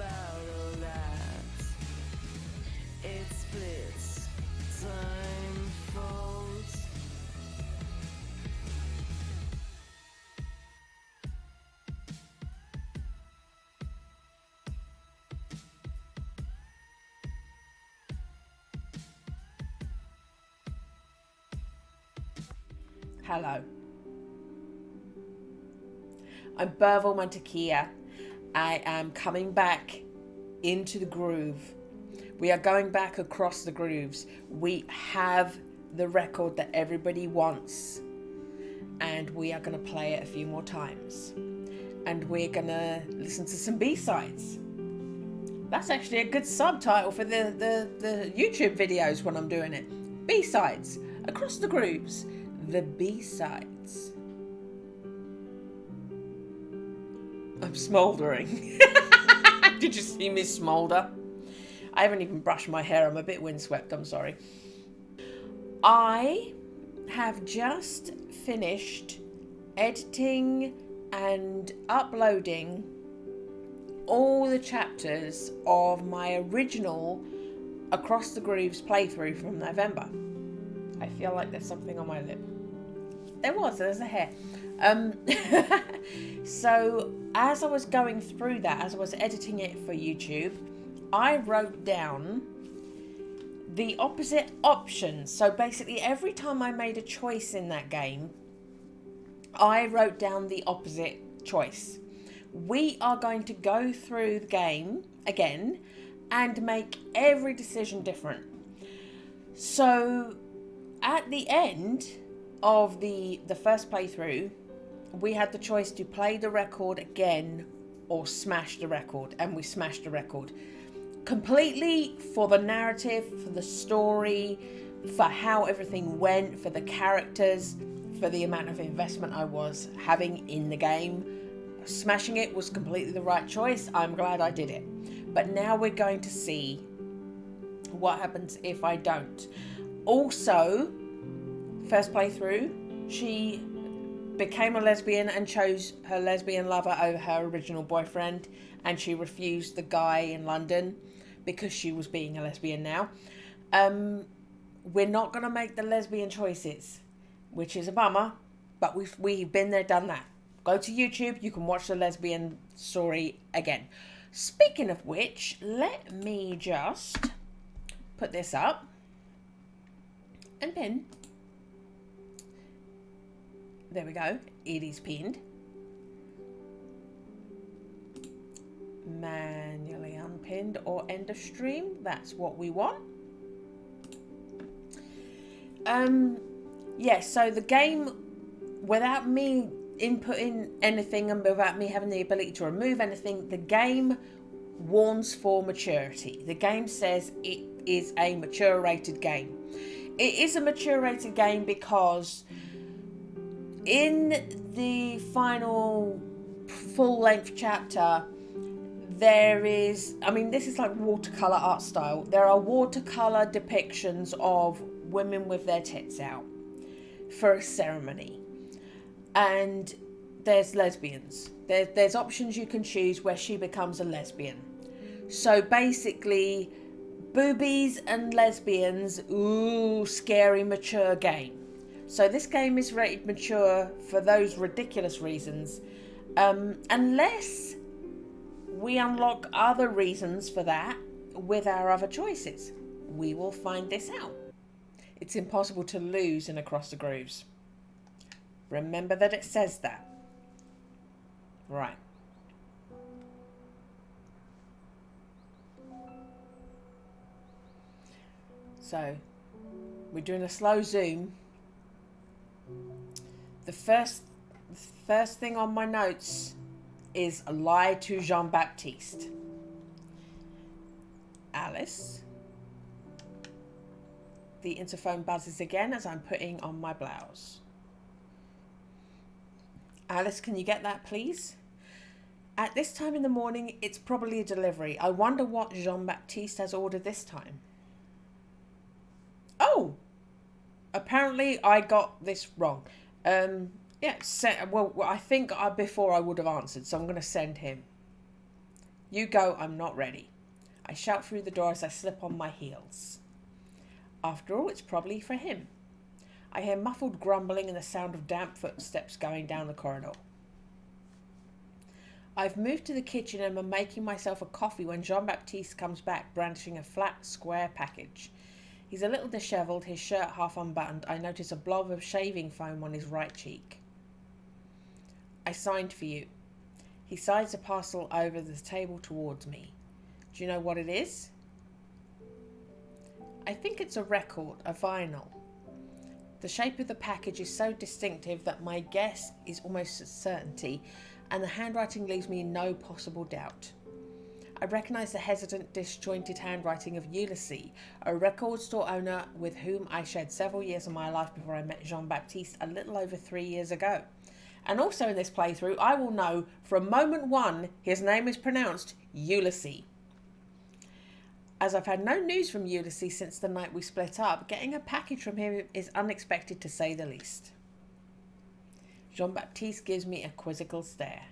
about all that. It splits time folds. Hello. I'm Burville Mantequilla. I am coming back into the groove. We are going back across the grooves. We have the record that everybody wants, and we are going to play it a few more times. And we're going to listen to some B-sides. That's actually a good subtitle for the YouTube videos when I'm doing it. B-sides, across the grooves, the B-sides. I'm smouldering. Did you see me smoulder? I haven't even brushed my hair. I'm a bit windswept. I'm sorry. I have just finished editing and uploading all the chapters of my original Across the Grooves playthrough from November. I feel like there's something on my lip. There's a hair. So as I was going through that, as I was editing it for YouTube, I wrote down the opposite options. So basically every time I made a choice in that game, I wrote down the opposite choice. We are going to go through the game again and make every decision different. So at the end of the first playthrough, we had the choice to play the record again or smash the record, and we smashed the record. Completely for the narrative, for the story, for how everything went, for the characters, for the amount of investment I was having in the game. Smashing it was completely the right choice. I'm glad I did it. But now we're going to see what happens if I don't. Also, first playthrough, she became a lesbian and chose her lesbian lover over her original boyfriend, and she refused the guy in London because she was being a lesbian now. We're not going to make the lesbian choices, which is a bummer, but we've been there, done that. Go to YouTube, you can watch the lesbian story again. Speaking of which, let me just put this up and pin. There we go. It is pinned. Manually unpinned or end of stream. That's what we want. Yeah, so the game, without me inputting anything and without me having the ability to remove anything, the game warns for maturity. The game says it is a mature rated game. It is a mature rated game because in the final full-length chapter, there is, this is like watercolor art style. There are watercolor depictions of women with their tits out for a ceremony. And there's lesbians. There's options you can choose where she becomes a lesbian. So basically, boobies and lesbians, ooh, scary, mature game. So this game is rated mature for those ridiculous reasons. Unless we unlock other reasons for that with our other choices. We will find this out. It's impossible to lose in Across the Grooves. Remember that it says that. Right. So, we're doing a slow zoom. The first thing on my notes is a lie to Jean-Baptiste. Alice. The interphone buzzes again as I'm putting on my blouse. Alice, can you get that, please? At this time in the morning, it's probably a delivery. I wonder what Jean-Baptiste has ordered this time. Oh! Apparently I got this wrong. I think before I would have answered, so I'm going to send him. You go, I'm not ready. I shout through the door as I slip on my heels. After all, it's probably for him. I hear muffled grumbling and the sound of damp footsteps going down the corridor. I've moved to the kitchen and am making myself a coffee when Jean-Baptiste comes back brandishing a flat, square package. He's a little dishevelled, his shirt half unbuttoned. I notice a blob of shaving foam on his right cheek. I signed for you. He sides the parcel over the table towards me. Do you know what it is? I think it's a record, a vinyl. The shape of the package is so distinctive that my guess is almost a certainty, and the handwriting leaves me in no possible doubt. I recognise the hesitant, disjointed handwriting of Ulysses, a record store owner with whom I shared several years of my life before I met Jean-Baptiste a little over 3 years ago. And also in this playthrough, I will know from moment one his name is pronounced Ulysses. As I've had no news from Ulysses since the night we split up, getting a package from him is unexpected to say the least. Jean-Baptiste gives me a quizzical stare.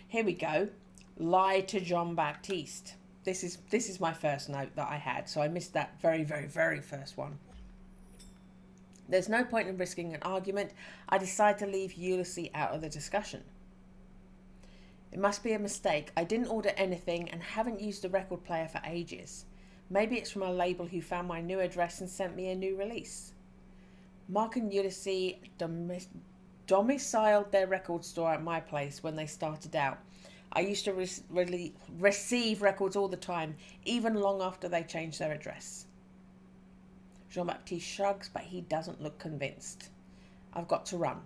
Here we go. Lie to Jean-Baptiste. This is my first note that I had, so I missed that very, very, very first one. There's no point in risking an argument. I decide to leave Ulysses out of the discussion. It must be a mistake. I didn't order anything and haven't used the record player for ages. Maybe it's from a label who found my new address and sent me a new release. Mark and Ulysses domiciled their record store at my place when they started out. I used to receive records all the time, even long after they changed their address. Jean-Baptiste shrugs, but he doesn't look convinced. I've got to run.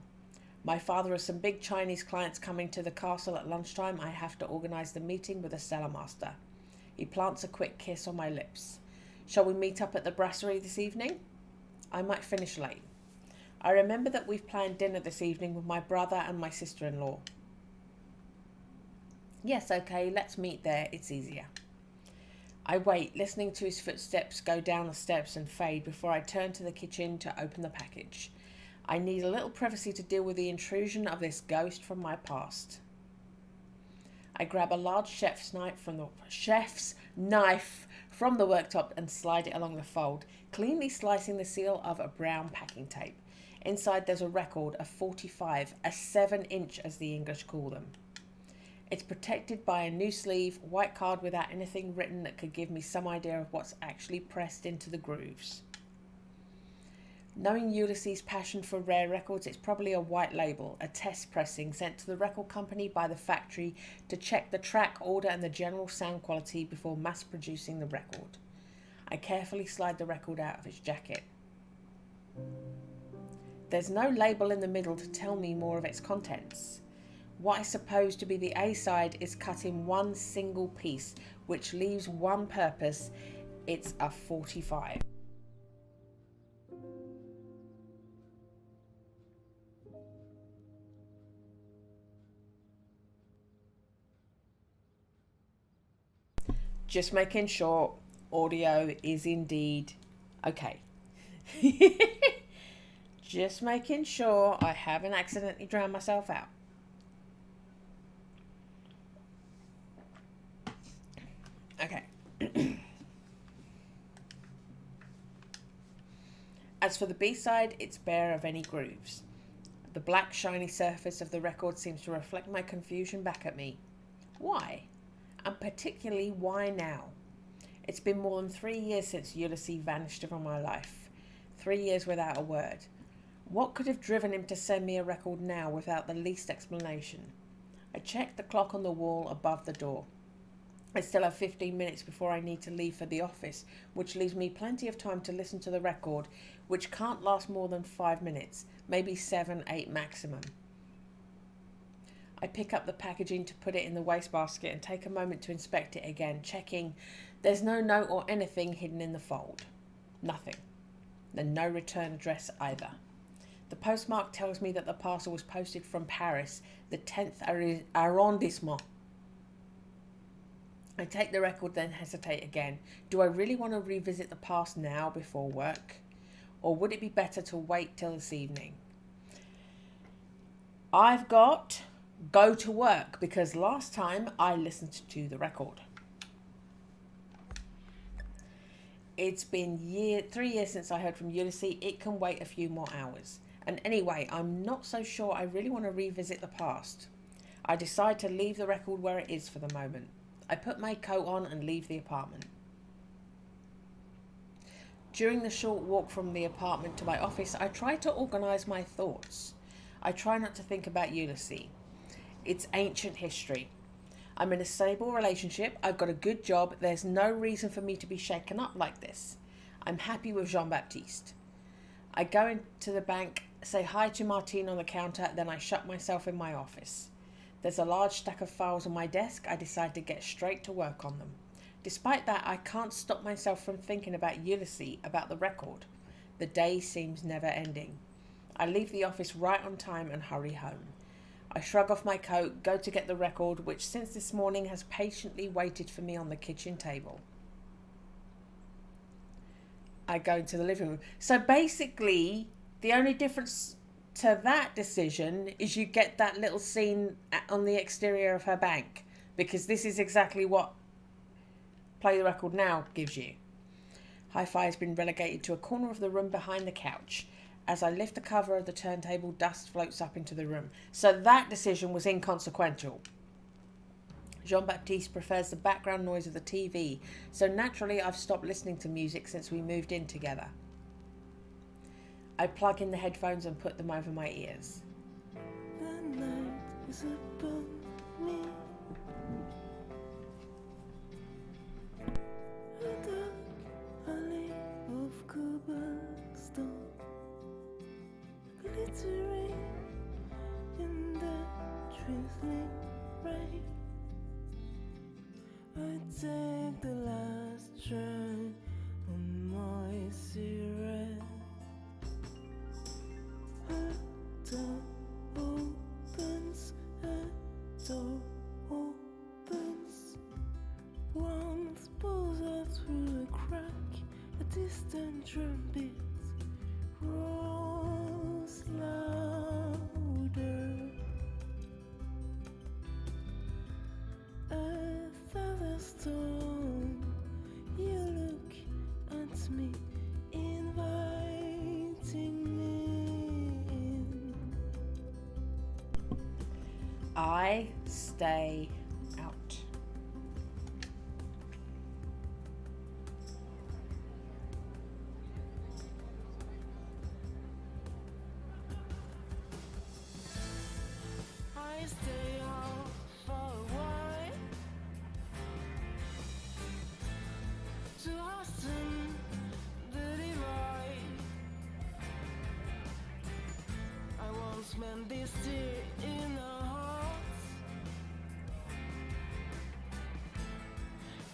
My father has some big Chinese clients coming to the castle at lunchtime. I have to organise the meeting with the cellar master. He plants a quick kiss on my lips. Shall we meet up at the brasserie this evening? I might finish late. I remember that we've planned dinner this evening with my brother and my sister-in-law. Yes, okay, let's meet there. It's easier. I wait, listening to his footsteps go down the steps and fade before I turn to the kitchen to open the package. I need a little privacy to deal with the intrusion of this ghost from my past. I grab a large chef's knife from the worktop and slide it along the fold, cleanly slicing the seal of a brown packing tape. Inside there's a record, a 45, a 7-inch as the English call them. It's protected by a new sleeve, white card without anything written that could give me some idea of what's actually pressed into the grooves. Knowing Ulysses' passion for rare records, it's probably a white label, a test pressing sent to the record company by the factory to check the track order and the general sound quality before mass producing the record. I carefully slide the record out of its jacket. There's no label in the middle to tell me more of its contents. What I suppose to be the A-side is cut in one single piece, which leaves one purpose. It's a 45. Just making sure audio is indeed okay. Just making sure I haven't accidentally drowned myself out. Okay. As for the B-side, it's bare of any grooves. The black, shiny surface of the record seems to reflect my confusion back at me. Why? And particularly, why now? It's been more than 3 years since Ulysses vanished from my life. 3 years without a word. What could have driven him to send me a record now without the least explanation? I checked the clock on the wall above the door. I still have 15 minutes before I need to leave for the office, which leaves me plenty of time to listen to the record, which can't last more than 5 minutes, maybe 7, 8 maximum. I pick up the packaging to put it in the wastebasket and take a moment to inspect it again, checking there's no note or anything hidden in the fold. Nothing. And no return address either. The postmark tells me that the parcel was posted from Paris, the 10th arrondissement. I take the record, then hesitate again. Do I really want to revisit the past now before work? Or would it be better to wait till this evening? I've got go to work because last time I listened to the record. It's been 3 years since I heard from Ulysses. It can wait a few more hours. And anyway, I'm not so sure I really want to revisit the past. I decide to leave the record where it is for the moment. I put my coat on and leave the apartment. During the short walk from the apartment to my office, I try to organise my thoughts. I try not to think about Ulysses. It's ancient history. I'm in a stable relationship. I've got a good job. There's no reason for me to be shaken up like this. I'm happy with Jean-Baptiste. I go into the bank, say hi to Martine on the counter, then I shut myself in my office. There's a large stack of files on my desk. I decide to get straight to work on them. Despite that, I can't stop myself from thinking about Ulysses, about the record. The day seems never ending. I leave the office right on time and hurry home. I shrug off my coat, go to get the record, which since this morning has patiently waited for me on the kitchen table. I go into the living room. So basically, the only difference to that decision is you get that little scene on the exterior of her bank, because this is exactly what Play the Record Now gives you. Hi-Fi has been relegated to a corner of the room behind the couch. As I lift the cover of the turntable, dust floats up into the room. So that decision was inconsequential. Jean-Baptiste prefers the background noise of the TV, so naturally I've stopped listening to music since we moved in together. I plug in the headphones and put them over my ears. The night is upon me. A dark alley of cobblestone, glittering in the drizzling rain. I take the last turn on my cigarette. A door opens, a door opens. One pulls out through the crack. A distant drum beat rolls louder. A thunderstorm. You look at me, inviting me in. I stay out. I stay out for a while to hasten the divide. I once meant this tear in our hearts.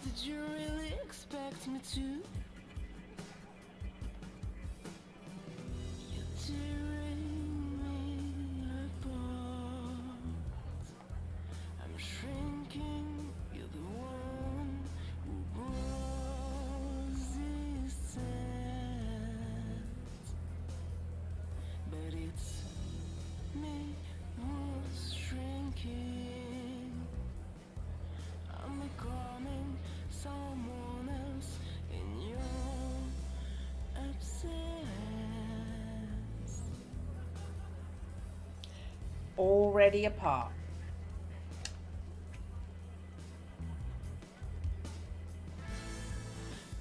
Did you really expect me to? You're tearing me apart. I'm shrinking. You're the one who was distant. But it's me who's shrinking. I'm becoming someone else in your absence. Already apart.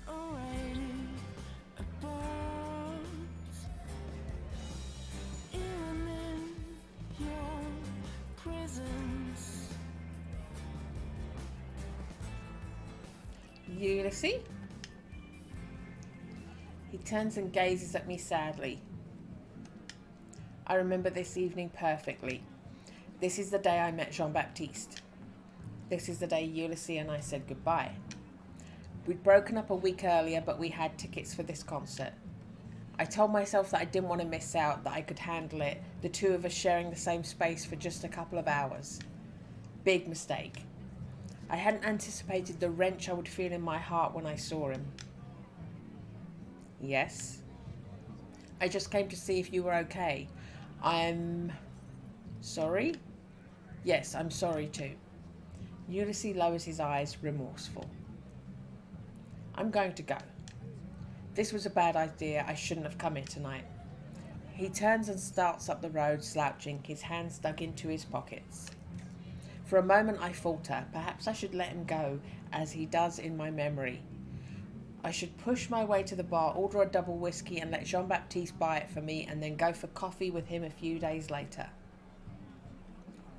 Already apart, even in your presence. Ulysses? He turns and gazes at me sadly. I remember this evening perfectly. This is the day I met Jean-Baptiste. This is the day Ulysses and I said goodbye. We'd broken up a week earlier, but we had tickets for this concert. I told myself that I didn't want to miss out, that I could handle it, the two of us sharing the same space for just a couple of hours. Big mistake. I hadn't anticipated the wrench I would feel in my heart when I saw him. Yes? I just came to see if you were okay. I'm sorry? Yes, I'm sorry too. Ulysses lowers his eyes, remorseful. I'm going to go. This was a bad idea. I shouldn't have come here tonight. He turns and starts up the road, slouching, his hands dug into his pockets. For a moment I falter. Perhaps I should let him go, as he does in my memory. I should push my way to the bar, order a double whiskey and let Jean-Baptiste buy it for me, and then go for coffee with him a few days later.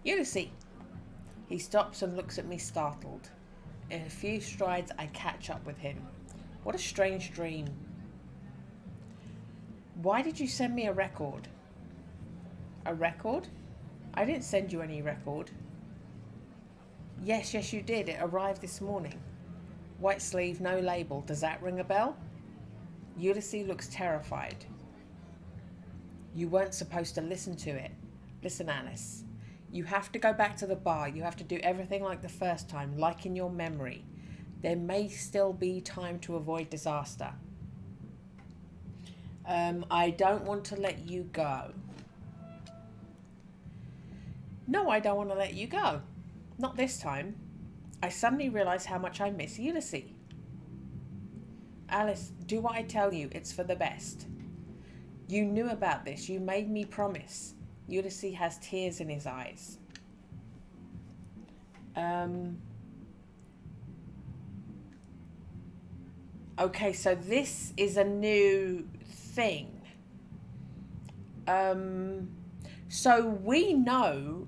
Ulysses! He stops and looks at me startled. In a few strides I catch up with him. What a strange dream. Why did you send me a record? A record? I didn't send you any record. Yes, you did. It arrived this morning. White sleeve, no label. Does that ring a bell? Ulysses looks terrified. You weren't supposed to listen to it. Listen, Alice. You have to go back to the bar. You have to do everything like the first time, like in your memory. There may still be time to avoid disaster. I don't want to let you go. No, I don't want to let you go. Not this time. I suddenly realise how much I miss Ulysses. Alice, do what I tell you. It's for the best. You knew about this. You made me promise. Ulysses has tears in his eyes. Okay, so this is a new thing. So we know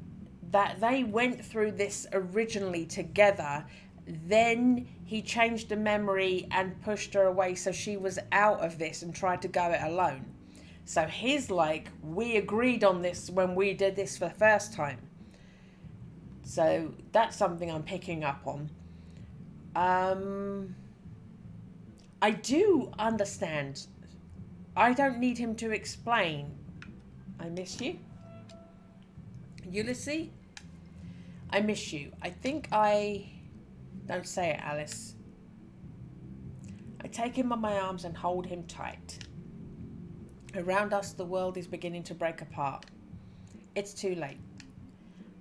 that they went through this originally together. Then he changed the memory and pushed her away, so she was out of this and tried to go it alone. So he's like, we agreed on this when we did this for the first time. So that's something I'm picking up on. I do understand. I don't need him to explain. I miss you. Ulysses, I miss you. I think I... Don't say it, Alice. I take him on my arms and hold him tight. Around us, the world is beginning to break apart. It's too late.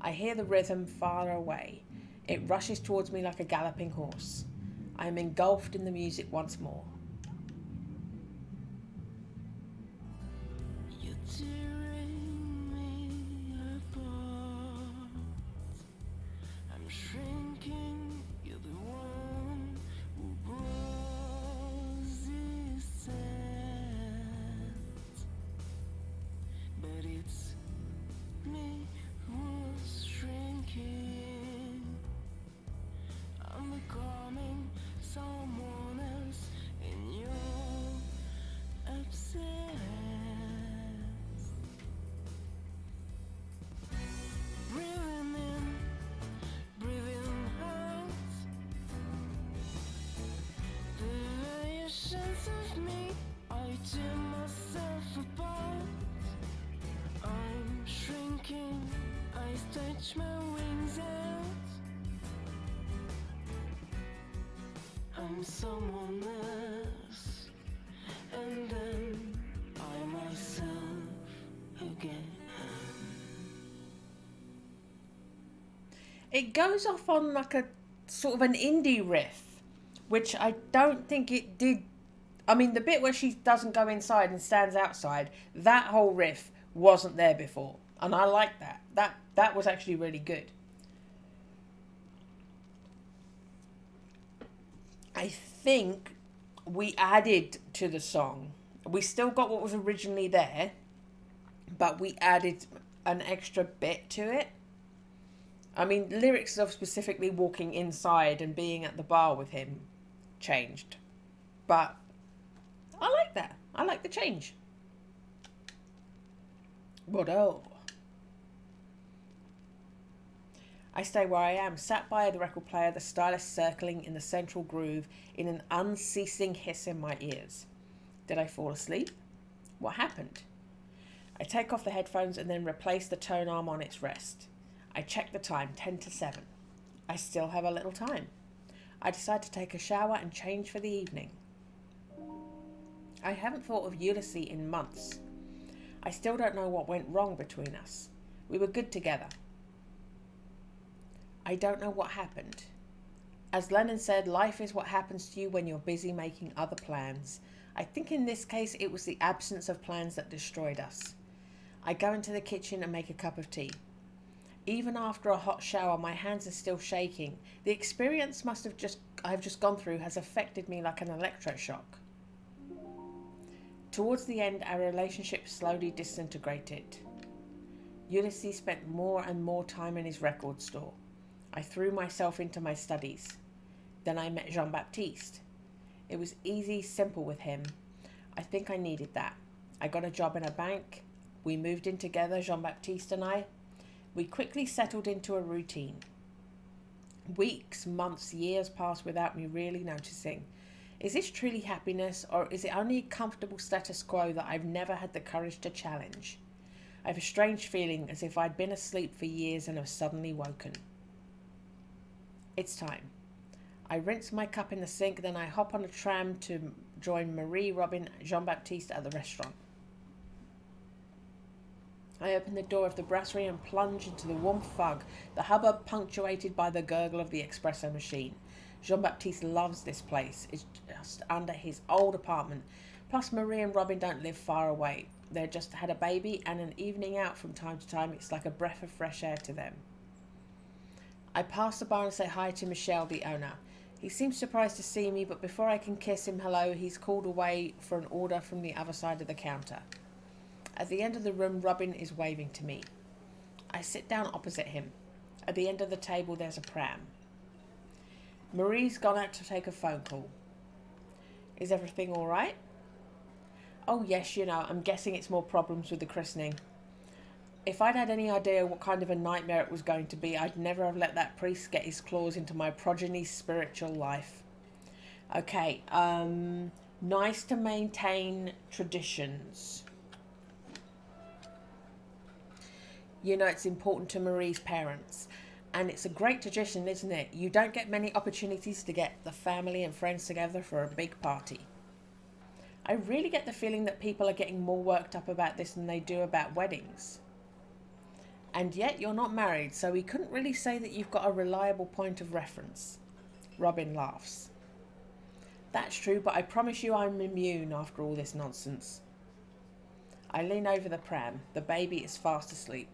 I hear the rhythm far away. It rushes towards me like a galloping horse. I am engulfed in the music once more. You're tearing me apart. I'm shrinking. You're the one who resistance. But it's me who's shrinking. I'm becoming someone else in your absence. Breathing in, breathing out. The variations of me, I tear myself apart. I'm shrinking, I stretch my wings out. I'm someone else, and then I myself again. It goes off on like a sort of an indie riff, which I don't think it did. I mean, the bit where she doesn't go inside and stands outside, that whole riff wasn't there before. And I like that. That was actually really good. I think we added to the song. We still got what was originally there, but we added an extra bit to it. I mean, lyrics of specifically walking inside and being at the bar with him changed. But I like that. I like the change. Bordeaux. I stay where I am, sat by the record player, the stylus circling in the central groove in an unceasing hiss in my ears. Did I fall asleep? What happened? I take off the headphones and then replace the tone arm on its rest. I check the time, 10 to 7. I still have a little time. I decide to take a shower and change for the evening. I haven't thought of Ulysses in months. I still don't know what went wrong between us. We were good together. I don't know what happened. As Lennon said, life is what happens to you when you're busy making other plans. I think in this case it was the absence of plans that destroyed us. I go into the kitchen and make a cup of tea. Even after a hot shower, my hands are still shaking. The experience I've just gone through has affected me like an electroshock. Towards the end, our relationship slowly disintegrated. Ulysses spent more and more time in his record store. I threw myself into my studies. Then I met Jean-Baptiste. It was easy, simple with him. I think I needed that. I got a job in a bank. We moved in together, Jean-Baptiste and I. We quickly settled into a routine. Weeks, months, years passed without me really noticing. Is this truly happiness, or is it only a comfortable status quo that I've never had the courage to challenge? I have a strange feeling as if I'd been asleep for years and have suddenly woken. It's time. I rinse my cup in the sink, then I hop on a tram to join Marie, Robin, and Jean-Baptiste at the restaurant. I open the door of the brasserie and plunge into the warm fog, the hubbub punctuated by the gurgle of the espresso machine. Jean-Baptiste loves this place. It's just under his old apartment. Plus, Marie and Robin don't live far away. They've just had a baby, and an evening out from time to time, it's like a breath of fresh air to them. I pass the bar and say hi to Michel, the owner. He seems surprised to see me, but before I can kiss him hello, he's called away for an order from the other side of the counter. At the end of the room, Robin is waving to me. I sit down opposite him. At the end of the table, there's a pram. Marie's gone out to take a phone call. Is everything all right? Oh, yes, I'm guessing it's more problems with the christening. If I'd had any idea what kind of a nightmare it was going to be, I'd never have let that priest get his claws into my progeny's spiritual life. Okay, nice to maintain traditions. It's important to Marie's parents. And it's a great tradition, isn't it? You don't get many opportunities to get the family and friends together for a big party. I really get the feeling that people are getting more worked up about this than they do about weddings. And yet you're not married, so we couldn't really say that you've got a reliable point of reference. Robin laughs. That's true, but I promise you I'm immune after all this nonsense. I lean over the pram. The baby is fast asleep.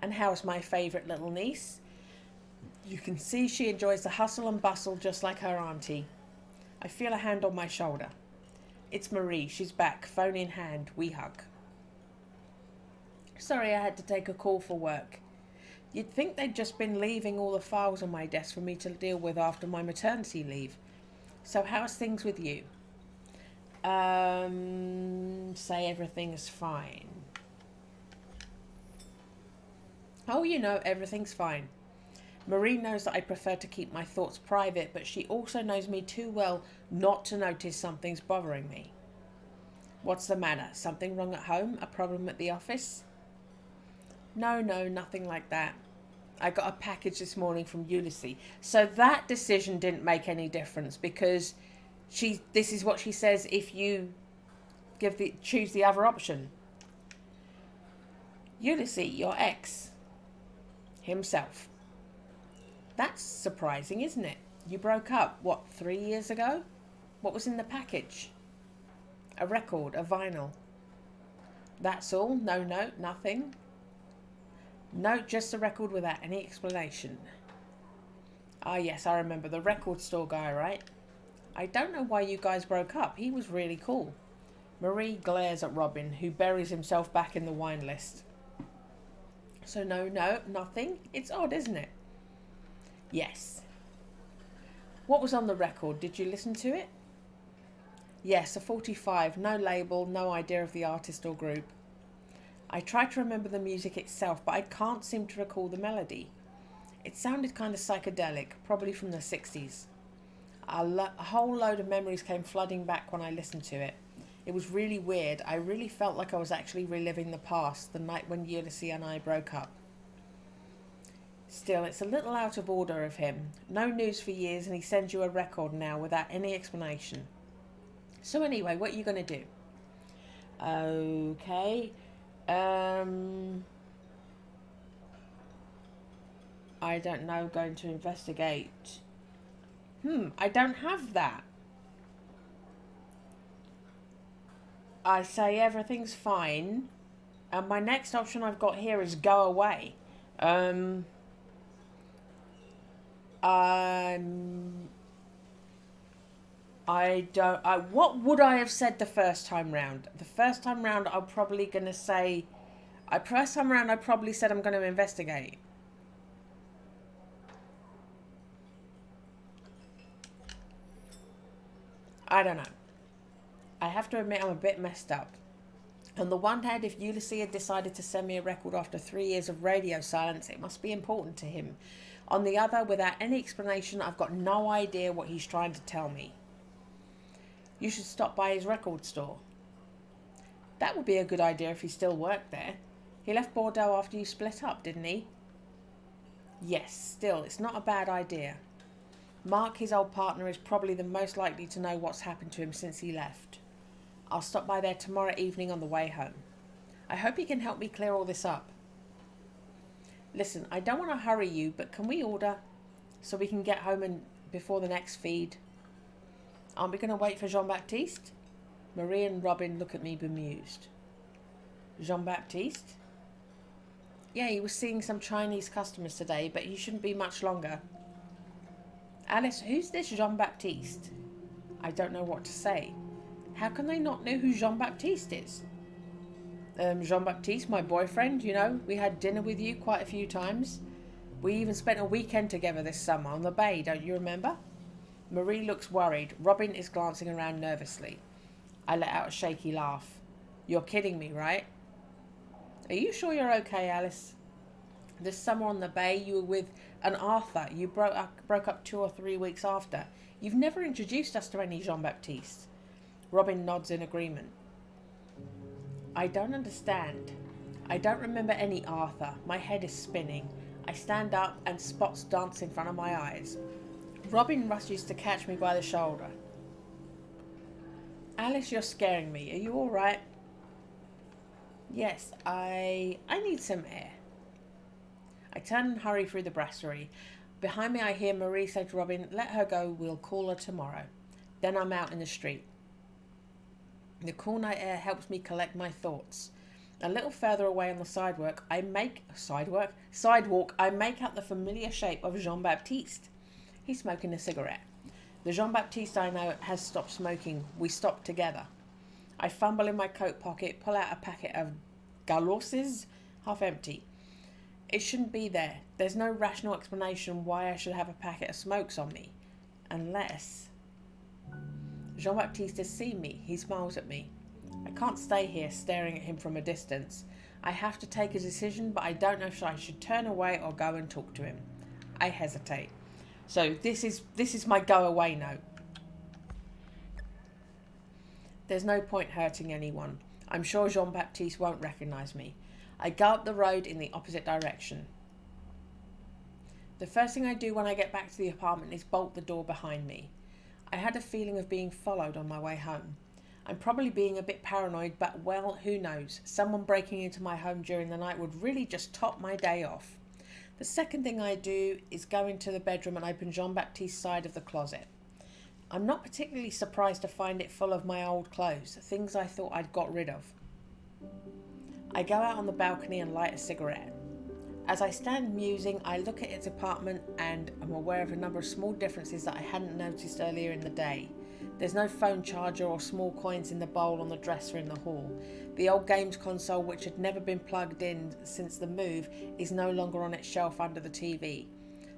And how's my favourite little niece? You can see she enjoys the hustle and bustle just like her auntie. I feel a hand on my shoulder. It's Marie. She's back, phone in hand. We hug. Sorry I had to take a call for work. You'd think they'd just been leaving all the files on my desk for me to deal with after my maternity leave. So how's things with you? Say everything's fine. Oh, everything's fine. Marie knows that I prefer to keep my thoughts private, but she also knows me too well not to notice something's bothering me. What's the matter? Something wrong at home? A problem at the office? No, nothing like that. I got a package this morning from Ulysses. So that decision didn't make any difference because this is what she says if you choose the other option. Ulysses, your ex. Himself. That's surprising, isn't it? You broke up, 3 years ago? What was in the package? A record, a vinyl. That's all? No note, nothing? No, just a record without any explanation. Ah, yes, I remember. The record store guy, right? I don't know why you guys broke up. He was really cool. Marie glares at Robin, who buries himself back in the wine list. So no, nothing? It's odd, isn't it? Yes. What was on the record? Did you listen to it? Yes, a 45. No label, no idea of the artist or group. I tried to remember the music itself, but I can't seem to recall the melody. It sounded kind of psychedelic, probably from the 60s. A whole load of memories came flooding back when I listened to it. It was really weird. I really felt like I was actually reliving the past, the night when Ulysses and I broke up. Still, it's a little out of order of him. No news for years, and he sends you a record now without any explanation. So anyway, what are you going to do? Okay. I don't know, going to investigate. I don't have that. I say everything's fine. And my next option I've got here is go away. Um, I don't. What would I have said the first time round? The first time round, I'm probably going to say. First time round, I probably said I'm going to investigate. I don't know. I have to admit I'm a bit messed up. On the one hand, if Ulysses had decided to send me a record after 3 years of radio silence, it must be important to him. On the other, without any explanation, I've got no idea what he's trying to tell me. You should stop by his record store. That would be a good idea if he still worked there. He left Bordeaux after you split up, didn't he? Yes, still, it's not a bad idea. Mark, his old partner, is probably the most likely to know what's happened to him since he left. I'll stop by there tomorrow evening on the way home. I hope he can help me clear all this up. Listen, I don't want to hurry you, but can we order so we can get home and before the next feed? Aren't we going to wait for Jean-Baptiste? Marie and Robin look at me bemused. Jean-Baptiste? Yeah, he was seeing some Chinese customers today, but he shouldn't be much longer. Alice, who's this Jean-Baptiste? I don't know what to say. How can they not know who Jean-Baptiste is? Jean-Baptiste, my boyfriend, you know. We had dinner with you quite a few times. We even spent a weekend together this summer on the bay, don't you remember? Marie looks worried. Robin is glancing around nervously. I let out a shaky laugh. You're kidding me, right? Are you sure you're okay, Alice? This summer on the bay, you were with an Arthur. You broke up 2 or 3 weeks after. You've never introduced us to any Jean-Baptiste. Robin nods in agreement. I don't understand. I don't remember any Arthur. My head is spinning. I stand up and spots dance in front of my eyes. Robin rushes to catch me by the shoulder. Alice, you're scaring me. Are you all right? Yes, I need some air. I turn and hurry through the brasserie. Behind me I hear Marie say to Robin, let her go, we'll call her tomorrow. Then I'm out in the street. The cool night air helps me collect my thoughts. A little further away on the sidewalk, I make out the familiar shape of Jean-Baptiste. He's smoking a cigarette. The Jean-Baptiste I know has stopped smoking. We stopped together. I fumble in my coat pocket, pull out a packet of galosses, half empty. It shouldn't be there. There's no rational explanation why I should have a packet of smokes on me. Unless... Jean-Baptiste has seen me. He smiles at me. I can't stay here staring at him from a distance. I have to take a decision, but I don't know if I should turn away or go and talk to him. I hesitate. So this is my go away note. There's no point hurting anyone. I'm sure Jean-Baptiste won't recognise me. I go up the road in the opposite direction. The first thing I do when I get back to the apartment is bolt the door behind me. I had a feeling of being followed on my way home. I'm probably being a bit paranoid, but well, who knows? Someone breaking into my home during the night would really just top my day off. The second thing I do is go into the bedroom and open Jean-Baptiste's side of the closet. I'm not particularly surprised to find it full of my old clothes, things I thought I'd got rid of. I go out on the balcony and light a cigarette. As I stand musing, I look at its apartment and am aware of a number of small differences that I hadn't noticed earlier in the day. There's no phone charger or small coins in the bowl on the dresser in the hall. The old games console, which had never been plugged in since the move, is no longer on its shelf under the TV.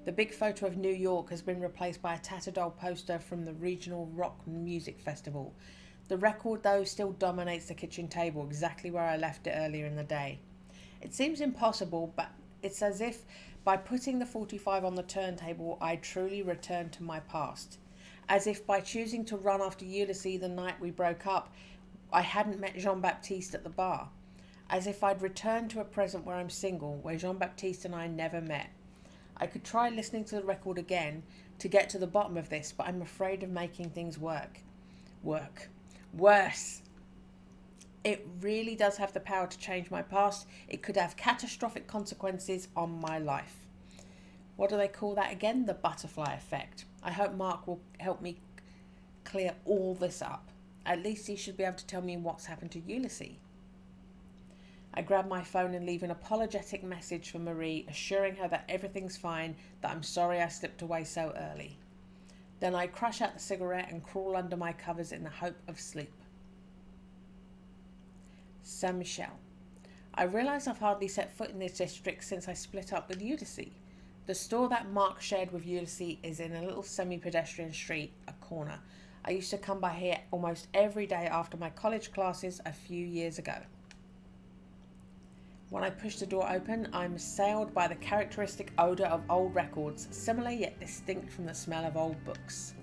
The big photo of New York has been replaced by a tattered old poster from the regional rock music festival. The record, though, still dominates the kitchen table, exactly where I left it earlier in the day. It seems impossible, but it's as if by putting the 45 on the turntable, I truly returned to my past. As if by choosing to run after Ulysses the night we broke up, I hadn't met Jean-Baptiste at the bar. As if I'd returned to a present where I'm single, where Jean-Baptiste and I never met. I could try listening to the record again to get to the bottom of this, but I'm afraid of making things worse. It really does have the power to change my past. It could have catastrophic consequences on my life. What do they call that again? The butterfly effect. I hope Mark will help me clear all this up. At least he should be able to tell me what's happened to Ulysses. I grab my phone and leave an apologetic message for Marie, assuring her that everything's fine, that I'm sorry I slipped away so early. Then I crush out the cigarette and crawl under my covers in the hope of sleep. Saint-Michel. I realise I've hardly set foot in this district since I split up with Ulysses. The store that Mark shared with Ulysses is in a little semi-pedestrian street, a corner. I used to come by here almost every day after my college classes a few years ago. When I push the door open, I'm assailed by the characteristic odour of old records, similar yet distinct from the smell of old books.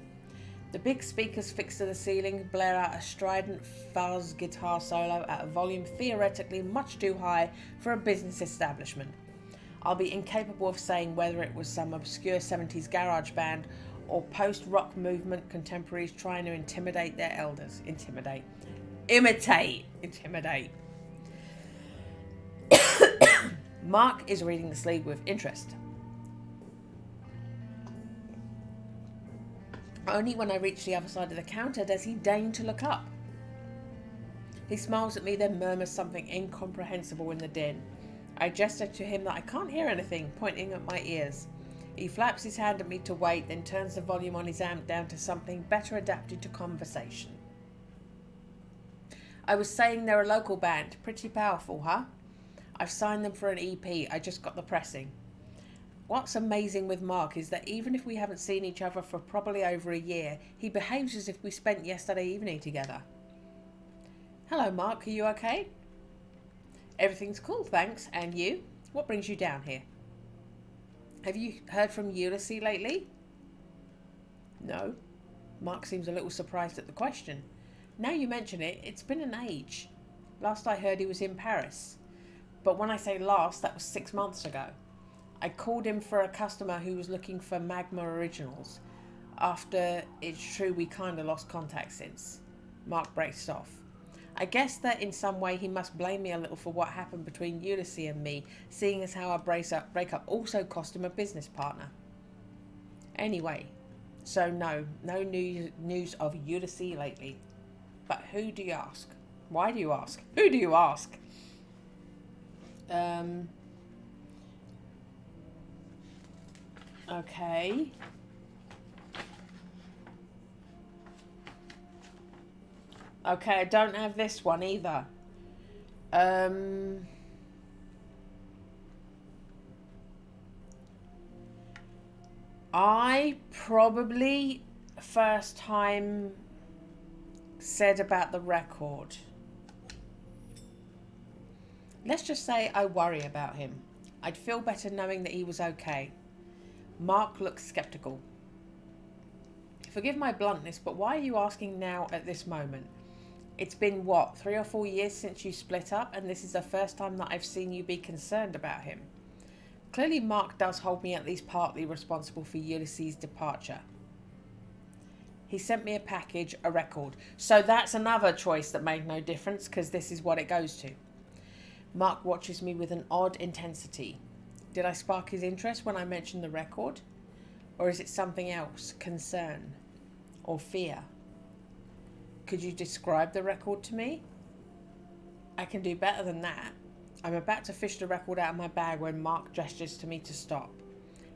The big speakers fixed to the ceiling blare out a strident fuzz guitar solo at a volume theoretically much too high for a business establishment. I'll be incapable of saying whether it was some obscure 70s garage band or post-rock movement contemporaries trying to intimidate their elders. Imitate. Mark is reading the sleeve with interest. Only when I reach the other side of the counter does he deign to look up. He smiles at me, then murmurs something incomprehensible in the din. I gesture to him that I can't hear anything, pointing at my ears. He flaps his hand at me to wait, then turns the volume on his amp down to something better adapted to conversation. I was saying they're a local band. Pretty powerful, huh? I've signed them for an EP. I just got the pressing. What's amazing with Mark is that even if we haven't seen each other for probably over a year, he behaves as if we spent yesterday evening together. Hello, Mark. Are you okay? Everything's cool, thanks. And you? What brings you down here? Have you heard from Ulysses lately? No. Mark seems a little surprised at the question. Now you mention it, it's been an age. Last I heard he was in Paris. But when I say last, that was 6 months ago. I called him for a customer who was looking for Magma Originals. After it's true we kinda lost contact since. Mark braced off. I guess that in some way he must blame me a little for what happened between Ulysses and me, seeing as how our breakup also cost him a business partner. Anyway, so no news of Ulysses lately. But who do you ask? Why do you ask? Who do you ask? Okay. Okay, I don't have this one either. I probably first time said about the record. Let's just say I worry about him. I'd feel better knowing that he was okay. Mark looks skeptical. Forgive my bluntness, but why are you asking now at this moment? It's been, 3 or 4 years since you split up, and this is the first time that I've seen you be concerned about him. Clearly, Mark does hold me at least partly responsible for Ulysses' departure. He sent me a package, a record. So that's another choice that made no difference, because this is what it goes to. Mark watches me with an odd intensity. Did I spark his interest when I mentioned the record? Or is it something else? Concern? Or fear? Could you describe the record to me? I can do better than that. I'm about to fish the record out of my bag when Mark gestures to me to stop.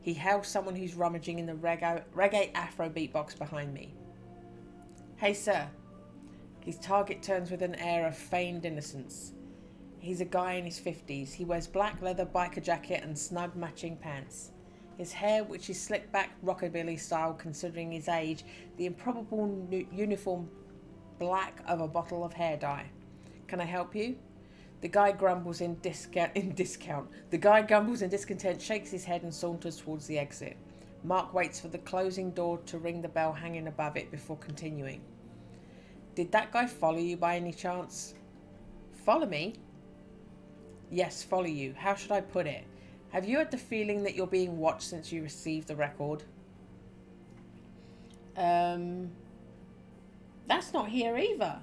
He hails someone who's rummaging in the reggae Afro beatbox behind me. Hey, sir. His target turns with an air of feigned innocence. He's a guy in his 50s. He wears black leather biker jacket and snug matching pants. His hair, which is slicked back rockabilly style considering his age, the improbable uniform black of a bottle of hair dye. Can I help you? The guy grumbles in discontent, shakes his head and saunters towards the exit. Mark waits for the closing door to ring the bell hanging above it before continuing. Did that guy follow you by any chance? Follow me? Yes, follow you. How should I put it? Have you had the feeling that you're being watched since you received the record? That's not here either.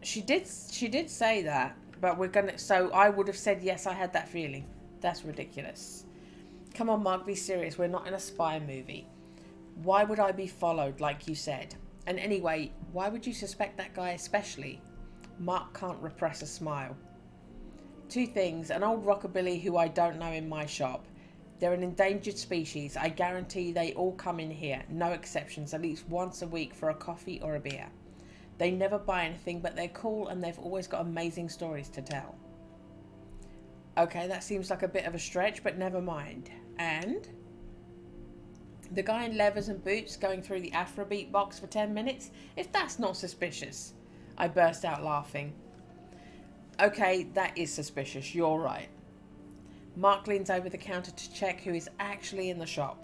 She did say that, but so I would have said yes, I had that feeling. That's ridiculous. Come on, Mark, be serious. We're not in a spy movie. Why would I be followed, like you said? And anyway, why would you suspect that guy especially? Mark can't repress a smile. Two things. An old rockabilly who I don't know in my shop. They're an endangered species. I guarantee they all come in here, no exceptions, at least once a week for a coffee or a beer. They never buy anything, but they're cool and they've always got amazing stories to tell. Okay, that seems like a bit of a stretch, but never mind. And the guy in leathers and boots going through the Afrobeat box for 10 minutes? If that's not suspicious. I burst out laughing. Okay, that is suspicious. You're right. Mark leans over the counter to check who is actually in the shop.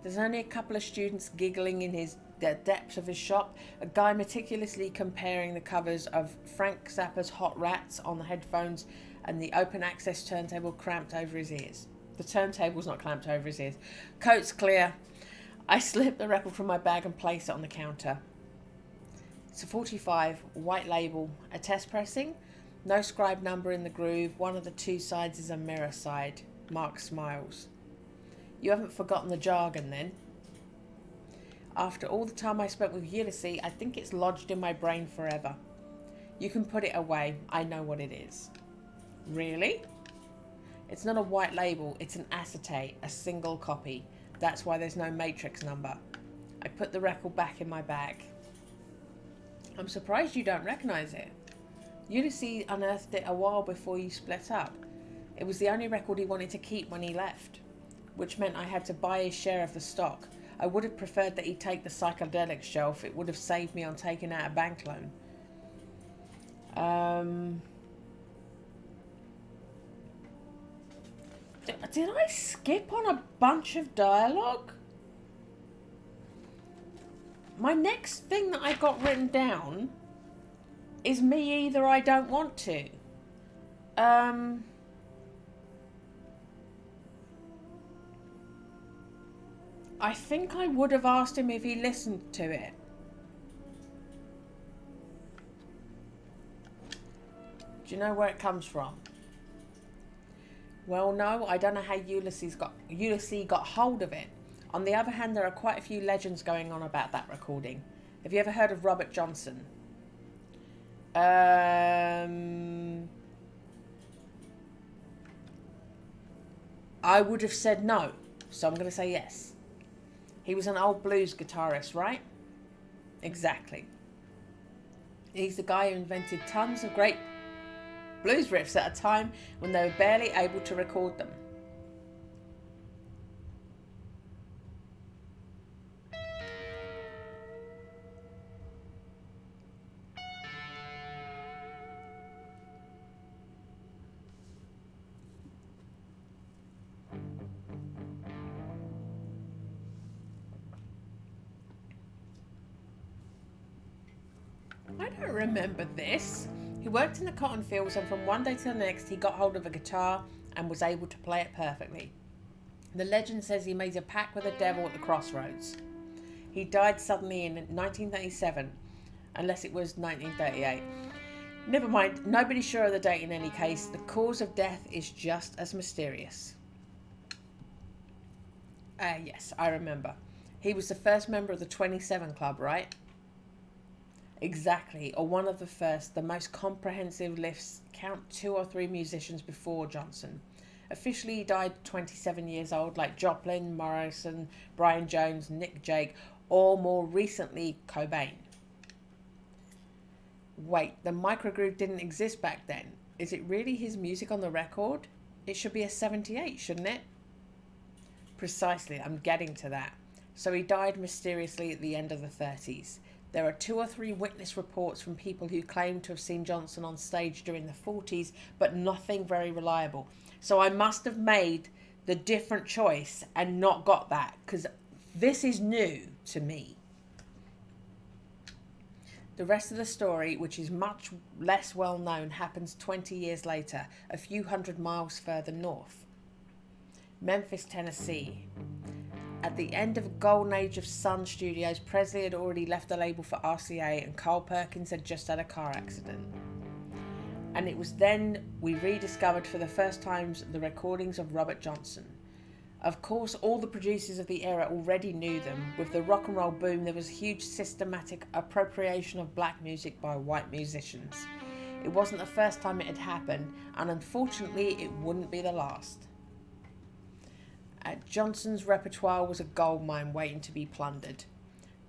There's only a couple of students giggling in the depths of his shop, a guy meticulously comparing the covers of Frank Zappa's Hot Rats on the headphones and the open access turntable clamped over his ears. The turntable's not clamped over his ears. Coat's clear. I slip the record from my bag and place it on the counter. It's a 45, white label, a test pressing, no scribe number in the groove, one of the two sides is a mirror side. Mark smiles. You haven't forgotten the jargon then? After all the time I spent with Ulysses, I think it's lodged in my brain forever. You can put it away. I know what it is. Really? It's not a white label. It's an acetate, a single copy. That's why there's no matrix number. I put the record back in my bag. I'm surprised you don't recognise it. Ulysses unearthed it a while before you split up. It was the only record he wanted to keep when he left, which meant I had to buy his share of the stock. I would have preferred that he take the psychedelic shelf. It would have saved me on taking out a bank loan. Did I skip on a bunch of dialogue? My next thing that I got written down is me either I don't want to. I think I would have asked him if he listened to it. Do you know where it comes from? Well, no, I don't know how Ulysses got hold of it. On the other hand, there are quite a few legends going on about that recording. Have you ever heard of Robert Johnson? I would have said no, so I'm going to say yes. He was an old blues guitarist, right? Exactly. He's the guy who invented tons of great blues riffs at a time when they were barely able to record them. I don't remember this. He worked in the cotton fields and from one day to the next he got hold of a guitar and was able to play it perfectly. The legend says he made a pact with the devil at the crossroads. He died suddenly in 1937, unless it was 1938. Never mind, nobody's sure of the date in any case. The cause of death is just as mysterious. Yes, I remember. He was the first member of the 27 Club, right? Exactly, or one of the first. The most comprehensive lists count 2 or 3 musicians before Johnson. Officially, he died 27 years old, like Joplin, Morrison, Brian Jones, Nick Jake, or more recently, Cobain. Wait, the microgroove didn't exist back then. Is it really his music on the record? It should be a 78, shouldn't it? Precisely, I'm getting to that. So he died mysteriously at the end of the 30s. There are 2 or 3 witness reports from people who claim to have seen Johnson on stage during the 40s, but nothing very reliable. So I must have made the different choice and not got that, because this is new to me. The rest of the story, which is much less well known, happens 20 years later, a few hundred miles further north. Memphis, Tennessee. At the end of a golden age of Sun Studios, Presley had already left the label for RCA and Carl Perkins had just had a car accident. And it was then we rediscovered for the first time the recordings of Robert Johnson. Of course, all the producers of the era already knew them. With the rock and roll boom, there was a huge systematic appropriation of black music by white musicians. It wasn't the first time it had happened, and unfortunately, it wouldn't be the last. Johnson's repertoire was a goldmine waiting to be plundered.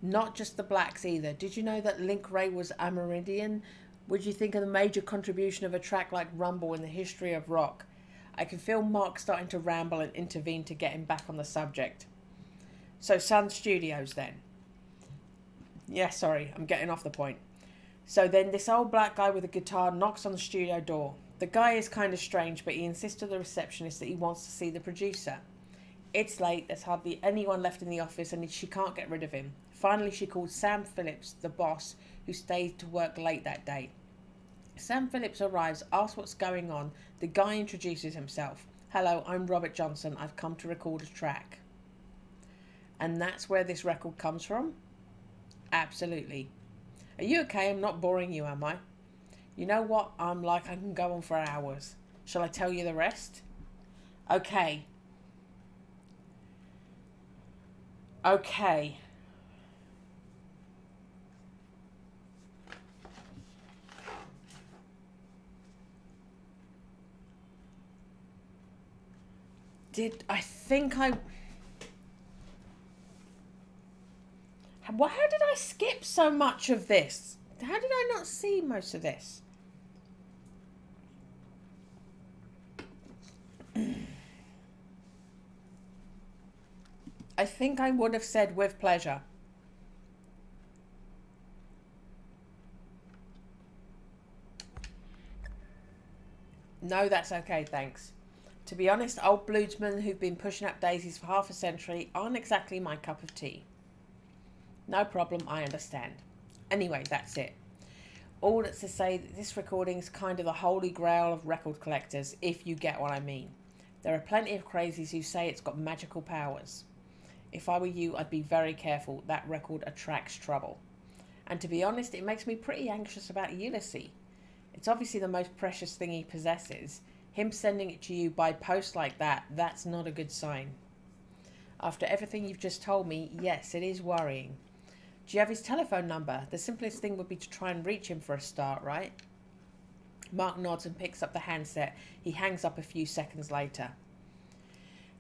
Not just the blacks either. Did you know that Link Wray was Amerindian? Would you think of the major contribution of a track like Rumble in the history of rock? I can feel Mark starting to ramble and intervene to get him back on the subject. So Sun Studios then. Yeah, sorry, I'm getting off the point. So then this old black guy with a guitar knocks on the studio door. The guy is kind of strange, but he insists to the receptionist that he wants to see the producer. It's late, there's hardly anyone left in the office and she can't get rid of him. Finally, she calls Sam Phillips, the boss, who stayed to work late that day. Sam Phillips arrives, asks what's going on. The guy introduces himself. Hello, I'm Robert Johnson. I've come to record a track. And that's where this record comes from? Absolutely. Are you okay? I'm not boring you, am I? You know what? I'm like, I can go on for hours. Shall I tell you the rest? Okay. Okay. How did I skip so much of this? How did I not see most of this? I think I would have said with pleasure. No, that's okay, thanks. To be honest, old bluesmen who've been pushing up daisies for half a century aren't exactly my cup of tea. No problem, I understand. Anyway, that's it. All that's to say that this recording is kind of the holy grail of record collectors, if you get what I mean. There are plenty of crazies who say it's got magical powers. If I were you, I'd be very careful. That record attracts trouble. And to be honest, it makes me pretty anxious about Ulysses. It's obviously the most precious thing he possesses. Him sending it to you by post like that, that's not a good sign. After everything you've just told me, yes, it is worrying. Do you have his telephone number? The simplest thing would be to try and reach him for a start, right? Mark nods and picks up the handset. He hangs up a few seconds later,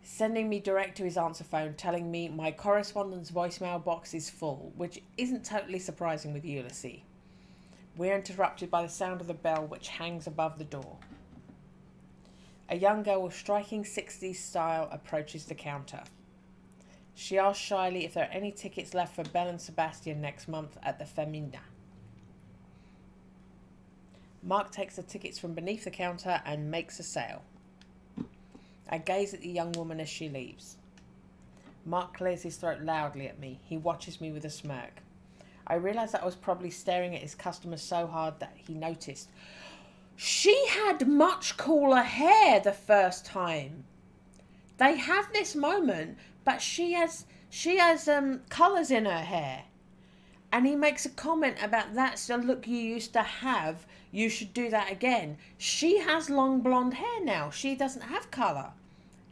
sending me direct to his answer phone, telling me my correspondence voicemail box is full, which isn't totally surprising with Ulysses. We're interrupted by the sound of the bell, which hangs above the door. A young girl with striking 60s style approaches the counter. She asks shyly if there are any tickets left for Belle and Sebastian next month at the Femina. Mark takes the tickets from beneath the counter and makes a sale. I gaze at the young woman as she leaves. Mark clears his throat loudly at me. He watches me with a smirk. I realise that I was probably staring at his customer so hard that he noticed. She had much cooler hair the first time. They have this moment, but she has colours in her hair. And he makes a comment about that's the look you used to have. You should do that again. She has long blonde hair now. She doesn't have colour.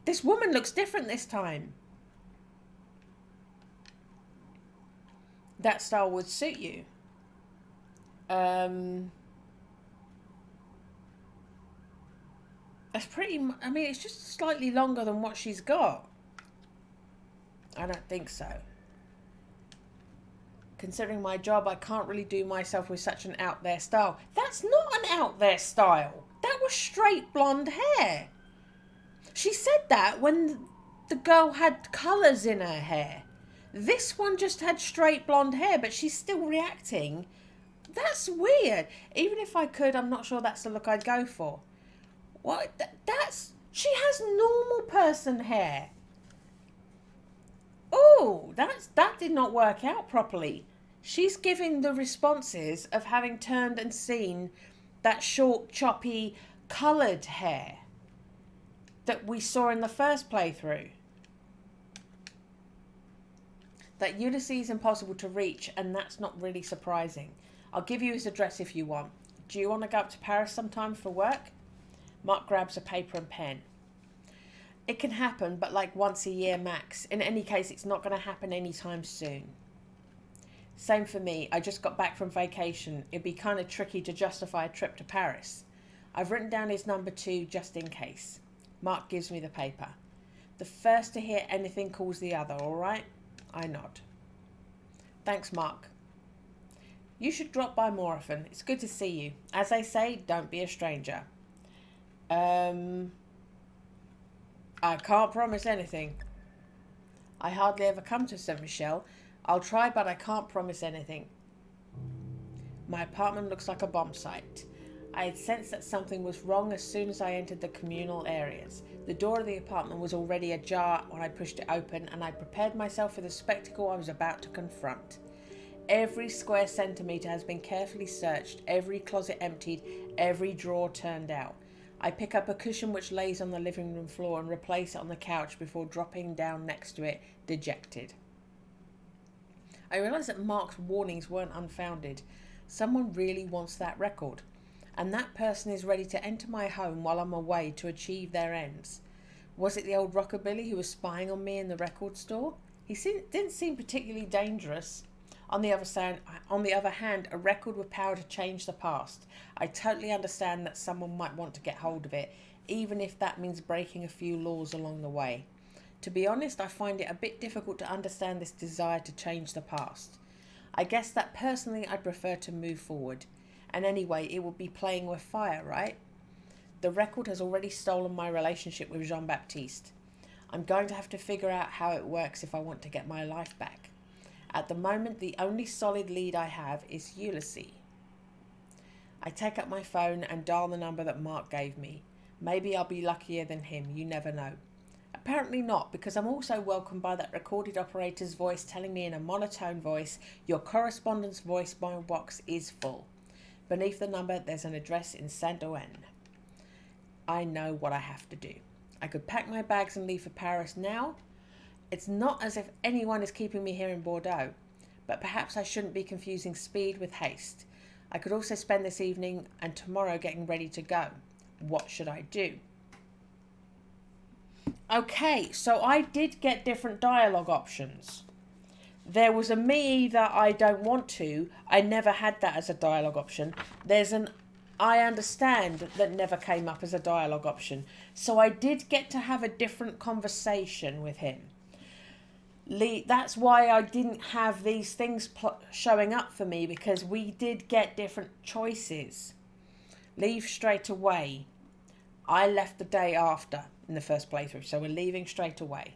This woman looks different this time. That style would suit you. That's pretty I mean, it's just slightly longer than what she's got. I don't think so. Considering my job, I can't really do myself with such an out there style. That's not an out there style. That was straight blonde hair. She said that when the girl had colours in her hair. This one just had straight blonde hair, but she's still reacting. That's weird. Even if I could, I'm not sure that's the look I'd go for. What? She has normal person hair. Oh, that did not work out properly. She's giving the responses of having turned and seen that short, choppy, coloured hair that we saw in the first playthrough. That Ulysses is impossible to reach, and that's not really surprising. I'll give you his address if you want. Do you want to go up to Paris sometime for work? Mark grabs a paper and pen. It can happen, but like once a year max. In any case, it's not going to happen anytime soon. Same for me. I just got back from vacation. It'd be kind of tricky to justify a trip to Paris. I've written down his number too, just in case. Mark gives me the paper. The first to hear anything calls the other, all right? I nod. Thanks, Mark. You should drop by more often. It's good to see you. As I say, don't be a stranger. I can't promise anything. I hardly ever come to Saint Michel. I'll try, but I can't promise anything. My apartment looks like a bomb site. I had sensed that something was wrong as soon as I entered the communal areas. The door of the apartment was already ajar when I pushed it open, and I prepared myself for the spectacle I was about to confront. Every square centimetre has been carefully searched, every closet emptied, every drawer turned out. I pick up a cushion which lays on the living room floor and replace it on the couch before dropping down next to it, dejected. I realise that Mark's warnings weren't unfounded. Someone really wants that record, and that person is ready to enter my home while I'm away to achieve their ends. Was it the old rockabilly who was spying on me in the record store? He didn't seem particularly dangerous. On the other hand, a record with power to change the past. I totally understand that someone might want to get hold of it, even if that means breaking a few laws along the way. To be honest, I find it a bit difficult to understand this desire to change the past. I guess that personally I'd prefer to move forward. And anyway, it would be playing with fire, right? The record has already stolen my relationship with Jean-Baptiste. I'm going to have to figure out how it works if I want to get my life back. At the moment, the only solid lead I have is Ulysses. I take up my phone and dial the number that Mark gave me. Maybe I'll be luckier than him, you never know. Apparently not, because I'm also welcomed by that recorded operator's voice telling me in a monotone voice, your correspondence voicemail box is full. Beneath the number, there's an address in Saint-Ouen. I know what I have to do. I could pack my bags and leave for Paris now. It's not as if anyone is keeping me here in Bordeaux, but perhaps I shouldn't be confusing speed with haste. I could also spend this evening and tomorrow getting ready to go. What should I do? Okay, so I did get different dialogue options. There was a me either I don't want to. I never had that as a dialogue option. There's an I understand that never came up as a dialogue option. So I did get to have a different conversation with him. That's why I didn't have these things showing up for me, because we did get different choices. Leave straight away. I left the day after in the first playthrough, so we're leaving straight away.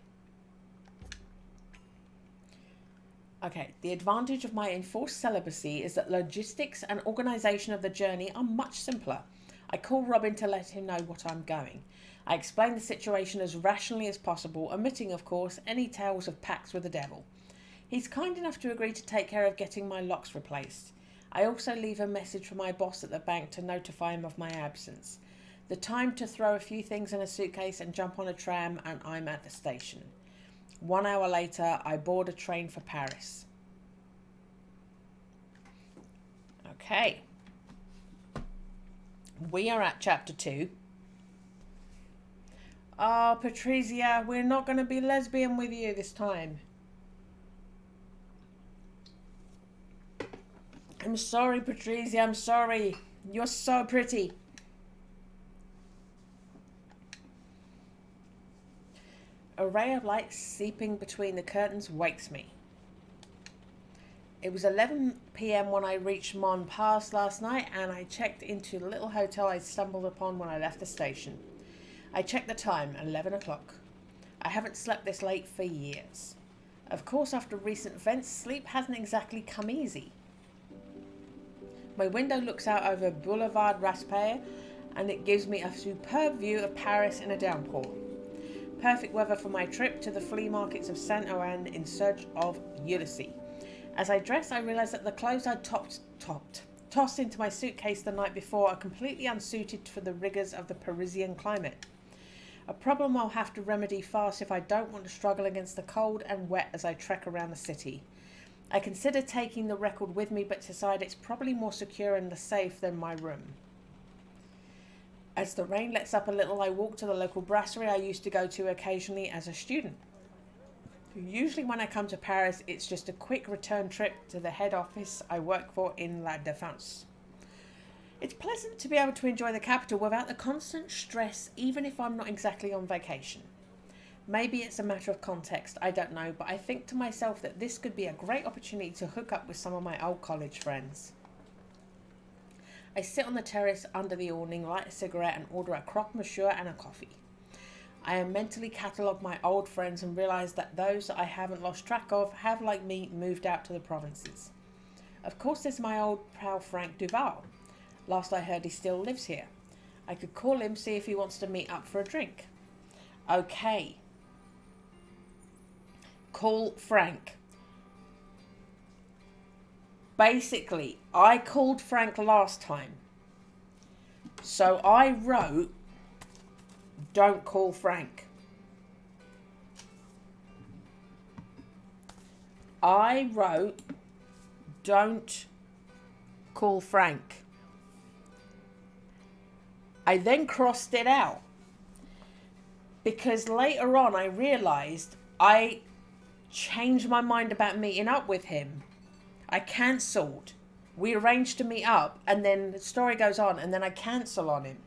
Okay, the advantage of my enforced celibacy is that logistics and organisation of the journey are much simpler. I call Robin to let him know what I'm going. I explain the situation as rationally as possible, omitting, of course, any tales of pacts with the devil. He's kind enough to agree to take care of getting my locks replaced. I also leave a message for my boss at the bank to notify him of my absence. The time to throw a few things in a suitcase and jump on a tram, and I'm at the station. 1 hour later, I board a train for Paris. Okay. We are at chapter 2. Oh, Patrizia, we're not going to be lesbian with you this time. I'm sorry, Patrizia, I'm sorry. You're so pretty. A ray of light seeping between the curtains wakes me. It was 11 p.m. when I reached Montparnasse last night, and I checked into the little hotel I stumbled upon when I left the station. I checked the time, 11 o'clock. I haven't slept this late for years. Of course, after recent events, sleep hasn't exactly come easy. My window looks out over Boulevard Raspail, and it gives me a superb view of Paris in a downpour. Perfect weather for my trip to the flea markets of Saint-Ouen in search of Ulysses. As I dress, I realise that the clothes I'd tossed into my suitcase the night before are completely unsuited for the rigours of the Parisian climate. A problem I'll have to remedy fast if I don't want to struggle against the cold and wet as I trek around the city. I consider taking the record with me, but decide it's probably more secure in the safe than my room. As the rain lets up a little, I walk to the local brasserie I used to go to occasionally as a student. Usually when I come to Paris, it's just a quick return trip to the head office I work for in La Défense. It's pleasant to be able to enjoy the capital without the constant stress, even if I'm not exactly on vacation. Maybe it's a matter of context, I don't know, but I think to myself that this could be a great opportunity to hook up with some of my old college friends. I sit on the terrace under the awning, light a cigarette and order a croque monsieur and a coffee. I mentally catalogue my old friends and realise that those I haven't lost track of have, like me, moved out to the provinces. Of course there's my old pal Frank Duval. Last I heard he still lives here. I could call him, see if he wants to meet up for a drink. Okay. Call Frank. Basically, I called Frank last time. So I wrote, don't call Frank. I wrote, don't call Frank. I then crossed it out because later on I realised I changed my mind about meeting up with him. I cancelled. We arranged to meet up and then the story goes on and then I cancel on him.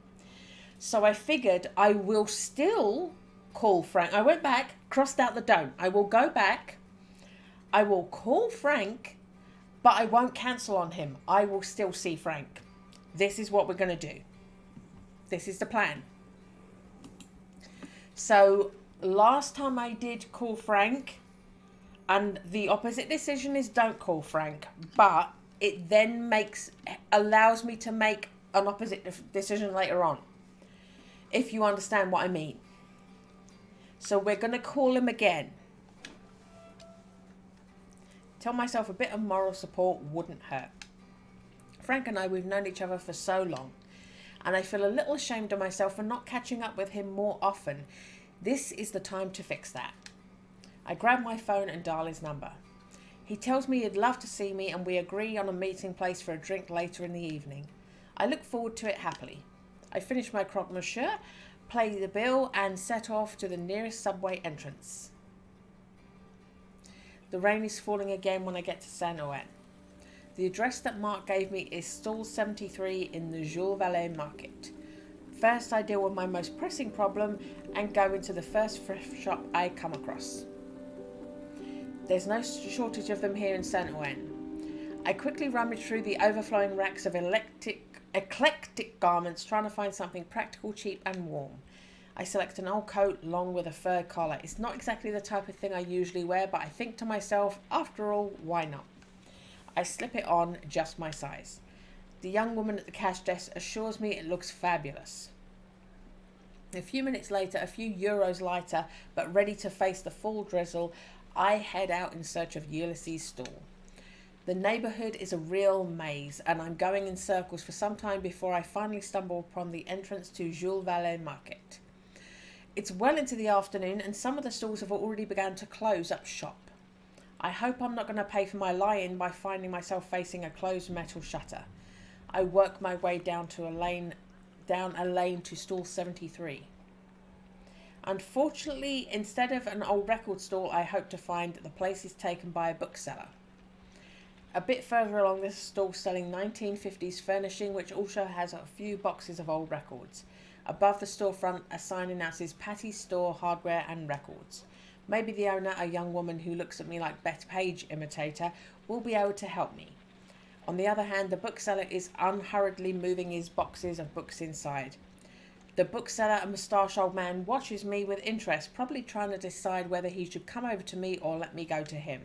So I figured I will still call Frank. I went back, crossed out the don't. I will go back. I will call Frank, but I won't cancel on him. I will still see Frank. This is what we're going to do. This is the plan. So last time I did call Frank, and the opposite decision is don't call Frank, but it then allows me to make an opposite decision later on, if you understand what I mean. So we're going to call him again. Tell myself a bit of moral support wouldn't hurt. Frank and I, we've known each other for so long, and I feel a little ashamed of myself for not catching up with him more often. This is the time to fix that. I grab my phone and dial his number. He tells me he'd love to see me and we agree on a meeting place for a drink later in the evening. I look forward to it happily. I finish my croque monsieur, pay the bill and set off to the nearest subway entrance. The rain is falling again when I get to Saint-Ouen. The address that Mark gave me is stall 73 in the Jules Vallée market. First I deal with my most pressing problem and go into the first thrift shop I come across. There's no shortage of them here in Saint-Ouen. I quickly rummage through the overflowing racks of eclectic garments, trying to find something practical, cheap and warm. I select an old coat, long with a fur collar. It's not exactly the type of thing I usually wear, but I think to myself, after all, why not? I slip it on, just my size. The young woman at the cash desk assures me it looks fabulous. A few minutes later, a few euros lighter, but ready to face the full drizzle, I head out in search of Ulysses' stall. The neighbourhood is a real maze, and I'm going in circles for some time before I finally stumble upon the entrance to Jules Vallée market. It's well into the afternoon, and some of the stalls have already begun to close up shop. I hope I'm not going to pay for my lie-in by finding myself facing a closed metal shutter. I work my way down a lane to stall 73. Unfortunately, instead of an old record stall, I hope to find that the place is taken by a bookseller. A bit further along, this stall selling 1950s furnishing, which also has a few boxes of old records. Above the storefront, a sign announces Patty's Store, Hardware and Records. Maybe the owner, a young woman who looks at me like Bette Page imitator, will be able to help me. On the other hand, the bookseller is unhurriedly moving his boxes of books inside. The bookseller, a moustache old man, watches me with interest, probably trying to decide whether he should come over to me or let me go to him.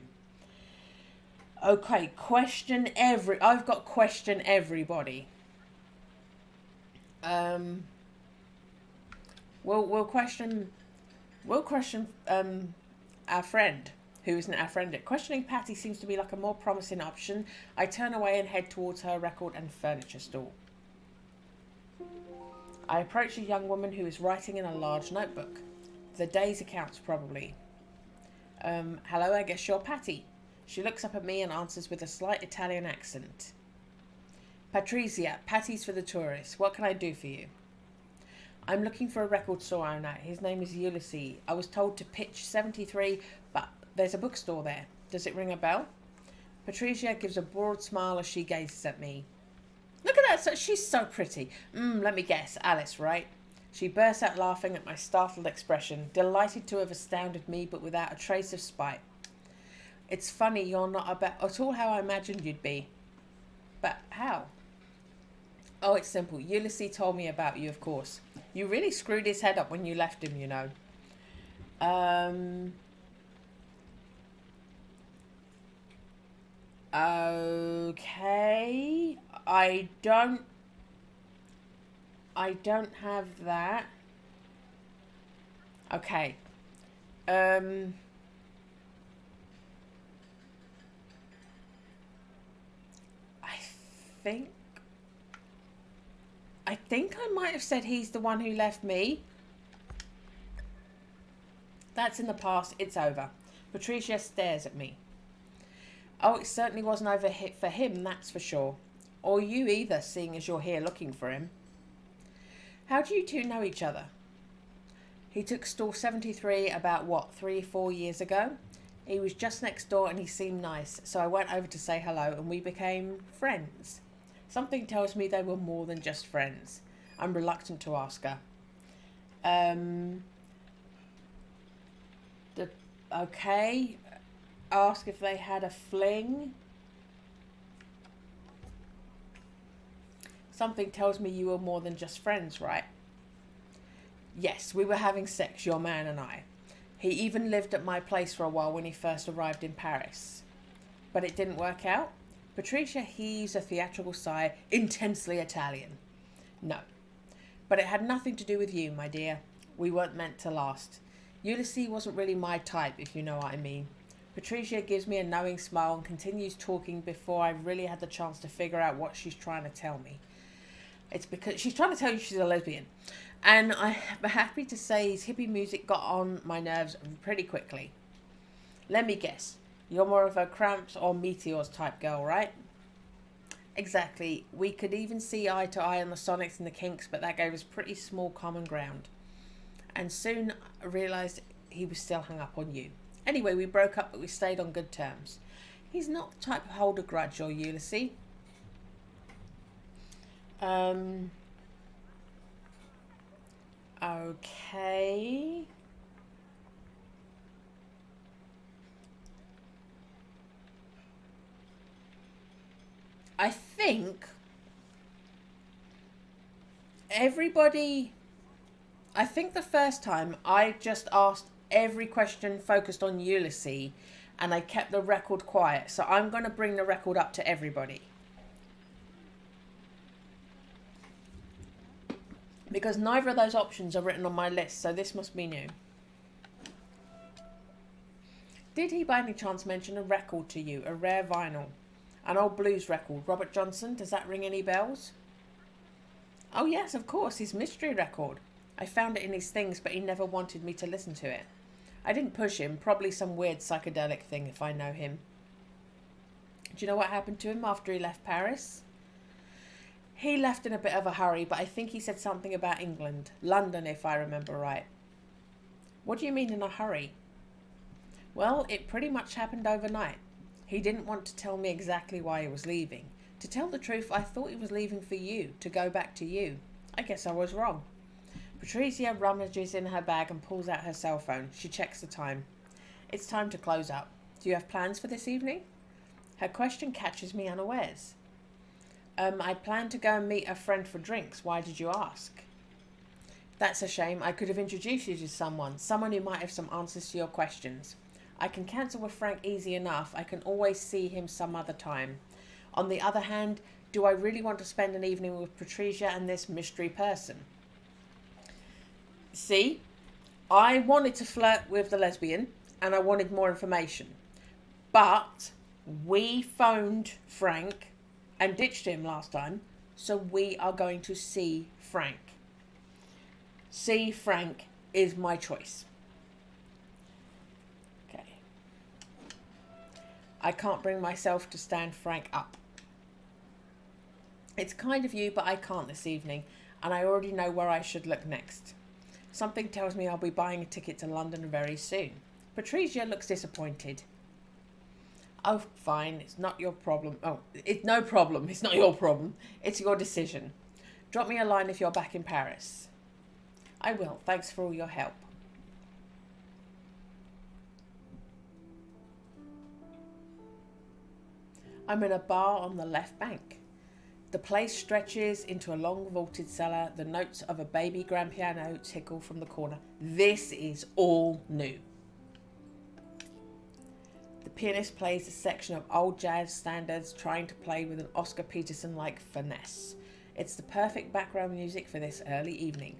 Okay, I've got question everybody. We'll question our friend, who isn't our friend. Questioning Patty seems to be like a more promising option. I turn away and head towards her record and furniture stall. I approach a young woman who is writing in a large notebook. The day's accounts, probably. Hello, I guess you're Patty. She looks up at me and answers with a slight Italian accent. Patrizia, patties for the tourists. What can I do for you? I'm looking for a record store owner. His name is Ulysses. I was told to pitch 73, but there's a bookstore there. Does it ring a bell? Patrizia gives a broad smile as she gazes at me. Look at that. She's so pretty. Let me guess. Alice, right? She bursts out laughing at my startled expression, delighted to have astounded me, but without a trace of spite. It's funny you're not at all how I imagined you'd be. But how? Oh, it's simple. Ulysses told me about you, of course. You really screwed his head up when you left him, you know. Okay. I don't have that. Okay. I think I might have said he's the one who left me. That's in the past. It's over. Patricia stares at me. Oh, it certainly wasn't over for him, that's for sure. Or you either, seeing as you're here looking for him. How do you two know each other? He took stall 73 about, 3 or 4 years ago? He was just next door and he seemed nice, so I went over to say hello and we became friends. Something tells me they were more than just friends. I'm reluctant to ask her. Okay. Ask if they had a fling. Something tells me you were more than just friends, right? Yes, we were having sex, your man and I. He even lived at my place for a while when he first arrived in Paris. But it didn't work out? Patricia heaves a theatrical sigh, intensely Italian. No. But it had nothing to do with you, my dear. We weren't meant to last. Ulysses wasn't really my type, if you know what I mean. Patricia gives me a knowing smile and continues talking before I really had the chance to figure out what she's trying to tell me. It's because she's trying to tell you she's a lesbian. And I'm happy to say his hippie music got on my nerves pretty quickly. Let me guess. You're more of a Cramps or Meteors type girl, right? Exactly. We could even see eye to eye on the Sonics and the Kinks, but that gave us pretty small common ground. And soon I realised he was still hung up on you. Anyway, we broke up, but we stayed on good terms. He's not the type to hold a grudge, or Ulysses. Okay. I think the first time I just asked every question focused on Ulysses and I kept the record quiet. So I'm going to bring the record up to everybody. Because neither of those options are written on my list, so this must be new. Did he by any chance mention a record to you, a rare vinyl? An old blues record, Robert Johnson, does that ring any bells? Oh yes, of course, his mystery record. I found it in his things, but he never wanted me to listen to it. I didn't push him, probably some weird psychedelic thing if I know him. Do you know what happened to him after he left Paris? He left in a bit of a hurry, but I think he said something about England. London, if I remember right. What do you mean in a hurry? Well, it pretty much happened overnight. He didn't want to tell me exactly why he was leaving. To tell the truth, I thought he was leaving for you, to go back to you. I guess I was wrong. Patricia rummages in her bag and pulls out her cell phone. She checks the time. It's time to close up. Do you have plans for this evening? Her question catches me unawares. I plan to go and meet a friend for drinks. Why did you ask? That's a shame. I could have introduced you to someone who might have some answers to your questions. I can cancel with Frank easy enough. I can always see him some other time. On the other hand, do I really want to spend an evening with Patricia and this mystery person? See, I wanted to flirt with the lesbian and I wanted more information. But we phoned Frank and ditched him last time, so we are going to see Frank. See Frank is my choice. Okay. I can't bring myself to stand Frank up. It's kind of you, but I can't this evening, and I already know where I should look next. Something tells me I'll be buying a ticket to London very soon. Patricia looks disappointed. Oh, fine, it's not your problem. Oh, it's no problem. It's not your problem. It's your decision. Drop me a line if you're back in Paris. I will. Thanks for all your help. I'm in a bar on the left bank. The place stretches into a long vaulted cellar. The notes of a baby grand piano tickle from the corner. This is all new. The pianist plays a section of old jazz standards, trying to play with an Oscar Peterson-like finesse. It's the perfect background music for this early evening.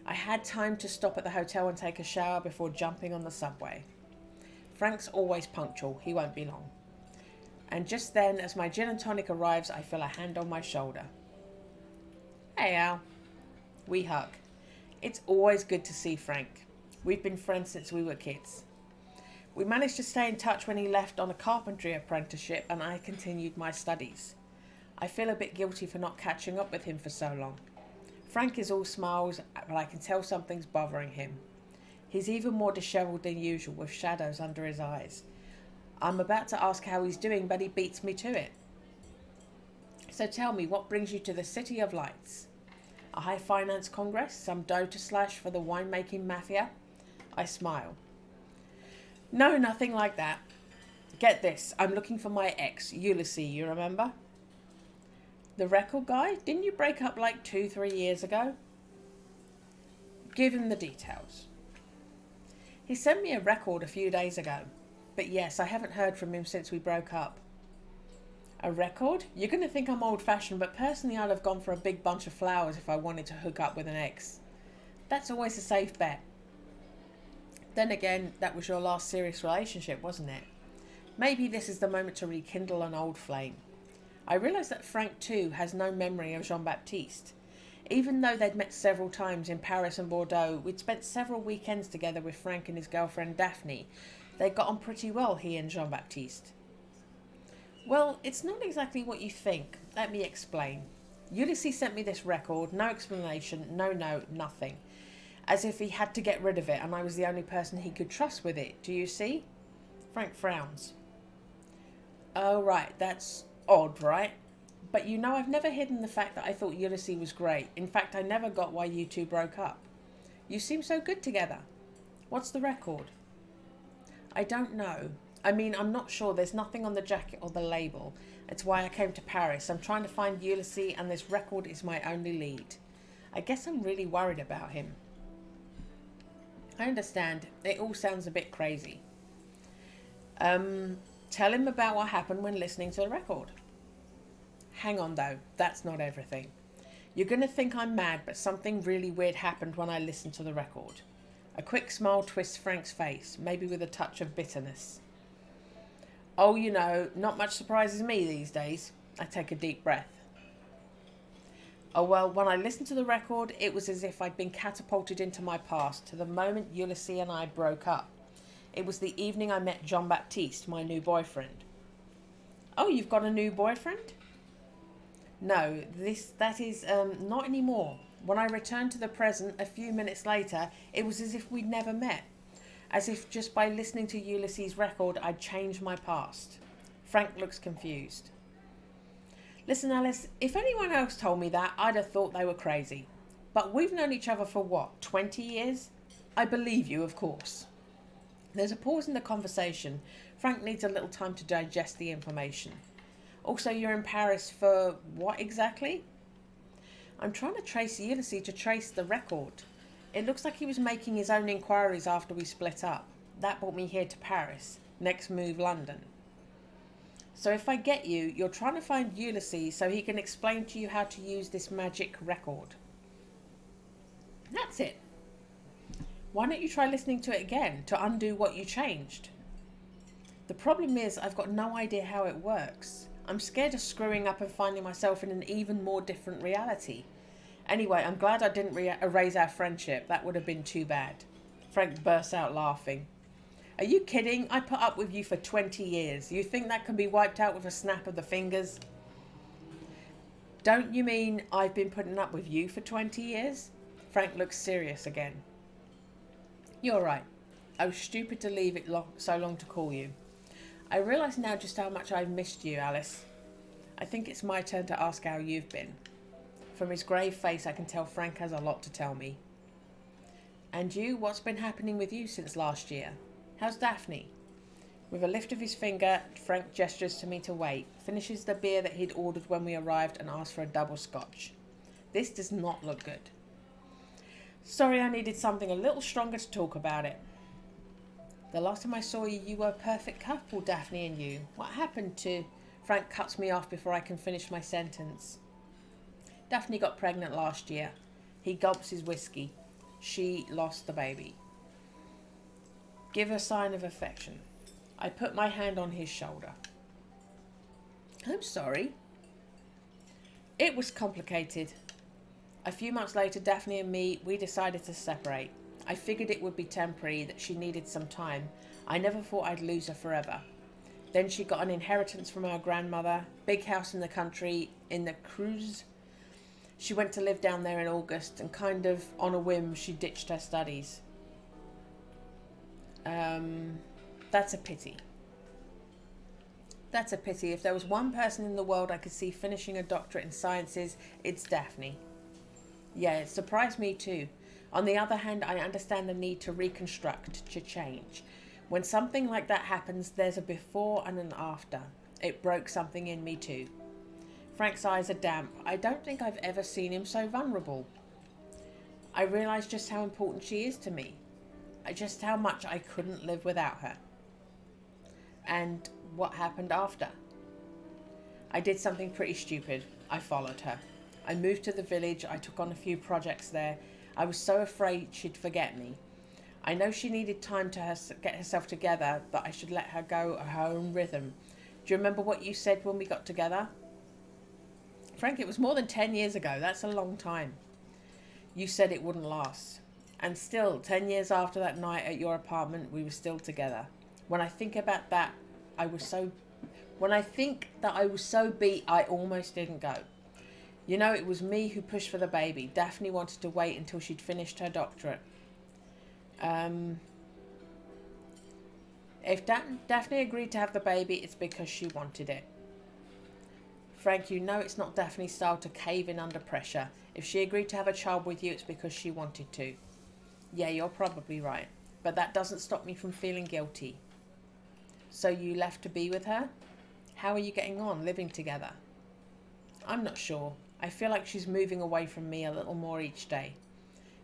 I had time to stop at the hotel and take a shower before jumping on the subway. Frank's always punctual. He won't be long. And just then, as my gin and tonic arrives, I feel a hand on my shoulder. Hey, Al. We hug. It's always good to see Frank. We've been friends since we were kids. We managed to stay in touch when he left on a carpentry apprenticeship and I continued my studies. I feel a bit guilty for not catching up with him for so long. Frank is all smiles, but I can tell something's bothering him. He's even more dishevelled than usual, with shadows under his eyes. I'm about to ask how he's doing, but he beats me to it. So tell me, what brings you to the City of Lights? A high finance congress? Some dough to slash for the winemaking mafia? I smile. No, nothing like that. Get this, I'm looking for my ex, Ulysses, you remember? The record guy? Didn't you break up like 2-3 years ago? Give him the details. He sent me a record a few days ago. But yes, I haven't heard from him since we broke up. A record? You're going to think I'm old-fashioned, but personally I'd have gone for a big bunch of flowers if I wanted to hook up with an ex. That's always a safe bet. Then again, that was your last serious relationship, wasn't it? Maybe this is the moment to rekindle an old flame. I realise that Frank, too, has no memory of Jean-Baptiste. Even though they'd met several times in Paris and Bordeaux, we'd spent several weekends together with Frank and his girlfriend Daphne. They got on pretty well, he and Jean-Baptiste. Well, it's not exactly what you think. Let me explain. Ulysses sent me this record, no explanation, no note, nothing. As if he had to get rid of it and I was the only person he could trust with it. Do you see? Frank frowns. Oh, right, that's odd, right? But you know, I've never hidden the fact that I thought Ulysses was great. In fact, I never got why you two broke up. You seem so good together. What's the record? I don't know. I mean, I'm not sure. There's nothing on the jacket or the label. It's why I came to Paris. I'm trying to find Ulysses and this record is my only lead. I guess I'm really worried about him. I understand. It all sounds a bit crazy. Tell him about what happened when listening to the record. Hang on though. That's not everything. You're going to think I'm mad, but something really weird happened when I listened to the record. A quick smile twists Frank's face, maybe with a touch of bitterness. Oh, you know, not much surprises me these days. I take a deep breath. Oh, well, when I listened to the record, it was as if I'd been catapulted into my past, to the moment Ulysses and I broke up. It was the evening I met Jean-Baptiste, my new boyfriend. Oh, you've got a new boyfriend? No, that is not anymore. When I returned to the present a few minutes later, it was as if we'd never met. As if just by listening to Ulysses' record, I'd changed my past. Frank looks confused. Listen, Alice, if anyone else told me that, I'd have thought they were crazy. But we've known each other for what, 20 years? I believe you, of course. There's a pause in the conversation. Frank needs a little time to digest the information. Also, you're in Paris for what exactly? I'm trying to trace Ulysses to trace the record. It looks like he was making his own inquiries after we split up. That brought me here to Paris. Next move, London. So if I get you, you're trying to find Ulysses so he can explain to you how to use this magic record. That's it. Why don't you try listening to it again to undo what you changed? The problem is I've got no idea how it works. I'm scared of screwing up and finding myself in an even more different reality. Anyway, I'm glad I didn't erase our friendship. That would have been too bad. Frank bursts out laughing. Are you kidding? I put up with you for 20 years. You think that can be wiped out with a snap of the fingers? Don't you mean I've been putting up with you for 20 years? Frank looks serious again. You're right. I was stupid to leave it so long to call you. I realise now just how much I've missed you, Alice. I think it's my turn to ask how you've been. From his grave face, I can tell Frank has a lot to tell me. And you, what's been happening with you since last year? How's Daphne? With a lift of his finger, Frank gestures to me to wait, finishes the beer that he'd ordered when we arrived and asks for a double scotch. This does not look good. Sorry, I needed something a little stronger to talk about it. The last time I saw you, you were a perfect couple, Daphne and you. What happened to... Frank cuts me off before I can finish my sentence. Daphne got pregnant last year. He gulps his whiskey. She lost the baby. Give a sign of affection. I put my hand on his shoulder. I'm sorry. It was complicated. A few months later, Daphne and me, we decided to separate. I figured it would be temporary, that she needed some time. I never thought I'd lose her forever. Then she got an inheritance from her grandmother, big house in the country, in the Creuse. She went to live down there in August, and kind of on a whim, she ditched her studies. That's a pity. That's a pity. If there was one person in the world I could see finishing a doctorate in sciences, it's Daphne. Yeah, it surprised me too. On the other hand, I understand the need to reconstruct, to change. When something like that happens, there's a before and an after. It broke something in me too. Frank's eyes are damp. I don't think I've ever seen him so vulnerable. I realise just how important she is to me. Just how much I couldn't live without her. And what happened after? I did something pretty stupid. I followed her. I moved to the village. I took on a few projects there. I was so afraid she'd forget me. I know she needed time to get herself together, but I should let her go at her own rhythm. Do you remember what you said when we got together? Frank, it was more than 10 years ago. That's a long time. You said it wouldn't last. And still, 10 years after that night at your apartment, we were still together. When I think about that, When I think that I was so beat, I almost didn't go. You know, it was me who pushed for the baby. Daphne wanted to wait until she'd finished her doctorate. If Daphne agreed to have the baby, it's because she wanted it. Frank, you know it's not Daphne's style to cave in under pressure. If she agreed to have a child with you, it's because she wanted to. Yeah, you're probably right. But that doesn't stop me from feeling guilty. So you left to be with her? How are you getting on, living together? I'm not sure. I feel like she's moving away from me a little more each day.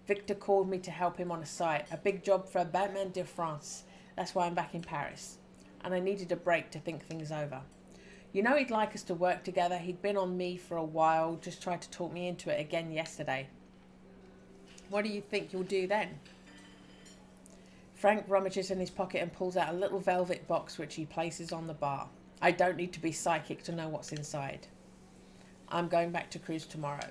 Victor called me to help him on a site, a big job for Batman de France. That's why I'm back in Paris. And I needed a break to think things over. You know he'd like us to work together. He'd been on me for a while, just tried to talk me into it again yesterday. What do you think you'll do then? Frank rummages in his pocket and pulls out a little velvet box which he places on the bar. I don't need to be psychic to know what's inside. I'm going back to Creuse tomorrow.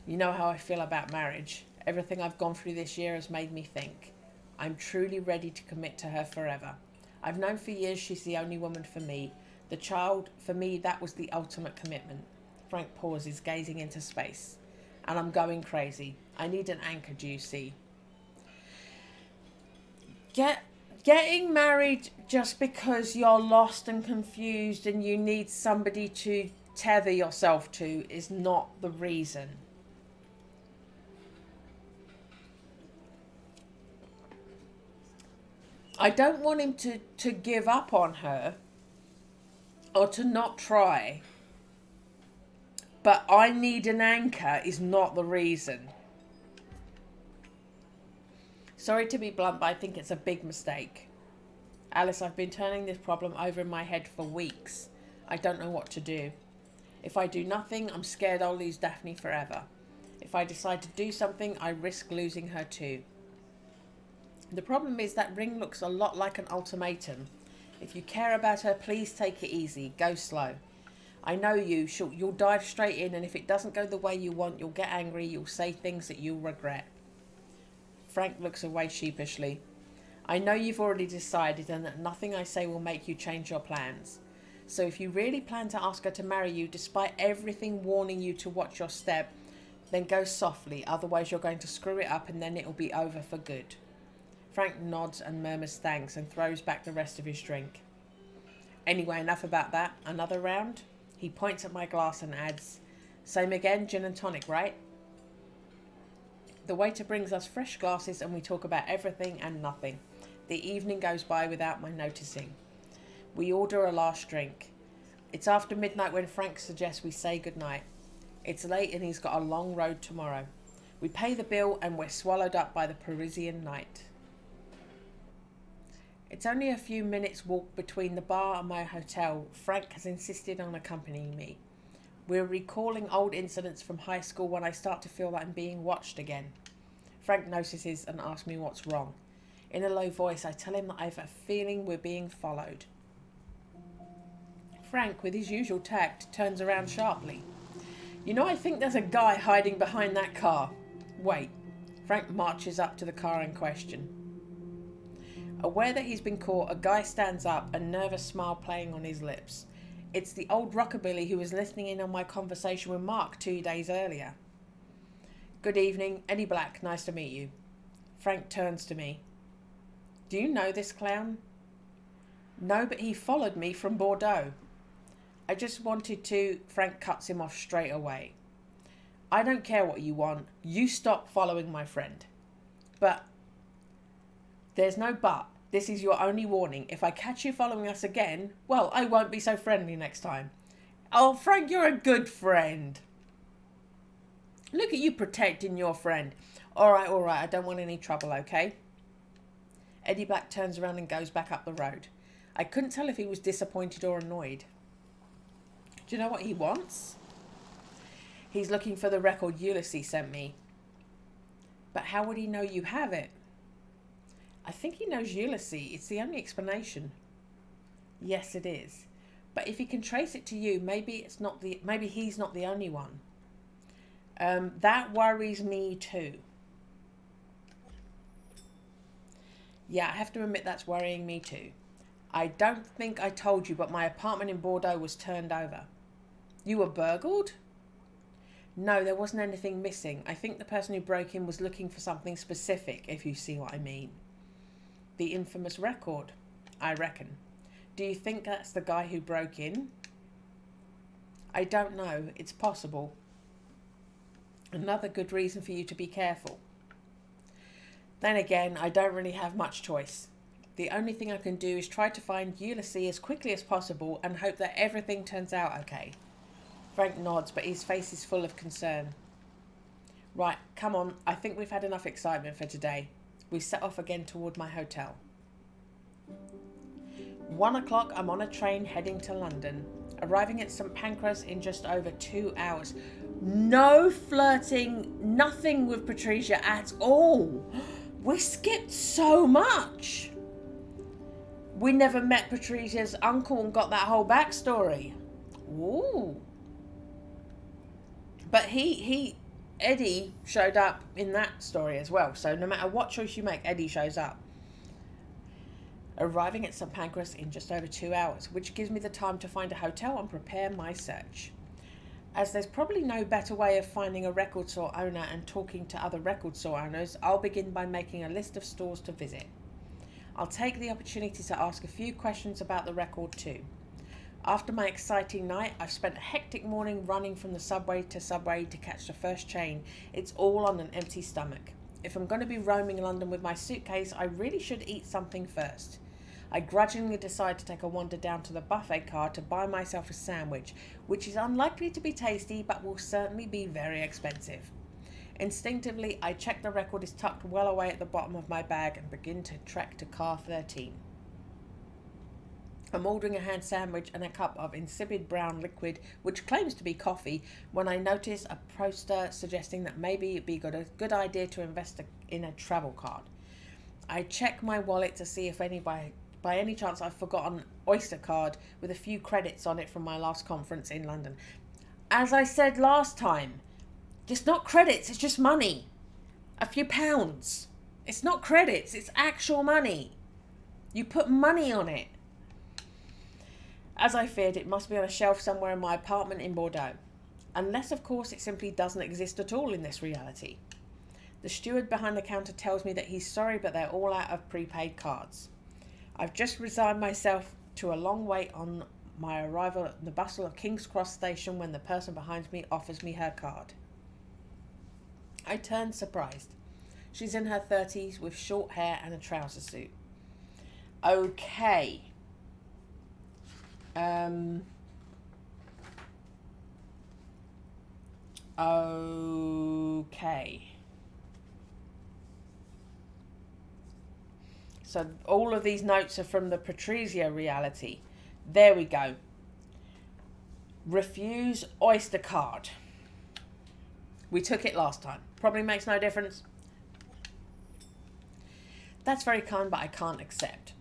You know how I feel about marriage. Everything I've gone through this year has made me think. I'm truly ready to commit to her forever. I've known for years she's the only woman for me. The child, for me, that was the ultimate commitment. Frank pauses, gazing into space. And I'm going crazy. I need an anchor, do you see? Getting married just because you're lost and confused and you need somebody to tether yourself to is not the reason. I don't want him to give up on her or to not try. But I need an anchor is not the reason. Sorry to be blunt, but I think it's a big mistake. Alice, I've been turning this problem over in my head for weeks. I don't know what to do. If I do nothing, I'm scared I'll lose Daphne forever. If I decide to do something, I risk losing her too. The problem is that ring looks a lot like an ultimatum. If you care about her, please take it easy. Go slow. I know you. You'll dive straight in, and if it doesn't go the way you want, you'll get angry. You'll say things that you'll regret. Frank looks away sheepishly. I know you've already decided and that nothing I say will make you change your plans. So if you really plan to ask her to marry you, despite everything warning you to watch your step, then go softly, otherwise you're going to screw it up and then it'll be over for good. Frank nods and murmurs thanks and throws back the rest of his drink. Anyway, enough about that. Another round? He points at my glass and adds, same again, gin and tonic, right? The waiter brings us fresh glasses and we talk about everything and nothing. The evening goes by without my noticing. We order a last drink. It's after midnight when Frank suggests we say goodnight. It's late and he's got a long road tomorrow. We pay the bill and we're swallowed up by the Parisian night. It's only a few minutes walk between the bar and my hotel. Frank has insisted on accompanying me. We're recalling old incidents from high school when I start to feel that I'm being watched again. Frank notices and asks me what's wrong. In a low voice, I tell him that I have a feeling we're being followed. Frank, with his usual tact, turns around sharply. You know, I think there's a guy hiding behind that car. Wait. Frank marches up to the car in question. Aware that he's been caught, a guy stands up, a nervous smile playing on his lips. It's the old rockabilly who was listening in on my conversation with Mark 2 days earlier. Good evening, Eddie Black, nice to meet you. Frank turns to me. Do you know this clown? No, but he followed me from Bordeaux. I just wanted to... Frank cuts him off straight away. I don't care what you want. You stop following my friend. But... There's no but. This is your only warning. If I catch you following us again, well, I won't be so friendly next time. Oh, Frank, you're a good friend. Look at you protecting your friend. All right, I don't want any trouble, okay? Eddie Black turns around and goes back up the road. I couldn't tell if he was disappointed or annoyed. Do you know what he wants? He's looking for the record Ulysses sent me. But how would he know you have it? I think he knows Ulysses. It's the only explanation. Yes, it is. But if he can trace it to you, maybe he's not the only one. That worries me too. Yeah, I have to admit that's worrying me too. I don't think I told you, but my apartment in Bordeaux was turned over. You were burgled? No, there wasn't anything missing. I think the person who broke in was looking for something specific, if you see what I mean. The infamous record, I reckon. Do you think that's the guy who broke in? I don't know. It's possible. Another good reason for you to be careful. Then again, I don't really have much choice. The only thing I can do is try to find Ulysses as quickly as possible and hope that everything turns out okay. Frank nods, but his face is full of concern. Right, come on. I think we've had enough excitement for today. We set off again toward my hotel. 1 o'clock, I'm on a train heading to London, arriving at St Pancras in just over 2 hours. No flirting, nothing with Patricia at all. We skipped so much. We never met Patricia's uncle and got that whole backstory. Ooh. But Eddie showed up in that story as well. So no matter what choice you make, Eddie shows up. Arriving at St Pancras in just over 2 hours, which gives me the time to find a hotel and prepare my search. As there's probably no better way of finding a record store owner and talking to other record store owners, I'll begin by making a list of stores to visit. I'll take the opportunity to ask a few questions about the record too. After my exciting night, I've spent a hectic morning running from the subway to catch the first train. It's all on an empty stomach. If I'm going to be roaming London with my suitcase, I really should eat something first. I grudgingly decide to take a wander down to the buffet car to buy myself a sandwich, which is unlikely to be tasty but will certainly be very expensive. Instinctively, I check the record is tucked well away at the bottom of my bag and begin to trek to car 13. I'm ordering a ham sandwich and a cup of insipid brown liquid, which claims to be coffee, when I notice a poster suggesting that maybe it'd be a good idea to invest in a travel card. I check my wallet to see if by any chance I've forgotten an Oyster card with a few credits on it from my last conference in London. As I said last time, it's not credits, it's just money. A few pounds. It's not credits, it's actual money. You put money on it. As I feared, it must be on a shelf somewhere in my apartment in Bordeaux. Unless, of course, it simply doesn't exist at all in this reality. The steward behind the counter tells me that he's sorry, but they're all out of prepaid cards. I've just resigned myself to a long wait on my arrival at the bustle of King's Cross station when the person behind me offers me her card. I turn surprised. She's in her 30s with short hair and a trouser suit. Okay. Okay. So all of these notes are from the Patrizia reality. There we go. Refuse Oyster card. We took it last time. Probably makes no difference. That's very kind, but I can't accept.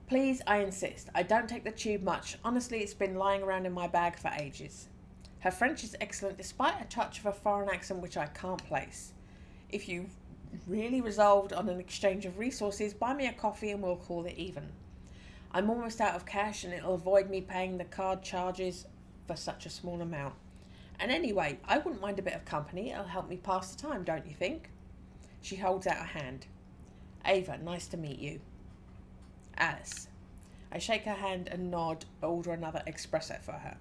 Please, I insist. I don't take the tube much. Honestly, it's been lying around in my bag for ages. Her French is excellent, despite a touch of a foreign accent which I can't place. If you really resolved on an exchange of resources, buy me a coffee and we'll call it even. I'm almost out of cash and it'll avoid me paying the card charges for such a small amount. And anyway, I wouldn't mind a bit of company. It'll help me pass the time, don't you think? She holds out a hand. Ava, nice to meet you. Alice. I shake her hand and nod, order another espresso for her.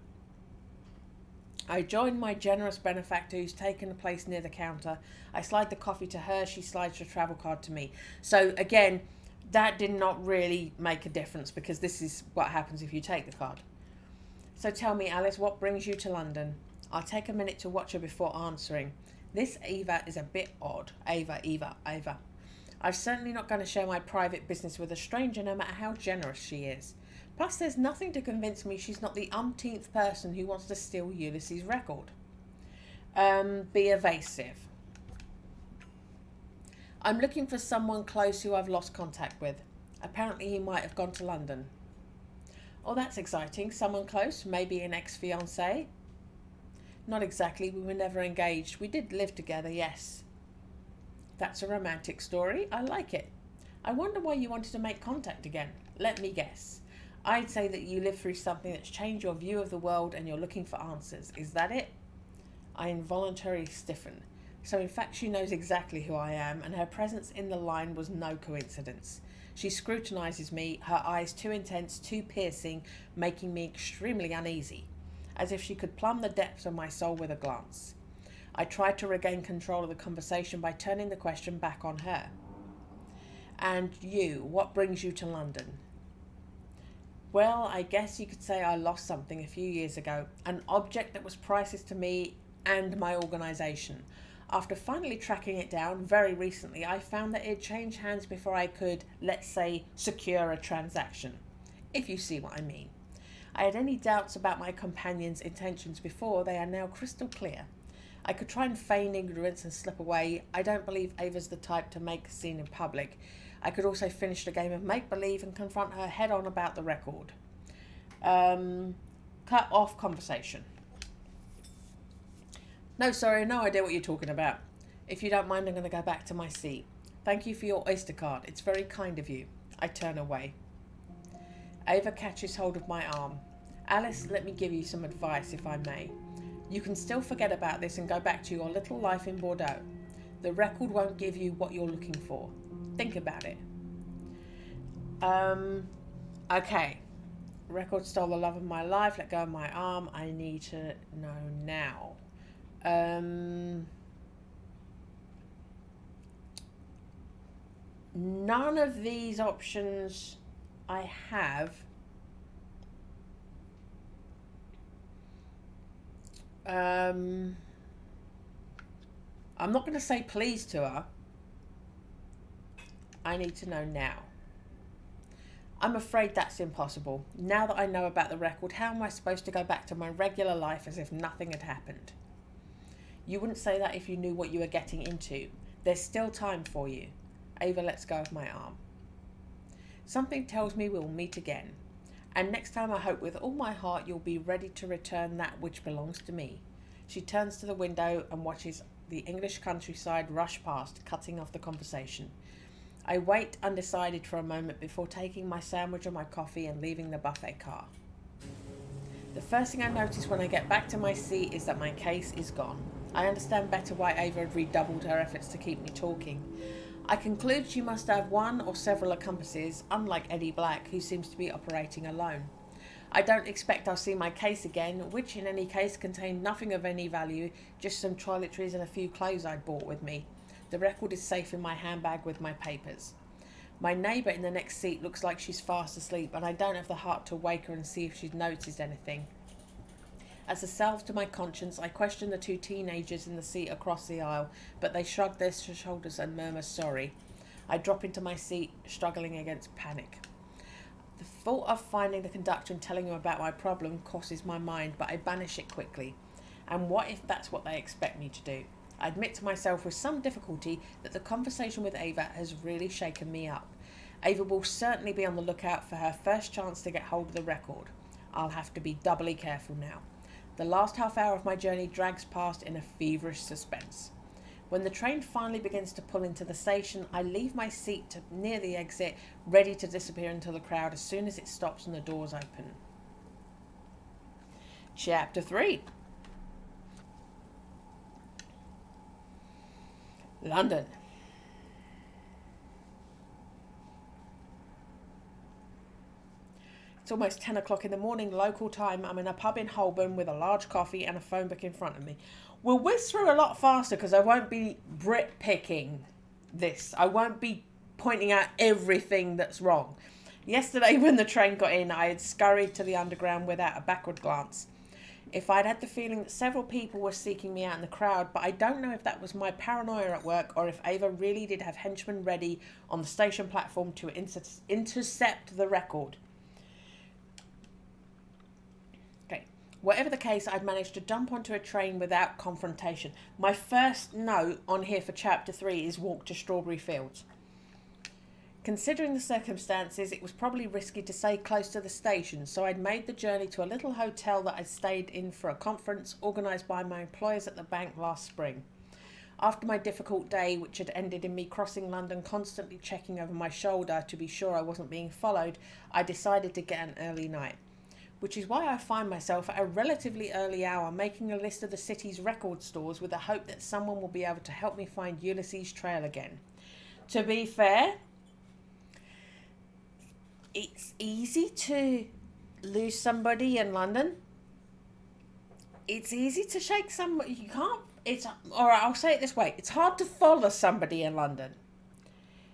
I join my generous benefactor who's taken a place near the counter. I slide the coffee to her, she slides her travel card to me. So again, that did not really make a difference because this is what happens if you take the card. So tell me, Alice, what brings you to London? I'll take a minute to watch her before answering. This Eva is a bit odd. Ava. I'm certainly not going to share my private business with a stranger, no matter how generous she is. Plus, there's nothing to convince me she's not the umpteenth person who wants to steal Ulysses' record. Be evasive. I'm looking for someone close who I've lost contact with. Apparently he might have gone to London. Oh, that's exciting. Someone close? Maybe an ex-fiancé? Not exactly. We were never engaged. We did live together, yes. That's a romantic story. I like it. I wonder why you wanted to make contact again. Let me guess. I'd say that you lived through something that's changed your view of the world and you're looking for answers. Is that it? I involuntarily stiffen. So in fact she knows exactly who I am, and her presence in the line was no coincidence. She scrutinises me, her eyes too intense, too piercing, making me extremely uneasy, as if she could plumb the depths of my soul with a glance. I tried to regain control of the conversation by turning the question back on her. And you, what brings you to London? Well, I guess you could say I lost something a few years ago, an object that was priceless to me and my organisation. After finally tracking it down very recently, I found that it had changed hands before I could, let's say, secure a transaction, if you see what I mean. I had any doubts about my companion's intentions before, they are now crystal clear. I could try and feign ignorance and slip away. I don't believe Ava's the type to make a scene in public. I could also finish the game of make-believe and confront her head-on about the record. Cut off conversation. No, sorry, no idea what you're talking about. If you don't mind, I'm going to go back to my seat. Thank you for your Oyster card. It's very kind of you. I turn away. Ava catches hold of my arm. Alice, let me give you some advice, if I may. You can still forget about this and go back to your little life in Bordeaux. The record won't give you what you're looking for. Think about it. Okay. Record stole the love of my life. Let go of my arm. I need to know now. None of these options I have. I'm not going to say please to her. I need to know now. I'm afraid that's impossible. Now that I know about the record, how am I supposed to go back to my regular life as if nothing had happened? You wouldn't say that if you knew what you were getting into. There's still time for you. Ava lets go of my arm. Something tells me we'll meet again. And next time I hope with all my heart you'll be ready to return that which belongs to me. She turns to the window and watches the English countryside rush past, cutting off the conversation. I wait undecided for a moment before taking my sandwich and my coffee and leaving the buffet car. The first thing I notice when I get back to my seat is that my case is gone. I understand better why Ava had redoubled her efforts to keep me talking. I conclude she must have one or several accomplices, unlike Eddie Black, who seems to be operating alone. I don't expect I'll see my case again, which in any case contained nothing of any value, just some toiletries and a few clothes I'd bought with me. The record is safe in my handbag with my papers. My neighbour in the next seat looks like she's fast asleep, and I don't have the heart to wake her and see if she's noticed anything. As a salve to my conscience, I question the two teenagers in the seat across the aisle, but they shrug their shoulders and murmur sorry. I drop into my seat, struggling against panic. The thought of finding the conductor and telling him about my problem crosses my mind, but I banish it quickly. And what if that's what they expect me to do? I admit to myself with some difficulty that the conversation with Ava has really shaken me up. Ava will certainly be on the lookout for her first chance to get hold of the record. I'll have to be doubly careful now. The last half hour of my journey drags past in a feverish suspense. When the train finally begins to pull into the station, I leave my seat near the exit, ready to disappear into the crowd as soon as it stops and the doors open. Chapter 3. London. It's almost 10 o'clock in the morning, local time. I'm in a pub in Holborn with a large coffee and a phone book in front of me. We'll whiz through a lot faster because I won't be Brit picking this. I won't be pointing out everything that's wrong. Yesterday when the train got in, I had scurried to the underground without a backward glance. If I'd had the feeling that several people were seeking me out in the crowd, but I don't know if that was my paranoia at work or if Ava really did have henchmen ready on the station platform to intercept the record. Whatever the case, I'd managed to jump onto a train without confrontation. My first note on here for Chapter 3 is walk to Strawberry Fields. Considering the circumstances, it was probably risky to stay close to the station, so I'd made the journey to a little hotel that I'd stayed in for a conference organised by my employers at the bank last spring. After my difficult day, which had ended in me crossing London, constantly checking over my shoulder to be sure I wasn't being followed, I decided to get an early night. Which is why I find myself at a relatively early hour making a list of the city's record stores with the hope that someone will be able to help me find Ulysses' trail again. To be fair, it's easy to lose somebody in London. It's easy to shake somebody. You can't. Alright, I'll say it this way. It's hard to follow somebody in London.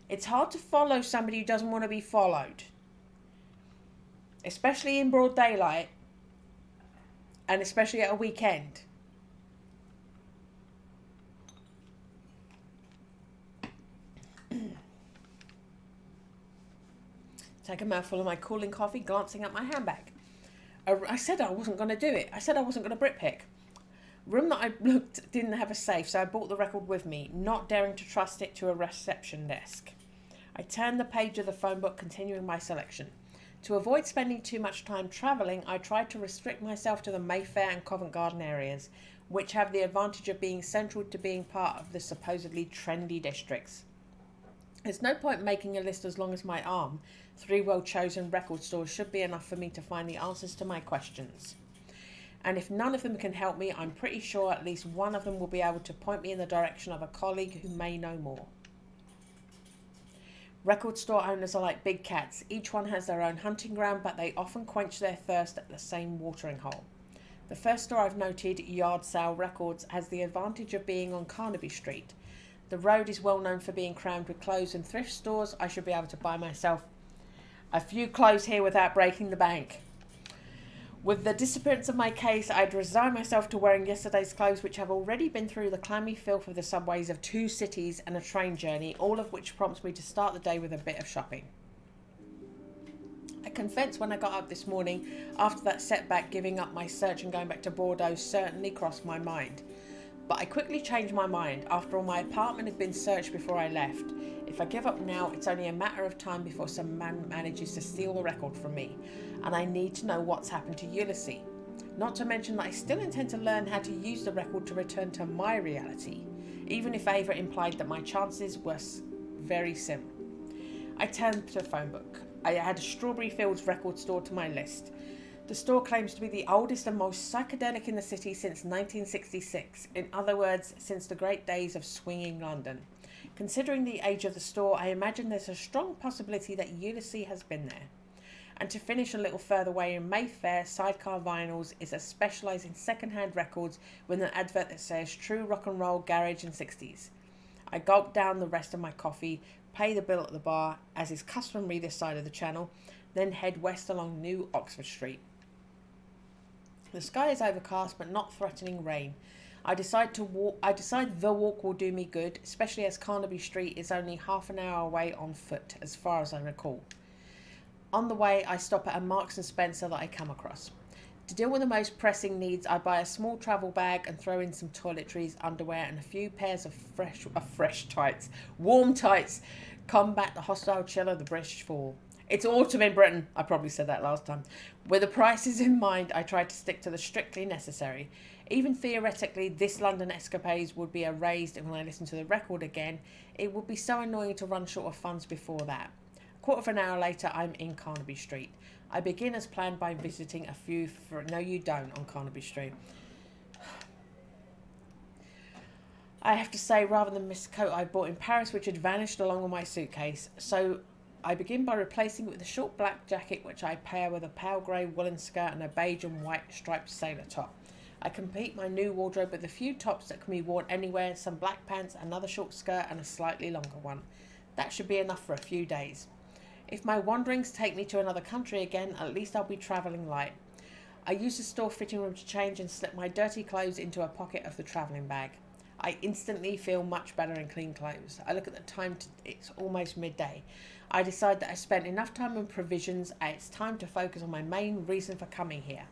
It's hard to follow somebody who doesn't want to be followed. Especially in broad daylight. And especially at a weekend. Take a mouthful of my cooling coffee, glancing at my handbag. I said I wasn't going to do it. I said I wasn't going to Brit pick. Room that I looked didn't have a safe, so I brought the record with me, not daring to trust it to a reception desk. I turned the page of the phone book, continuing my selection. To avoid spending too much time travelling, I tried to restrict myself to the Mayfair and Covent Garden areas, which have the advantage of being central to being part of the supposedly trendy districts. There's no point making a list as long as my arm. 3 well-chosen record stores should be enough for me to find the answers to my questions. And if none of them can help me, I'm pretty sure at least one of them will be able to point me in the direction of a colleague who may know more. Record store owners are like big cats. Each one has their own hunting ground, but they often quench their thirst at the same watering hole. The first store I've noted, Yard Sale Records, has the advantage of being on Carnaby Street. The road is well known for being crammed with clothes and thrift stores. I should be able to buy myself a few clothes here without breaking the bank. With the disappearance of my case, I'd resigned myself to wearing yesterday's clothes, which have already been through the clammy filth of the subways of 2 cities and a train journey, all of which prompts me to start the day with a bit of shopping. I confess when I got up this morning, after that setback, giving up my search and going back to Bordeaux certainly crossed my mind. But I quickly changed my mind. After all, my apartment had been searched before I left. If I give up now, it's only a matter of time before some man manages to steal the record from me. And I need to know what's happened to Ulysses. Not to mention that I still intend to learn how to use the record to return to my reality. even if Ava implied that my chances were very slim. I turned to a phone book. I had a Strawberry Fields record store to my list. The store claims to be the oldest and most psychedelic in the city since 1966. In other words, since the great days of swinging London. Considering the age of the store, I imagine there's a strong possibility that Ulysses has been there. And to finish a little further away in Mayfair, Sidecar Vinyls is a specialised in second-hand records with an advert that says True Rock and Roll Garage and 60s. I gulp down the rest of my coffee, pay the bill at the bar, as is customary this side of the channel, then head west along New Oxford Street. The sky is overcast but not threatening rain. I decide the walk will do me good, especially as Carnaby Street is only half an hour away on foot, as far as I recall. On the way, I stop at a Marks & Spencer that I come across. To deal with the most pressing needs, I buy a small travel bag and throw in some toiletries, underwear and a few pairs of fresh tights, warm tights, combat the hostile chill of the British fall. It's autumn in Britain. I probably said that last time. With the prices in mind, I try to stick to the strictly necessary. Even theoretically, this London escapades would be erased when I listen to the record again. It would be so annoying to run short of funds before that. A quarter of an hour later, I'm in Carnaby Street. I begin as planned by visiting a few... No, you don't on Carnaby Street. I have to say, rather than miss a coat I bought in Paris, which had vanished along with my suitcase. So I begin by replacing it with a short black jacket, which I pair with a pale grey woolen skirt and a beige and white striped sailor top. I complete my new wardrobe with a few tops that can be worn anywhere, some black pants, another short skirt and a slightly longer one. That should be enough for a few days. If my wanderings take me to another country again, at least I'll be travelling light. I use the store fitting room to change and slip my dirty clothes into a pocket of the travelling bag. I instantly feel much better in clean clothes. I look at the time, it's almost midday. I decide that I spent enough time on provisions and it's time to focus on my main reason for coming here.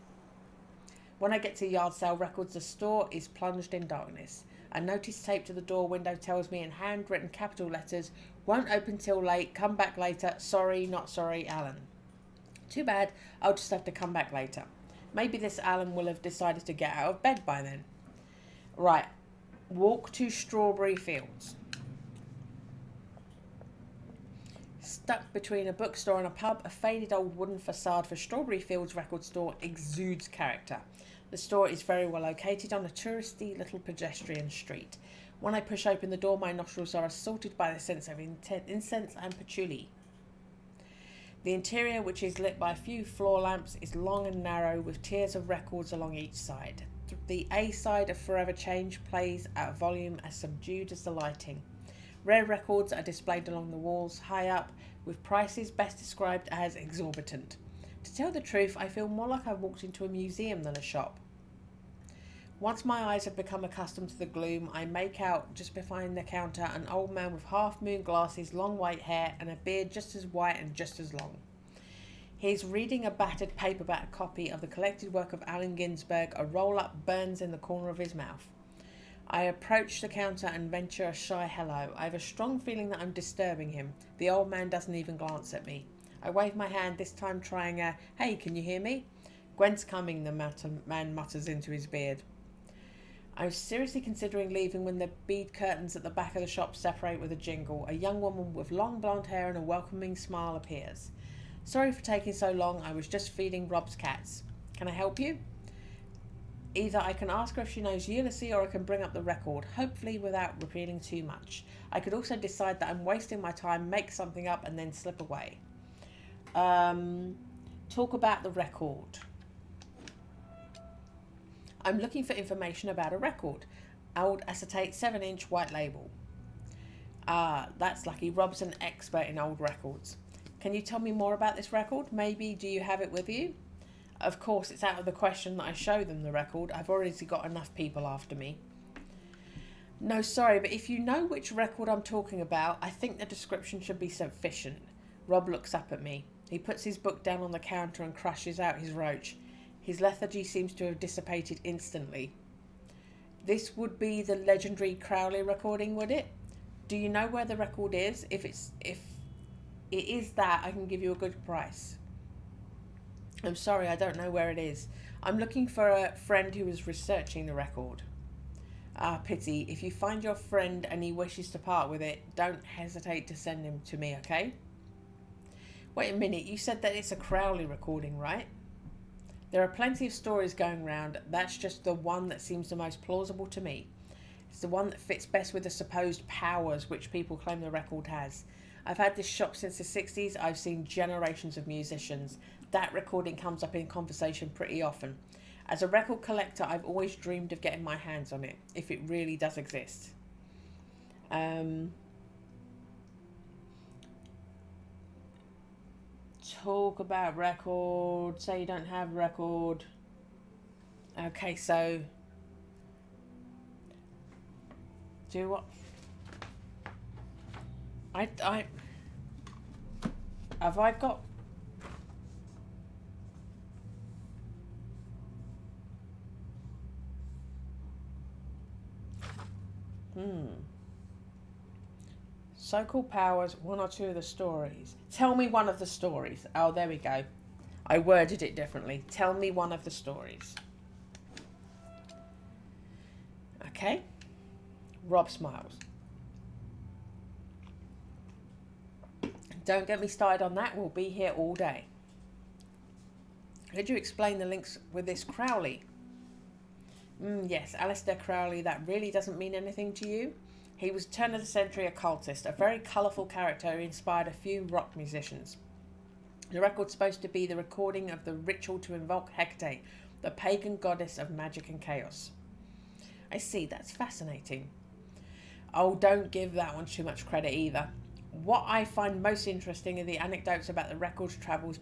When I get to Yard Sale Records, the store is plunged in darkness. A notice taped to the door window tells me in handwritten capital letters, "Won't open till late, come back later, sorry, not sorry, Alan." Too bad, I'll just have to come back later. Maybe this Alan will have decided to get out of bed by then. Right, walk to Strawberry Fields. Stuck between a bookstore and a pub, a faded old wooden facade for Strawberry Fields record store exudes character. The store is very well located on a touristy little pedestrian street. When I push open the door, my nostrils are assaulted by the sense of incense and patchouli. The interior, which is lit by a few floor lamps, is long and narrow with tiers of records along each side. The A side of Forever Change plays at a volume as subdued as the lighting. Rare records are displayed along the walls, high up, with prices best described as exorbitant. To tell the truth, I feel more like I've walked into a museum than a shop. Once my eyes have become accustomed to the gloom, I make out, just behind the counter, an old man with half-moon glasses, long white hair, and a beard just as white and just as long. He is reading a battered paperback copy of the collected work of Allen Ginsberg. A roll-up burns in the corner of his mouth. I approach the counter and venture a shy hello. I have a strong feeling that I'm disturbing him. The old man doesn't even glance at me. I wave my hand, this time trying a, "Hey, can you hear me?" "Gwen's coming," the man mutters into his beard. I was seriously considering leaving when the bead curtains at the back of the shop separate with a jingle. A young woman with long blonde hair and a welcoming smile appears. "Sorry for taking so long, I was just feeding Rob's cats. Can I help you?" Either I can ask her if she knows Ulysses or I can bring up the record, hopefully without repeating too much. I could also decide that I'm wasting my time, make something up and then slip away. Talk about the record. I'm looking for information about a record. Old acetate 7-inch white label. Ah, that's lucky. Rob's an expert in old records. Can you tell me more about this record? Maybe do you have it with you? Of course, it's out of the question that I show them the record. I've already got enough people after me. No, sorry, but if you know which record I'm talking about, I think the description should be sufficient. Rob looks up at me. He puts his book down on the counter and crushes out his roach. His lethargy seems to have dissipated instantly. This would be the legendary Crowley recording, would it? Do you know where the record is? If it is that, I can give you a good price. I'm sorry, I don't know where it is. I'm looking for a friend who is researching the record. Ah, pity. If you find your friend and he wishes to part with it, don't hesitate to send him to me, okay? Wait a minute, you said that it's a Crowley recording, right? There are plenty of stories going round. That's just the one that seems the most plausible to me. It's the one that fits best with the supposed powers which people claim the record has. I've had this shop since the 60s. I've seen generations of musicians. That recording comes up in conversation pretty often. As a record collector, I've always dreamed of getting my hands on it, if it really does exist. Talk about record. Say you don't have record. Okay, so do what? I have I got. So-called powers, one or two of the stories. Tell me one of the stories. Oh, there we go. I worded it differently. Tell me one of the stories. Okay. Rob smiles. Don't get me started on that. We'll be here all day. Could you explain the links with this Crowley? Yes, Aleister Crowley. That really doesn't mean anything to you? He was a turn-of-the-century occultist, a very colourful character who inspired a few rock musicians. The record's supposed to be the recording of the ritual to invoke Hecate, the pagan goddess of magic and chaos. I see, that's fascinating. Oh, don't give that one too much credit either. What I find most interesting are the anecdotes about the record's travels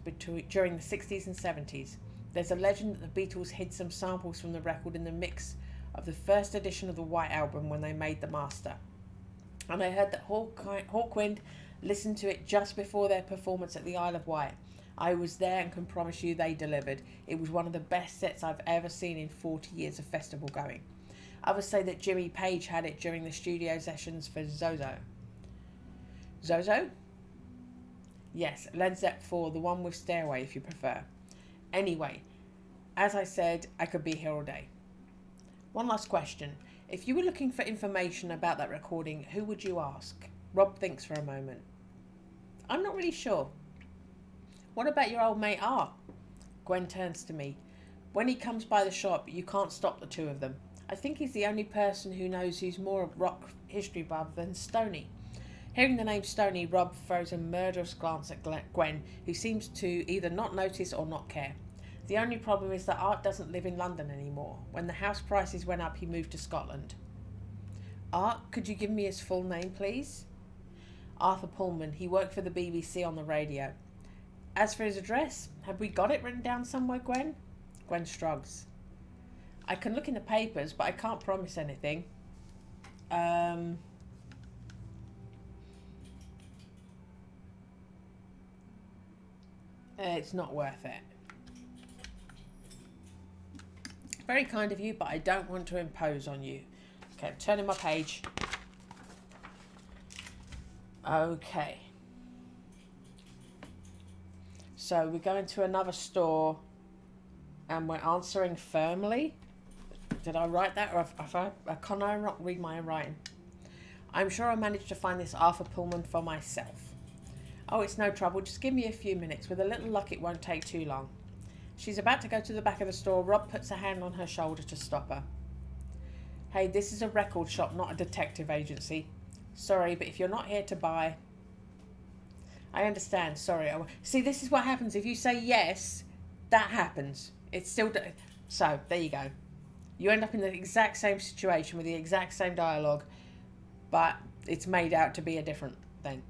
during the 60s and 70s. There's a legend that the Beatles hid some samples from the record in the mix of the first edition of the White Album when they made the master. And I heard that Hawkwind listened to it just before their performance at the Isle of Wight. I was there and can promise you they delivered. It was one of the best sets I've ever seen in 40 years of festival going. Others say that Jimmy Page had it during the studio sessions for Zozo. Zozo? Yes, Led Zepp 4, the one with Stairway if you prefer. Anyway, as I said, I could be here all day. One last question. If you were looking for information about that recording, who would you ask? Rob thinks for a moment. I'm not really sure. What about your old mate Art? Gwen turns to me. When he comes by the shop, you can't stop the two of them. I think he's the only person who knows who's more of rock history buff than Stoney. Hearing the name Stoney, Rob throws a murderous glance at Gwen, who seems to either not notice or not care. The only problem is that Art doesn't live in London anymore. When the house prices went up, he moved to Scotland. Art, could you give me his full name, please? Arthur Pullman. He worked for the BBC on the radio. As for his address, have we got it written down somewhere, Gwen? Gwen shrugs. I can look in the papers, but I can't promise anything. It's not worth it. Very kind of you, but I don't want to impose on you. Okay, I'm turning my page. Okay. So we're going to another store and we're answering firmly. Did I write that, or can I not read my writing? I'm sure I managed to find this Arthur Pullman for myself. Oh, it's no trouble. Just give me a few minutes. With a little luck, it won't take too long. She's about to go to the back of the store. Rob puts a hand on her shoulder to stop her. Hey, this is a record shop, not a detective agency. Sorry, but if you're not here to buy... I understand. Sorry. See, this is what happens. If you say yes, that happens. It's still... So, there you go. You end up in the exact same situation with the exact same dialogue, but it's made out to be a different thing.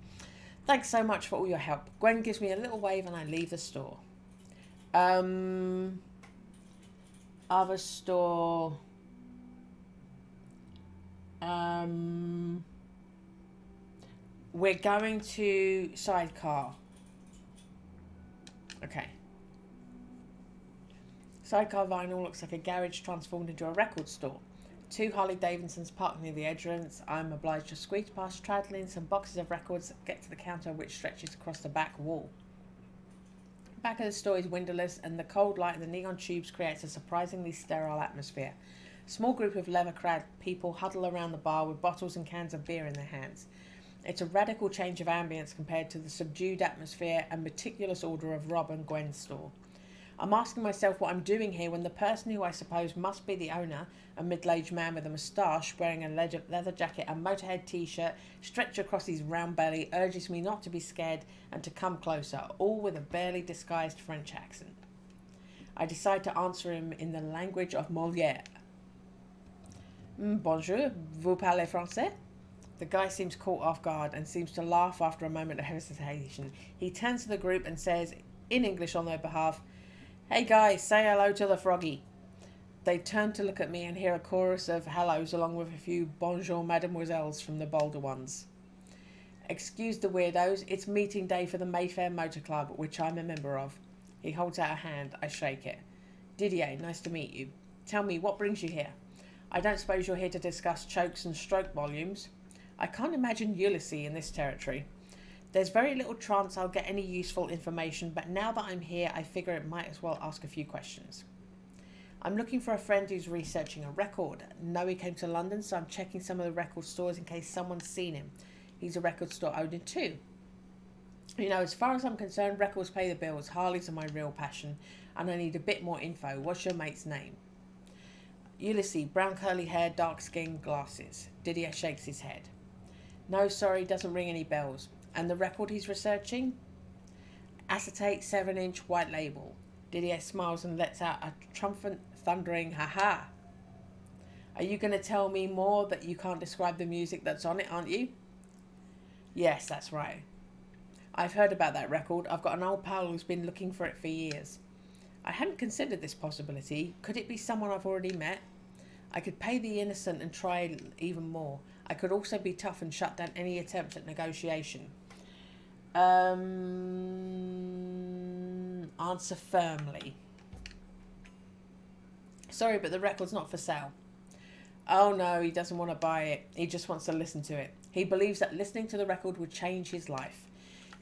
Thanks so much for all your help. Gwen gives me a little wave and I leave the store. Other store. We're going to Sidecar. Okay. Sidecar Vinyl looks like a garage transformed into a record store. 2 Harley Davidsons parked near the entrance. I'm obliged to squeeze past, straddling some boxes of records, get to the counter which stretches across the back wall. The back of the store is windowless, and the cold light of the neon tubes creates a surprisingly sterile atmosphere. Small group of leather-clad people huddle around the bar with bottles and cans of beer in their hands. It's a radical change of ambience compared to the subdued atmosphere and meticulous order of Rob and Gwen's store. I'm asking myself what I'm doing here when the person who I suppose must be the owner, a middle-aged man with a moustache, wearing a leather jacket and Motorhead t-shirt stretched across his round belly, urges me not to be scared and to come closer, all with a barely disguised French accent. I decide to answer him in the language of Molière. Bonjour, vous parlez français? The guy seems caught off guard and seems to laugh after a moment of hesitation. He turns to the group and says, in English on their behalf, "Hey guys, say hello to the froggy." They turn to look at me and hear a chorus of hellos along with a few bonjour mademoiselles from the bolder ones. Excuse the weirdos, it's meeting day for the Mayfair Motor Club, which I'm a member of. He holds out a hand, I shake it. Didier, nice to meet you. Tell me, what brings you here? I don't suppose you're here to discuss chokes and stroke volumes. I can't imagine Ulysses in this territory. There's very little chance I'll get any useful information, but now that I'm here, I figure it might as well ask a few questions. I'm looking for a friend who's researching a record. Know he came to London, so I'm checking some of the record stores in case someone's seen him. He's a record store owner too. You know, as far as I'm concerned, records pay the bills. Harleys are my real passion, and I need a bit more info. What's your mate's name? Ulysses, brown curly hair, dark skin, glasses. Didier shakes his head. No, sorry, doesn't ring any bells. And the record he's researching? Acetate 7-inch white label. Didier smiles and lets out a triumphant, thundering ha-ha. Are you going to tell me more that you can't describe the music that's on it, aren't you? Yes, that's right. I've heard about that record. I've got an old pal who's been looking for it for years. I hadn't considered this possibility. Could it be someone I've already met? I could pay the innocent and try even more. I could also be tough and shut down any attempt at negotiation. Answer firmly. Sorry, but the record's not for sale. Oh no, he doesn't want to buy it. He just wants to listen to it. He believes that listening to the record would change his life.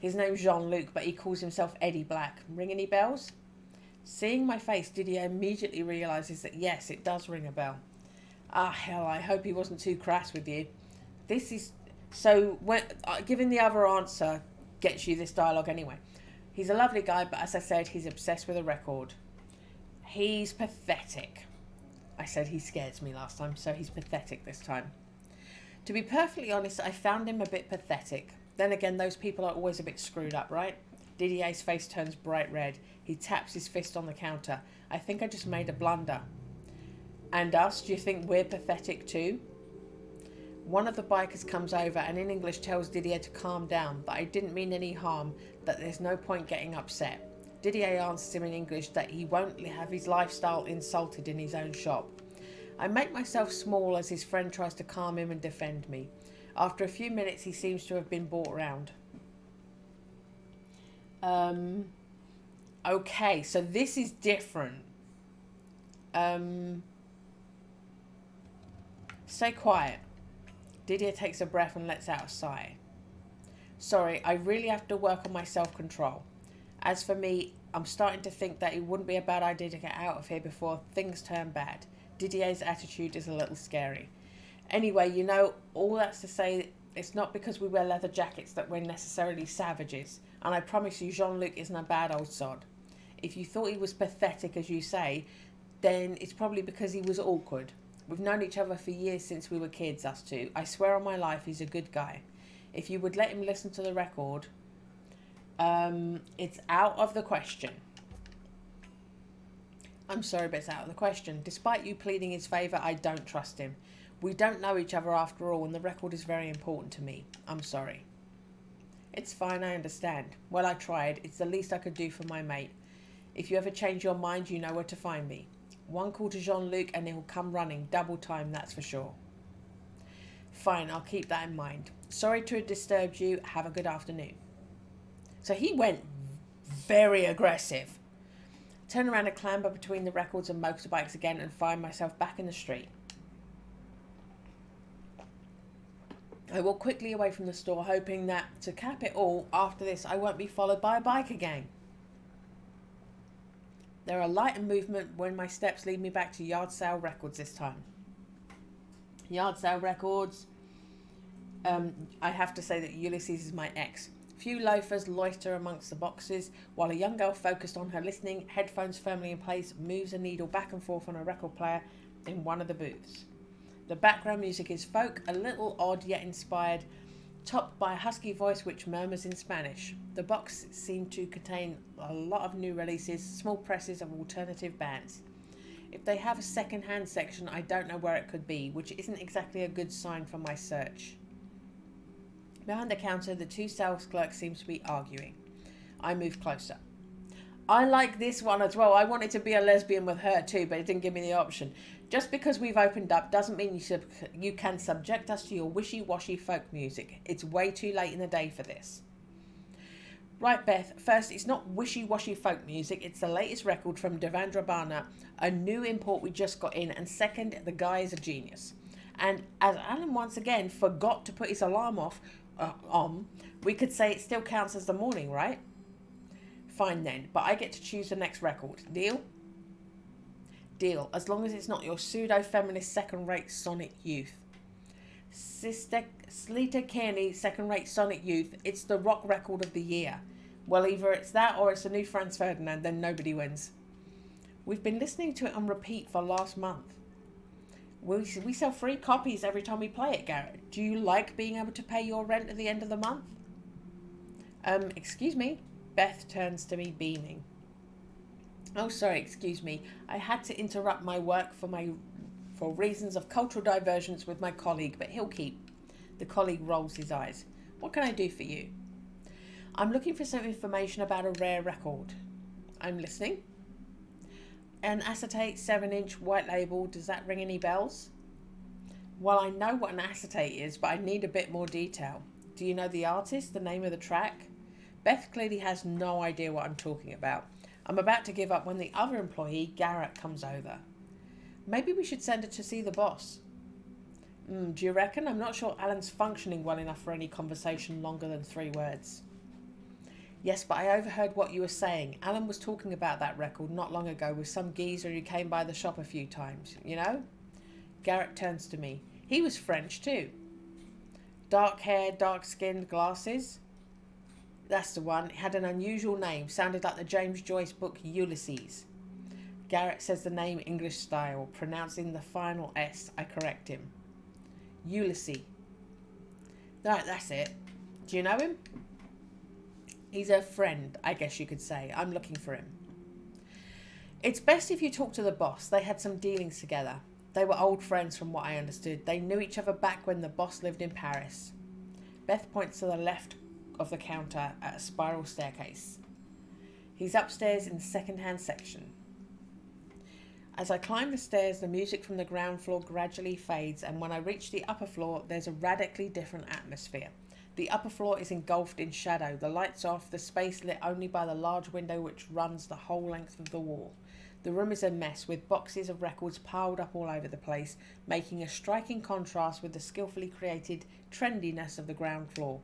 His name's Jean-Luc, but he calls himself Eddie Black. Ring any bells? Seeing my face, Didier immediately realises that yes, it does ring a bell. Ah, hell, I hope he wasn't too crass with you. This is... So, when giving the other answer gets you this dialogue anyway. He's a lovely guy, but as I said, he's obsessed with a record. He's pathetic. I said he scares me last time, so he's pathetic this time. To be perfectly honest, I found him a bit pathetic. Then again, those people are always a bit screwed up, right? Didier's face turns bright red. He taps his fist on the counter. I think I just made a blunder. And us, do you think we're pathetic too? One of the bikers comes over and in English tells Didier to calm down, that I didn't mean any harm, that there's no point getting upset. Didier answers him in English that he won't have his lifestyle insulted in his own shop. I make myself small as his friend tries to calm him and defend me. After a few minutes, he seems to have been brought round. Okay, so this is different. Stay quiet. Didier takes a breath and lets out a sigh. Sorry, I really have to work on my self-control. As for me, I'm starting to think that it wouldn't be a bad idea to get out of here before things turn bad. Didier's attitude is a little scary. Anyway, you know, all that's to say, it's not because we wear leather jackets that we're necessarily savages. And I promise you, Jean-Luc isn't a bad old sod. If you thought he was pathetic, as you say, then it's probably because he was awkward. We've known each other for years since we were kids, us two. I swear on my life, he's a good guy. If you would let him listen to the record, it's out of the question. I'm sorry, but it's out of the question. Despite you pleading his favour, I don't trust him. We don't know each other after all, and the record is very important to me. I'm sorry. It's fine, I understand. Well, I tried. It's the least I could do for my mate. If you ever change your mind, you know where to find me. One call to Jean-Luc and he'll come running. Double time, that's for sure. Fine, I'll keep that in mind. Sorry to have disturbed you. Have a good afternoon. So he went very aggressive. Turn around and clamber between the records and motorbikes again and find myself back in the street. I walk quickly away from the store, hoping that, to cap it all, after this I won't be followed by a biker gang. There are light and movement when my steps lead me back to Yard Sale Records this time. Yard sale records. I have to say that Ulysses is my ex. Few loafers loiter amongst the boxes, while a young girl focused on her listening, headphones firmly in place, moves a needle back and forth on a record player in one of the booths. The background music is folk, a little odd yet inspired, topped by a husky voice which murmurs in Spanish. The box seemed to contain a lot of new releases, small presses of alternative bands. If they have a second-hand section, I don't know where it could be, which isn't exactly a good sign for my search. Behind the counter, the two sales clerks seem to be arguing. I move closer. I like this one as well. I wanted to be a lesbian with her too, but it didn't give me the option. Just because we've opened up doesn't mean you can subject us to your wishy-washy folk music. It's way too late in the day for this. Right, Beth. First, it's not wishy-washy folk music. It's the latest record from Devendra Bana, a new import we just got in. And second, the guy is a genius. And as Alan once again forgot to put his alarm on, we could say it still counts as the morning, right? Fine then, but I get to choose the next record. Deal? Deal, as long as it's not your pseudo-feminist second-rate Sonic Youth. Sister Sleater Kearney, second-rate Sonic Youth, it's the rock record of the year. Well, either it's that or it's a new Franz Ferdinand, then nobody wins. We've been listening to it on repeat for last month. We sell free copies every time we play it, Garrett. Do you like being able to pay your rent at the end of the month? Excuse me? Beth turns to me, beaming. Oh, sorry, excuse me. I had to interrupt my work for reasons of cultural divergence with my colleague, but he'll keep. The colleague rolls his eyes. What can I do for you? I'm looking for some information about a rare record. I'm listening. An acetate 7-inch white label, does that ring any bells? Well, I know what an acetate is, but I need a bit more detail. Do you know the artist, the name of the track? Beth clearly has no idea what I'm talking about. I'm about to give up when the other employee, Garrett, comes over. Maybe we should send her to see the boss. Do you reckon? I'm not sure Alan's functioning well enough for any conversation longer than 3 words. Yes, but I overheard what you were saying. Alan was talking about that record not long ago with some geezer who came by the shop a few times, you know? Garrett turns to me. He was French too. Dark hair, dark-skinned, glasses. That's the one. It had an unusual name. Sounded like the James Joyce book Ulysses. Garrett says the name English style, pronouncing the final S. I correct him. Ulysses. Right, that's it. Do you know him? He's a friend, I guess you could say. I'm looking for him. It's best if you talk to the boss. They had some dealings together. They were old friends from what I understood. They knew each other back when the boss lived in Paris. Beth points to the left of the counter at a spiral staircase. He's upstairs in the second-hand section. As I climb the stairs, the music from the ground floor gradually fades, and when I reach the upper floor, there's a radically different atmosphere. The upper floor is engulfed in shadow, the lights off, the space lit only by the large window which runs the whole length of the wall. The room is a mess, with boxes of records piled up all over the place, making a striking contrast with the skillfully created trendiness of the ground floor.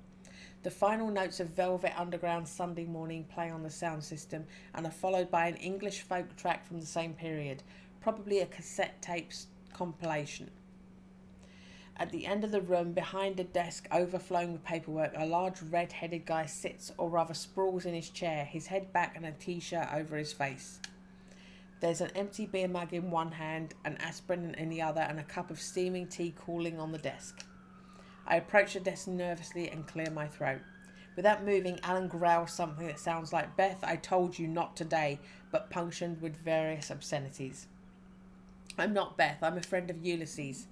The final notes of Velvet Underground Sunday Morning play on the sound system and are followed by an English folk track from the same period, probably a cassette tapes compilation. At the end of the room, behind a desk overflowing with paperwork, a large red-headed guy sits, or rather sprawls in his chair, his head back and a t-shirt over his face. There's an empty beer mug in one hand, an aspirin in the other, and a cup of steaming tea cooling on the desk. I approach the desk nervously and clear my throat. Without moving, Alan growls something that sounds like, "Beth, I told you not today," but punctured with various obscenities. I'm not Beth, I'm a friend of Ulysses.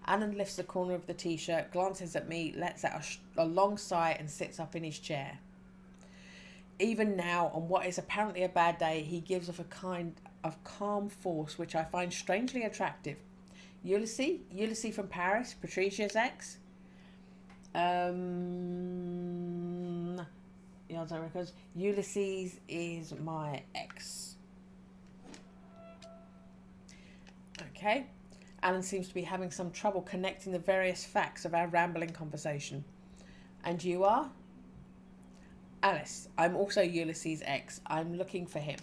Alan lifts the corner of the t-shirt, glances at me, lets out a long sigh and sits up in his chair. Even now, on what is apparently a bad day, he gives off a kind of calm force which I find strangely attractive. Ulysses? Ulysses from Paris? Patricia's ex? Records. Ulysses is my ex. Okay. Alan seems to be having some trouble connecting the various facts of our rambling conversation. And you are? Alice. I'm also Ulysses' ex. I'm looking for him.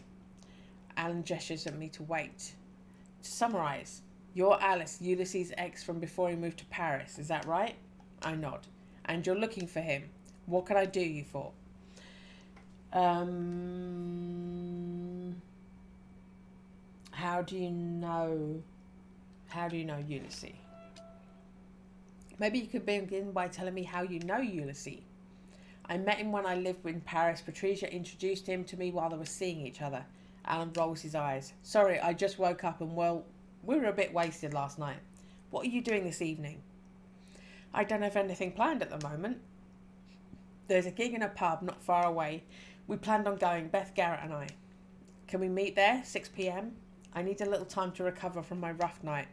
Alan gestures at me to wait. To summarise, You're Alice, Ulysses' ex from before he moved to Paris, is that right? I nod. And you're looking for him. What can I do you for? How do you know Ulysses? Maybe you could begin by telling me how you know Ulysses. I met him when I lived in Paris. Patricia introduced him to me while they were seeing each other. Alan rolls his eyes. Sorry, I just woke up and, well, we were a bit wasted last night. What are you doing this evening? I don't have anything planned at the moment. There's a gig in a pub not far away. We planned on going, Beth, Garrett and I. Can we meet there, 6 p.m? I need a little time to recover from my rough night.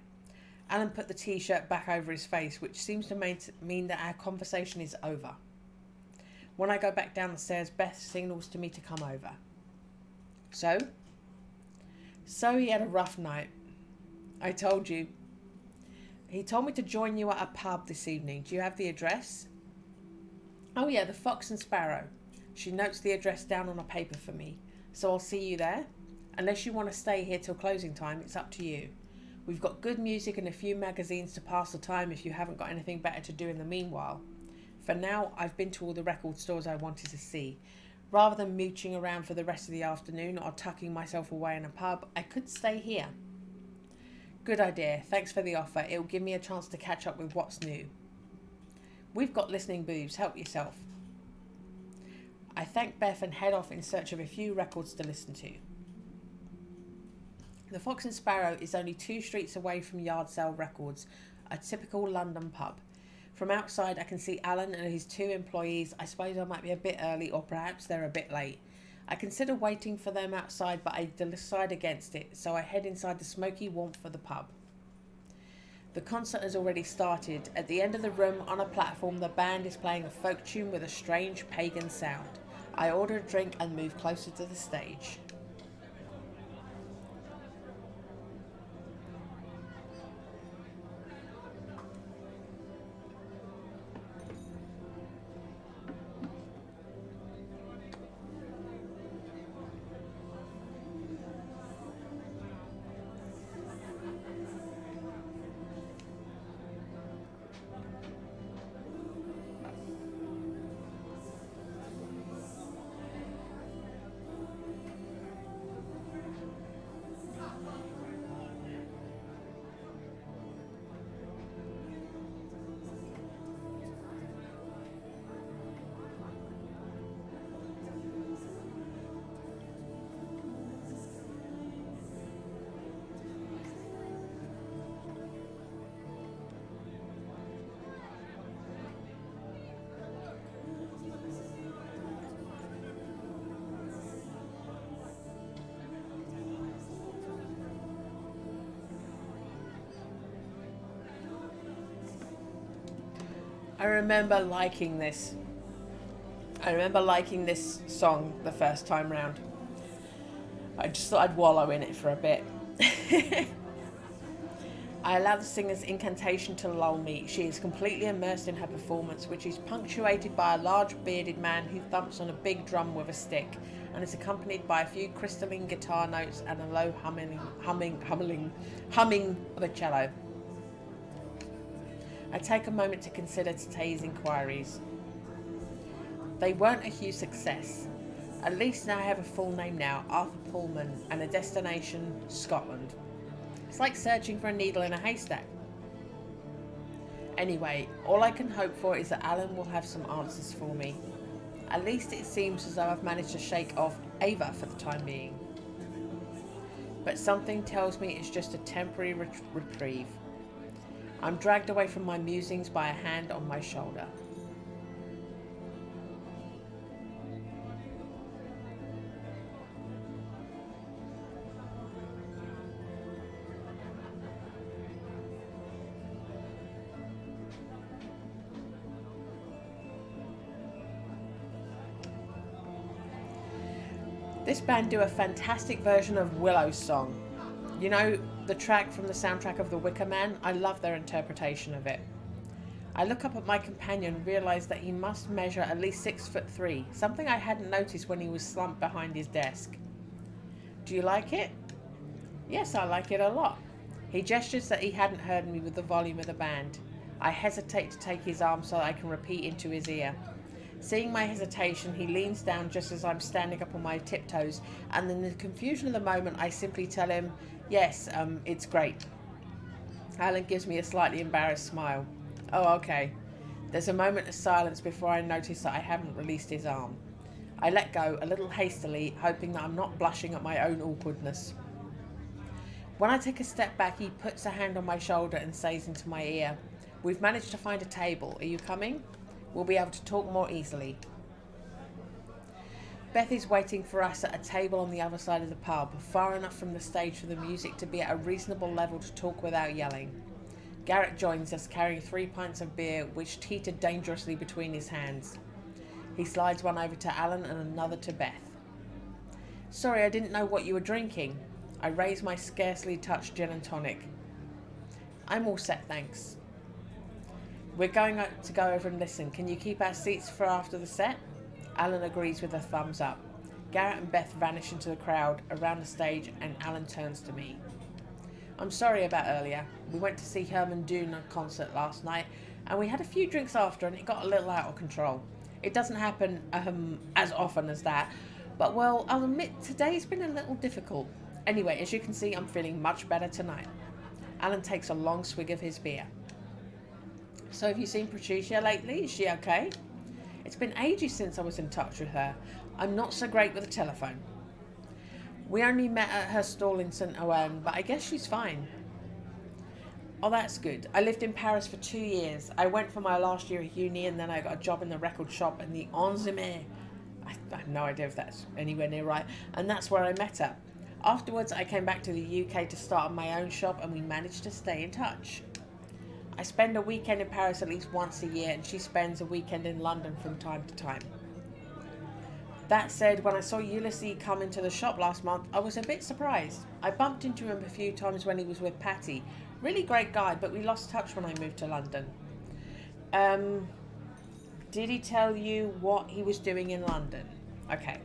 Alan put the t-shirt back over his face, which seems to mean that our conversation is over. When I go back down the stairs, Beth signals to me to come over. So he had a rough night. I told you. He told me to join you at a pub this evening. Do you have the address? Oh yeah, the Fox and Sparrow. She notes the address down on a paper for me. So I'll see you there. Unless you want to stay here till closing time, it's up to you. We've got good music and a few magazines to pass the time if you haven't got anything better to do in the meanwhile. For now, I've been to all the record stores I wanted to see. Rather than mooching around for the rest of the afternoon or tucking myself away in a pub, I could stay here. Good idea. Thanks for the offer. It'll give me a chance to catch up with what's new. We've got listening booths. Help yourself. I thank Beth and head off in search of a few records to listen to. The Fox and Sparrow is only 2 streets away from Yard Sale Records, a typical London pub. From outside, I can see Alan and his 2 employees. I suppose I might be a bit early, or perhaps they're a bit late. I consider waiting for them outside, but I decide against it, so I head inside the smoky warmth of the pub. The concert has already started. At the end of the room, on a platform, the band is playing a folk tune with a strange pagan sound. I order a drink and move closer to the stage. I remember liking this song the first time round. I just thought I'd wallow in it for a bit. I allow the singer's incantation to lull me. She is completely immersed in her performance, which is punctuated by a large bearded man who thumps on a big drum with a stick, and is accompanied by a few crystalline guitar notes and a low humming of a cello. I take a moment to consider today's inquiries. They weren't a huge success. At least now I have a full name now, Arthur Pullman, and a destination, Scotland. It's like searching for a needle in a haystack. Anyway, all I can hope for is that Alan will have some answers for me. At least it seems as though I've managed to shake off Ava for the time being. But something tells me it's just a temporary reprieve. I'm dragged away from my musings by a hand on my shoulder. This band do a fantastic version of Willow's song. You know, the track from the soundtrack of The Wicker Man? I love their interpretation of it. I look up at my companion and realise that he must measure at least 6'3", something I hadn't noticed when he was slumped behind his desk. Do you like it? Yes, I like it a lot. He gestures that he hadn't heard me with the volume of the band. I hesitate to take his arm so I can repeat into his ear. Seeing my hesitation, he leans down just as I'm standing up on my tiptoes, and in the confusion of the moment, I simply tell him, yes, it's great. Alan gives me a slightly embarrassed smile. Oh, okay. There's a moment of silence before I notice that I haven't released his arm. I let go a little hastily, hoping that I'm not blushing at my own awkwardness. When I take a step back, he puts a hand on my shoulder and says into my ear, "We've managed to find a table. Are you coming? We'll be able to talk more easily." Beth is waiting for us at a table on the other side of the pub, far enough from the stage for the music to be at a reasonable level to talk without yelling. Garrett joins us, carrying 3 pints of beer, which teeter dangerously between his hands. He slides one over to Alan and another to Beth. "Sorry, I didn't know what you were drinking." I raise my scarcely touched gin and tonic. "I'm all set, thanks." "We're going to go over and listen. Can you keep our seats for after the set?" Alan agrees with a thumbs up. Garrett and Beth vanish into the crowd around the stage, and Alan turns to me. "I'm sorry about earlier. We went to see Herman Dune concert last night, and we had a few drinks after, and it got a little out of control. It doesn't happen as often as that, but well, I'll admit today's been a little difficult. Anyway, as you can see, I'm feeling much better tonight." Alan takes a long swig of his beer. "So have you seen Patricia lately? Is she okay?" "It's been ages since I was in touch with her. I'm not so great with the telephone. We only met at her stall in St. Ouen, but I guess she's fine." "Oh, that's good. I lived in Paris for 2 years. I went for my last year at uni, and then I got a job in the record shop in the Enzimé. I have no idea if that's anywhere near right. And that's where I met her. Afterwards, I came back to the UK to start my own shop, and we managed to stay in touch. I spend a weekend in Paris at least once a year, and she spends a weekend in London from time to time. That said, when I saw Ulysses come into the shop last month, I was a bit surprised. I bumped into him a few times when he was with Patty. Really great guy, but we lost touch when I moved to London." Did he tell you what he was doing in London?" "Okay."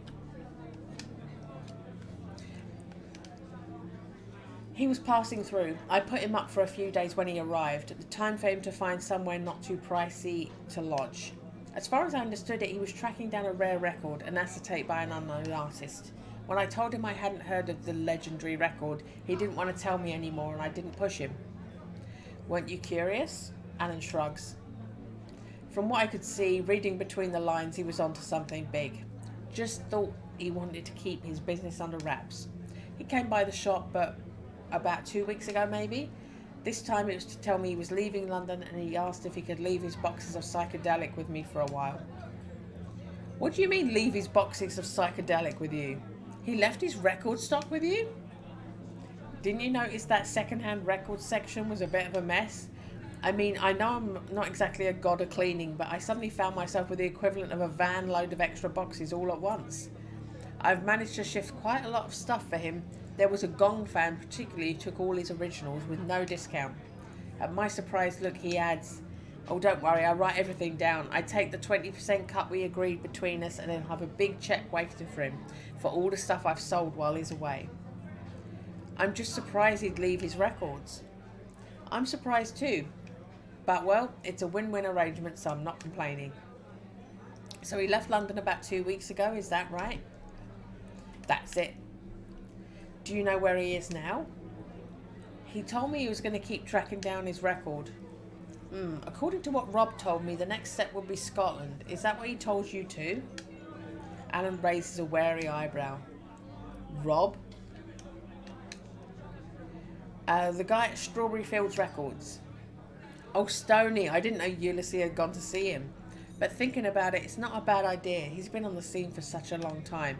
"He was passing through. I put him up for a few days when he arrived. The time for him to find somewhere not too pricey to lodge. As far as I understood it, he was tracking down a rare record, an acetate by an unknown artist. When I told him I hadn't heard of the legendary record, he didn't want to tell me anymore, and I didn't push him." "Weren't you curious?" Alan shrugs. "From what I could see, reading between the lines, he was onto something big. Just thought he wanted to keep his business under wraps. He came by the shop, but about 2 weeks ago maybe. This time it was to tell me he was leaving London, and he asked if he could leave his boxes of psychedelic with me for a while." "What do you mean, leave his boxes of psychedelic with you? He left his record stock with you?" "Didn't you notice that second-hand record section was a bit of a mess? I mean, I know I'm not exactly a god of cleaning, but I suddenly found myself with the equivalent of a van load of extra boxes all at once. I've managed to shift quite a lot of stuff for him. There was a Gong fan particularly who took all his originals with no discount. At my surprised look, he adds, 'Oh, don't worry, I write everything down. I take the 20% cut we agreed between us, and then have a big check waiting for him for all the stuff I've sold while he's away.' I'm just surprised he'd leave his records." "I'm surprised too. But well, it's a win-win arrangement, so I'm not complaining." "So he left London about 2 weeks ago, is that right?" "That's it." "Do you know where he is now?" "He told me he was going to keep tracking down his record." According to what Rob told me, the next step would be Scotland. Is that what he told you too?" Alan raises a wary eyebrow. "Rob?" The guy at Strawberry Fields Records." "Oh, Stoney. I didn't know Ulysses had gone to see him. But thinking about it, it's not a bad idea. He's been on the scene for such a long time."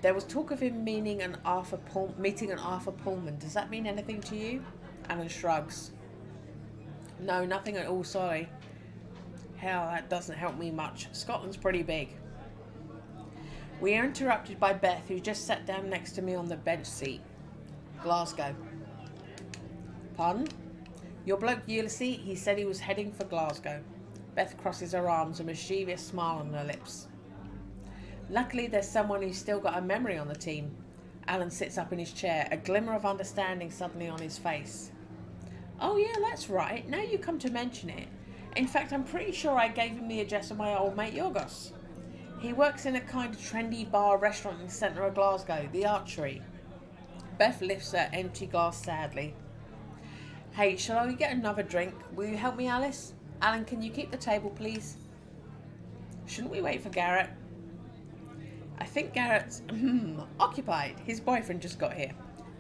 "There was talk of him meeting an Arthur Pullman. Does that mean anything to you?" Alan shrugs. "No, nothing at all, sorry." "Hell, that doesn't help me much. Scotland's pretty big." We are interrupted by Beth, who just sat down next to me on the bench seat. "Glasgow." "Pardon?" "Your bloke Ulysses, he said he was heading for Glasgow." Beth crosses her arms, a mischievous smile on her lips. "Luckily, there's someone who's still got a memory on the team. Alan sits up in his chair, a glimmer of understanding suddenly on his face. Oh yeah, that's right. Now you come to mention it. In fact, I'm pretty sure I gave him the address of my old mate Yorgos. He works in a kind of trendy bar restaurant in the centre of Glasgow, the Archery. Beth lifts her empty glass sadly. Hey, shall we get another drink? Will you help me, Alice? Alan, can you keep the table, please? Shouldn't we wait for Garrett? I think Garrett's occupied. His boyfriend just got here.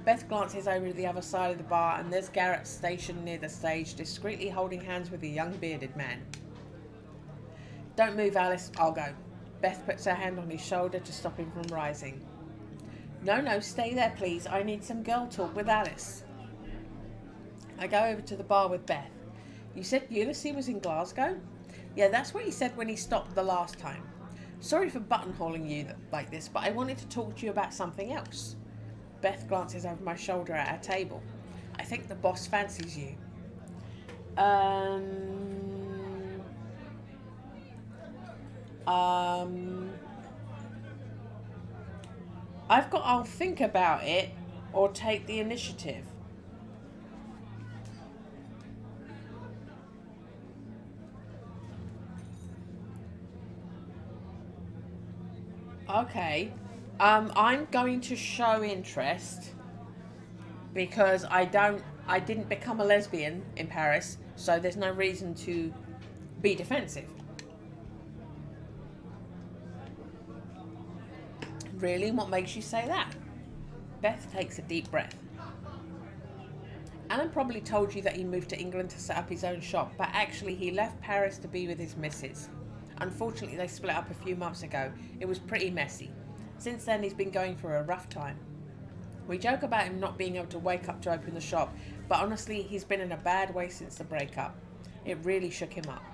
Beth glances over to the other side of the bar and there's Garrett stationed near the stage, discreetly holding hands with a young bearded man. Don't move, Alice. I'll go. Beth puts her hand on his shoulder to stop him from rising. No, stay there, please. I need some girl talk with Alice. I go over to the bar with Beth. You said Ulysses was in Glasgow? Yeah, that's what he said when he stopped the last time. Sorry for buttonholing you like this, but I wanted to talk to you about something else. Beth glances over my shoulder at our table. I think the boss fancies you. I'll think about it or take the initiative. Okay. I'm going to show interest because I didn't become a lesbian in Paris, so there's no reason to be defensive. Really? What makes you say that? Beth takes a deep breath. Alan probably told you that he moved to England to set up his own shop, but actually he left Paris to be with his missus. Unfortunately, they split up a few months ago. It was pretty messy. Since then, he's been going through a rough time. We joke about him not being able to wake up to open the shop, but honestly, he's been in a bad way since the breakup. It really shook him up.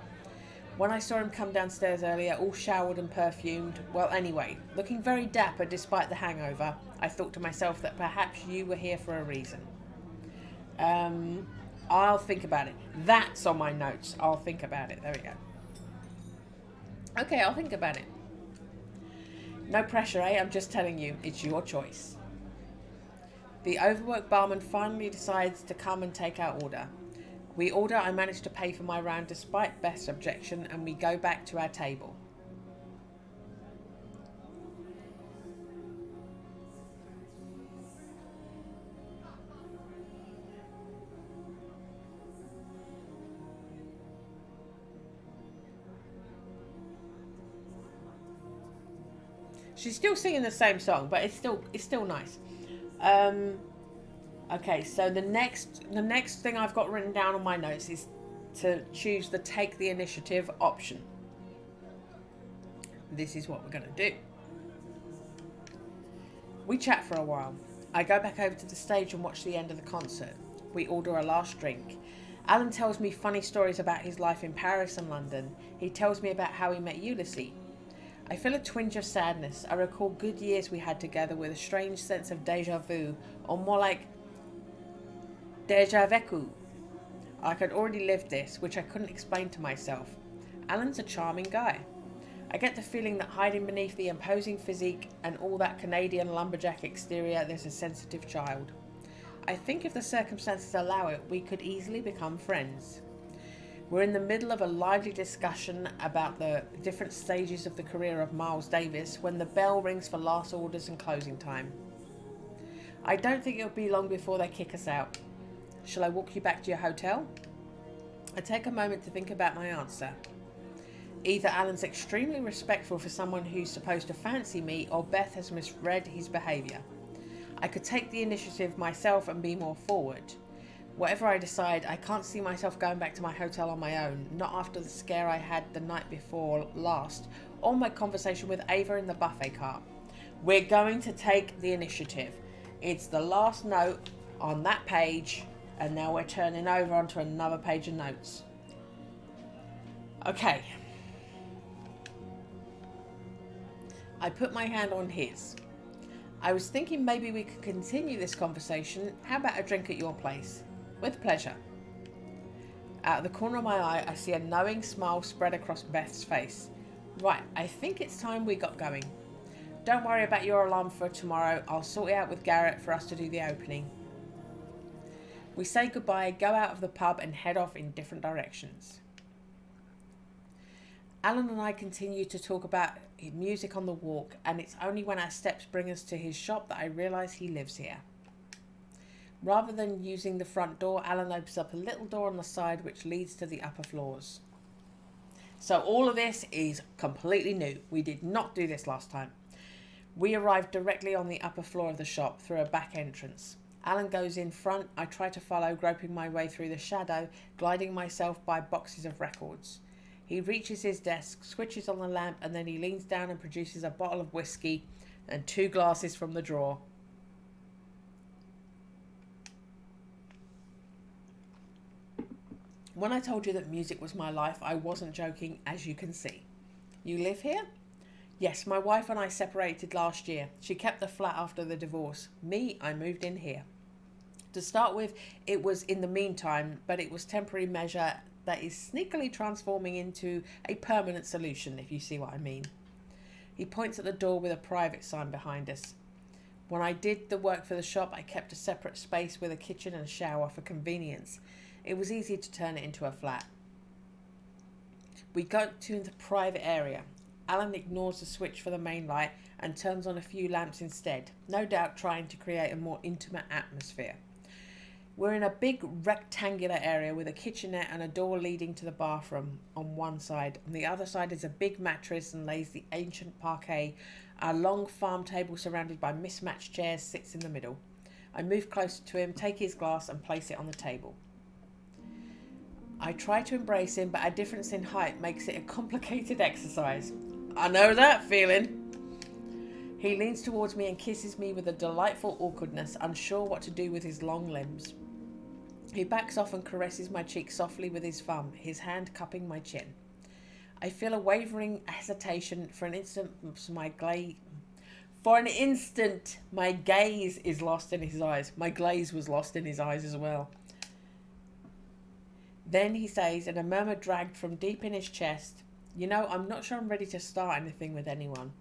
When I saw him come downstairs earlier, all showered and perfumed, well, anyway, looking very dapper despite the hangover, I thought to myself that perhaps you were here for a reason. I'll think about it. That's on my notes. I'll think about it. There we go. Okay, I'll think about it. No pressure, eh? I'm just telling you, it's your choice. The overworked barman finally decides to come and take our order. We order, I manage to pay for my round despite Beth's objection, and we go back to our table. She's still singing the same song, but it's still nice. Okay, so the next thing I've got written down on my notes is to choose the take the initiative option. This is what we're going to do. We chat for a while. I go back over to the stage and watch the end of the concert. We order a last drink. Alan tells me funny stories about his life in Paris and London. He tells me about how he met Ulysses. I feel a twinge of sadness. I recall good years we had together with a strange sense of deja vu, or more like déjà vécu. I had already lived this, which I couldn't explain to myself. Alan's a charming guy. I get the feeling that hiding beneath the imposing physique and all that Canadian lumberjack exterior, there's a sensitive child. I think if the circumstances allow it, we could easily become friends. We're in the middle of a lively discussion about the different stages of the career of Miles Davis when the bell rings for last orders and closing time. I don't think it'll be long before they kick us out. Shall I walk you back to your hotel? I take a moment to think about my answer. Either Alan's extremely respectful for someone who's supposed to fancy me, or Beth has misread his behaviour. I could take the initiative myself and be more forward. Whatever I decide, I can't see myself going back to my hotel on my own, not after the scare I had the night before last, or my conversation with Ava in the buffet cart. We're going to take the initiative. It's the last note on that page, and now we're turning over onto another page of notes. Okay. I put my hand on his. I was thinking maybe we could continue this conversation. How about a drink at your place? With pleasure. Out of the corner of my eye, I see a knowing smile spread across Beth's face. Right, I think it's time we got going. Don't worry about your alarm for tomorrow. I'll sort it out with Garrett for us to do the opening. We say goodbye, go out of the pub and head off in different directions. Alan and I continue to talk about music on the walk, and it's only when our steps bring us to his shop that I realise he lives here. Rather than using the front door, Alan opens up a little door on the side which leads to the upper floors. So all of this is completely new. We did not do this last time. We arrived directly on the upper floor of the shop through a back entrance. Alan goes in front. I try to follow, groping my way through the shadow, gliding myself by boxes of records. He reaches his desk, switches on the lamp, and then he leans down and produces a bottle of whiskey and 2 glasses from the drawer. When I told you that music was my life, I wasn't joking, as you can see. You live here? Yes, my wife and I separated last year. She kept the flat after the divorce. Me, I moved in here. To start with, it was in the meantime, but it was temporary measure that is sneakily transforming into a permanent solution, if you see what I mean. He points at the door with a private sign behind us. When I did the work for the shop, I kept a separate space with a kitchen and shower for convenience. It was easy to turn it into a flat. We go to the private area. Alan ignores the switch for the main light and turns on a few lamps instead, no doubt trying to create a more intimate atmosphere. We're in a big rectangular area with a kitchenette and a door leading to the bathroom on one side. On the other side is a big mattress and lays the ancient parquet. Our long farm table surrounded by mismatched chairs sits in the middle. I move closer to him, take his glass and place it on the table. I try to embrace him, but our difference in height makes it a complicated exercise. I know that feeling. He leans towards me and kisses me with a delightful awkwardness, unsure what to do with his long limbs. He backs off and caresses my cheek softly with his thumb, his hand cupping my chin. I feel a wavering hesitation. For an instant, my gaze is lost in his eyes. My glaze was lost in his eyes as well. Then he says, in a murmur dragged from deep in his chest, "You know, I'm not sure I'm ready to start anything with anyone."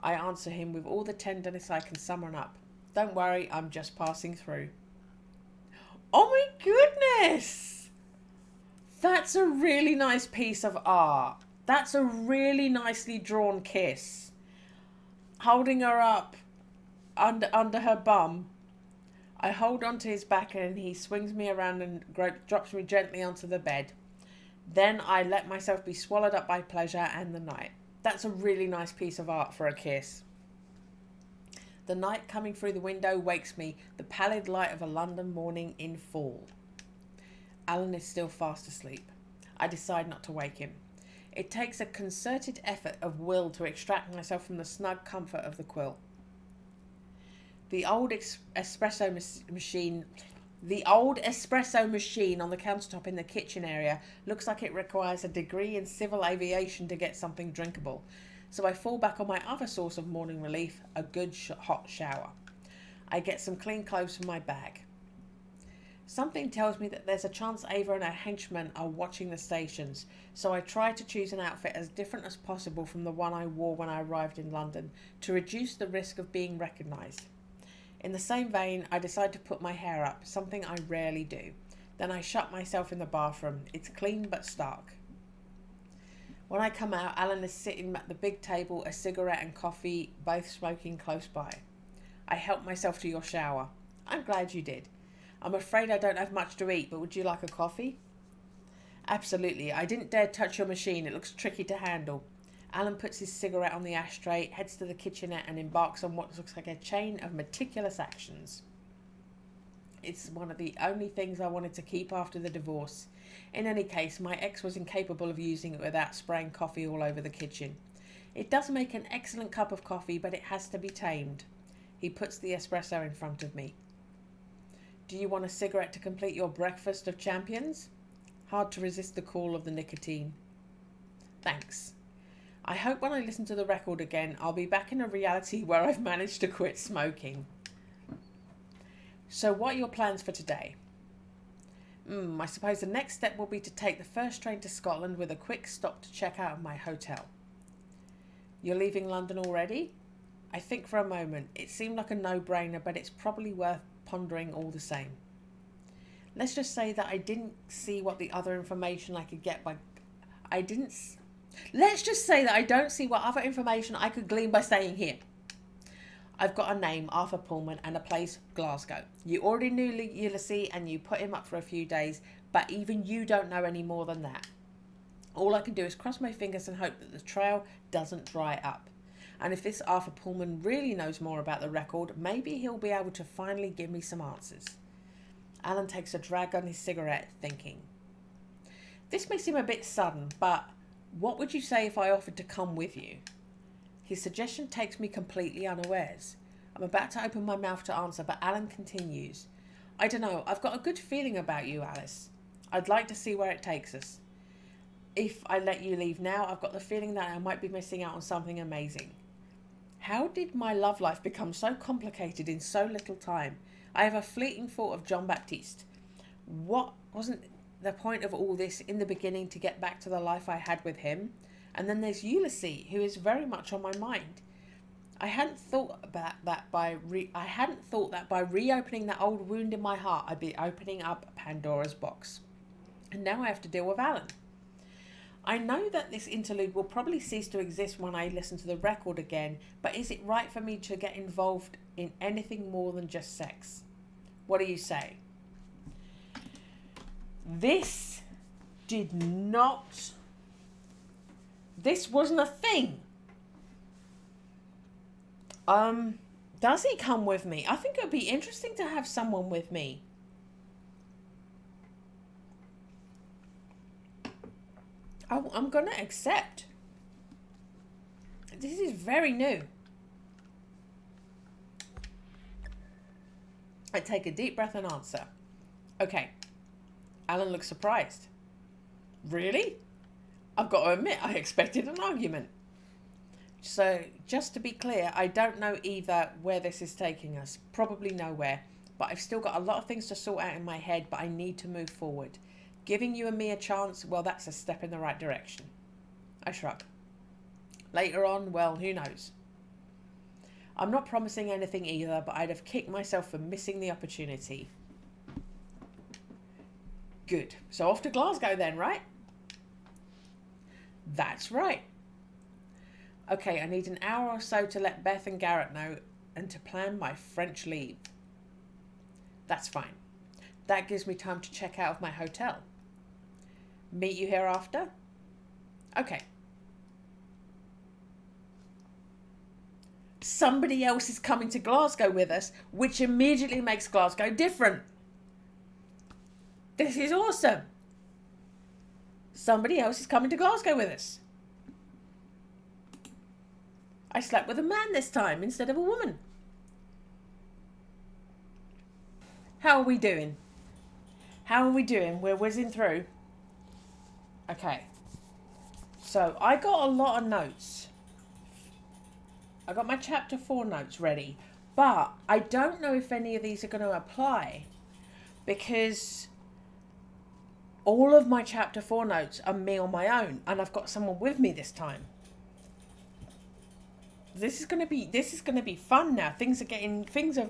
I answer him with all the tenderness I can summon up. "Don't worry, I'm just passing through." Oh my goodness! That's a really nice piece of art. That's a really nicely drawn kiss. Holding her up under her bum. I hold onto his back and he swings me around and drops me gently onto the bed. Then I let myself be swallowed up by pleasure and the night. That's a really nice piece of art for a kiss. The night coming through the window wakes me, the pallid light of a London morning in fall. Alan is still fast asleep. I decide not to wake him. It takes a concerted effort of will to extract myself from the snug comfort of the quilt. The old espresso machine on the countertop in the kitchen area looks like it requires a degree in civil aviation to get something drinkable, so I fall back on my other source of morning relief, a good hot shower. I get some clean clothes from my bag. Something tells me that there's a chance Ava and her henchmen are watching the stations, so I try to choose an outfit as different as possible from the one I wore when I arrived in London to reduce the risk of being recognised. In the same vein, I decide to put my hair up, something I rarely do. Then I shut myself in the bathroom. It's clean but stark. When I come out, Alan is sitting at the big table, a cigarette and coffee, both smoking close by. I help myself to your shower. I'm glad you did. I'm afraid I don't have much to eat, but would you like a coffee? Absolutely. I didn't dare touch your machine. It looks tricky to handle. Alan puts his cigarette on the ashtray, heads to the kitchenette and embarks on what looks like a chain of meticulous actions. It's one of the only things I wanted to keep after the divorce. In any case, my ex was incapable of using it without spraying coffee all over the kitchen. It does make an excellent cup of coffee, but it has to be tamed. He puts the espresso in front of me. Do you want a cigarette to complete your breakfast of champions? Hard to resist the call of the nicotine. Thanks. I hope when I listen to the record again, I'll be back in a reality where I've managed to quit smoking. So what are your plans for today? I suppose the next step will be to take the first train to Scotland with a quick stop to check out of my hotel. You're leaving London already? I think for a moment. It seemed like a no-brainer, but it's probably worth pondering all the same. Let's just say that I didn't see what the other information I could get by... Let's just say that I don't see what other information I could glean by staying here. I've got a name, Arthur Pullman, and a place, Glasgow. You already knew Ulysses and you put him up for a few days, but even you don't know any more than that. All I can do is cross my fingers and hope that the trail doesn't dry up. And if this Arthur Pullman really knows more about the record, maybe he'll be able to finally give me some answers. Alan takes a drag on his cigarette, thinking. This may seem a bit sudden, but what would you say if I offered to come with you? His suggestion takes me completely unawares. I'm about to open my mouth to answer, but Alan continues. I don't know, I've got a good feeling about you, Alice. I'd like to see where it takes us. If I let you leave now, I've got the feeling that I might be missing out on something amazing. How did my love life become so complicated in so little time? I have a fleeting thought of John Baptiste. What wasn't the point of all this in the beginning to get back to the life I had with him? And then there's Ulysses, who is very much on my mind. I hadn't thought that by reopening that old wound in my heart, I'd be opening up Pandora's box. And now I have to deal with Alan. I know that this interlude will probably cease to exist when I listen to the record again, but is it right for me to get involved in anything more than just sex? What do you say? This wasn't a thing. Does he come with me? I think it would be interesting to have someone with me. I'm going to accept. This is very new. I take a deep breath and answer. Okay. Alan looks surprised. Really? I've got to admit, I expected an argument. So, just to be clear, I don't know either where this is taking us. Probably nowhere. But I've still got a lot of things to sort out in my head, but I need to move forward. Giving you and me a chance, well, that's a step in the right direction. I shrug. Later on, well, who knows? I'm not promising anything either, but I'd have kicked myself for missing the opportunity. Good. So off to Glasgow then, right? That's right. Okay, I need an hour or so to let Beth and Garrett know and to plan my French leave. That's fine. That gives me time to check out of my hotel. Meet you here after? Okay. Somebody else is coming to Glasgow with us, which immediately makes Glasgow different. This is awesome. Somebody else is coming to Glasgow with us. I slept with a man this time instead of a woman. How are we doing? How are we doing? We're whizzing through. Okay. So I got a lot of notes. I got my chapter 4 notes ready. But I don't know if any of these are going to apply. Because all of my chapter 4 notes are me on my own. And I've got someone with me this time. This is going to be fun now. Things are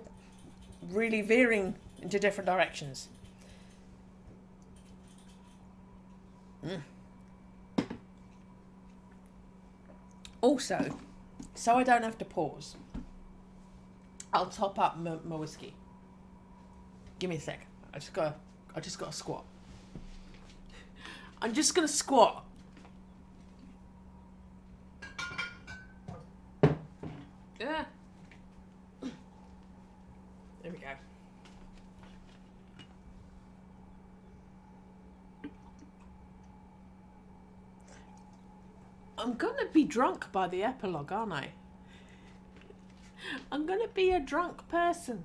really veering into different directions. Also, so I don't have to pause, I'll top up my whiskey. Give me a sec. I just got to squat. I'm just gonna squat. Yeah. There we go. I'm gonna be drunk by the epilogue, aren't I? I'm gonna be a drunk person.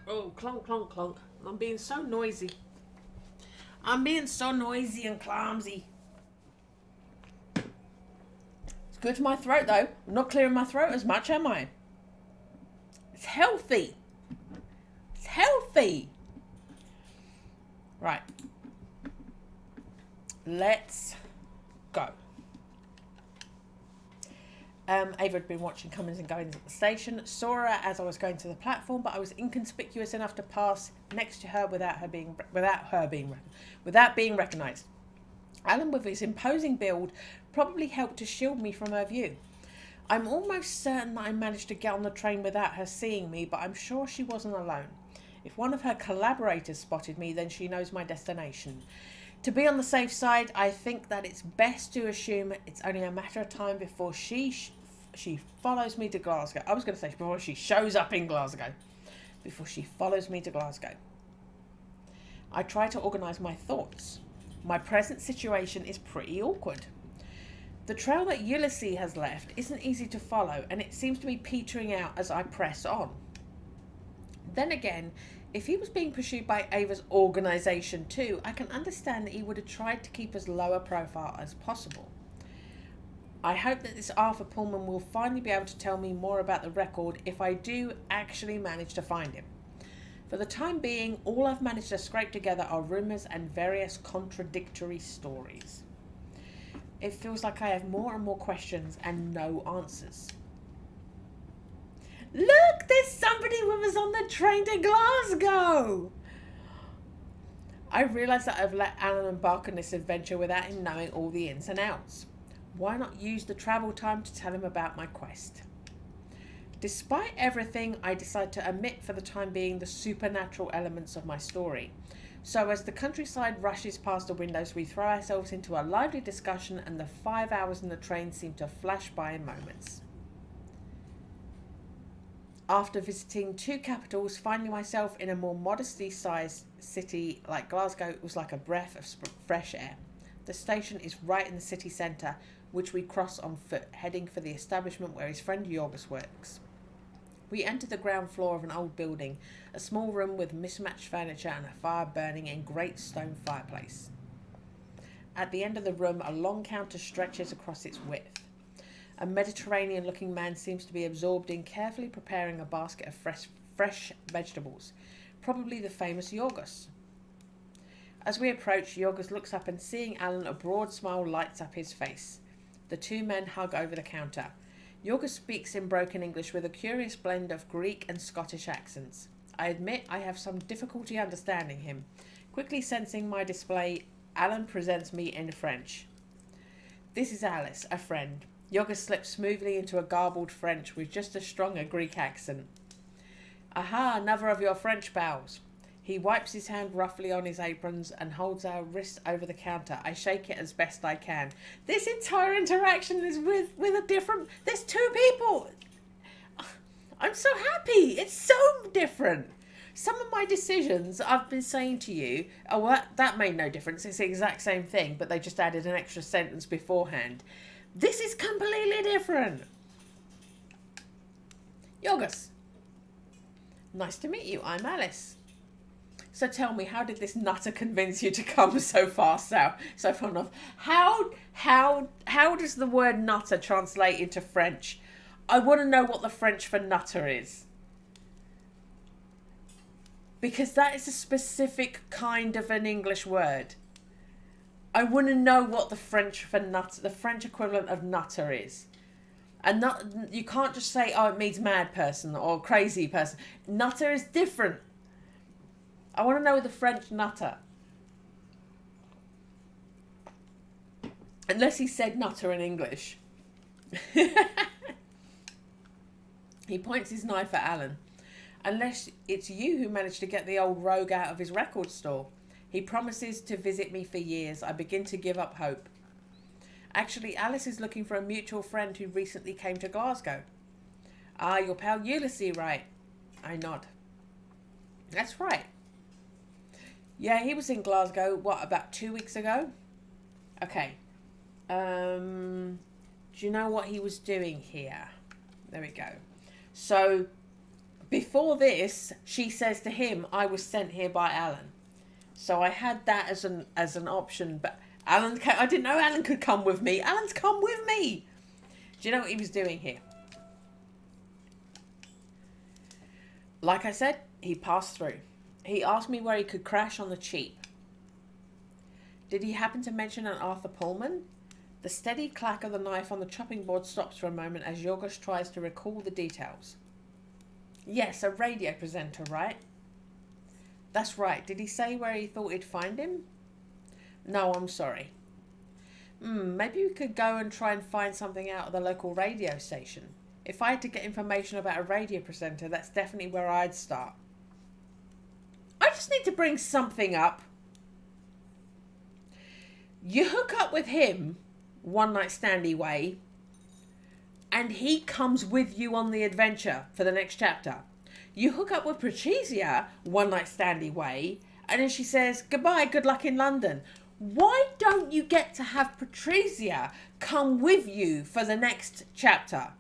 Oh, clunk, clunk, clunk. I'm being so noisy. I'm being so noisy and clumsy. It's good for my throat, though. I'm not clearing my throat as much, am I? It's healthy. It's healthy. Right. Let's Go. Ava had been watching comings and goings at the station, saw her as I was going to the platform, but I was inconspicuous enough to pass next to her without being recognised. Alan, with his imposing build, probably helped to shield me from her view. I'm almost certain that I managed to get on the train without her seeing me, but I'm sure she wasn't alone. If one of her collaborators spotted me, then she knows my destination. To be on the safe side, I think that it's best to assume it's only a matter of time before she follows me to Glasgow. I was going to say before she shows up in Glasgow. Before she follows me to Glasgow. I try to organise my thoughts. My present situation is pretty awkward. The trail that Ulysses has left isn't easy to follow, and it seems to be petering out as I press on. Then again, if he was being pursued by Ava's organisation too, I can understand that he would have tried to keep as low a profile as possible. I hope that this Arthur Pullman will finally be able to tell me more about the record if I do actually manage to find him. For the time being, all I've managed to scrape together are rumours and various contradictory stories. It feels like I have more and more questions and no answers. Look, there's somebody with us on the train to Glasgow! I realise that I've let Alan embark on this adventure without him knowing all the ins and outs. Why not use the travel time to tell him about my quest? Despite everything, I decide to omit for the time being the supernatural elements of my story. So as the countryside rushes past the windows, we throw ourselves into a lively discussion, and the 5 hours in the train seem to flash by in moments. After visiting two capitals, finding myself in a more modestly sized city like Glasgow was like a breath of fresh air. The station is right in the city centre, which we cross on foot, heading for the establishment where his friend Yorgos works. We enter the ground floor of an old building, a small room with mismatched furniture and a fire burning in a great stone fireplace. At the end of the room, a long counter stretches across its width. A Mediterranean-looking man seems to be absorbed in carefully preparing a basket of fresh vegetables, probably the famous Yorgos. As we approach, Yorgos looks up and seeing Alan, a broad smile lights up his face. The two men hug over the counter. Yorgos speaks in broken English with a curious blend of Greek and Scottish accents. I admit I have some difficulty understanding him. Quickly sensing my display, Alan presents me in French. This is Alice, a friend. Yorgos slips smoothly into a garbled French with just a stronger Greek accent. Aha, another of your French pals. He wipes his hand roughly on his aprons and holds our wrist over the counter. I shake it as best I can. This entire interaction is with a different... There's two people. I'm so happy. It's so different. Some of my decisions I've been saying to you, oh, well, that made no difference. It's the exact same thing, but they just added an extra sentence beforehand. This is completely different. Yorgos. Nice to meet you. I'm Alice. So tell me, how did this nutter convince you to come so far south, so far north? How does the word nutter translate into French? I want to know what the French for nutter is. Because that is a specific kind of an English word. I want to know what the French for nutter, the French equivalent of nutter is. And you can't just say, oh, it means mad person or crazy person. Nutter is different. I want to know the French nutter. Unless he said nutter in English. He points his knife at Alan. Unless it's you who managed to get the old rogue out of his record store. He promises to visit me for years. I begin to give up hope. Actually, Alice is looking for a mutual friend who recently came to Glasgow. Ah, your pal Ulysses, right? I nod. That's right. Yeah, he was in Glasgow, what, about 2 weeks ago? Okay. Do you know what he was doing here? There we go. So, before this, she says to him, I was sent here by Alan. So I had that as an option, but I didn't know Alan could come with me. Alan's come with me. Do you know what he was doing here? Like I said, he passed through. He asked me where he could crash on the cheap. Did he happen to mention an Arthur Pullman? The steady clack of the knife on the chopping board stops for a moment as Yorgos tries to recall the details. Yes, a radio presenter, right? That's right. Did he say where he thought he'd find him? No, I'm sorry. Maybe we could go and try and find something out of the local radio station. If I had to get information about a radio presenter, that's definitely where I'd start. I just need to bring something up. You hook up with him, one night standy way, and he comes with you on the adventure for the next chapter. You hook up with Patricia, one night standy way, and then she says, goodbye, good luck in London. Why don't you get to have Patricia come with you for the next chapter?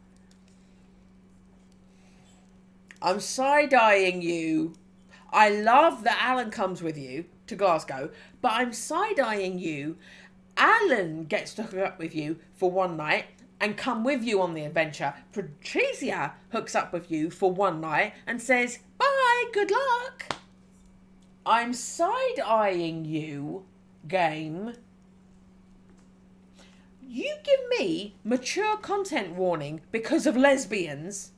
I'm side-eyeing you. I love that Alan comes with you to Glasgow, but I'm side-eyeing you. Alan gets to hook up with you for one night and come with you on the adventure. Patricia hooks up with you for one night and says, bye, good luck. I'm side-eyeing you, game. You give me mature content warning because of lesbians.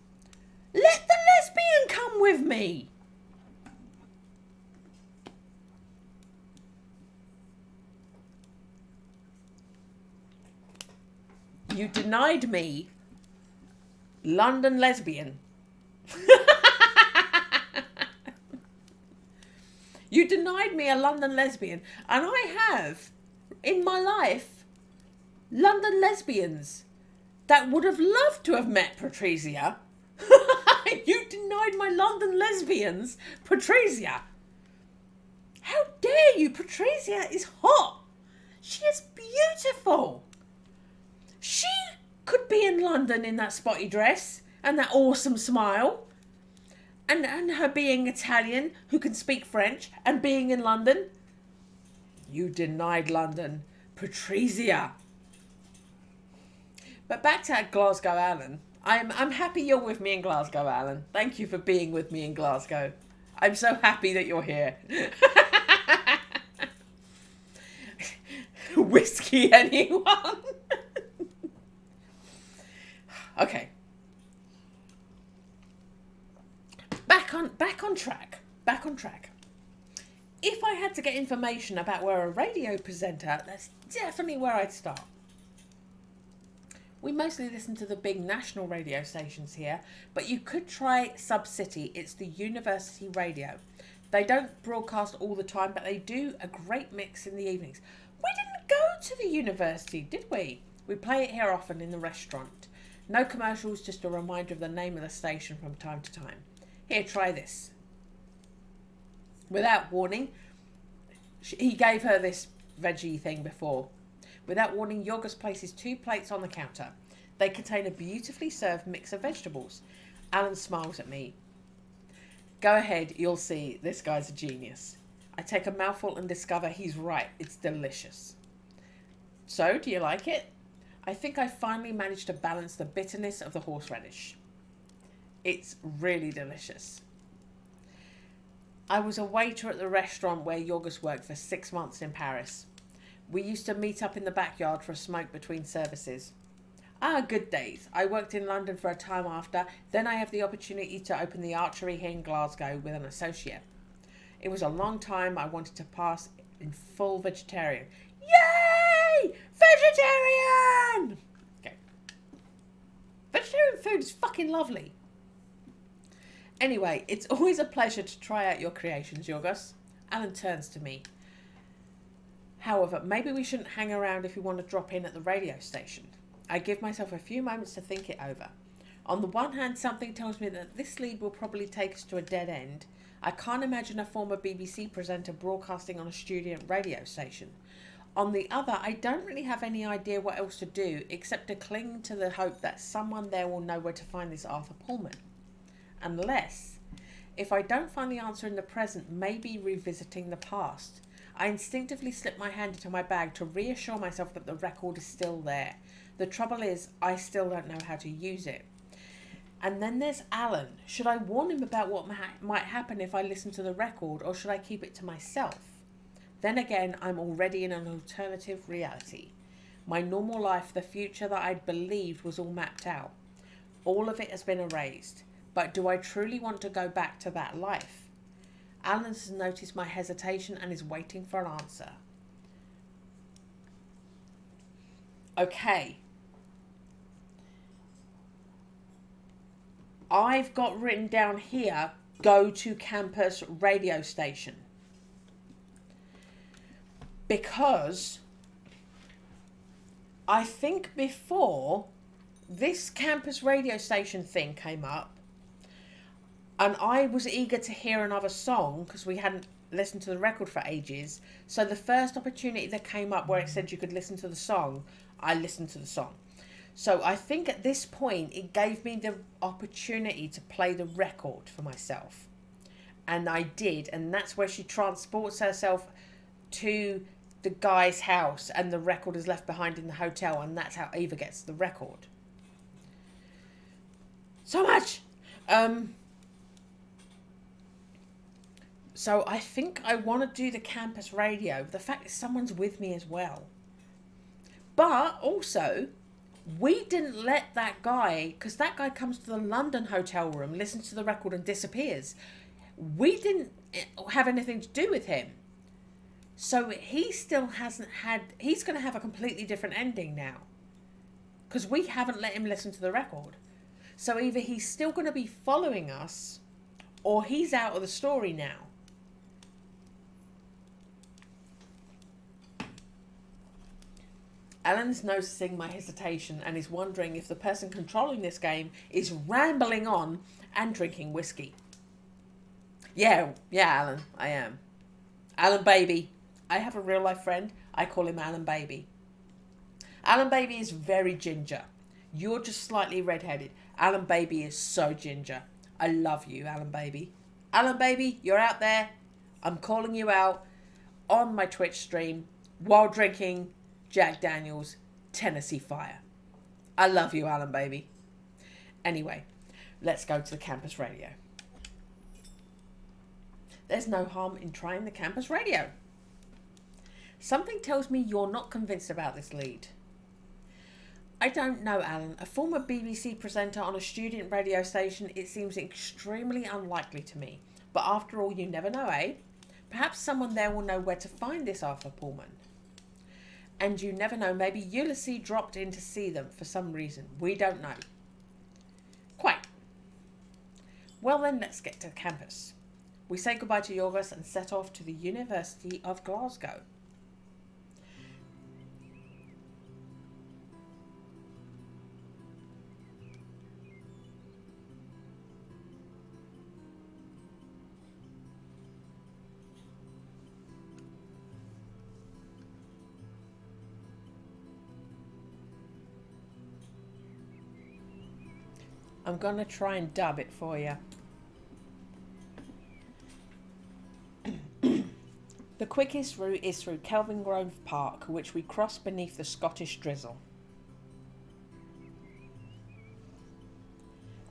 Let the lesbian come with me. You denied me London lesbian. You denied me a London lesbian, and I have, in my life, London lesbians that would have loved to have met Patricia. You denied my London lesbians, Patricia. How dare you? Patricia is hot. She is beautiful. She could be in London in that spotty dress and that awesome smile. And her being Italian, who can speak French, and being in London. You denied London, Patricia. But back to Glasgow, Alan. I'm happy you're with me in Glasgow, Alan. Thank you for being with me in Glasgow. I'm so happy that you're here. Whiskey, anyone? Okay. Back on track. If I had to get information about where a radio presenter, that's definitely where I'd start. We mostly listen to the big national radio stations here, but you could try Sub-City. It's the university radio. They don't broadcast all the time, but they do a great mix in the evenings. We didn't go to the university, did we? We play it here often in the restaurant. No commercials, just a reminder of the name of the station from time to time. Here, try this. Without warning, he gave her this veggie thing before. Without warning, Yorgos places 2 plates on the counter. They contain a beautifully served mix of vegetables. Alan smiles at me. Go ahead, you'll see. This guy's a genius. I take a mouthful and discover he's right. It's delicious. So, do you like it? I think I finally managed to balance the bitterness of the horseradish. It's really delicious. I was a waiter at the restaurant where Yorgos worked for 6 months in Paris. We used to meet up in the backyard for a smoke between services. Good days. I worked in London for a time after. Then I have the opportunity to open the archery here in Glasgow with an associate. It was a long time I wanted to pass in full vegetarian. Yay! Vegetarian! Okay. Vegetarian food is fucking lovely. Anyway, it's always a pleasure to try out your creations, Yorgos. Alan turns to me. However, maybe we shouldn't hang around if you want to drop in at the radio station. I give myself a few moments to think it over. On the one hand, something tells me that this lead will probably take us to a dead end. I can't imagine a former BBC presenter broadcasting on a student radio station. On the other, I don't really have any idea what else to do except to cling to the hope that someone there will know where to find this Arthur Pullman. Unless, if I don't find the answer in the present, maybe revisiting the past. I instinctively slip my hand into my bag to reassure myself that the record is still there. The trouble is, I still don't know how to use it. And then there's Alan. Should I warn him about what might happen if I listen to the record, or should I keep it to myself? Then again, I'm already in an alternative reality. My normal life, the future that I'd believed was all mapped out. All of it has been erased. But do I truly want to go back to that life? Alan has noticed my hesitation and is waiting for an answer. Okay. I've got written down here, go to campus radio station. Because I think before this campus radio station thing came up, and I was eager to hear another song because we hadn't listened to the record for ages. So the first opportunity that came up where it said you could listen to the song, I listened to the song. So I think at this point it gave me the opportunity to play the record for myself. And I did. And that's where she transports herself to the guy's house and the record is left behind in the hotel. And that's how Eva gets the record. So much! So I think I want to do the campus radio. The fact that someone's with me as well. But also, we didn't let that guy, because that guy comes to the London hotel room, listens to the record and disappears. We didn't have anything to do with him. So he still hasn't had, he's going to have a completely different ending now. Because we haven't let him listen to the record. So either he's still going to be following us, or he's out of the story now. Alan's noticing my hesitation and is wondering if the person controlling this game is rambling on and drinking whiskey. Yeah, Alan, I am. Alan Baby. I have a real life friend. I call him Alan Baby. Alan Baby is very ginger. You're just slightly redheaded. Alan Baby is so ginger. I love you, Alan Baby. Alan Baby, you're out there. I'm calling you out on my Twitch stream while drinking Jack Daniel's Tennessee Fire. I love you, Alan Baby. Anyway, let's go to the campus radio. There's no harm in trying the campus radio. Something tells me you're not convinced about this lead. I don't know, Alan. A former BBC presenter on a student radio station, it seems extremely unlikely to me. But after all, you never know, eh? Perhaps someone there will know where to find this Arthur Pullman. And you never know, maybe Ulysses dropped in to see them for some reason. We don't know. Quite. Well then, let's get to campus. We say goodbye to Yorgos and set off to the University of Glasgow. I'm going to try and dub it for you. The quickest route is through Kelvin Grove Park, which we cross beneath the Scottish drizzle.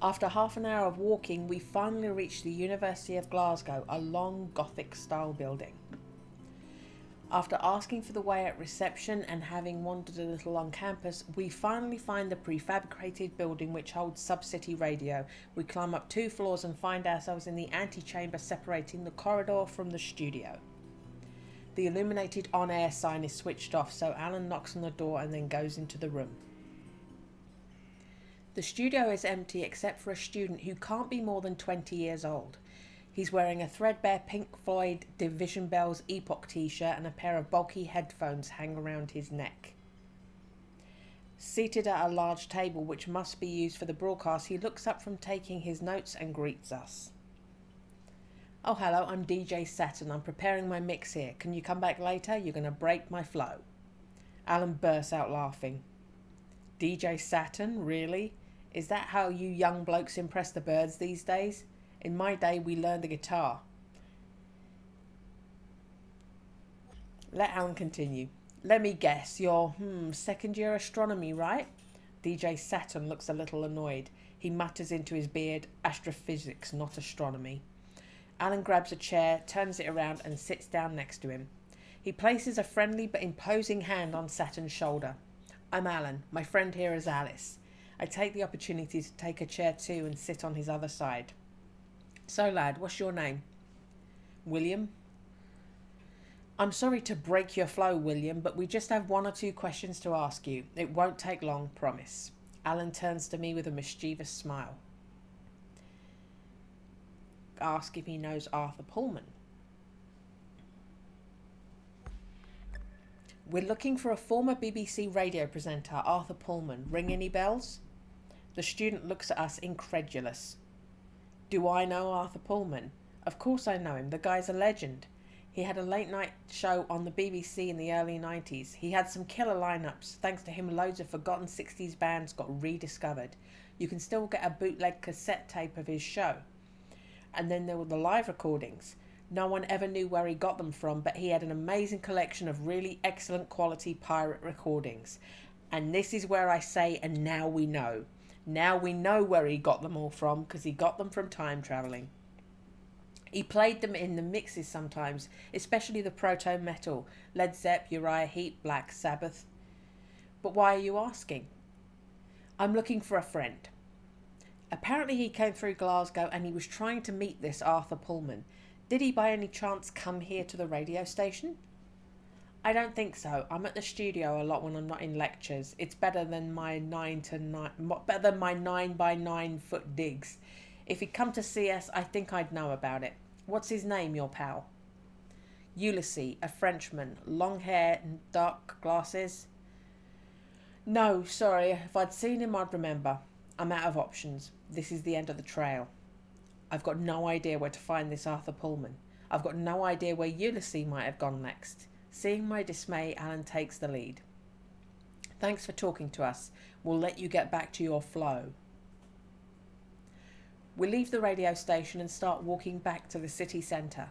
After half an hour of walking, we finally reach the University of Glasgow, a long Gothic-style building. After asking for the way at reception and having wandered a little on campus, we finally find the prefabricated building which holds Sub-City Radio. We climb up 2 floors and find ourselves in the antechamber separating the corridor from the studio. The illuminated on-air sign is switched off, so Alan knocks on the door and then goes into the room. The studio is empty except for a student who can't be more than 20 years old. He's wearing a threadbare Pink Floyd Division Bells Epoch t-shirt and a pair of bulky headphones hang around his neck. Seated at a large table which must be used for the broadcast, he looks up from taking his notes and greets us. Oh, hello, I'm DJ Saturn. I'm preparing my mix here. Can you come back later? You're going to break my flow. Alan bursts out laughing. DJ Saturn, really? Is that how you young blokes impress the birds these days? In my day, we learned the guitar. Let Alan continue. Let me guess, you're, second year astronomy, right? DJ Saturn looks a little annoyed. He mutters into his beard, astrophysics, not astronomy. Alan grabs a chair, turns it around and sits down next to him. He places a friendly but imposing hand on Saturn's shoulder. I'm Alan. My friend here is Alice. I take the opportunity to take a chair too and sit on his other side. So, lad, what's your name? William. I'm sorry to break your flow, William, but we just have one or two questions to ask you. It won't take long, promise. Alan turns to me with a mischievous smile. Ask if he knows Arthur Pullman. We're looking for a former BBC radio presenter, Arthur Pullman. Ring any bells? The student looks at us incredulous. Do I know Arthur Pullman? Of course I know him. The guy's a legend. He had a late night show on the BBC in the early 90s. He had some killer lineups. Thanks to him, loads of forgotten 60s bands got rediscovered. You can still get a bootleg cassette tape of his show. And then there were the live recordings. No one ever knew where he got them from, but he had an amazing collection of really excellent quality pirate recordings. And this is where I say, and now we know. Now we know where he got them all from, because he got them from time travelling. He played them in the mixes sometimes, especially the proto-metal, Led Zepp, Uriah Heep, Black Sabbath. But why are you asking? I'm looking for a friend. Apparently he came through Glasgow and he was trying to meet this Arthur Pullman. Did he by any chance come here to the radio station? I don't think so. I'm at the studio a lot when I'm not in lectures. It's better than my 9 by 9 foot digs. If he'd come to see us, I think I'd know about it. What's his name, your pal? Ulysses, a Frenchman, long hair and dark glasses. No, sorry. If I'd seen him, I'd remember. I'm out of options. This is the end of the trail. I've got no idea where to find this Arthur Pullman. I've got no idea where Ulysses might have gone next. Seeing my dismay, Alan takes the lead. Thanks for talking to us. We'll let you get back to your flow. We leave the radio station and start walking back to the city centre.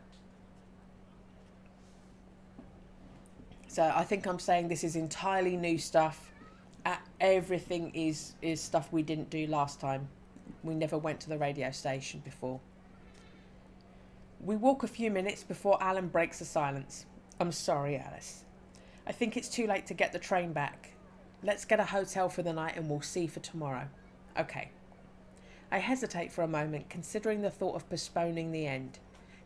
So I think I'm saying this is entirely new stuff. Everything is stuff we didn't do last time. We never went to the radio station before. We walk a few minutes before Alan breaks the silence. I'm sorry, Alice. I think it's too late to get the train back. Let's get a hotel for the night and we'll see for tomorrow. Okay. I hesitate for a moment, considering the thought of postponing the end.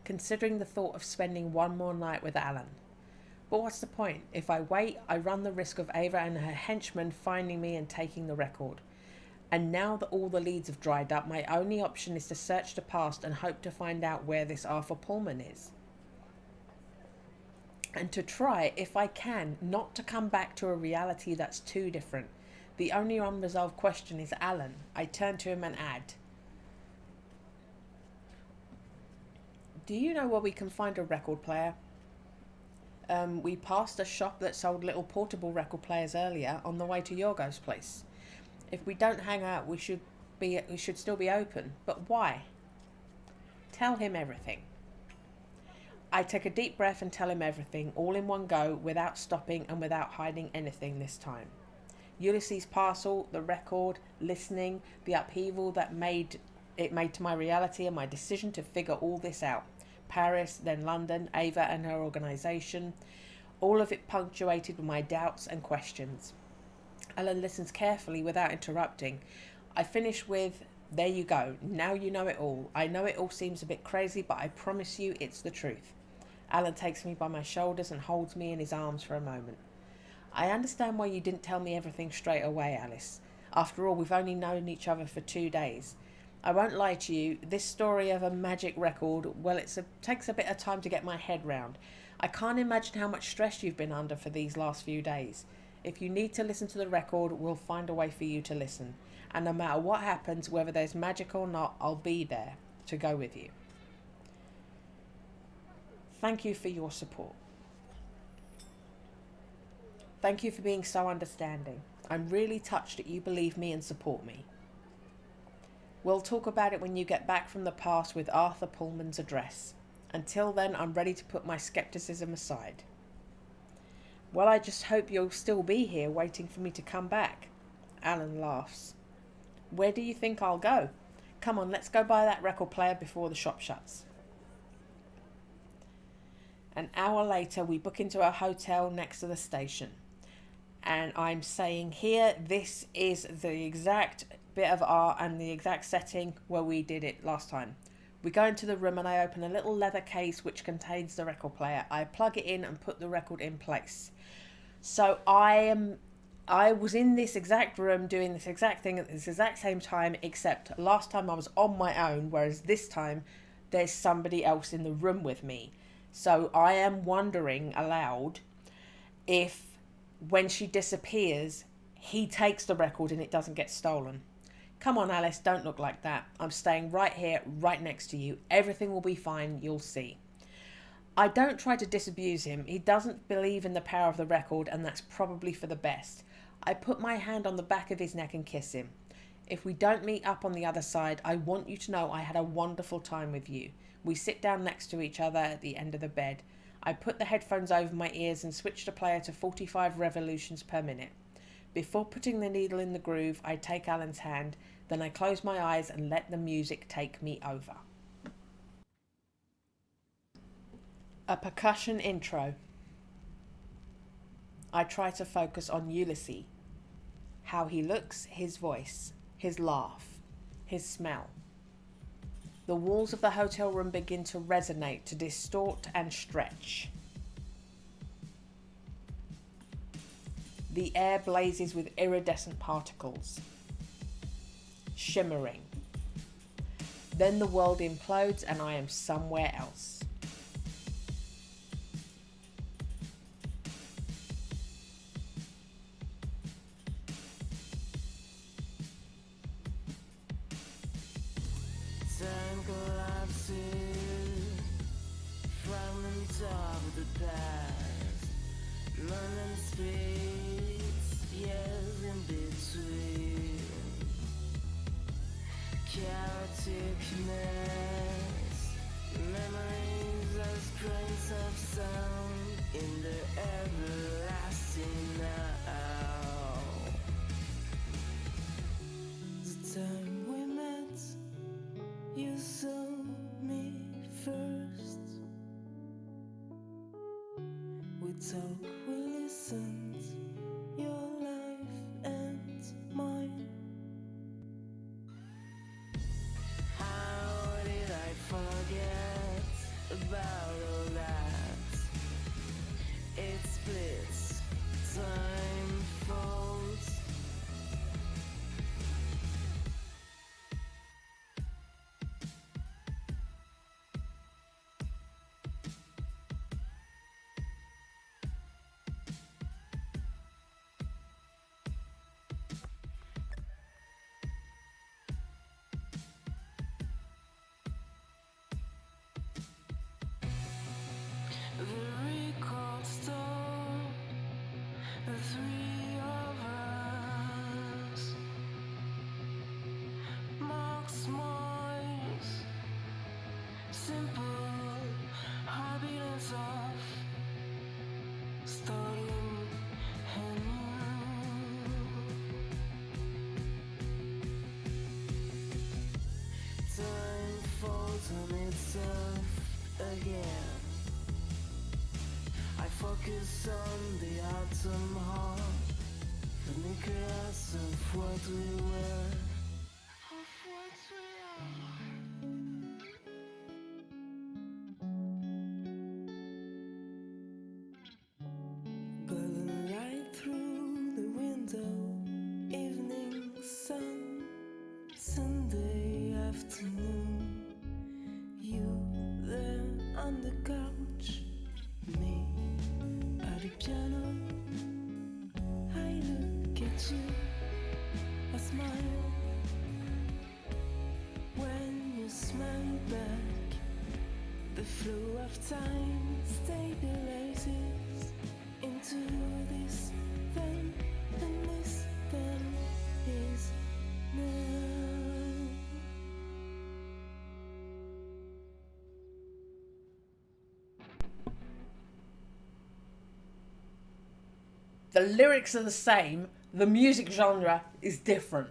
Considering the thought of spending one more night with Alan. But what's the point? If I wait, I run the risk of Ava and her henchmen finding me and taking the record. And now that all the leads have dried up, my only option is to search the past and hope to find out where this Arthur Pullman is. And to try, if I can, not to come back to a reality that's too different. The only unresolved question is Alan. I turn to him and add, do you know where we can find a record player? We passed a shop that sold little portable record players earlier on the way to Yorgo's place. If we don't hang out, we should still be open. But why? Tell him everything. I take a deep breath and tell him everything, all in one go, without stopping and without hiding anything this time. Ulysses' parcel, the record, listening, the upheaval that made to my reality and my decision to figure all this out. Paris, then London, Ava and her organisation, all of it punctuated with my doubts and questions. Alan listens carefully without interrupting. I finish with, there you go, now you know it all. I know it all seems a bit crazy, but I promise you it's the truth. Alan takes me by my shoulders and holds me in his arms for a moment. I understand why you didn't tell me everything straight away, Alice. After all, we've only known each other for 2 days. I won't lie to you, this story of a magic record, well, it takes a bit of time to get my head round. I can't imagine how much stress you've been under for these last few days. If you need to listen to the record, we'll find a way for you to listen. And no matter what happens, whether there's magic or not, I'll be there to go with you. Thank you for your support. Thank you for being so understanding. I'm really touched that you believe me and support me. We'll talk about it when you get back from the past with Arthur Pullman's address. Until then, I'm ready to put my scepticism aside. Well, I just hope you'll still be here waiting for me to come back. Alan laughs. Where do you think I'll go? Come on, let's go buy that record player before the shop shuts. An hour later, we book into a hotel next to the station. And I'm saying here, this is the exact bit of art and the exact setting where we did it last time. We go into the room and I open a little leather case which contains the record player. I plug it in and put the record in place. So I was in this exact room doing this exact thing at this exact same time, except last time I was on my own, whereas this time there's somebody else in the room with me. So I am wondering aloud if when she disappears, he takes the record and it doesn't get stolen. Come on, Alice, don't look like that. I'm staying right here, right next to you. Everything will be fine, you'll see. I don't try to disabuse him. He doesn't believe in the power of the record, and that's probably for the best. I put my hand on the back of his neck and kiss him. If we don't meet up on the other side, I want you to know I had a wonderful time with you. We sit down next to each other at the end of the bed. I put the headphones over my ears and switch the player to 45 revolutions per minute. Before putting the needle in the groove, I take Alan's hand, then I close my eyes and let the music take me over. A percussion intro. I try to focus on Ulysses, how he looks, his voice, his laugh, his smell. The walls of the hotel room begin to resonate, to distort and stretch. The air blazes with iridescent particles, shimmering. Then the world implodes and I am somewhere else. Time collapses, fragments of the past. None in space, years in between. Chaoticness, memories as grains of sound in the everlasting now. The time we met, you saw me first. We talk, we listened, your life and mine. How did I forget about all that? It splits, time folds. The record store, the three of us. Mark smiles, simple happiness of starting anew. Time falls on itself again. I focus on the atom heart, the nucleus of what we were. Golden light through the window, evening sun, Sunday afternoon. You there on the couch, me at the piano. I look at you, I smile. When you smile back, the flow of time stabilizes into this then, and this then is now. The lyrics are the same, the music genre is different.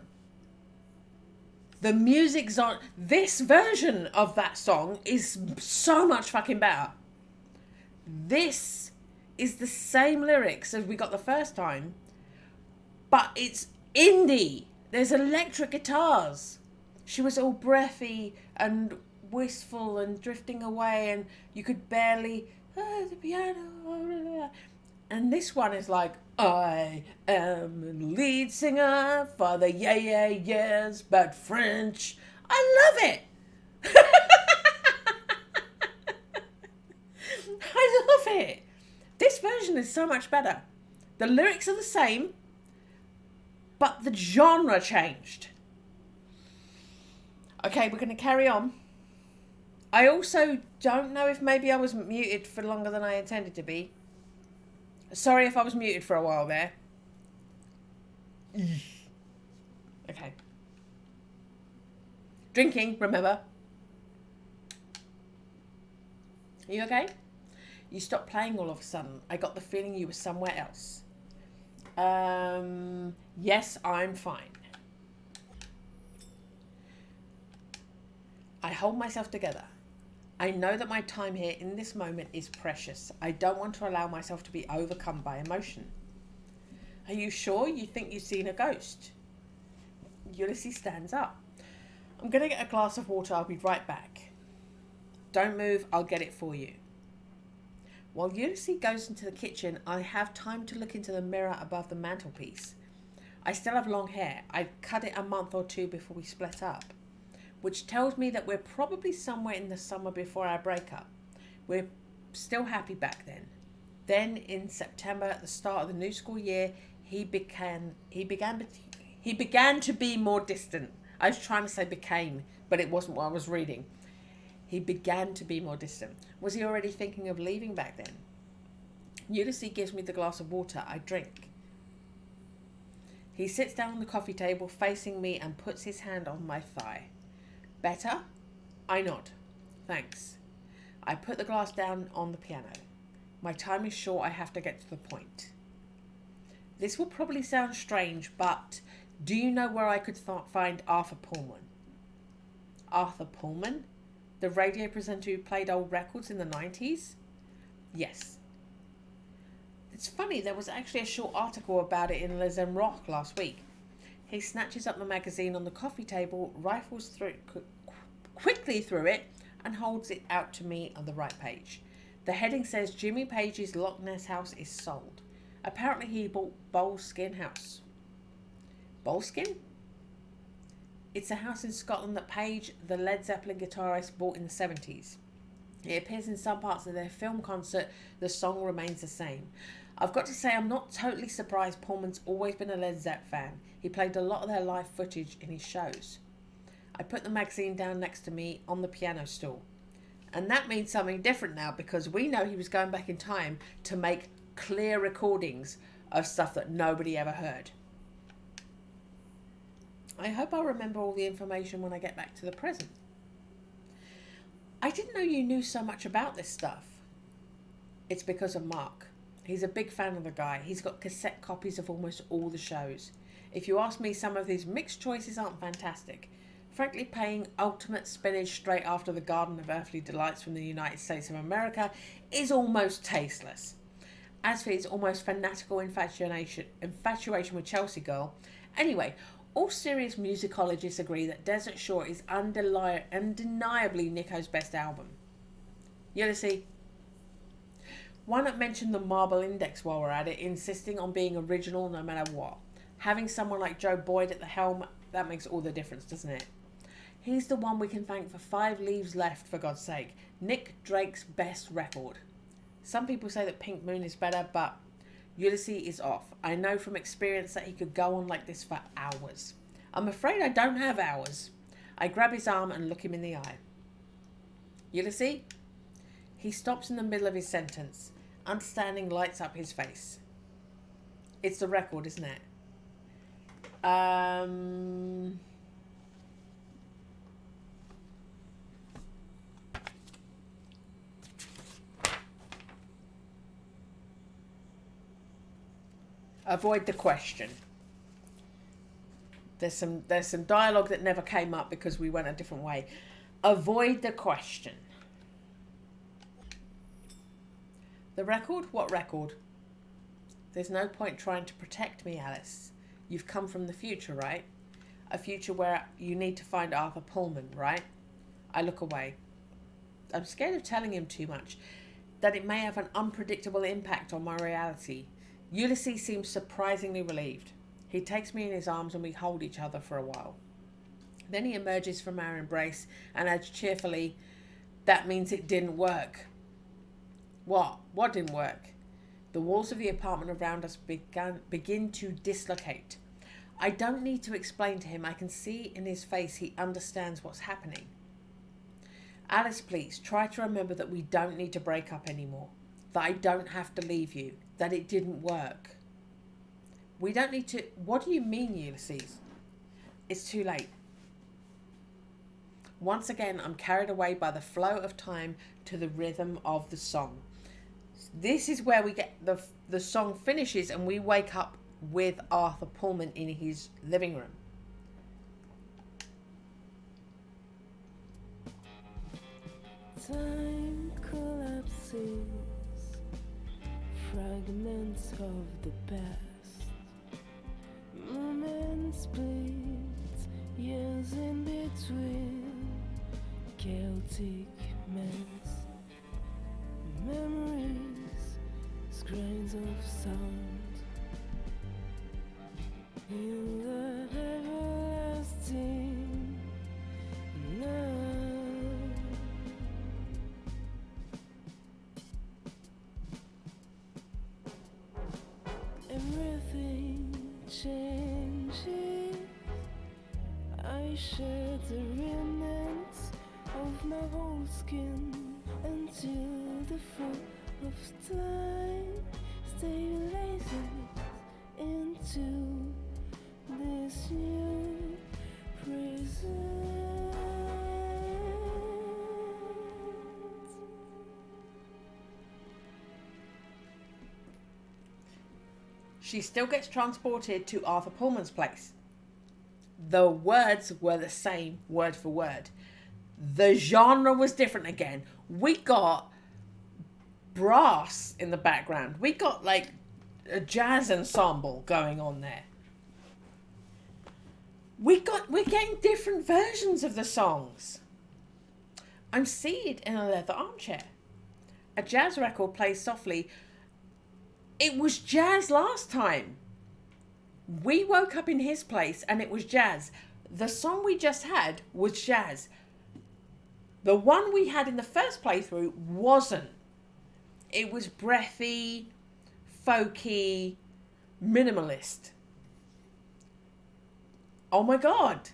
The music genre, this version of that song is so much fucking better. This is the same lyrics as we got the first time, but it's indie. There's electric guitars. She was all breathy and wistful and drifting away, and you could barely, the piano. And this one is like, I am lead singer for the yeah, yeah, yeahs, but French. I love it. I love it. This version is so much better. The lyrics are the same, but the genre changed. Okay, we're going to carry on. I also don't know if maybe I was muted for longer than I intended to be. Sorry if I was muted for a while there. Okay. Drinking, remember. Are you okay? You stopped playing all of a sudden. I got the feeling you were somewhere else. Yes, I'm fine. I hold myself together. I know that my time here in this moment is precious. I don't want to allow myself to be overcome by emotion. Are you sure you think you've seen a ghost? Ulysses stands up. I'm going to get a glass of water. I'll be right back. Don't move. I'll get it for you. While Ulysses goes into the kitchen, I have time to look into the mirror above the mantelpiece. I still have long hair. I cut it a month or two before we split up, which tells me that we're probably somewhere in the summer before our breakup. We're still happy back then. Then in September, at the start of the new school year, he began to be more distant. I was trying to say became, but it wasn't what I was reading. He began to be more distant. Was he already thinking of leaving back then? Ulysses gives me the glass of water. I drink. He sits down on the coffee table facing me and puts his hand on my thigh. Better? I nod. Thanks. I put the glass down on the piano. My time is short. I have to get to the point. This will probably sound strange, but do you know where I could find Arthur Pullman? Arthur Pullman? The radio presenter who played old records in the 90s? Yes. It's funny, there was actually a short article about it in Les Rock last week. He snatches up the magazine on the coffee table, rifles quickly through it, and holds it out to me on the right page. The heading says Jimmy Page's Loch Ness house is sold. Apparently he bought Boleskine house. Boleskine? It's a house in Scotland that Page, the Led Zeppelin guitarist, bought in the 70s. It appears in some parts of their film concert. The song remains the same. I've got to say, I'm not totally surprised. Pullman's always been a Led Zepp fan. He played a lot of their live footage in his shows. I put the magazine down next to me on the piano stool. And that means something different now, because we know he was going back in time to make clear recordings of stuff that nobody ever heard. I hope I'll remember all the information when I get back to the present. I didn't know you knew so much about this stuff. It's because of Mark. He's a big fan of the guy. He's got cassette copies of almost all the shows. If you ask me, some of these mixed choices aren't fantastic. Frankly, paying ultimate spinach straight after the Garden of Earthly Delights from the United States of America is almost tasteless. As for his almost fanatical infatuation with Chelsea Girl. Anyway, all serious musicologists agree that Desert Shore is undeniably Nico's best album. Ulysses, why not mention the Marble Index while we're at it, insisting on being original no matter what? Having someone like Joe Boyd at the helm, that makes all the difference, doesn't it? He's the one we can thank for 5 Leaves Left, for God's sake. Nick Drake's best record. Some people say that Pink Moon is better, but Ulysses is off. I know from experience that he could go on like this for hours. I'm afraid I don't have hours. I grab his arm and look him in the eye. Ulysses? He stops in the middle of his sentence. Understanding lights up his face. It's the record, isn't it? Avoid the question. There's some dialogue that never came up because we went a different way. Avoid the question. The record? What record? There's no point trying to protect me, Alice. You've come from the future, right? A future where you need to find Arthur Pullman, right? I look away. I'm scared of telling him too much, that it may have an unpredictable impact on my reality. Ulysses seems surprisingly relieved. He takes me in his arms and we hold each other for a while. Then he emerges from our embrace and adds cheerfully, "That means it didn't work." What? What didn't work? The walls of the apartment around us begin to dislocate. I don't need to explain to him. I can see in his face he understands what's happening. Alice, please, try to remember that we don't need to break up anymore. That I don't have to leave you. That it didn't work. We don't need to... What do you mean, Ulysses? It's too late. Once again, I'm carried away by the flow of time to the rhythm of the song. This is where we get the song finishes and we wake up with Arthur Pullman in his living room. Time collapses, fragments of the past, moments split, years in between, chaotic mess, memories, grains of sound, in the everlasting night. Everything changes. I shed the remnants of my whole skin until the fall of time stabilizes into this new present. She still gets transported to Arthur Pullman's place. The words were the same, word for word. The genre was different again. We got brass in the background. We got like a jazz ensemble going on there. We're getting different versions of the songs. I'm seated in a leather armchair. A jazz record plays softly. It was jazz last time. We woke up in his place and it was jazz. The song we just had was jazz. The one we had in the first playthrough wasn't. It was breathy, folky, minimalist. Oh my God.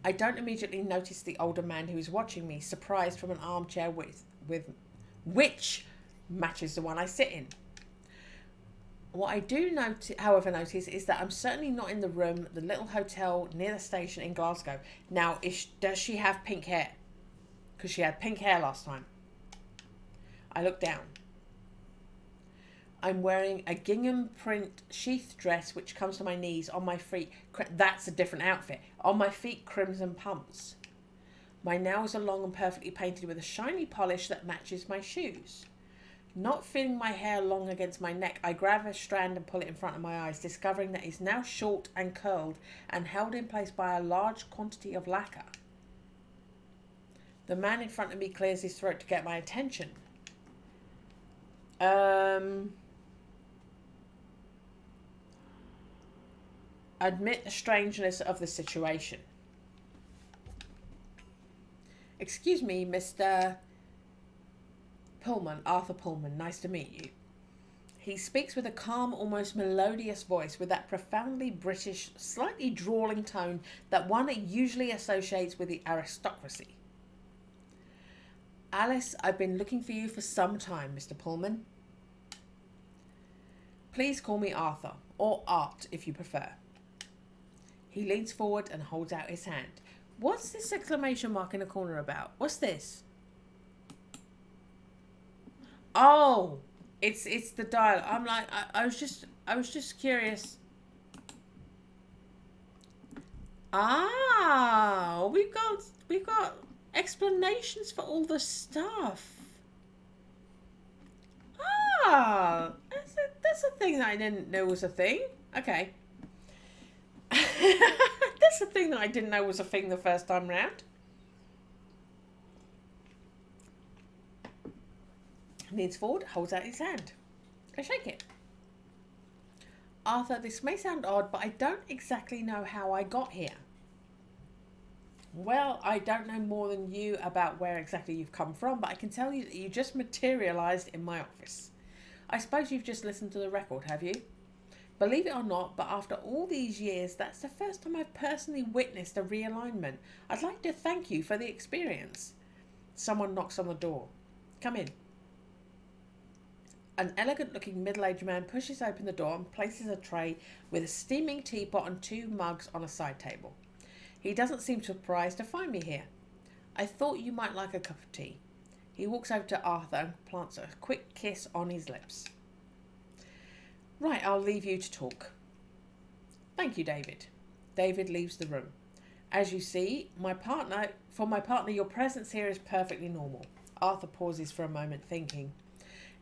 I don't immediately notice the older man who is watching me, surprised from an armchair with which matches the one I sit in. What I do however notice is that I'm certainly not in the room, the little hotel near the station in Glasgow. Now, does she have pink hair? Because she had pink hair last time. I look down. I'm wearing a gingham print sheath dress which comes to my knees. On my feet, that's a different outfit. On my feet, crimson pumps. My nails are long and perfectly painted with a shiny polish that matches my shoes. Not feeling my hair long against my neck, I grab a strand and pull it in front of my eyes, discovering that it's now short and curled and held in place by a large quantity of lacquer. The man in front of me clears his throat to get my attention. Admit the strangeness of the situation. Excuse me, Mr. Pullman, Arthur Pullman, nice to meet you. He speaks with a calm, almost melodious voice with that profoundly British, slightly drawling tone that one usually associates with the aristocracy. Alice, I've been looking for you for some time, Mr. Pullman. Please call me Arthur, or Art if you prefer. He leans forward and holds out his hand. What's this exclamation mark in the corner about? What's this? Oh, it's the dial. I'm like, I was just curious. Ah, we've got explanations for all the stuff. Ah, that's That's a thing that I didn't know was a thing. Okay. That's a thing that I didn't know was a thing the first time round. Leans forward, holds out his hand. I shake it. Arthur, this may sound odd, but I don't exactly know how I got here. Well, I don't know more than you about where exactly you've come from, but I can tell you that you just materialised in my office. I suppose you've just listened to the record, have you? Believe it or not, but after all these years, that's the first time I've personally witnessed a realignment. I'd like to thank you for the experience. Someone knocks on the door. Come in. An elegant-looking middle-aged man pushes open the door and places a tray with a steaming teapot and 2 mugs on a side table. He doesn't seem surprised to find me here. I thought you might like a cup of tea. He walks over to Arthur and plants a quick kiss on his lips. Right, I'll leave you to talk. Thank you, David. David leaves the room. As you see, for my partner, your presence here is perfectly normal. Arthur pauses for a moment, thinking.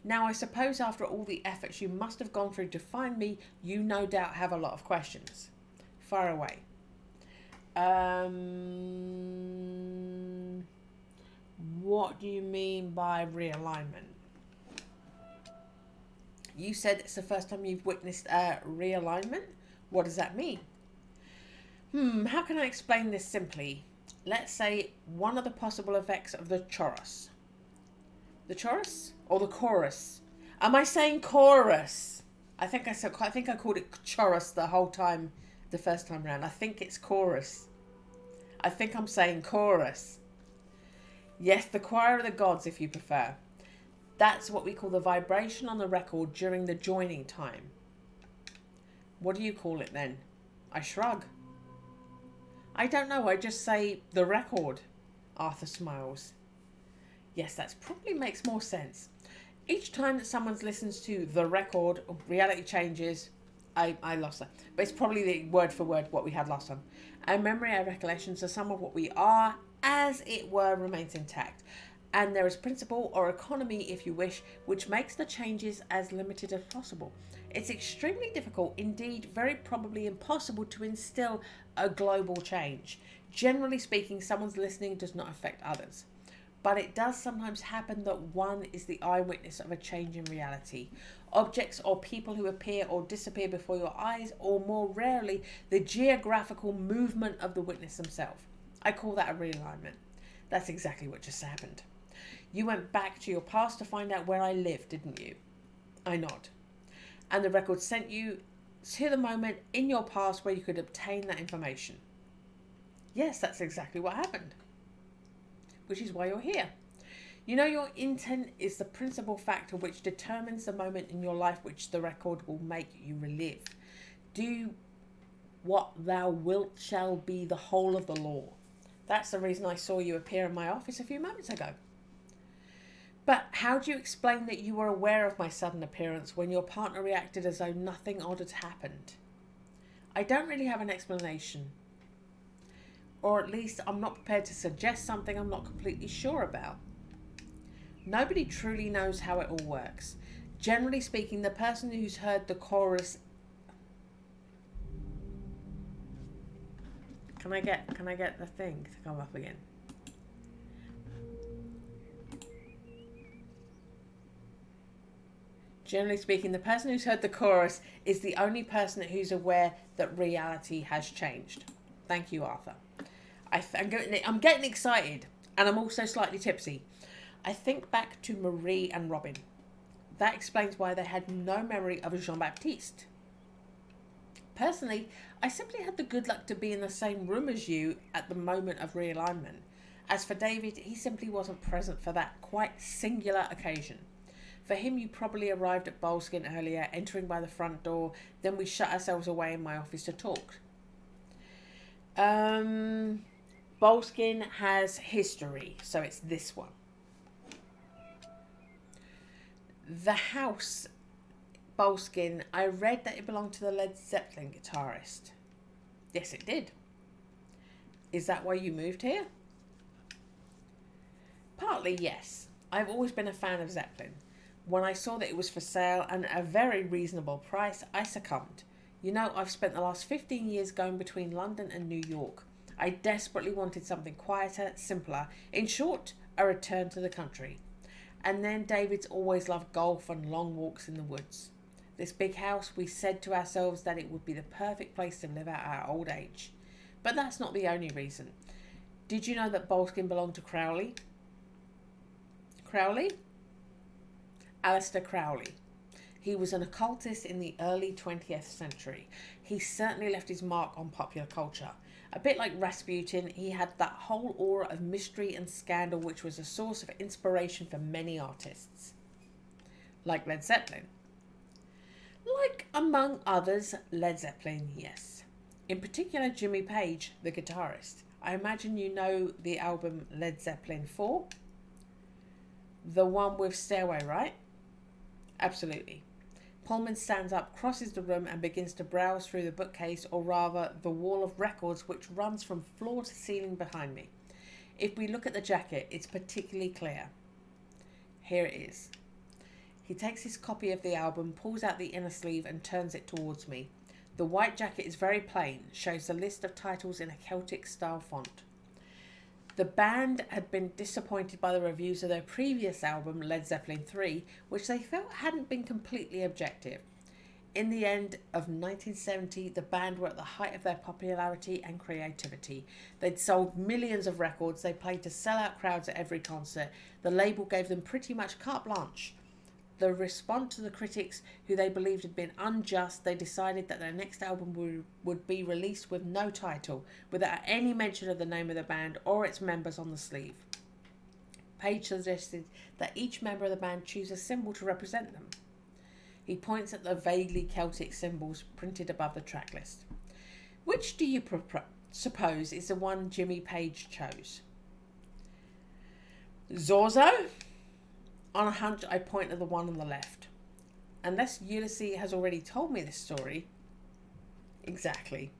Now, I suppose after all the efforts you must have gone through to find me, you no doubt have a lot of questions. Fire away. What do you mean by realignment? You said it's the first time you've witnessed a realignment. What does that mean? How can I explain this simply? Let's say one of the possible effects of the chorus. The chorus or the chorus? Am I saying chorus? I think I called it chorus the whole time, the first time round. I think it's chorus. I think I'm saying chorus. Yes, the choir of the gods, if you prefer. That's what we call the vibration on the record during the joining time. What do you call it then? I shrug. I don't know, I just say the record. Arthur smiles. Yes, that probably makes more sense. Each time that someone listens to the record, reality changes. I lost that. But it's probably the word for word what we had last time. Our memory, our recollections are some of what we are, as it were, remains intact. And there is principle or economy, if you wish, which makes the changes as limited as possible. It's extremely difficult, indeed very probably impossible, to instill a global change. Generally speaking, someone's listening does not affect others. But it does sometimes happen that one is the eyewitness of a change in reality. Objects or people who appear or disappear before your eyes, or more rarely, the geographical movement of the witness themselves. I call that a realignment. That's exactly what just happened. You went back to your past to find out where I lived, didn't you? I nod. And the record sent you to the moment in your past where you could obtain that information. Yes, that's exactly what happened. Which is why you're here. You know, your intent is the principal factor which determines the moment in your life which the record will make you relive. Do what thou wilt shall be the whole of the law. That's the reason I saw you appear in my office a few moments ago. But how do you explain that you were aware of my sudden appearance when your partner reacted as though nothing odd had happened? I don't really have an explanation. Or at least I'm not prepared to suggest something I'm not completely sure about. Nobody truly knows how it all works. Generally speaking, the person who's heard the chorus... Can I get the thing to come up again? Generally speaking, the person who's heard the chorus is the only person who's aware that reality has changed. Thank you, Arthur. I'm getting excited, and I'm also slightly tipsy. I think back to Marie and Robin. That explains why they had no memory of Jean-Baptiste. Personally, I simply had the good luck to be in the same room as you at the moment of realignment. As for David, he simply wasn't present for that quite singular occasion. For him, you probably arrived at Boleskine earlier, entering by the front door, then we shut ourselves away in my office to talk. Boleskine has history, so it's this one. The house, Boleskine, I read that it belonged to the Led Zeppelin guitarist. Yes, it did. Is that why you moved here? Partly, yes. I've always been a fan of Zeppelin. When I saw that it was for sale and at a very reasonable price, I succumbed. You know, I've spent the last 15 years going between London and New York. I desperately wanted something quieter, simpler. In short, a return to the country. And then David's always loved golf and long walks in the woods. This big house, we said to ourselves that it would be the perfect place to live out our old age. But that's not the only reason. Did you know that Boleskine belonged to Crowley? Crowley? Aleister Crowley. He was an occultist in the early 20th century. He certainly left his mark on popular culture. A bit like Rasputin, he had that whole aura of mystery and scandal which was a source of inspiration for many artists. Like Led Zeppelin. Like, among others, Led Zeppelin, yes. In particular, Jimmy Page, the guitarist. I imagine you know the album Led Zeppelin 4? The one with Stairway, right? Absolutely. Pullman stands up, crosses the room and begins to browse through the bookcase, or rather the wall of records which runs from floor to ceiling behind me. If we look at the jacket, it's particularly clear. Here it is. He takes his copy of the album, pulls out the inner sleeve and turns it towards me. The white jacket is very plain, shows the list of titles in a Celtic style font. The band had been disappointed by the reviews of their previous album, Led Zeppelin 3, which they felt hadn't been completely objective. In the end of 1970, the band were at the height of their popularity and creativity. They'd sold millions of records, they played to sell-out crowds at every concert. The label gave them pretty much carte blanche. The response to the critics, who they believed had been unjust, they decided that their next album would be released with no title, without any mention of the name of the band or its members on the sleeve. Page suggested that each member of the band choose a symbol to represent them. He points at the vaguely Celtic symbols printed above the track list. Which do you suppose is the one Jimmy Page chose? Zorzo? On a hunch, I point at the one on the left. Unless Ulysses has already told me this story. Exactly.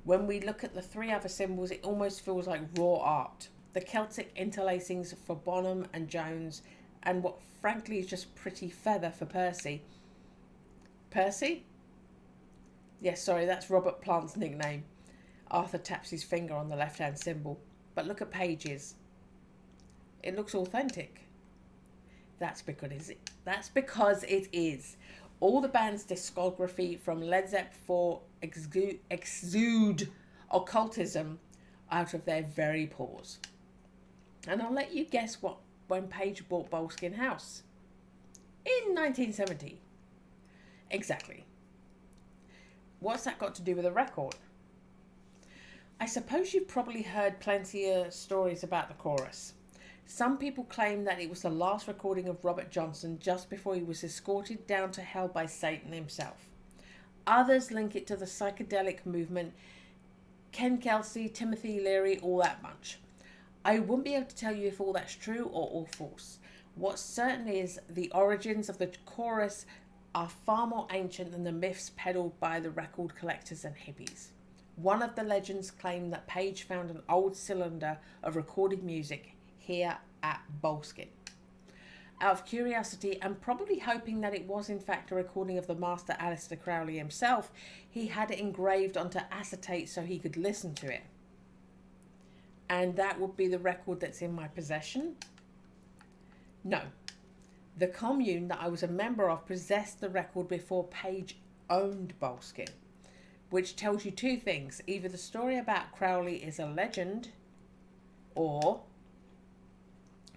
When we look at the three other symbols, it almost feels like raw art. The Celtic interlacings for Bonham and Jones, and what frankly is just pretty feather for Percy. Percy? Yes, sorry, that's Robert Plant's nickname. Arthur taps his finger on the left-hand symbol. But look at Page's. It looks authentic. That's because it is. All the band's discography from Led Zeppelin 4 exude occultism out of their very pores. And I'll let you guess when Page bought Boleskine House. In 1970. Exactly. What's that got to do with a record? I suppose you've probably heard plenty of stories about the chorus. Some people claim that it was the last recording of Robert Johnson just before he was escorted down to hell by Satan himself. Others link it to the psychedelic movement, Ken Kelsey, Timothy Leary, all that bunch. I wouldn't be able to tell you if all that's true or all false. What certain is the origins of the chorus are far more ancient than the myths peddled by the record collectors and hippies. One of the legends claimed that Page found an old cylinder of recorded music here at Boleskine. Out of curiosity and probably hoping that it was in fact a recording of the master Aleister Crowley himself, he had it engraved onto acetate so he could listen to it. And that would be the record that's in my possession? No. The commune that I was a member of possessed the record before Page owned Boleskine, which tells you two things. Either the story about Crowley is a legend, or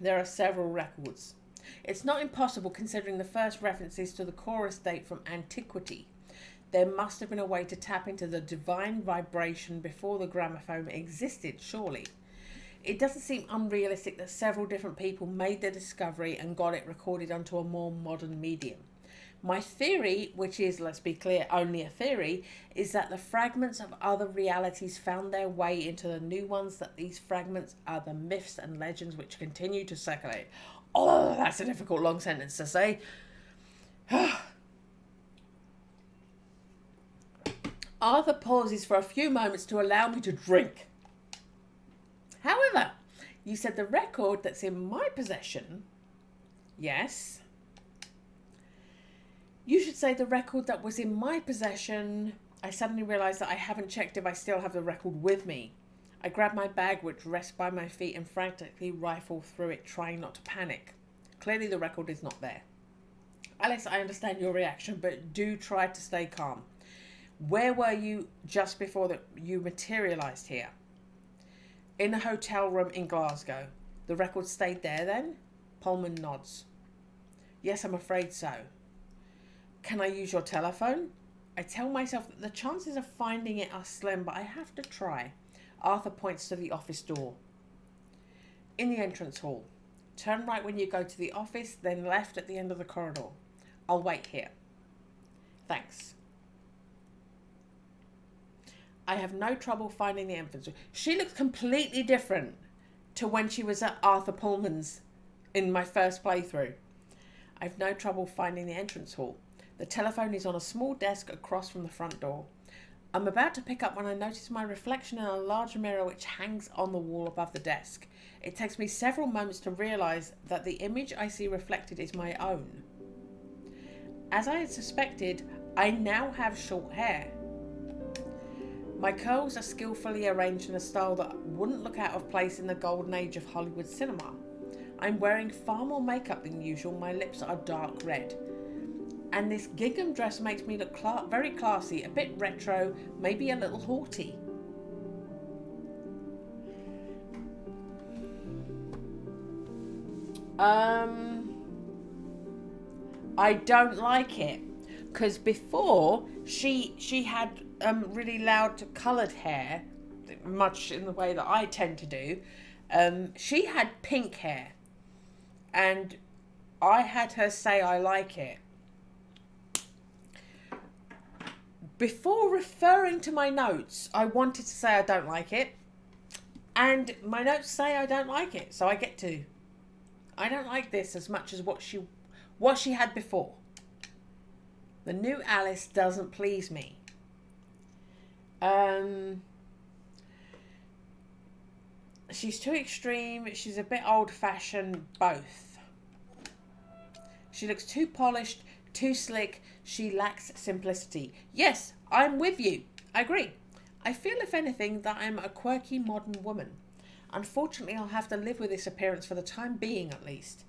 there are several records. It's not impossible considering the first references to the chorus date from antiquity. There must have been a way to tap into the divine vibration before the gramophone existed, surely. It doesn't seem unrealistic that several different people made the discovery and got it recorded onto a more modern medium. My theory, which is, let's be clear, only a theory, is that the fragments of other realities found their way into the new ones, that these fragments are the myths and legends which continue to circulate. Oh, that's a difficult long sentence to say. Arthur pauses for a few moments to allow me to drink. However, you said the record that's in my possession. Yes. You should say the record that was in my possession. I suddenly realised that I haven't checked if I still have the record with me. I grab my bag, which rests by my feet, and frantically rifle through it, trying not to panic. Clearly the record is not there. Alice, I understand your reaction, but do try to stay calm. Where were you just before you materialised here? In a hotel room in Glasgow. The record stayed there then? Pullman nods. Yes, I'm afraid so. Can I use your telephone? I tell myself that the chances of finding it are slim, but I have to try. Arthur points to the office door. In the entrance hall. Turn right when you go to the office, then left at the end of the corridor. I'll wait here. Thanks. I have no trouble finding the entrance. She looks completely different to when she was at Arthur Pullman's in my first playthrough. I have no trouble finding the entrance hall. The telephone is on a small desk across from the front door. I'm about to pick up when I notice my reflection in a large mirror which hangs on the wall above the desk. It takes me several moments to realise that the image I see reflected is my own. As I had suspected, I now have short hair. My curls are skillfully arranged in a style that wouldn't look out of place in the golden age of Hollywood cinema. I'm wearing far more makeup than usual. My lips are dark red. And this gingham dress makes me look very classy, a bit retro, maybe a little haughty. I don't like it. Because before, she had really loud coloured hair, much in the way that I tend to do. She had pink hair. And I had her say I like it. Before referring to my notes, I wanted to say I don't like it. And my notes say I don't like it. So I get to. I don't like this as much as what she had before. The new Alice doesn't please me. She's too extreme. She's a bit old-fashioned, both. She looks too polished, too slick. She lacks simplicity. Yes, I'm with you. I agree. I feel, if anything, that I'm a quirky modern woman. Unfortunately, I'll have to live with this appearance for the time being, at least.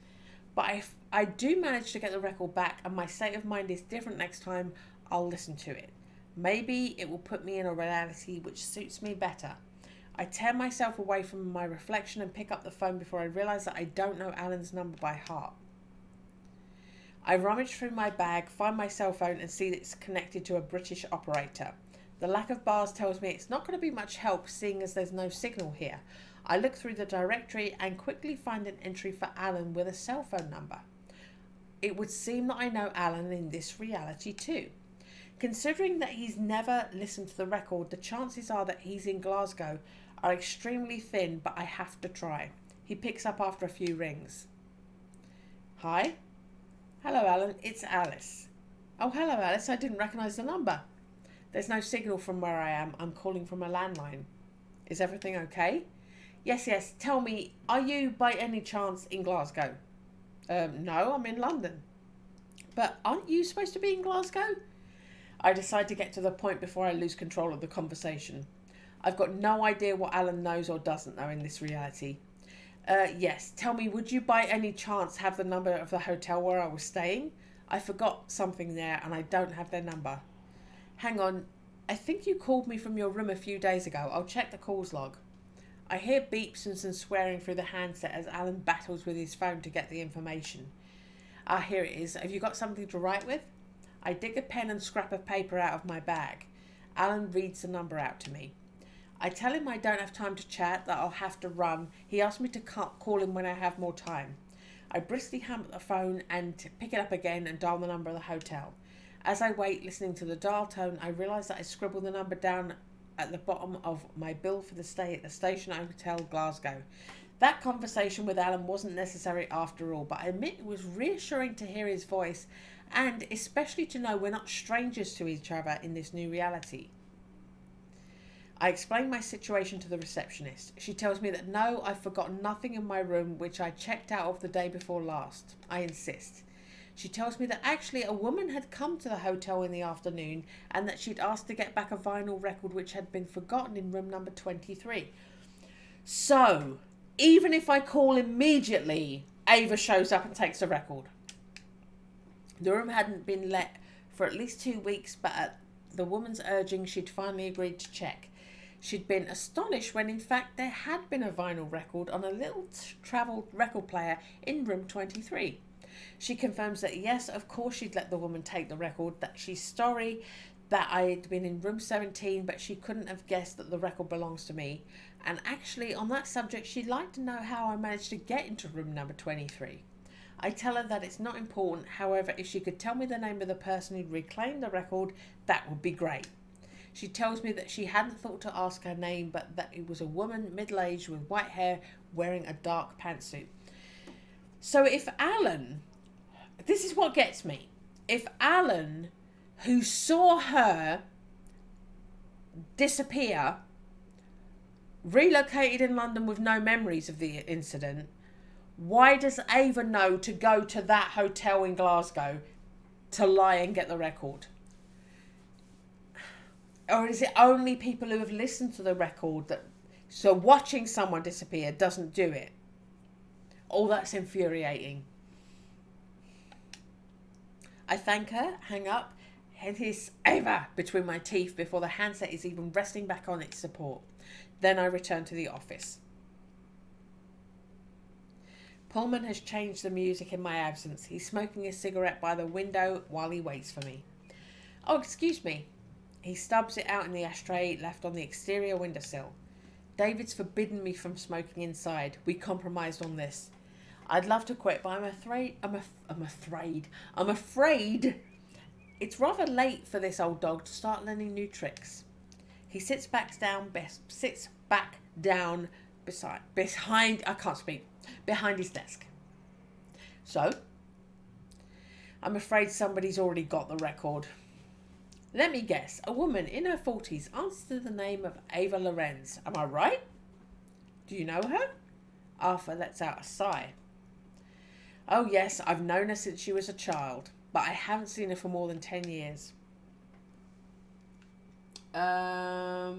But if I do manage to get the record back and my state of mind is different next time, I'll listen to it. Maybe it will put me in a reality which suits me better. I tear myself away from my reflection and pick up the phone before I realise that I don't know Alan's number by heart. I rummage through my bag, find my cell phone and see that it's connected to a British operator. The lack of bars tells me it's not going to be much help, seeing as there's no signal here. I look through the directory and quickly find an entry for Alan with a cell phone number. It would seem that I know Alan in this reality too. Considering that he's never listened to the record, the chances are that he's in Glasgow are extremely thin, but I have to try. He picks up after a few rings. Hi? Hello, Alan. It's Alice. Oh, hello, Alice. I didn't recognise the number. There's no signal from where I am. I'm calling from a landline. Is everything okay? Yes. Tell me, are you by any chance in Glasgow? No, I'm in London. But aren't you supposed to be in Glasgow? I decide to get to the point before I lose control of the conversation. I've got no idea what Alan knows or doesn't know in this reality. Yes, tell me, would you by any chance have the number of the hotel where I was staying? I forgot something there and I don't have their number. Hang on, I think you called me from your room a few days ago. I'll check the calls log. I hear beeps and some swearing through the handset as Alan battles with his phone to get the information. Ah, here it is. Have you got something to write with? I dig a pen and scrap of paper out of my bag. Alan reads the number out to me. I tell him I don't have time to chat, that I'll have to run. He asks me to call him when I have more time. I briskly hang up the phone and pick it up again and dial the number of the hotel. As I wait, listening to the dial tone, I realise that I scribbled the number down at the bottom of my bill for the stay at the Station Hotel Glasgow. That conversation with Alan wasn't necessary after all, but I admit it was reassuring to hear his voice and especially to know we're not strangers to each other in this new reality. I explain my situation to the receptionist. She tells me that no, I've forgotten nothing in my room which I checked out of the day before last. I insist. She tells me that actually a woman had come to the hotel in the afternoon and that she'd asked to get back a vinyl record which had been forgotten in room number 23. So, even if I call immediately, Ava shows up and takes the record. The room hadn't been let for at least 2 weeks, but at the woman's urging, she'd finally agreed to check. She'd been astonished when in fact there had been a vinyl record on a little travel record player in room 23. She confirms that yes, of course she'd let the woman take the record, that she's sorry that I'd been in room 17, but she couldn't have guessed that the record belongs to me. And actually on that subject, she'd like to know how I managed to get into room number 23. I tell her that it's not important, however, if she could tell me the name of the person who'd reclaimed the record, that would be great. She tells me that she hadn't thought to ask her name, but that it was a woman, middle-aged, with white hair, wearing a dark pantsuit. So if Alan, this is what gets me, if Alan, who saw her disappear, relocated in London with no memories of the incident, why does Ava know to go to that hotel in Glasgow to lie and get the record? Or is it only people who have listened to the record that... So watching someone disappear doesn't do it? Oh, that's infuriating. I thank her, hang up, and hiss Ava between my teeth before the handset is even resting back on its support. Then I return to the office. Pullman has changed the music in my absence. He's smoking a cigarette by the window while he waits for me. Oh, excuse me. He stubs it out in the ashtray left on the exterior windowsill. David's forbidden me from smoking inside. We compromised on this. I'd love to quit, but I'm afraid it's rather late for this old dog to start learning new tricks. He sits back down behind his desk. So, I'm afraid somebody's already got the record. Let me guess, a woman in her 40s answers the name of Ava Lorenz. Am I right? Do you know her? Arthur lets out a sigh. Oh yes, I've known her since she was a child, but I haven't seen her for more than 10 years. How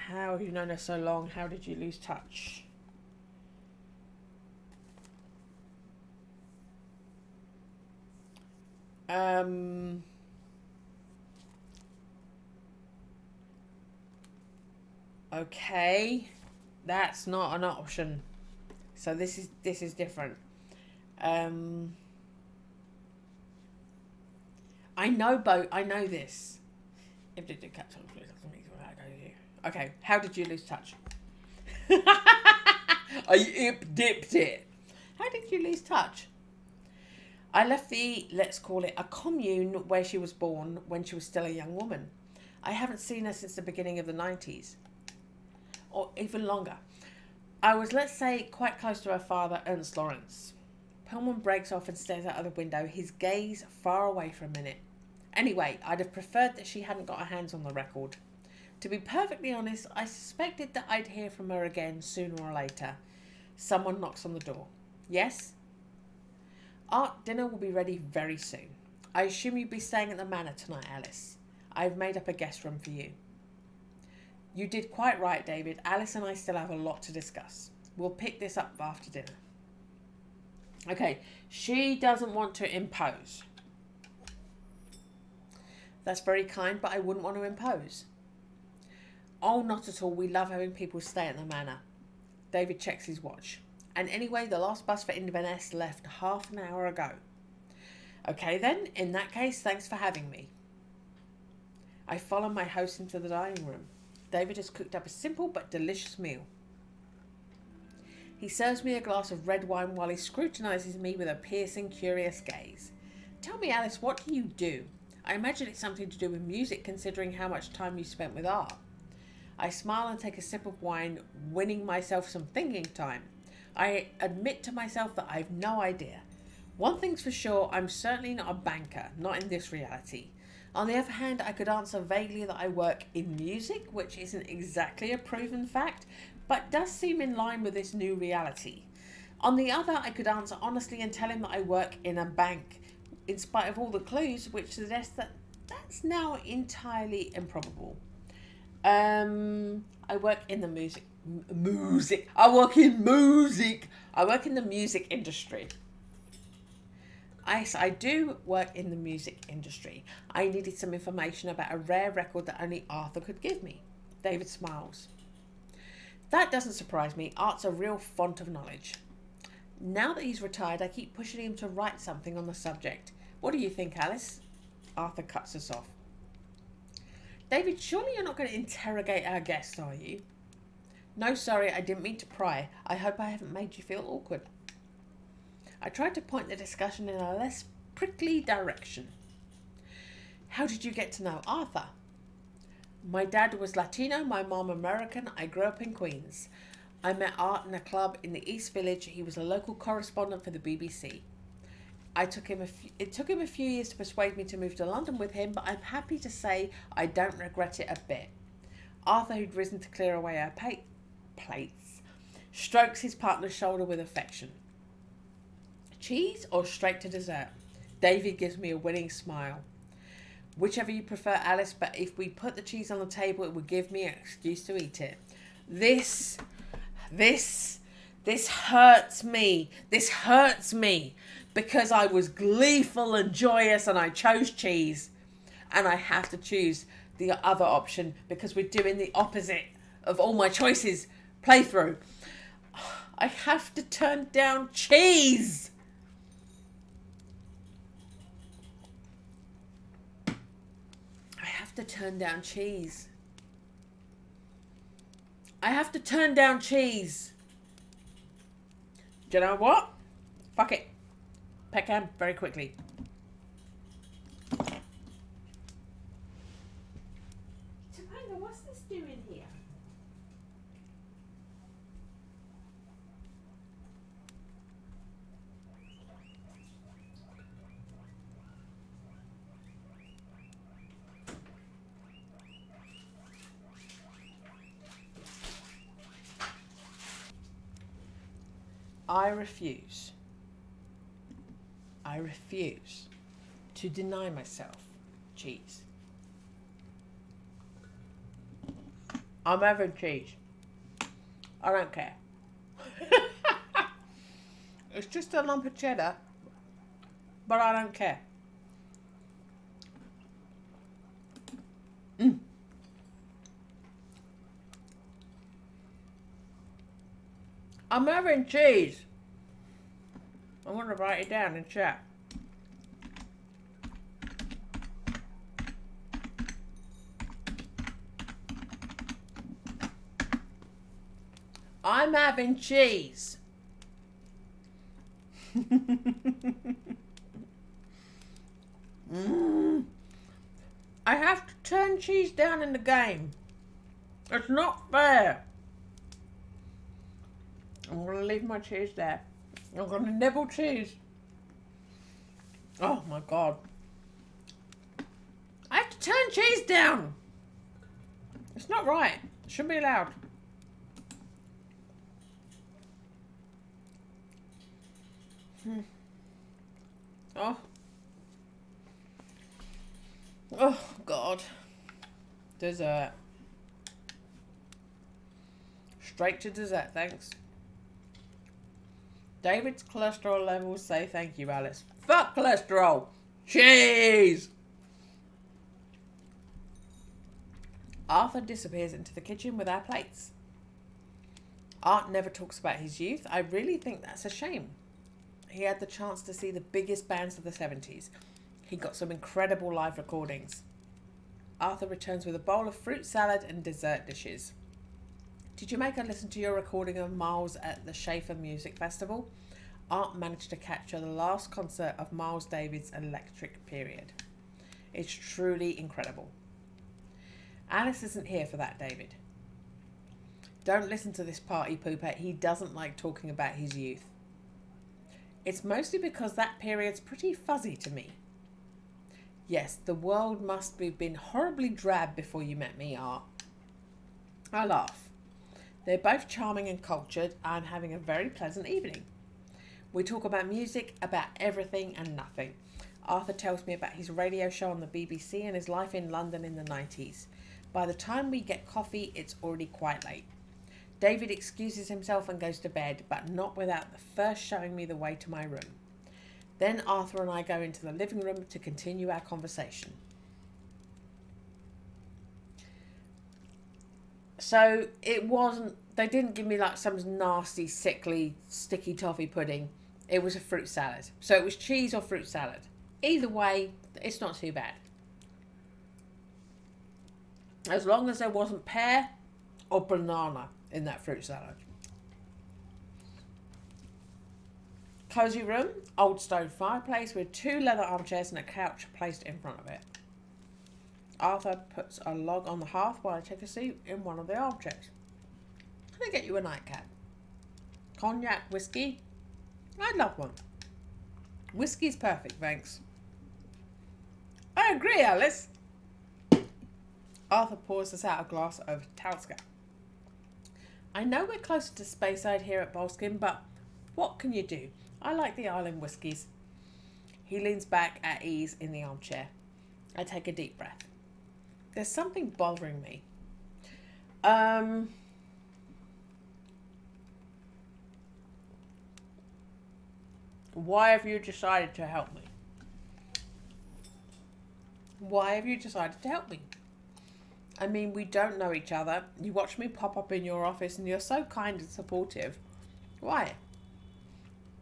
have you known her so long? How did you lose touch? Okay, that's not an option. So this is different. I know this. If they did catch on, okay, how did you lose touch? I dipped it. How did you lose touch? I left the, let's call it, a commune where she was born when she was still a young woman. I haven't seen her since the beginning of the 90s. Or even longer. I was, let's say, quite close to her father, Ernst Lawrence. Pullman breaks off and stares out of the window, his gaze far away for a minute. Anyway, I'd have preferred that she hadn't got her hands on the record. To be perfectly honest, I suspected that I'd hear from her again sooner or later. Someone knocks on the door. Yes? Art, dinner will be ready very soon. I assume you'll be staying at the Manor tonight, Alice. I've made up a guest room for you. You did quite right, David. Alice and I still have a lot to discuss. We'll pick this up after dinner. Okay, she doesn't want to impose. That's very kind, but I wouldn't want to impose. Oh, not at all. We love having people stay at the Manor. David checks his watch. And anyway, the last bus for Inverness left half an hour ago. Okay then, in that case, thanks for having me. I follow my host into the dining room. David has cooked up a simple but delicious meal. He serves me a glass of red wine while he scrutinises me with a piercing, curious gaze. Tell me, Alice, what do you do? I imagine it's something to do with music, considering how much time you spent with art. I smile and take a sip of wine, winning myself some thinking time. I admit to myself that I've no idea. One thing's for sure, I'm certainly not a banker, not in this reality. On the other hand, I could answer vaguely that I work in music, which isn't exactly a proven fact, but does seem in line with this new reality. On the other, I could answer honestly and tell him that I work in a bank, in spite of all the clues which suggest that that's now entirely improbable. I work in the music. I work in music. I work in the music industry. Yes, I do work in the music industry. I needed some information about a rare record that only Arthur could give me. David smiles. That doesn't surprise me. Art's a real font of knowledge. Now that he's retired, I keep pushing him to write something on the subject. What do you think, Alice? Arthur cuts us off. David, surely you're not going to interrogate our guest, are you? No, sorry, I didn't mean to pry. I hope I haven't made you feel awkward. I tried to point the discussion in a less prickly direction. How did you get to know Arthur? My dad was Latino, my mom American. I grew up in Queens. I met Art in a club in the East Village. He was a local correspondent for the BBC. It took him a few years to persuade me to move to London with him, but I'm happy to say I don't regret it a bit. Arthur, who'd risen to clear away our plates, strokes his partner's shoulder with affection. Cheese or straight to dessert? David gives me a winning smile. Whichever you prefer, Alice, but if we put the cheese on the table, it would give me an excuse to eat it. This hurts me. This hurts me because I was gleeful and joyous and I chose cheese. And I have to choose the other option because we're doing the opposite of all my choices playthrough. I have to turn down cheese. To turn down cheese. I have to turn down cheese. Do you know what? Fuck it. Peckham, very quickly. Topanga, what's this doing here? I refuse to deny myself cheese. I'm having cheese. I don't care. It's just a lump of cheddar, but I don't care. I'm having cheese. I'm going to write it down in chat. I'm having cheese. I have to turn cheese down in the game. It's not fair. I'm going to leave my cheese there. I'm going to nibble cheese. Oh my God. I have to turn cheese down. It's not right. It shouldn't be allowed. Oh. Oh God. Dessert. Straight to dessert, thanks. David's cholesterol levels say thank you, Alice. Fuck cholesterol. Cheese. Arthur disappears into the kitchen with our plates. Art never talks about his youth. I really think that's a shame. He had the chance to see the biggest bands of the 70s. He got some incredible live recordings. Arthur returns with a bowl of fruit salad and dessert dishes. Did you make her listen to your recording of Miles at the Schaefer Music Festival? Art managed to capture the last concert of Miles Davis' electric period. It's truly incredible. Alice isn't here for that, David. Don't listen to this party pooper. He doesn't like talking about his youth. It's mostly because that period's pretty fuzzy to me. Yes, the world must have been horribly drab before you met me, Art. I laugh. They're both charming and cultured and having a very pleasant evening. We talk about music, about everything and nothing. Arthur tells me about his radio show on the BBC and his life in London in the 90s. By the time we get coffee, it's already quite late. David excuses himself and goes to bed, but not without first showing me the way to my room. Then Arthur and I go into the living room to continue our conversation. So it wasn't, they didn't give me like some nasty, sickly, sticky toffee pudding. It was a fruit salad. So it was cheese or fruit salad. Either way, it's not too bad. As long as there wasn't pear or banana in that fruit salad. Cozy room, old stone fireplace with 2 leather armchairs and a couch placed in front of it. Arthur puts a log on the hearth while I take a seat in one of the armchairs. Can I get you a nightcap? Cognac, whiskey? I'd love one. Whiskey's perfect, thanks. I agree, Alice. Arthur pours us out a glass of Talska. I know we're closer to Speyside here at Boleskine, but what can you do? I like the island whiskies. He leans back at ease in the armchair. I take a deep breath. There's something bothering me. Why have you decided to help me? Why have you decided to help me? I mean, we don't know each other. You watch me pop up in your office and you're so kind and supportive. Why?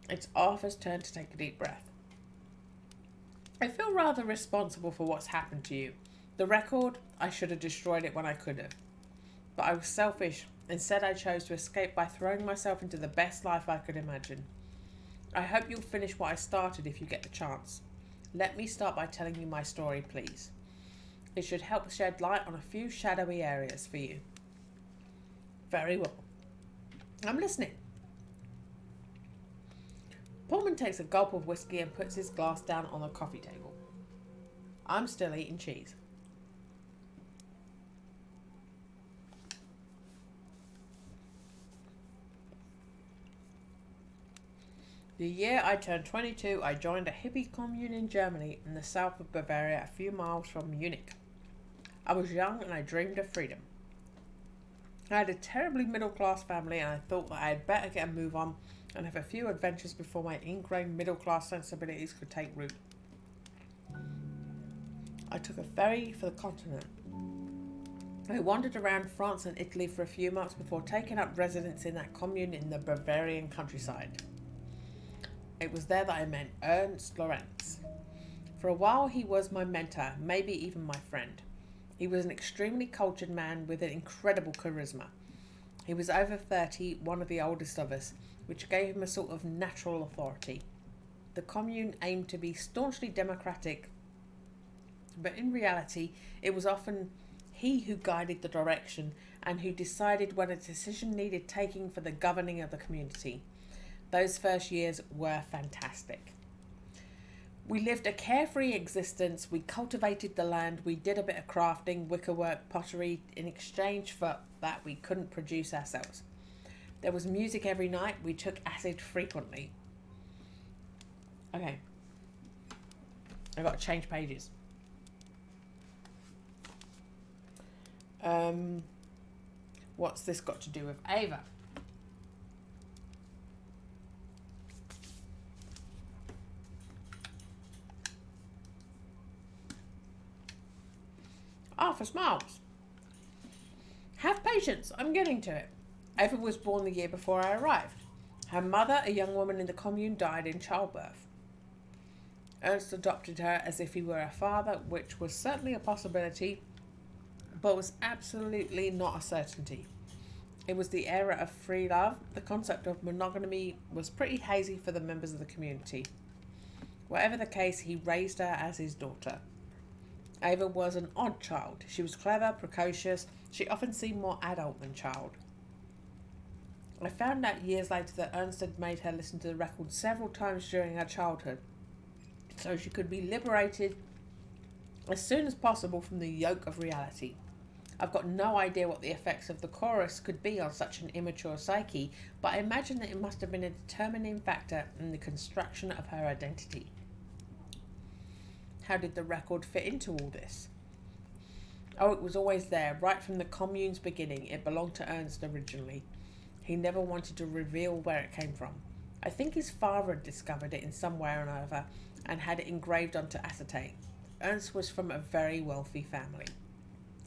It's Arthur's turn to take a deep breath. I feel rather responsible for what's happened to you. The record, I should have destroyed it when I could have. But I was selfish. Instead, I chose to escape by throwing myself into the best life I could imagine. I hope you'll finish what I started if you get the chance. Let me start by telling you my story, please. It should help shed light on a few shadowy areas for you. Very well. I'm listening. Pullman takes a gulp of whiskey and puts his glass down on the coffee table. I'm still eating cheese. The year I turned 22, I joined a hippie commune in Germany in the south of Bavaria, a few miles from Munich. I was young and I dreamed of freedom. I had a terribly middle-class family and I thought that I had better get a move on and have a few adventures before my ingrained middle-class sensibilities could take root. I took a ferry for the continent. I wandered around France and Italy for a few months before taking up residence in that commune in the Bavarian countryside. It was there that I met Ernst Lorenz. For a while he was my mentor, maybe even my friend. He was an extremely cultured man with an incredible charisma. He was over 30, one of the oldest of us, which gave him a sort of natural authority. The commune aimed to be staunchly democratic, but in reality it was often he who guided the direction and who decided when a decision needed taking for the governing of the community. Those first years were fantastic. We lived a carefree existence. We cultivated the land. We did a bit of crafting, wickerwork, pottery. In exchange for that, we couldn't produce ourselves. There was music every night. We took acid frequently. Okay. I've got to change pages. What's this got to do with Ava? Arthur smiles. Have patience, I'm getting to it. Ava was born the year before I arrived. Her mother, a young woman in the commune, died in childbirth. Ernst adopted her as if he were a father, which was certainly a possibility, but was absolutely not a certainty. It was the era of free love. The concept of monogamy was pretty hazy for the members of the community. Whatever the case, he raised her as his daughter. Ava was an odd child. She was clever, precocious. She often seemed more adult than child. I found out years later that Ernst had made her listen to the record several times during her childhood, so she could be liberated as soon as possible from the yoke of reality. I've got no idea what the effects of the chorus could be on such an immature psyche, but I imagine that it must have been a determining factor in the construction of her identity. How did the record fit into all this? Oh, it was always there, right from the commune's beginning. It belonged to Ernst originally. He never wanted to reveal where it came from. I think his father had discovered it in some way or another and had it engraved onto acetate. Ernst was from a very wealthy family.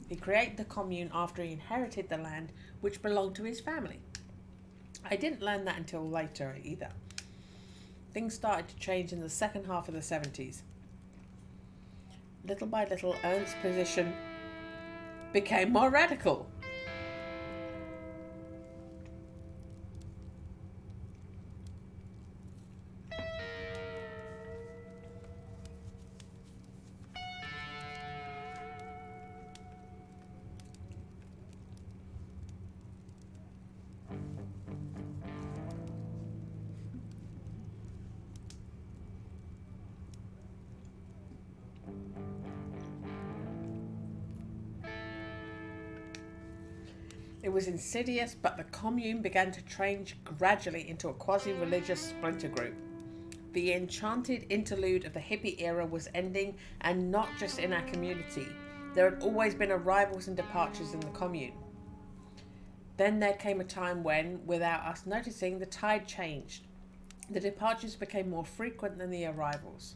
He created the commune after he inherited the land which belonged to his family. I didn't learn that until later either. Things started to change in the second half of the 70s. Little by little, Ernst's position became more radical. It was insidious, but the commune began to change gradually into a quasi-religious splinter group. The enchanted interlude of the hippie era was ending, and not just in our community. There had always been arrivals and departures in the commune. Then there came a time when, without us noticing, the tide changed. The departures became more frequent than the arrivals.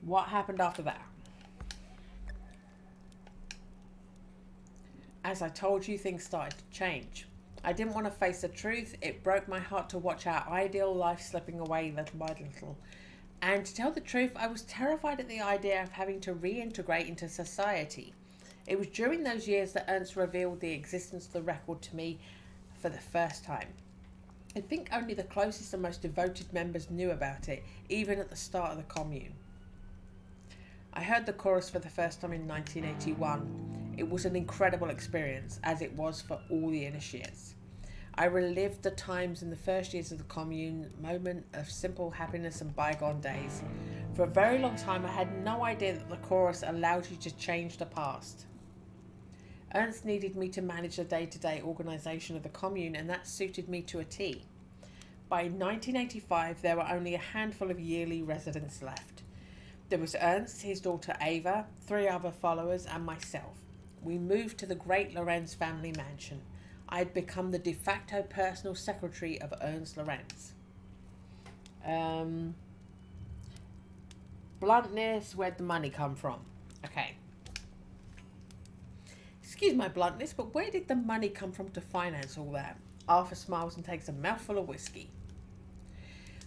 What happened after that? As I told you, things started to change. I didn't want to face the truth. It broke my heart to watch our ideal life slipping away little by little. And to tell the truth, I was terrified at the idea of having to reintegrate into society. It was during those years that Ernst revealed the existence of the record to me for the first time. I think only the closest and most devoted members knew about it, even at the start of the commune. I heard the chorus for the first time in 1981. It was an incredible experience, as it was for all the initiates. I relived the times in the first years of the commune, moment of simple happiness and bygone days. For a very long time, I had no idea that the chorus allowed you to change the past. Ernst needed me to manage the day-to-day organisation of the commune, and that suited me to a T. By 1985, there were only a handful of yearly residents left. There was Ernst, his daughter Ava, 3 other followers, and myself. We moved to the great Lorenz family mansion. I had become the de facto personal secretary of Ernst Lorenz. Bluntness, where'd the money come from? Okay. Excuse my bluntness, but where did the money come from to finance all that? Arthur smiles and takes a mouthful of whiskey.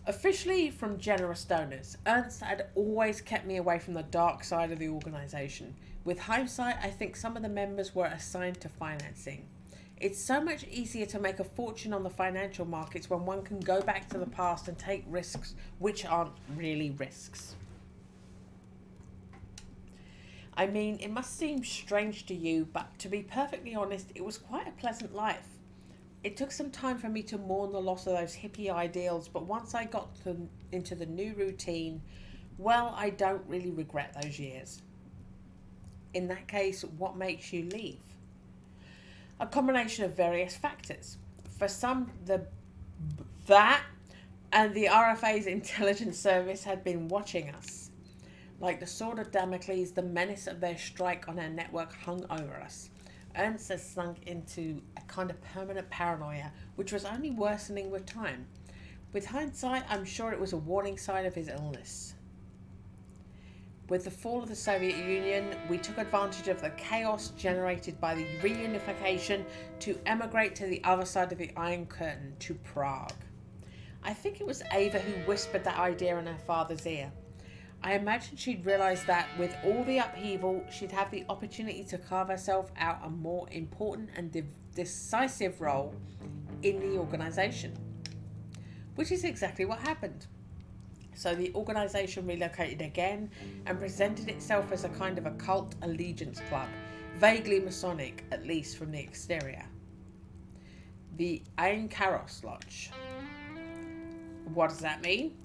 Officially from generous donors, Ernst had always kept me away from the dark side of the organisation. With hindsight, I think some of the members were assigned to financing. It's so much easier to make a fortune on the financial markets when one can go back to the past and take risks which aren't really risks. I mean, it must seem strange to you, but to be perfectly honest, it was quite a pleasant life. It took some time for me to mourn the loss of those hippie ideals, but once I got into the new routine, well, I don't really regret those years. In that case, what makes you leave? A combination of various factors. For some, that and the RFA's intelligence service had been watching us. Like the sword of Damocles, the menace of their strike on our network hung over us. Ernst has sunk into a kind of permanent paranoia, which was only worsening with time. With hindsight, I'm sure it was a warning sign of his illness. With the fall of the Soviet Union, we took advantage of the chaos generated by the reunification to emigrate to the other side of the Iron Curtain, to Prague. I think it was Ava who whispered that idea in her father's ear. I imagine she'd realised that with all the upheaval, she'd have the opportunity to carve herself out a more important and decisive role in the organisation. Which is exactly what happened. So the organisation relocated again and presented itself as a kind of a cult allegiance club, vaguely Masonic, at least from the exterior. The Ein Karos Lodge. What does that mean?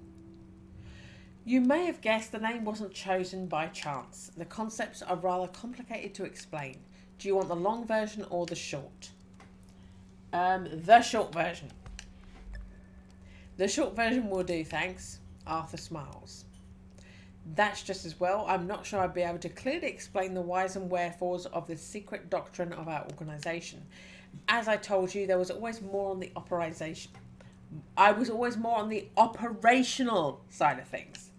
You may have guessed the name wasn't chosen by chance. The concepts are rather complicated to explain. Do you want the long version or the short? The short version. The short version will do, thanks. Arthur smiles. That's just as well. I'm not sure I'd be able to clearly explain the whys and wherefores of the secret doctrine of our organisation. As I told you, there was always more on the operation. I was always more on the operational side of things.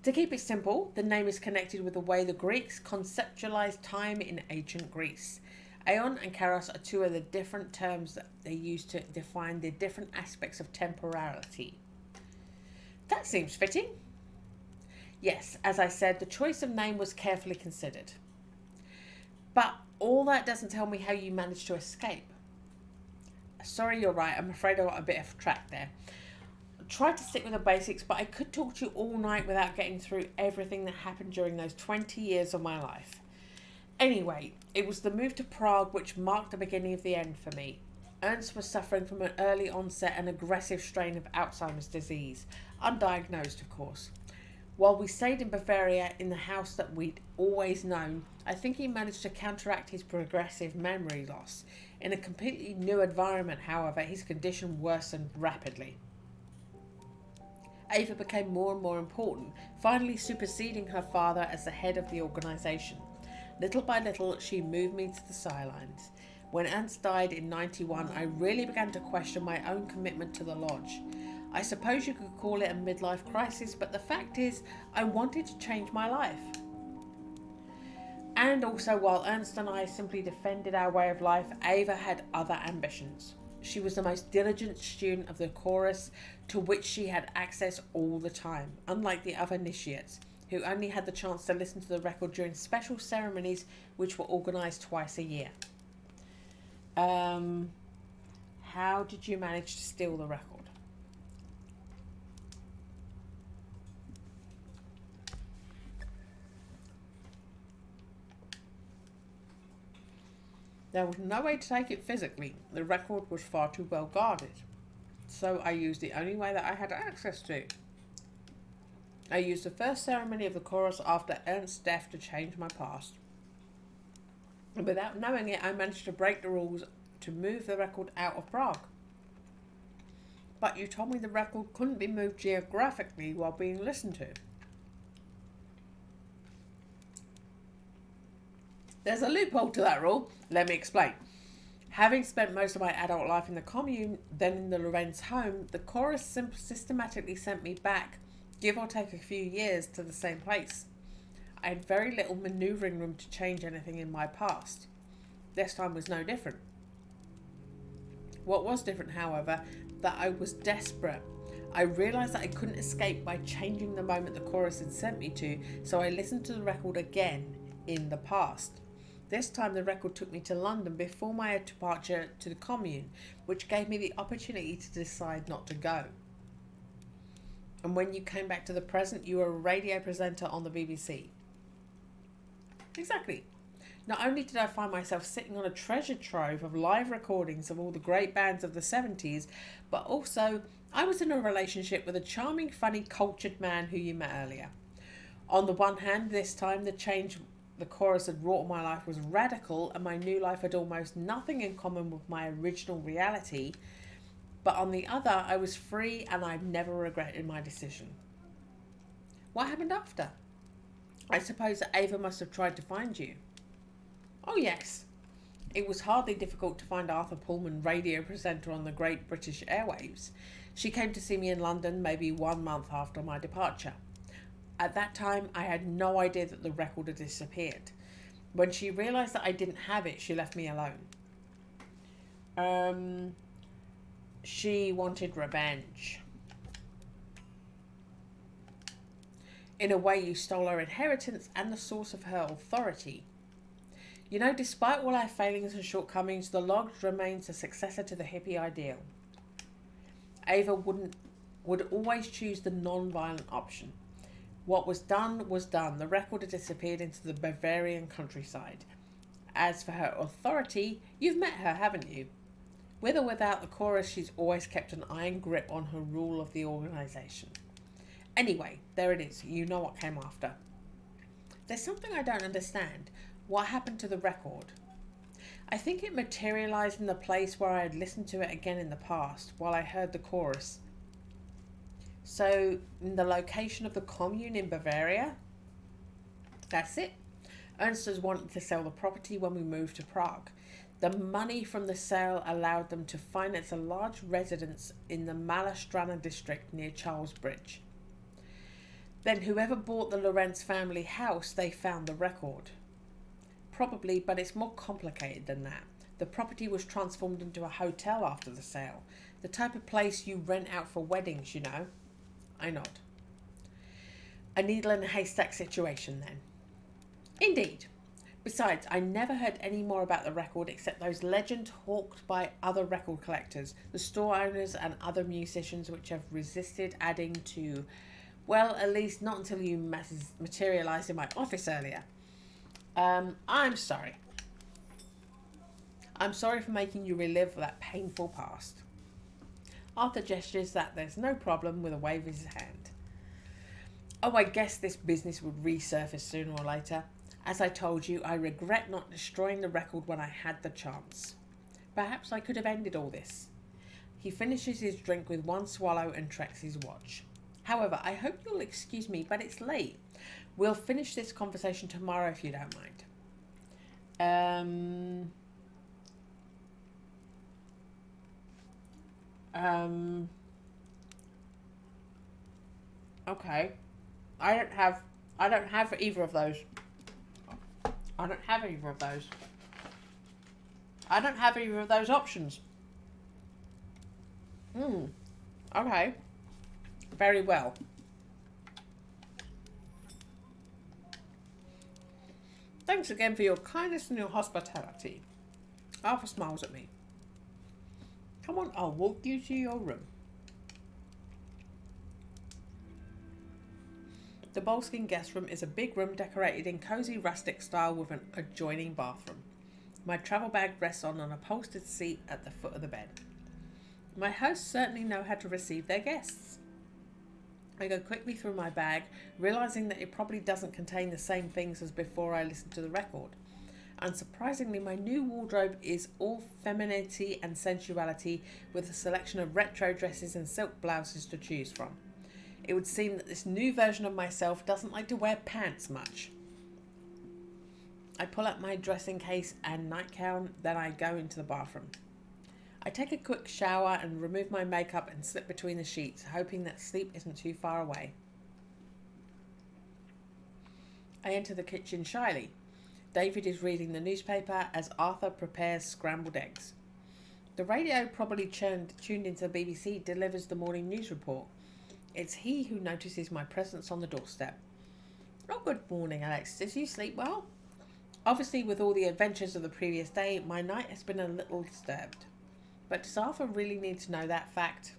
To keep it simple, the name is connected with the way the Greeks conceptualized time in ancient Greece. Aeon and kairos are two of the different terms that they use to define the different aspects of temporality. That seems fitting. Yes, as I said, the choice of name was carefully considered. But all that doesn't tell me how you managed to escape. Sorry, you're right. I'm afraid I got a bit off track there. I tried to stick with the basics, but I could talk to you all night without getting through everything that happened during those 20 years of my life. Anyway, it was the move to Prague which marked the beginning of the end for me. Ernst was suffering from an early onset and aggressive strain of Alzheimer's disease, undiagnosed of course. While we stayed in Bavaria in the house that we'd always known, I think he managed to counteract his progressive memory loss. In a completely new environment, however, his condition worsened rapidly. Ava became more and more important, finally superseding her father as the head of the organisation. Little by little, she moved me to the sidelines. When Ernst died in 91, I really began to question my own commitment to the lodge. I suppose you could call it a midlife crisis, but the fact is, I wanted to change my life. And also, while Ernst and I simply defended our way of life, Ava had other ambitions. She was the most diligent student of the chorus, to which she had access all the time, unlike the other initiates, who only had the chance to listen to the record during special ceremonies which were organised twice a year. How did you manage to steal the record? There was no way to take it physically. The record was far too well guarded. So I used the only way that I had access to. I used the first ceremony of the chorus after Ernst's death to change my past. And without knowing it, I managed to break the rules to move the record out of Prague. But you told me the record couldn't be moved geographically while being listened to. There's a loophole to that rule. Let me explain. Having spent most of my adult life in the commune, then in the Lorenz home, the chorus systematically sent me back, give or take a few years, to the same place. I had very little manoeuvring room to change anything in my past. This time was no different. What was different, however, that I was desperate. I realised that I couldn't escape by changing the moment the chorus had sent me to, so I listened to the record again in the past. This time the record took me to London before my departure to the commune, which gave me the opportunity to decide not to go. And when you came back to the present, you were a radio presenter on the BBC. Exactly. Not only did I find myself sitting on a treasure trove of live recordings of all the great bands of the 70s, but also I was in a relationship with a charming, funny, cultured man who you met earlier. On the one hand, this time the change the chorus had wrought in my life was radical, and my new life had almost nothing in common with my original reality. But on the other, I was free, and I've never regretted my decision. What happened after? I suppose that Ava must have tried to find you. Oh yes. It was hardly difficult to find Arthur Pullman, radio presenter on the Great British Airwaves. She came to see me in London maybe 1 month after my departure. At that time, I had no idea that the record had disappeared. When she realised that I didn't have it, she left me alone. She wanted revenge. In a way, you stole her inheritance and the source of her authority. You know, despite all our failings and shortcomings, the Lodge remains a successor to the hippie ideal. Ava would always choose the non-violent option. What was done was done. The record had disappeared into the Bavarian countryside. As for her authority, you've met her, haven't you? With or without the chorus, she's always kept an iron grip on her rule of the organisation. Anyway, there it is. You know what came after. There's something I don't understand. What happened to the record? I think it materialised in the place where I had listened to it again in the past, while I heard the chorus. So, in the location of the commune in Bavaria? That's it. Ernsters wanted to sell the property when we moved to Prague. The money from the sale allowed them to finance a large residence in the Malastrana district near Charles Bridge. Then whoever bought the Lorenz family house, they found the record. Probably, but it's more complicated than that. The property was transformed into a hotel after the sale. The type of place you rent out for weddings, you know. I nod. A needle in a haystack situation then. Indeed. Besides, I never heard any more about the record except those legends hawked by other record collectors, the store owners and other musicians which have resisted adding to, well, at least not until you materialised in my office earlier. I'm sorry. I'm sorry for making you relive that painful past. Arthur gestures that there's no problem with a wave of his hand. Oh, I guess this business would resurface sooner or later. As I told you, I regret not destroying the record when I had the chance. Perhaps I could have ended all this. He finishes his drink with one swallow and checks his watch. However, I hope you'll excuse me, but it's late. We'll finish this conversation tomorrow if you don't mind. Okay. I don't have either of those. I don't have either of those. I don't have either of those options. Okay. Very well. Thanks again for your kindness and your hospitality. Arthur smiles at me. Come on, I'll walk you to your room. The Boleskine guest room is a big room decorated in cosy rustic style with an adjoining bathroom. My travel bag rests on an upholstered seat at the foot of the bed. My hosts certainly know how to receive their guests. I go quickly through my bag, realising that it probably doesn't contain the same things as before I listened to the record. Unsurprisingly, my new wardrobe is all femininity and sensuality, with a selection of retro dresses and silk blouses to choose from. It would seem that this new version of myself doesn't like to wear pants much. I pull out my dressing case and nightgown, then I go into the bathroom. I take a quick shower and remove my makeup and slip between the sheets, hoping that sleep isn't too far away. I enter the kitchen shyly. David is reading the newspaper as Arthur prepares scrambled eggs. The radio, probably tuned into the BBC, delivers the morning news report. It's he who notices my presence on the doorstep. Oh, good morning, Alex. Did you sleep well? Obviously, with all the adventures of the previous day, my night has been a little disturbed. But does Arthur really need to know that fact?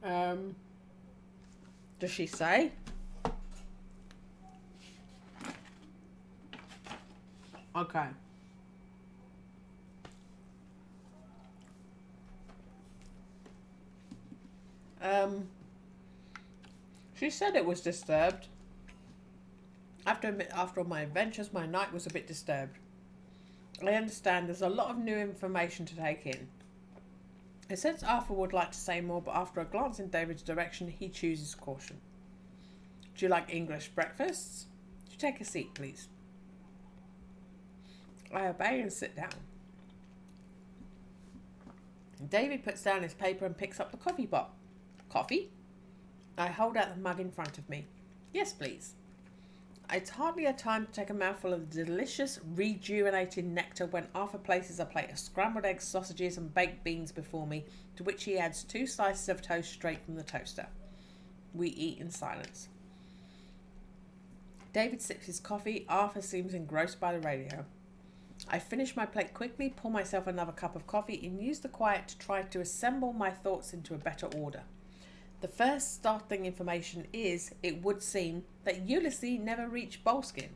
Does she say? Okay. She said it was disturbed. After all my adventures, my night was a bit disturbed. I understand there's a lot of new information to take in. I sense Arthur would like to say more, but after a glance in David's direction, he chooses caution. Do you like English breakfasts? Do you take a seat, please? I obey and sit down. David puts down his paper and picks up the coffee pot. Coffee? I hold out the mug in front of me. Yes, please. It's hardly a time to take a mouthful of delicious, rejuvenating nectar when Arthur places a plate of scrambled eggs, sausages and baked beans before me, to which he adds 2 slices of toast straight from the toaster. We eat in silence. David sips his coffee. Arthur seems engrossed by the radio. I finish my plate quickly, pour myself another cup of coffee and use the quiet to try to assemble my thoughts into a better order. The first startling information is, it would seem, that Ulysses never reached Boleskine.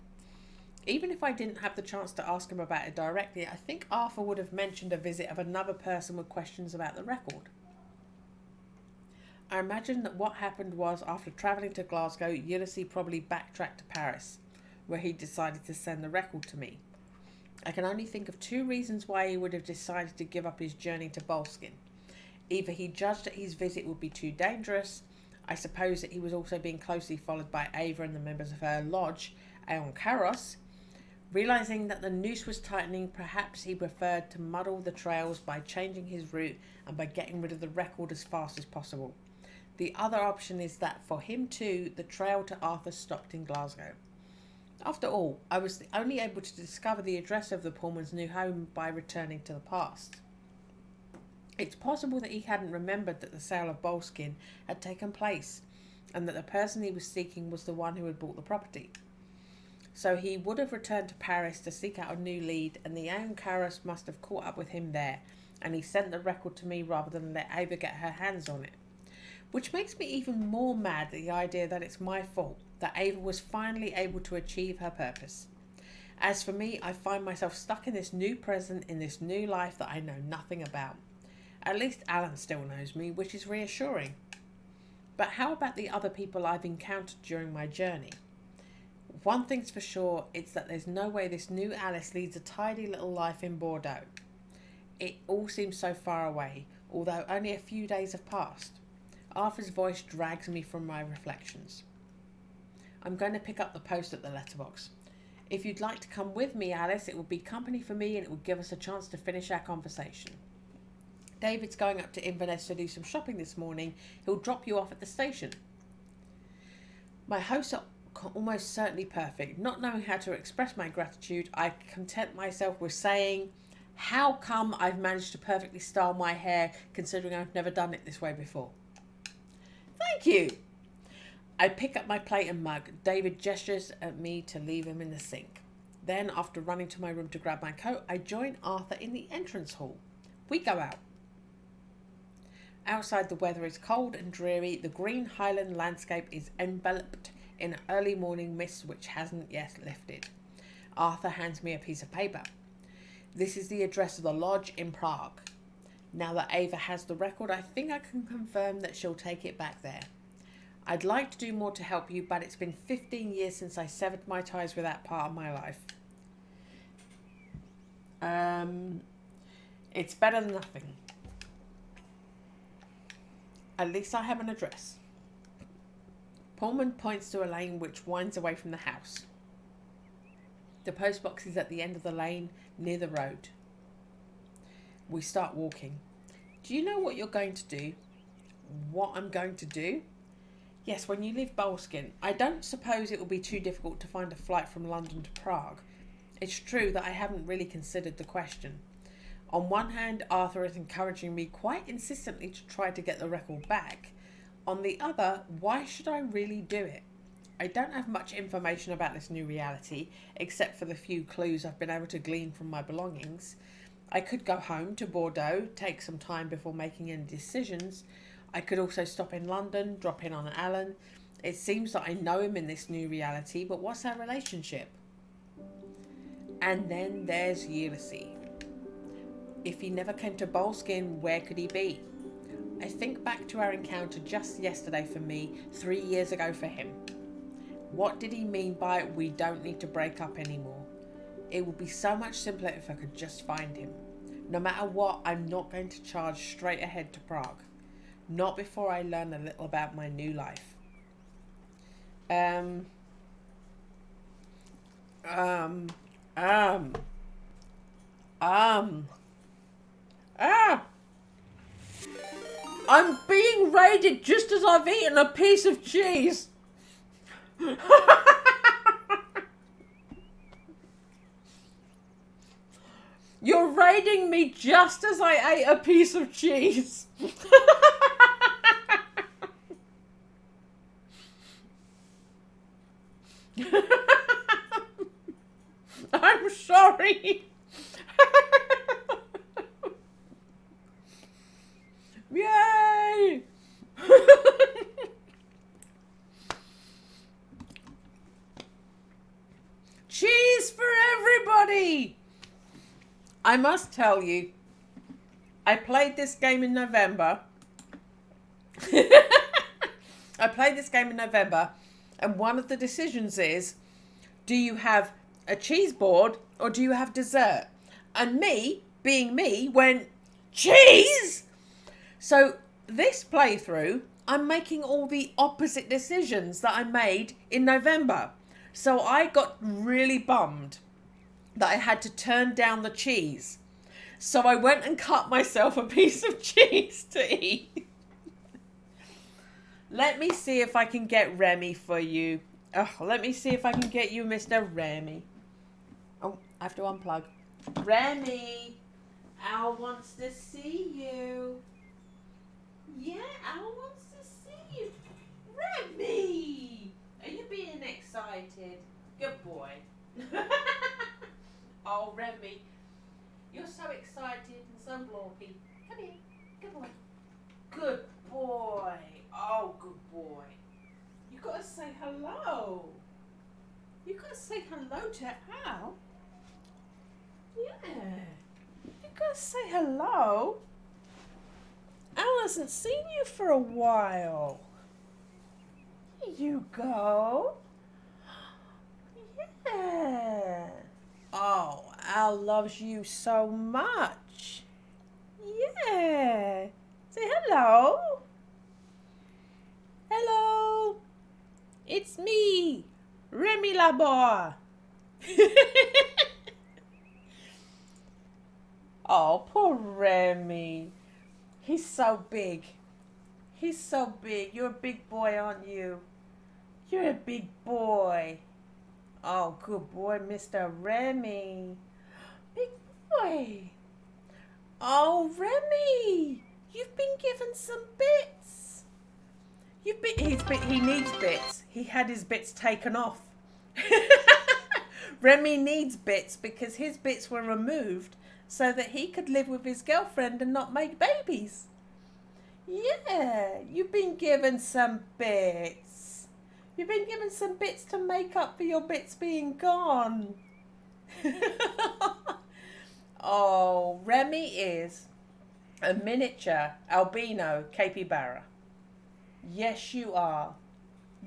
Even if I didn't have the chance to ask him about it directly, I think Arthur would have mentioned a visit of another person with questions about the record. I imagine that what happened was, after travelling to Glasgow, Ulysses probably backtracked to Paris, where he decided to send the record to me. I can only think of two reasons why he would have decided to give up his journey to Boleskine. Either he judged that his visit would be too dangerous. I suppose that he was also being closely followed by Ava and the members of her lodge, Aon Carros. Realising that the noose was tightening, perhaps he preferred to muddle the trails by changing his route and by getting rid of the record as fast as possible. The other option is that for him too, the trail to Arthur stopped in Glasgow. After all, I was only able to discover the address of the Pullman's new home by returning to the past. It's possible that he hadn't remembered that the sale of Boleskine had taken place and that the person he was seeking was the one who had bought the property. So he would have returned to Paris to seek out a new lead, and the Aon Carros must have caught up with him there, and he sent the record to me rather than let Ava get her hands on it. Which makes me even more mad at the idea that it's my fault that Ava was finally able to achieve her purpose. As for me, I find myself stuck in this new present, in this new life that I know nothing about. At least Alan still knows me, which is reassuring. But how about the other people I've encountered during my journey? One thing's for sure, it's that there's no way this new Alice leads a tidy little life in Bordeaux. It all seems so far away, although only a few days have passed. Arthur's voice drags me from my reflections. I'm going to pick up the post at the letterbox. If you'd like to come with me, Alice, it would be company for me and it would give us a chance to finish our conversation. David's going up to Inverness to do some shopping this morning. He'll drop you off at the station. My hosts are almost certainly perfect. Not knowing how to express my gratitude, I content myself with saying, how come I've managed to perfectly style my hair considering I've never done it this way before? Thank you. I pick up my plate and mug. David gestures at me to leave him in the sink. Then, after running to my room to grab my coat, I join Arthur in the entrance hall. We go out. Outside, the weather is cold and dreary. The green highland landscape is enveloped in early morning mist which hasn't yet lifted. Arthur hands me a piece of paper. This is the address of the lodge in Prague. Now that Ava has the record, I think I can confirm that she'll take it back there. I'd like to do more to help you, but it's been 15 years since I severed my ties with that part of my life. It's better than nothing. At least I have an address. Pullman points to a lane which winds away from the house. The postbox is at the end of the lane, near the road. We start walking. Do you know what you're going to do? What I'm going to do? Yes, when you leave Boleskine, I don't suppose it will be too difficult to find a flight from London to Prague. It's true that I haven't really considered the question. On one hand, Arthur is encouraging me quite insistently to try to get the record back. On the other, why should I really do it? I don't have much information about this new reality, except for the few clues I've been able to glean from my belongings. I could go home to Bordeaux, take some time before making any decisions. I could also stop in London, drop in on Alan. It seems that I know him in this new reality, but what's our relationship? And then there's Ulysses. If he never came to Boleskine, where could he be? I think back to our encounter just yesterday for me, 3 years ago for him. What did he mean by, we don't need to break up anymore? It would be so much simpler if I could just find him. No matter what, I'm not going to charge straight ahead to Prague. Not before I learn a little about my new life. I'm being raided just as I've eaten a piece of cheese. You're raiding me just as I ate a piece of cheese. I'm sorry. Yay! Cheese for everybody! I must tell you, I played this game in November. I played this game in November, and one of the decisions is, do you have a cheese board or do you have dessert? And me, being me, went, cheese! So this playthrough, I'm making all the opposite decisions that I made in November. So I got really bummed that I had to turn down the cheese. So I went and cut myself a piece of cheese to eat. Let me see if I can get Remy for you. Oh, let me see if I can get you Mr. Remy. Oh, I have to unplug. Remy, Al wants to see you. Yeah, Al wants to see you. Remy! Are you being excited? Good boy. Oh, Remy. You're so excited and so blorky. Come here. Good boy. Good boy. Oh, good boy. You gotta say hello. You gotta say hello to Al. Yeah. You gotta say hello. Al hasn't seen you for a while. Here you go. Yeah. Oh, Al loves you so much. Yeah. Say hello. Hello. It's me, Remy Labor. Oh, poor Remy. He's so big. He's so big. You're a big boy, aren't you? You're a big boy. Oh, good boy, Mr. Remy. Big boy. Oh, Remy. You've been given some bits. He needs bits. He had his bits taken off. Remy needs bits because his bits were removed so that he could live with his girlfriend and not make babies. Yeah, you've been given some bits. You've been given some bits to make up for your bits being gone. Oh, Remy is a miniature albino capybara. Yes, you are.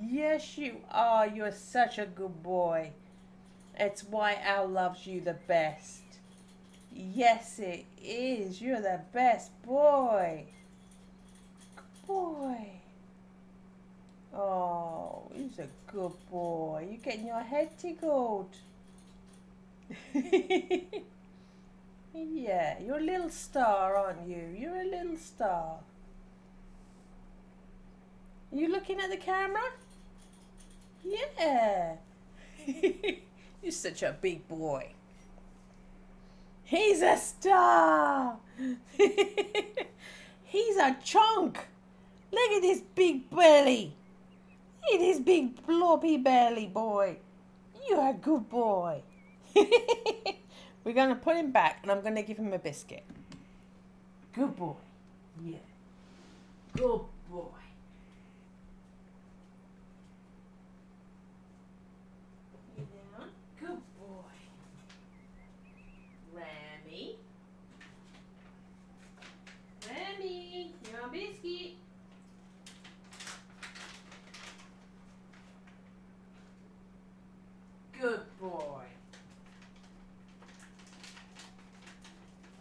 Yes, you are. You're such a good boy. It's why Al loves you the best. Yes, it is. You're the best boy. Good boy. Oh, he's a good boy. You're getting your head tickled. Yeah, you're a little star, aren't you? You're a little star. Are you looking at the camera? Yeah. You're such a big boy. He's a star. He's a chunk. Look at this big belly. Look at this big floppy belly, boy. You're a good boy. We're going to put him back and I'm going to give him a biscuit. Good boy. Yeah. Good boy. You down? Good boy. Remy. Remy, your biscuit. Good boy.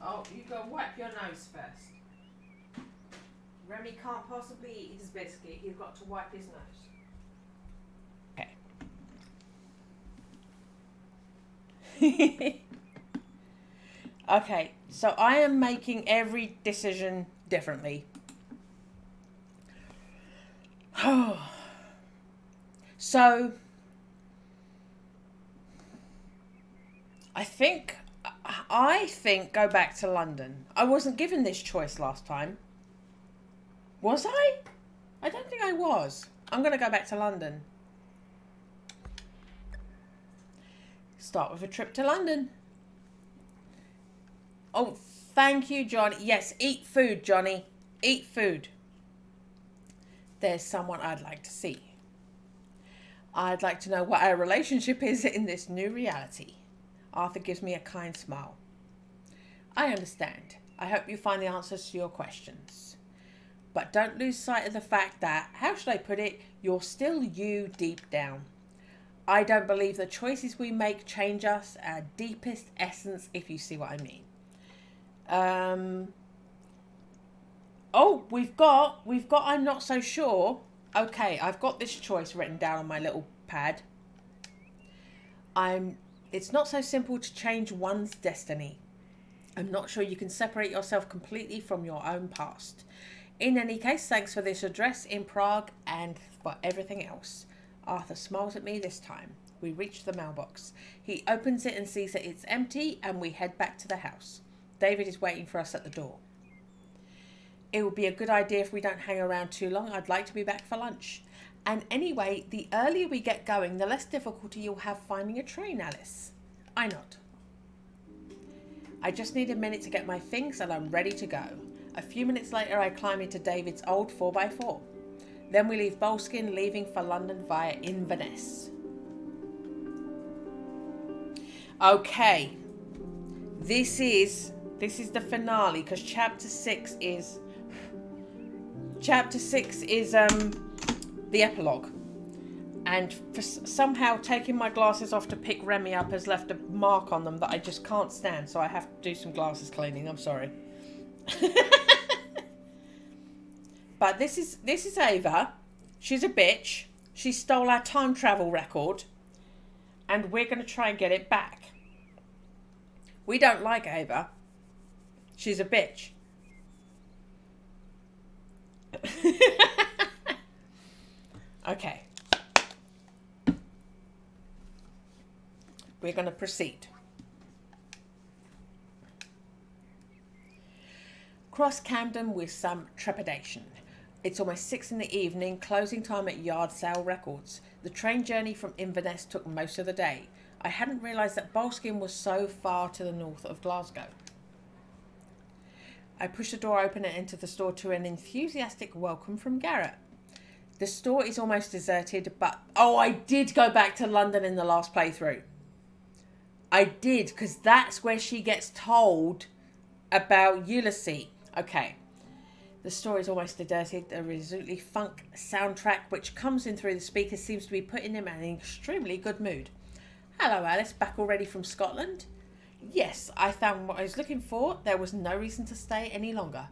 Oh, you go wipe your nose first. Remy can't possibly eat his biscuit. You've got to wipe his nose. Okay. Okay, so I am making every decision differently. So, I think go back to London. I wasn't given this choice last time. Was I? I don't think I was. I'm going to go back to London. Start with a trip to London. Oh, thank you, Johnny. Yes, eat food, Johnny. Eat food. There's someone I'd like to see. I'd like to know what our relationship is in this new reality. Arthur gives me a kind smile. I understand. I hope you find the answers to your questions. But don't lose sight of the fact that, how should I put it, you're still you deep down. I don't believe the choices we make change us, our deepest essence, if you see what I mean. Oh, we've got, I'm not so sure. Okay, I've got this choice written down on my little pad. It's not so simple to change one's destiny. I'm not sure you can separate yourself completely from your own past. In any case, thanks for this address in Prague and for everything else. Arthur smiles at me this time. We reach the mailbox. He opens it and sees that it's empty, and we head back to the house. David is waiting for us at the door. It would be a good idea if we don't hang around too long. I'd like to be back for lunch. And anyway, the earlier we get going, the less difficulty you'll have finding a train, Alice. I nod. I just need a minute to get my things and I'm ready to go. A few minutes later, I climb into David's old 4x4. Then we leave Boleskine, leaving for London via Inverness. Okay. This is the finale, because chapter 6 is the epilogue. And for somehow taking my glasses off to pick Remy up has left a mark on them that I just can't stand. So I have to do some glasses cleaning. I'm sorry. But this is Ava. She's a bitch. She stole our time travel record. And we're going to try and get it back. We don't like Ava. She's a bitch. Okay. We're going to proceed. Cross Camden with some trepidation. It's almost 6 in the evening, closing time at Yard Sale Records. The train journey from Inverness took most of the day. I hadn't realised that Boleskine was so far to the north of Glasgow. I pushed the door open and entered the store to an enthusiastic welcome from Garrett. The store is almost deserted, but... Oh, I did go back to London in the last playthrough. I did, because that's where she gets told about Ulysses. Okay. The store is almost deserted. The resolutely funk soundtrack, which comes in through the speakers, seems to be putting him in an extremely good mood. Hello, Alice. Back already from Scotland? Yes, I found what I was looking for. There was no reason to stay any longer.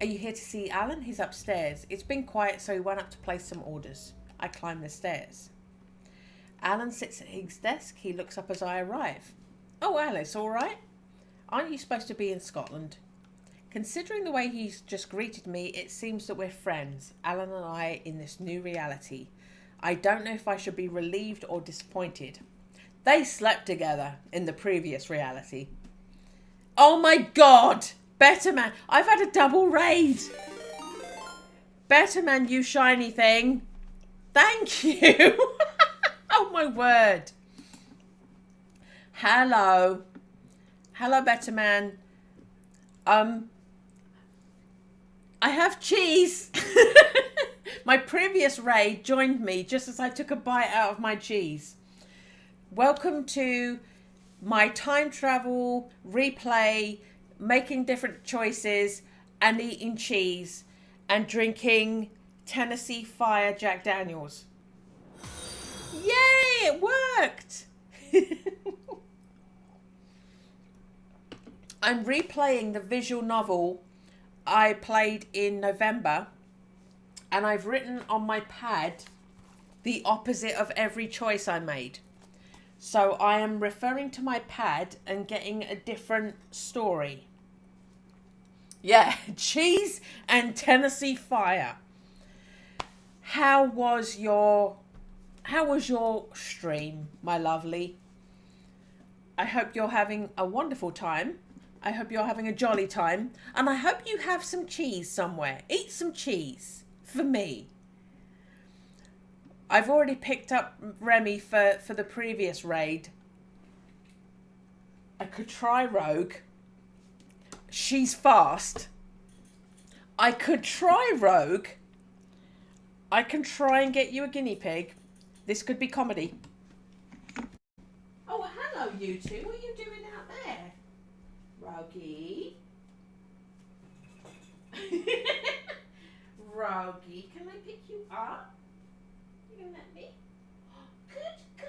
Are you here to see Alan? He's upstairs. It's been quiet, so he went up to place some orders. I climbed the stairs. Alan sits at his desk. He looks up as I arrive. Oh, Alice, all right? Aren't you supposed to be in Scotland? Considering the way he's just greeted me, it seems that we're friends, Alan and I, in this new reality. I don't know if I should be relieved or disappointed. They slept together in the previous reality. Oh my God! Better Man. I've had a double raid. Better Man, you shiny thing. Thank you. Oh my word. Hello. Hello, Better Man. I have cheese. My previous raid joined me just as I took a bite out of my cheese. Welcome to my time travel replay, making different choices and eating cheese and drinking Tennessee Fire Jack Daniels. Yay, it worked. I'm replaying the visual novel I played in November, and I've written on my pad the opposite of every choice I made. So I am referring to my pad and getting a different story. Yeah, cheese and Tennessee Fire. How was your stream, my lovely? I hope you're having a wonderful time. I hope you're having a jolly time. And I hope you have some cheese somewhere. Eat some cheese for me. I've already picked up Remy for the previous raid. I could try Rogue. She's fast. I could try Rogue. I can try and get you a guinea pig. This could be comedy. Oh, hello, you two. What are you doing out there? Rogie. Rogie. Can I pick you up? You can let me? Good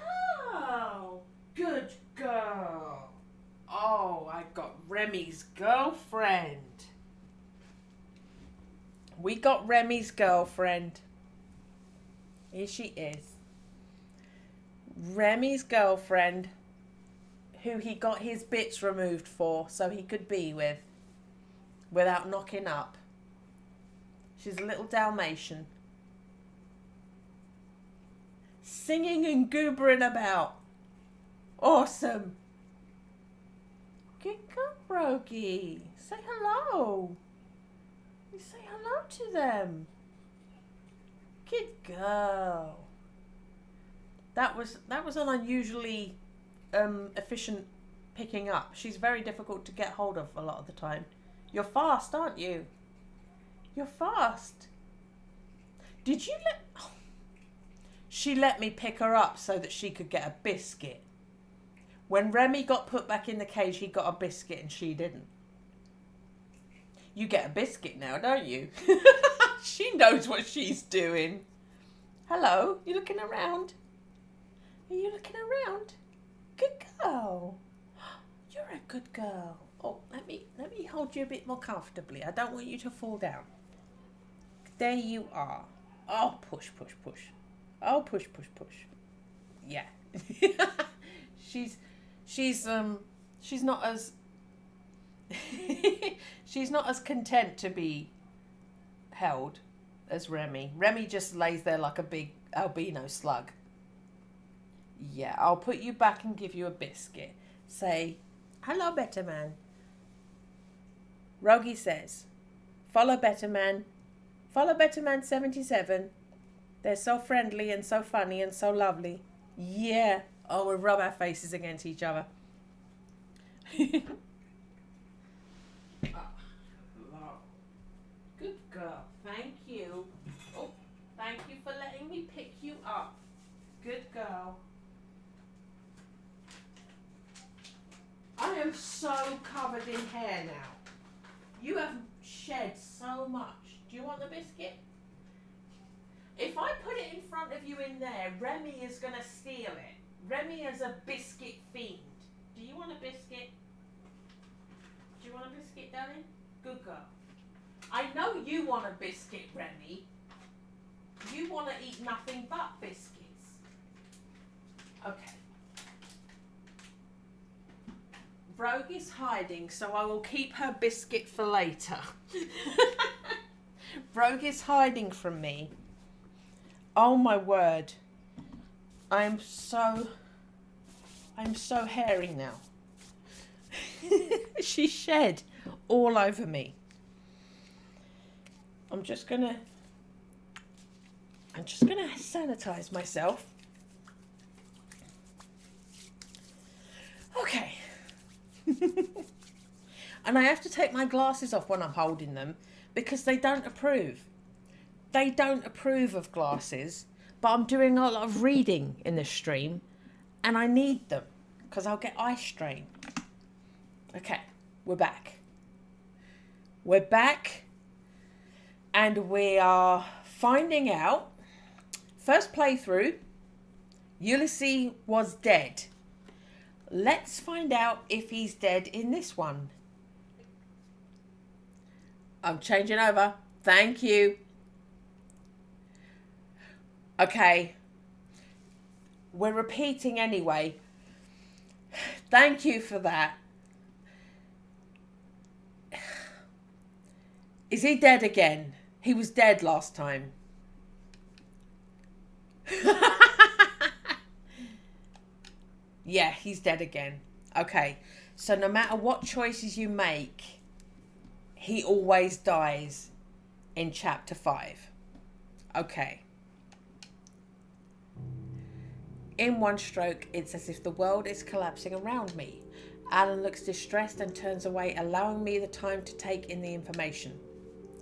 girl. Good girl. Oh, I got Remy's girlfriend. We got Remy's girlfriend. Here she is. Remy's girlfriend, who he got his bits removed for so he could be with without knocking up. She's a little Dalmatian. Singing and goobering about. Awesome. Good girl, Rogie. Say hello. You say hello to them. Good girl. That was an unusually efficient picking up. She's very difficult to get hold of a lot of the time. You're fast, aren't you? You're fast. Did you let... Oh. She let me pick her up so that she could get a biscuit. When Remy got put back in the cage, he got a biscuit and she didn't. You get a biscuit now, don't you? She knows what she's doing. Hello, you looking around? Are you looking around? Good girl. You're a good girl. Oh, let me hold you a bit more comfortably. I don't want you to fall down. There you are. Oh, push, push, push. Oh, push, push, push. Yeah. she's not as she's not as content to be held as Remy. Remy just lays there like a big albino slug. Yeah, I'll put you back and give you a biscuit. Say, hello, Better Man. Rogie says, follow Better Man. Follow Better Man 77. They're so friendly and so funny and so lovely. Yeah. Oh, we'll rub our faces against each other. Good girl. Thank you. Oh, thank you for letting me pick you up. Good girl. I am so covered in hair now. You have shed so much. Do you want the biscuit? If I put it in front of you in there, Remy is going to steal it. Remy is a biscuit fiend. Do you want a biscuit? Do you want a biscuit, darling? Good girl. I know you want a biscuit, Remy. You want to eat nothing but biscuits. Okay. Rogue is hiding, so I will keep her biscuit for later. Rogue is hiding from me. Oh my word. I'm so hairy now. She shed all over me. I'm just gonna sanitize myself. Okay. And I have to take my glasses off when I'm holding them because they don't approve. They don't approve of glasses, but I'm doing a lot of reading in this stream and I need them because I'll get eye strain. Okay, we're back. We're back and we are finding out. First playthrough, Ulysses was dead. Let's find out if he's dead in this one. I'm changing over. Thank you. Okay. We're repeating anyway. Thank you for that. Is he dead again? He was dead last time. Yeah, he's dead again. Okay. So no matter what choices you make, he always dies in chapter 5. Okay. In one stroke, it's as if the world is collapsing around me. Alan looks distressed and turns away, allowing me the time to take in the information.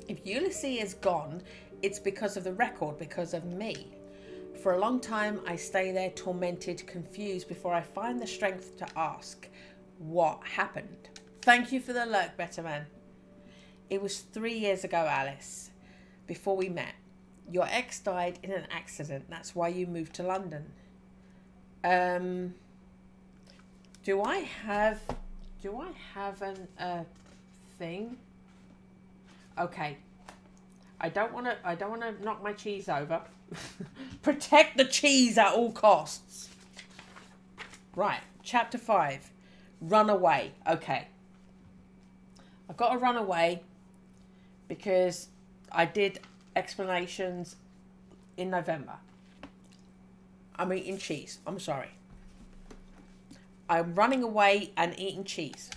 If Ulysses is gone, it's because of the record, because of me. For a long time, I stay there tormented, confused, before I find the strength to ask, what happened? Thank you for the lurk, Better Man. It was 3 years ago, Alice, before we met. Your ex died in an accident. That's why you moved to London. Do I have a thing? Okay. I don't want to knock my cheese over. Protect the cheese at all costs. Right, chapter 5. Run away. Okay. I've got to run away because I did explanations in November. I'm eating cheese. I'm sorry. I'm running away and eating cheese.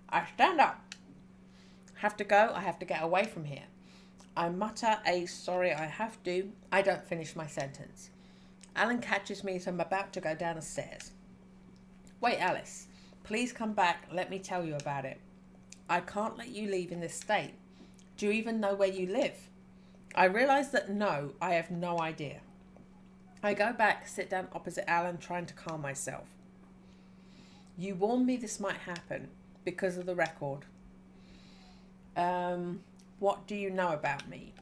I stand up. Have to go. I have to get away from here. I mutter a sorry I have to. I don't finish my sentence. Alan catches me as I'm about to go down the stairs. Wait, Alice. Please come back. Let me tell you about it. I can't let you leave in this state. Do you even know where you live? I realise that no, I have no idea. I go back, sit down opposite Alan, trying to calm myself. You warned me this might happen because of the record. What do you know about me?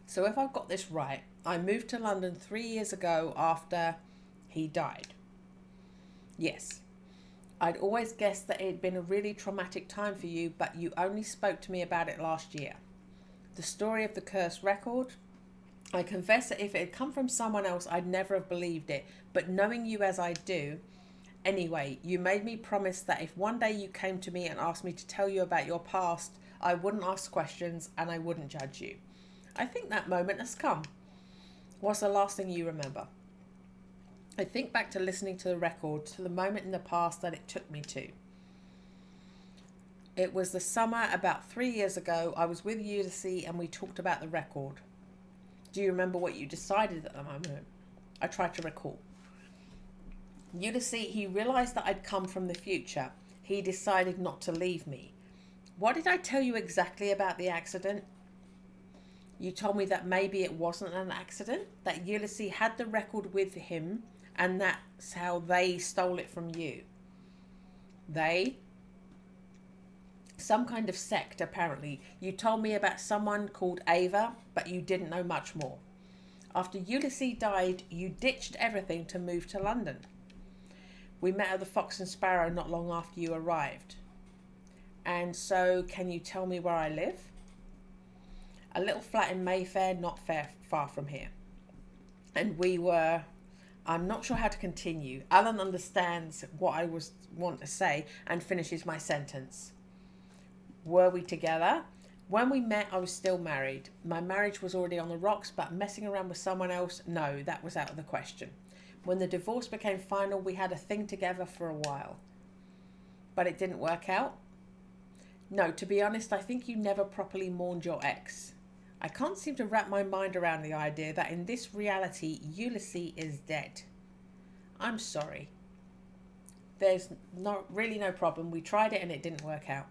So if I've got this right, I moved to London 3 years ago after he died. Yes. I'd always guessed that it had been a really traumatic time for you, but you only spoke to me about it last year. The story of the cursed record? I confess that if it had come from someone else, I'd never have believed it. But knowing you as I do, anyway, you made me promise that if one day you came to me and asked me to tell you about your past, I wouldn't ask questions and I wouldn't judge you. I think that moment has come. What's the last thing you remember? I think back to listening to the record, to the moment in the past that it took me to. It was the summer about 3 years ago. I was with Ulysses and we talked about the record. Do you remember what you decided at the moment? I tried to recall. Ulysses, he realised that I'd come from the future. He decided not to leave me. What did I tell you exactly about the accident? You told me that maybe it wasn't an accident, that Ulysses had the record with him, and that's how they stole it from you. They? Some kind of sect, apparently. You told me about someone called Ava, but you didn't know much more. After Ulysses died, you ditched everything to move to London. We met at the Fox and Sparrow not long after you arrived. And so, can you tell me where I live? A little flat in Mayfair, not far from here. And I'm not sure how to continue. Alan understands what I want to say and finishes my sentence. Were we together? When we met, I was still married. My marriage was already on the rocks, but messing around with someone else, no, that was out of the question. When the divorce became final, we had a thing together for a while. But it didn't work out? No, to be honest, I think you never properly mourned your ex. I can't seem to wrap my mind around the idea that in this reality, Ulysses is dead. I'm sorry. There's really no problem. We tried it and it didn't work out.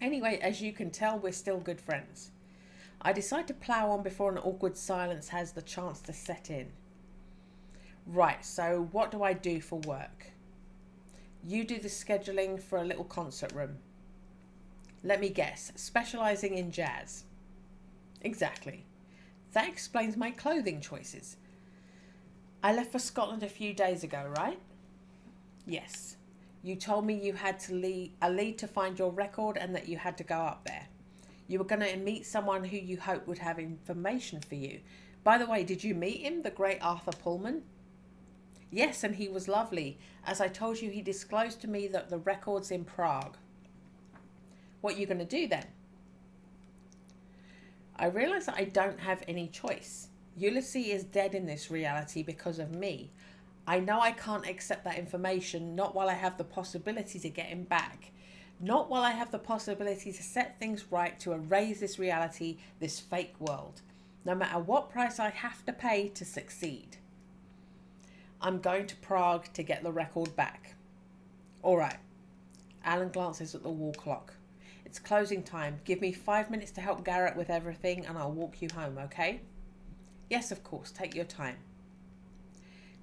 Anyway, as you can tell, we're still good friends. I decide to plough on before an awkward silence has the chance to set in. Right, so what do I do for work? You do the scheduling for a little concert room. Let me guess, specialising in jazz. Exactly. That explains my clothing choices. I left for Scotland a few days ago, right? Yes. You told me you had to lead to find your record and that you had to go up there. You were going to meet someone who you hoped would have information for you. By the way, did you meet him, the great Arthur Pullman? Yes, and he was lovely. As I told you, he disclosed to me that the record's in Prague. What are you going to do then? I realise that I don't have any choice. Ulysses is dead in this reality because of me. I know I can't accept that information, not while I have the possibility to get him back. Not while I have the possibility to set things right, to erase this reality, this fake world. No matter what price I have to pay to succeed. I'm going to Prague to get the record back. All right. Alan glances at the wall clock. It's closing time. Give me 5 minutes to help Garrett with everything and I'll walk you home, okay? Yes, of course. Take your time.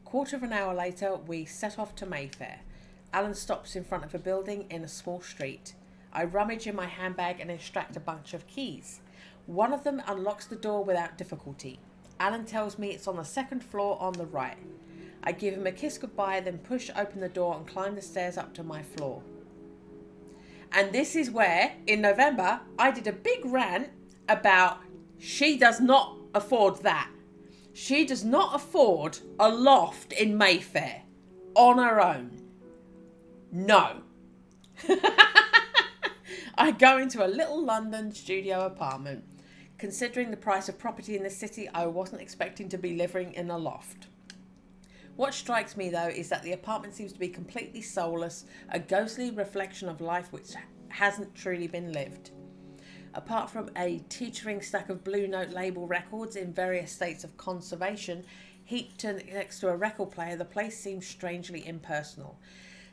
Quarter of an hour later, we set off to Mayfair. Alan stops in front of a building in a small street. I rummage in my handbag and extract a bunch of keys. One of them unlocks the door without difficulty. Alan tells me it's on the second floor on the right. I give him a kiss goodbye, then push open the door and climb the stairs up to my floor. And this is where, in November, I did a big rant about she does not afford that. She does not afford a loft in Mayfair on her own. No. I go into a little London studio apartment. Considering the price of property in the city, I wasn't expecting to be living in a loft. What strikes me, though, is that the apartment seems to be completely soulless, a ghostly reflection of life which hasn't truly been lived. Apart from a teetering stack of Blue Note label records in various states of conservation, heaped next to a record player, the place seems strangely impersonal.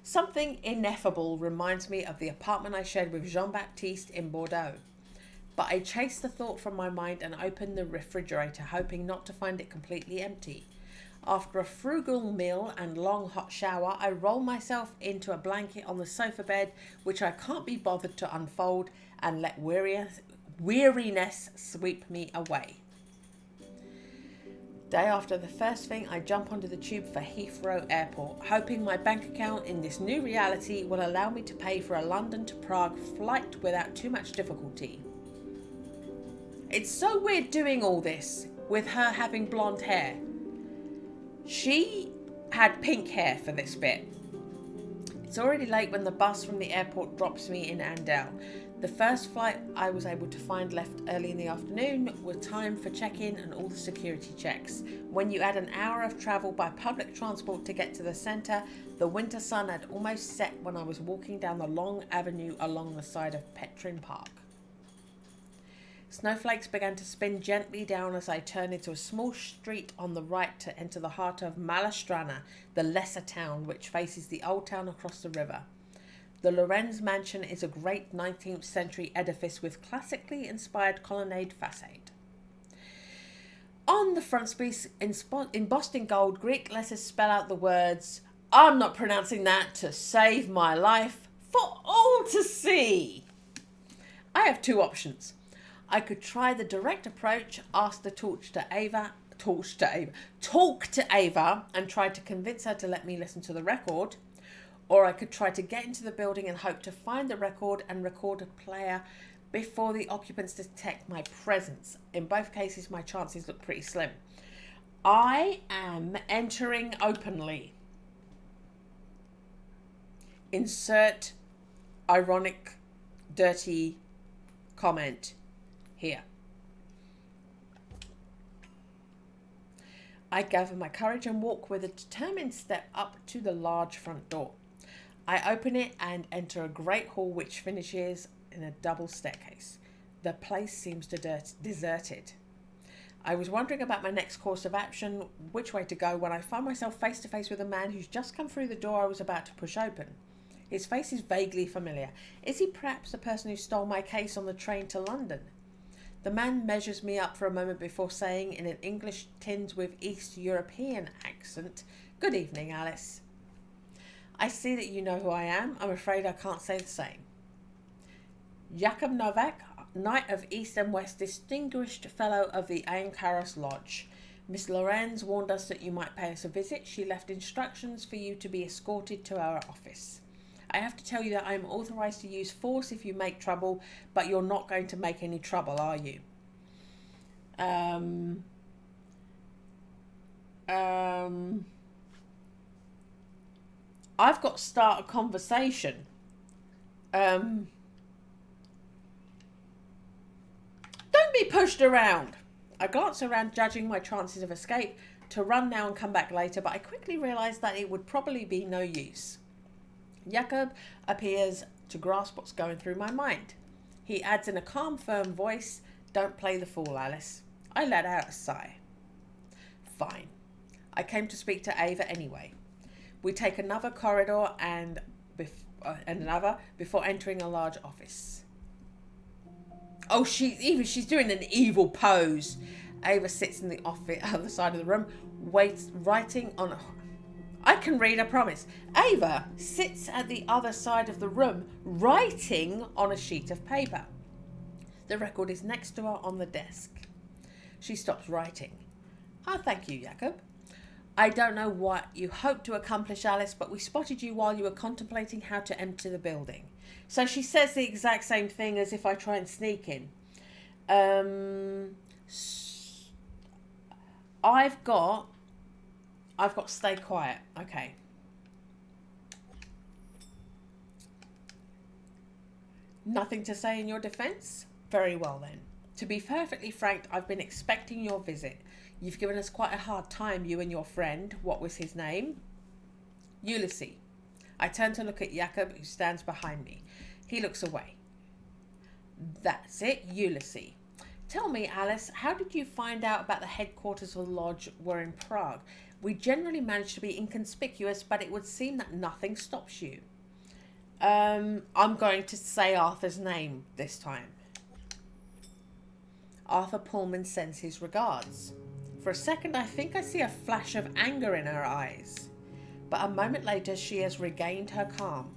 Something ineffable reminds me of the apartment I shared with Jean-Baptiste in Bordeaux. But I chased the thought from my mind and opened the refrigerator, hoping not to find it completely empty. After a frugal meal and long hot shower, I roll myself into a blanket on the sofa bed, which I can't be bothered to unfold, and let weariness sweep me away. Day after the first thing, I jump onto the tube for Heathrow Airport, hoping my bank account in this new reality will allow me to pay for a London to Prague flight without too much difficulty. It's so weird doing all this with her having blonde hair. She had pink hair for this bit. It's already late when the bus from the airport drops me in Andel. The first flight I was able to find left early in the afternoon with time for check-in and all the security checks. When you add an hour of travel by public transport to get to the centre, the winter sun had almost set when I was walking down the long avenue along the side of Petrin Park. Snowflakes began to spin gently down as I turned into a small street on the right to enter the heart of Malastrana, the lesser town which faces the old town across the river. The Lorenz Mansion is a great 19th century edifice with classically inspired colonnade facade. On the frontispiece, embossed in gold, Greek letters spell out the words, "I'm not pronouncing that, to save my life, for all to see." I have two options. I could try the direct approach, ask to talk to Ava, and try to convince her to let me listen to the record. Or I could try to get into the building and hope to find the record and record a player before the occupants detect my presence. In both cases, my chances look pretty slim. I am entering openly. Insert ironic, dirty comment here. I gather my courage and walk with a determined step up to the large front door. I open it and enter a great hall which finishes in a double staircase. The place seems deserted. I was wondering about my next course of action, which way to go, when I find myself face to face with a man who's just come through the door I was about to push open. His face is vaguely familiar. Is he perhaps the person who stole my case on the train to London? The man measures me up for a moment before saying in an English tinged with East European accent, "Good evening, Alice. I see that you know who I am. I'm afraid I can't say the same. Jakub Novak, Knight of East and West, Distinguished Fellow of the Ankara's Lodge. Miss Lorenz warned us that you might pay us a visit. She left instructions for you to be escorted to our office. I have to tell you that I am authorised to use force if you make trouble, but you're not going to make any trouble, are you?" I've got to start a conversation. Don't be pushed around. I glance around, judging my chances of escape, to run now and come back later, but I quickly realise that it would probably be no use. Jakub appears to grasp what's going through my mind. He adds in a calm, firm voice, "Don't play the fool, Alice." I let out a sigh. Fine. I came to speak to Ava anyway. We take another corridor and another before entering a large office. Oh, she's doing an evil pose. Ava sits in the office, other side of the room, writing on. I can read, I promise. Ava sits at the other side of the room, writing on a sheet of paper. The record is next to her on the desk. She stops writing. Oh, thank you, Jacob. I don't know what you hope to accomplish, Alice, but we spotted you while you were contemplating how to enter the building. So she says the exact same thing as if I try and sneak in. I've got stay quiet. Okay. Nothing to say in your defence? Very well then. To be perfectly frank, I've been expecting your visit. You've given us quite a hard time, you and your friend. What was his name? Ulysses. I turn to look at Jacob, who stands behind me. He looks away. That's it, Ulysses. Tell me, Alice, how did you find out about the headquarters of the lodge were in Prague? We generally manage to be inconspicuous, but it would seem that nothing stops you. I'm going to say Arthur's name this time. Arthur Pullman sends his regards. For a second, I think I see a flash of anger in her eyes. But a moment later, she has regained her calm.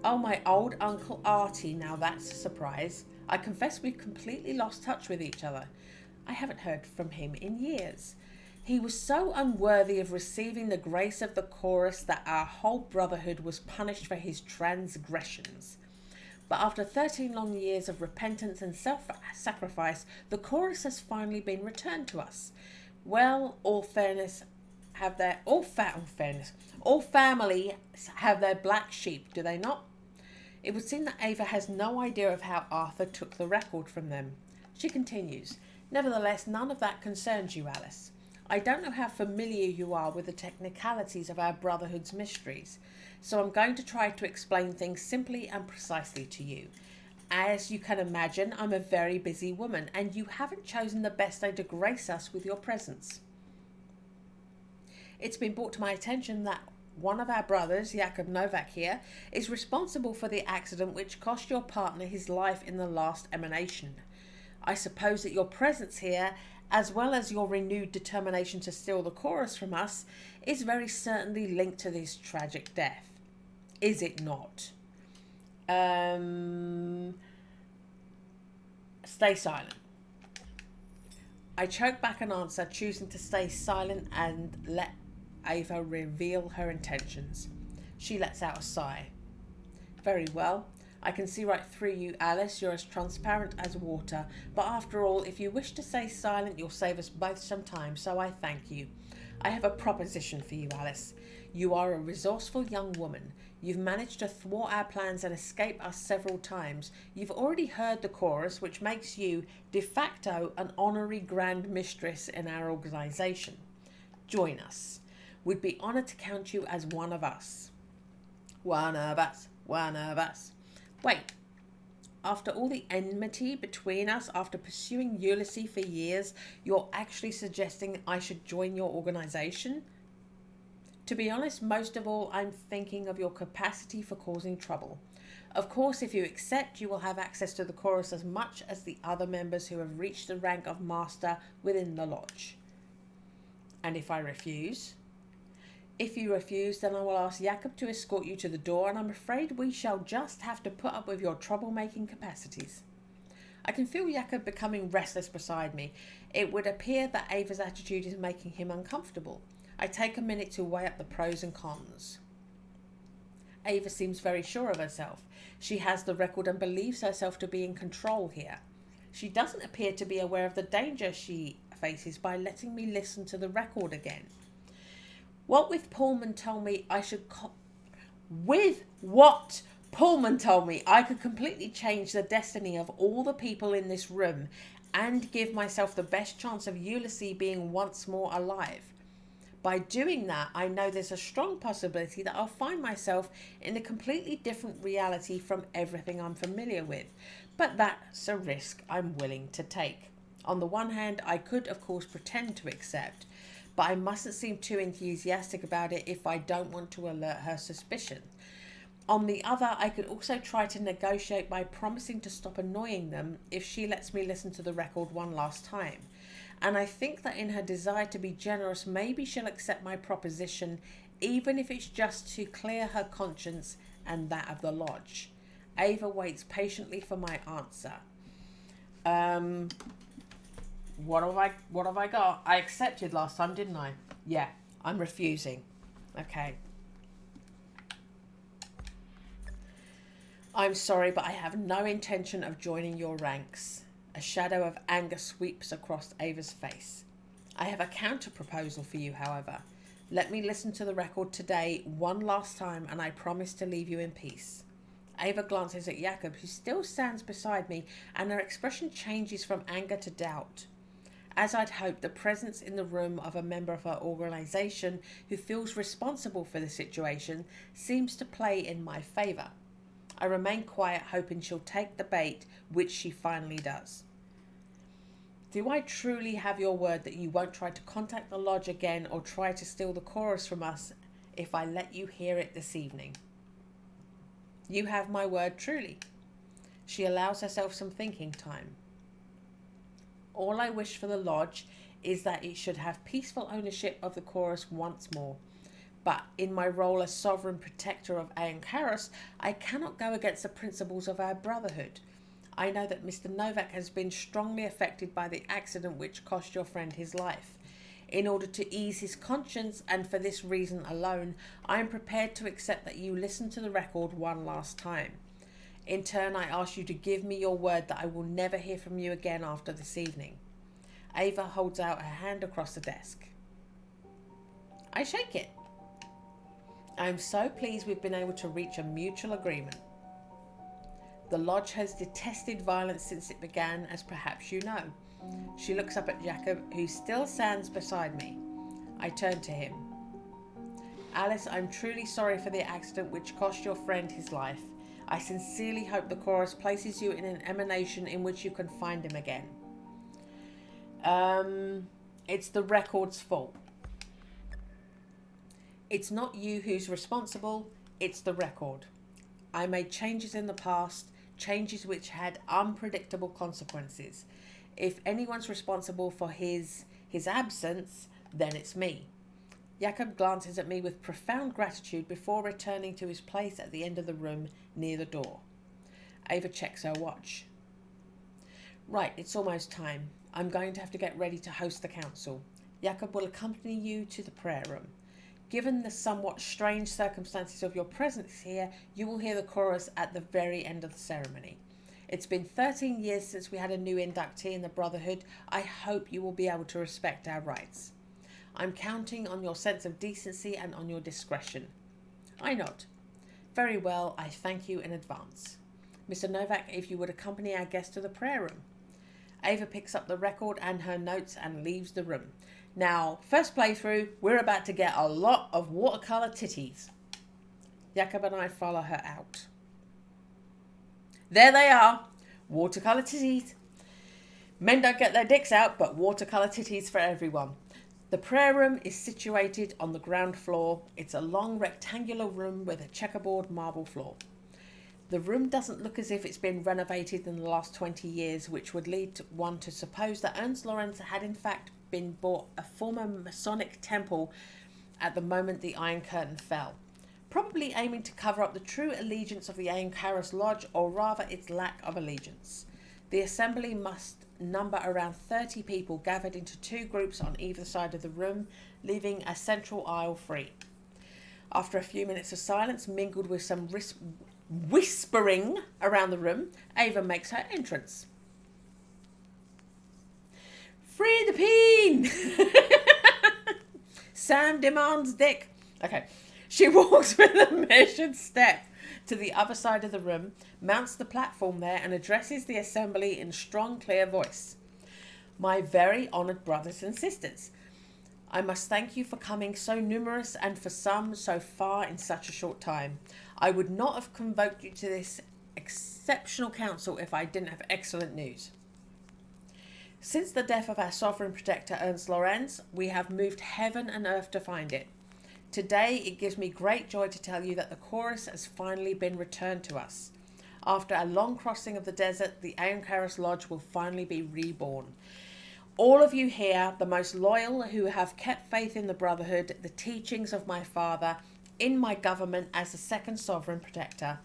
Oh, my old Uncle Artie, now that's a surprise. I confess we've completely lost touch with each other. I haven't heard from him in years. He was so unworthy of receiving the grace of the chorus that our whole brotherhood was punished for his transgressions. But after 13 long years of repentance and self-sacrifice, the chorus has finally been returned to us. Well, all families have their black sheep, do they not? It would seem that Ava has no idea of how Arthur took the record from them. She continues, nevertheless, none of that concerns you, Alice. I don't know how familiar you are with the technicalities of our brotherhood's mysteries, so I'm going to try to explain things simply and precisely to you. As you can imagine, I'm a very busy woman, and you haven't chosen the best day to grace us with your presence. It's been brought to my attention that one of our brothers, Jakub Novak here, is responsible for the accident which cost your partner his life in the last emanation. I suppose that your presence here, as well as your renewed determination to steal the chorus from us, is very certainly linked to this tragic death. Is it not? Stay silent. I choke back an answer, choosing to stay silent and let Ava reveal her intentions. She lets out a sigh. Very well. I can see right through you, Alice. You're as transparent as water. But after all, if you wish to stay silent, you'll save us both some time, so I thank you. I have a proposition for you, Alice. You are a resourceful young woman. You've managed to thwart our plans and escape us several times. You've already heard the chorus, which makes you, de facto, an honorary Grand Mistress in our organisation. Join us. We'd be honoured to count you as one of us. One of us. One of us. Wait. After all the enmity between us, after pursuing Ulysses for years, you're actually suggesting I should join your organisation? To be honest, most of all, I'm thinking of your capacity for causing trouble. Of course, if you accept, you will have access to the chorus as much as the other members who have reached the rank of master within the lodge. And if I refuse? If you refuse, then I will ask Jacob to escort you to the door, and I'm afraid we shall just have to put up with your troublemaking capacities. I can feel Jacob becoming restless beside me. It would appear that Ava's attitude is making him uncomfortable. I take a minute to weigh up the pros and cons. Ava seems very sure of herself. She has the record and believes herself to be in control here. She doesn't appear to be aware of the danger she faces by letting me listen to the record again. What with Pullman told me I should... Pullman told me I could completely change the destiny of all the people in this room and give myself the best chance of Ulysses being once more alive. By doing that, I know there's a strong possibility that I'll find myself in a completely different reality from everything I'm familiar with. But that's a risk I'm willing to take. On the one hand, I could, of course, pretend to accept, but I mustn't seem too enthusiastic about it if I don't want to alert her suspicion. On the other, I could also try to negotiate by promising to stop annoying them if she lets me listen to the record one last time. and I think that in her desire to be generous, maybe she'll accept my proposition, even if it's just to clear her conscience and that of the lodge. Ava waits patiently for my answer. What have I got? I accepted last time, didn't I? Yeah, I'm refusing. Okay. I'm sorry, but I have no intention of joining your ranks. A shadow of anger sweeps across Ava's face. I have a counter proposal for you, however. Let me listen to the record today one last time, and I promise to leave you in peace. Ava glances at Jakob, who still stands beside me, and her expression changes from anger to doubt. As I'd hoped, the presence in the room of a member of her organisation who feels responsible for the situation seems to play in my favour. I remain quiet, hoping she'll take the bait, which she finally does. Do I truly have your word that you won't try to contact the lodge again or try to steal the chorus from us if I let you hear it this evening? You have my word truly. She allows herself some thinking time. All I wish for the lodge is that it should have peaceful ownership of the chorus once more. But in my role as sovereign protector of Aon Karos, I cannot go against the principles of our brotherhood. I know that Mr. Novak has been strongly affected by the accident which cost your friend his life. In order to ease his conscience, and for this reason alone, I am prepared to accept that you listen to the record one last time. In turn, I ask you to give me your word that I will never hear from you again after this evening. Ava holds out her hand across the desk. I shake it. I am so pleased we've been able to reach a mutual agreement. The lodge has detested violence since it began, as perhaps you know. She looks up at Jakob, who still stands beside me. I turn to him. Alice, I'm truly sorry for the accident which cost your friend his life. I sincerely hope the chorus places you in an emanation in which you can find him again. It's the record's fault. It's not you who's responsible, it's the record. I made changes in the past, changes which had unpredictable consequences. If anyone's responsible for his absence, then it's me. Jakob glances at me with profound gratitude before returning to his place at the end of the room near the door. Ava checks her watch. Right, it's almost time. I'm going to have to get ready to host the council. Jakob will accompany you to the prayer room. Given the somewhat strange circumstances of your presence here, you will hear the chorus at the very end of the ceremony. It's been 13 years since we had a new inductee in the Brotherhood. I hope you will be able to respect our rights. I'm counting on your sense of decency and on your discretion. I nod. Very well, I thank you in advance. Mr. Novak, if you would accompany our guest to the prayer room. Ava picks up the record and her notes and leaves the room. Now, first playthrough, we're about to get a lot of watercolour titties. Jakob and I follow her out. There they are, watercolour titties. Men don't get their dicks out, but watercolour titties for everyone. The prayer room is situated on the ground floor. It's a long rectangular room with a checkerboard marble floor. The room doesn't look as if it's been renovated in the last 20 years, which would lead one to suppose that Ernst Lorenz had in fact been bought a former Masonic temple at the moment the Iron Curtain fell, probably aiming to cover up the true allegiance of the Aon Karos Lodge, or rather its lack of allegiance. The assembly must number around 30 people gathered into two groups on either side of the room, leaving a central aisle free. After a few minutes of silence, mingled with some whispering around the room, Ava makes her entrance. Free the peen! Sam demands dick. Okay. She walks with a measured step to the other side of the room, mounts the platform there, and addresses the assembly in strong, clear voice. My very honoured brothers and sisters, I must thank you for coming so numerous and for some so far in such a short time. I would not have convoked you to this exceptional council if I didn't have excellent news. Since the death of our sovereign protector Ernst Lorenz, we have moved heaven and earth to find it. Today, it gives me great joy to tell you that the chorus has finally been returned to us. After a long crossing of the desert, the Aon Karos Lodge will finally be reborn. All of you here, the most loyal, who have kept faith in the Brotherhood, the teachings of my father, in my government as the second sovereign protector,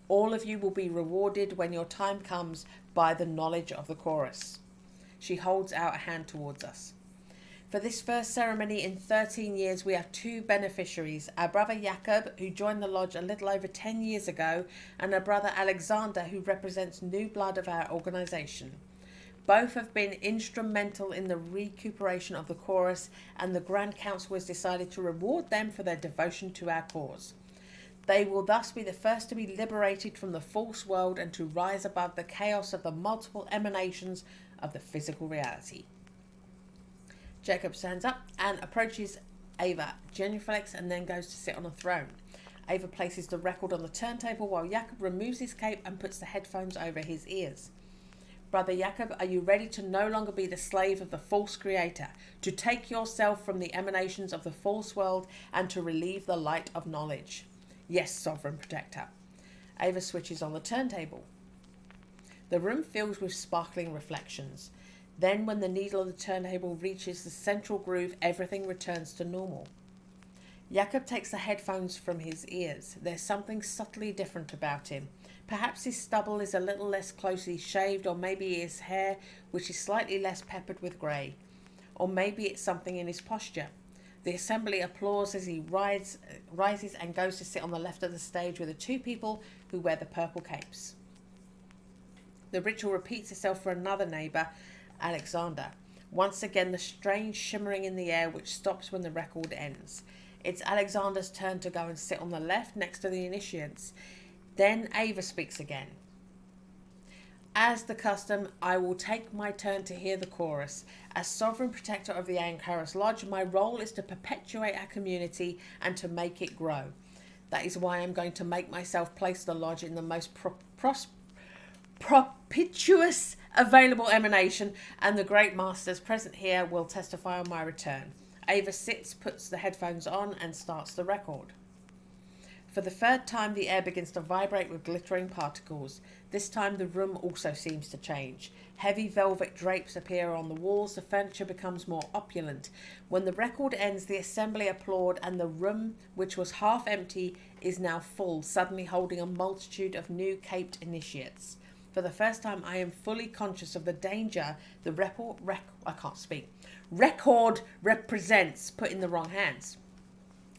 all of you will be rewarded when your time comes by the knowledge of the chorus. She holds out a hand towards us. For this first ceremony in 13 years, we have two beneficiaries, our brother Jakob, who joined the lodge a little over 10 years ago, and our brother Alexander, who represents new blood of our organisation. Both have been instrumental in the recuperation of the chorus, and the Grand Council has decided to reward them for their devotion to our cause. They will thus be the first to be liberated from the false world and to rise above the chaos of the multiple emanations of the physical reality. Jacob stands up and approaches Ava, genuflects, and then goes to sit on a throne. Ava places the record on the turntable while Jacob removes his cape and puts the headphones over his ears. Brother Jacob, are you ready to no longer be the slave of the false creator, to take yourself from the emanations of the false world and to relieve the light of knowledge? Yes, Sovereign Protector. Ava switches on the turntable. The room fills with sparkling reflections. Then, when the needle of the turntable reaches the central groove, everything returns to normal. Jakob takes the headphones from his ears. There's something subtly different about him. Perhaps his stubble is a little less closely shaved, or maybe his hair, which is slightly less peppered with grey. Or maybe it's something in his posture. The assembly applauds as he rises and goes to sit on the left of the stage with the two people who wear the purple capes. The ritual repeats itself for another neighbour, Alexander. Once again, the strange shimmering in the air which stops when the record ends. It's Alexander's turn to go and sit on the left next to the initiates. Then Ava speaks again. As the custom, I will take my turn to hear the chorus. As sovereign protector of the Ankaras Lodge, my role is to perpetuate our community and to make it grow. That is why I'm going to make myself place the lodge in the most propitious available emanation, and the great masters present here will testify on my return. Ava sits, puts the headphones on, and starts the record. For the third time, the air begins to vibrate with glittering particles. This time, the room also seems to change. Heavy velvet drapes appear on the walls. The furniture becomes more opulent. When the record ends, the assembly applaud, and the room, which was half empty, is now full, suddenly holding a multitude of new caped initiates. For the first time, I am fully conscious of the danger the record represents put in the wrong hands.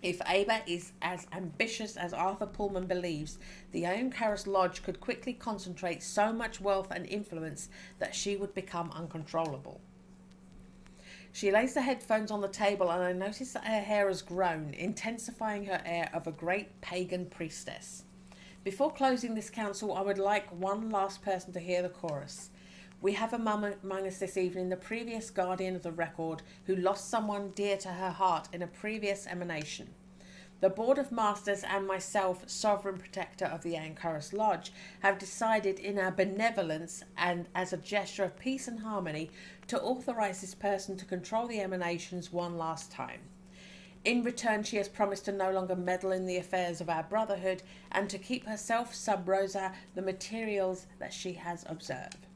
If Ava is as ambitious as Arthur Pullman believes, the Ankaras Lodge could quickly concentrate so much wealth and influence that she would become uncontrollable. She lays the headphones on the table, and I notice that her hair has grown, intensifying her air of a great pagan priestess. Before closing this council, I would like one last person to hear the chorus. We have among us this evening the previous guardian of the record who lost someone dear to her heart in a previous emanation. The Board of Masters and myself, Sovereign Protector of the Ankaras Lodge, have decided in our benevolence and as a gesture of peace and harmony to authorise this person to control the emanations one last time. In return, she has promised to no longer meddle in the affairs of our brotherhood and to keep herself, sub rosa, the materials that she has observed.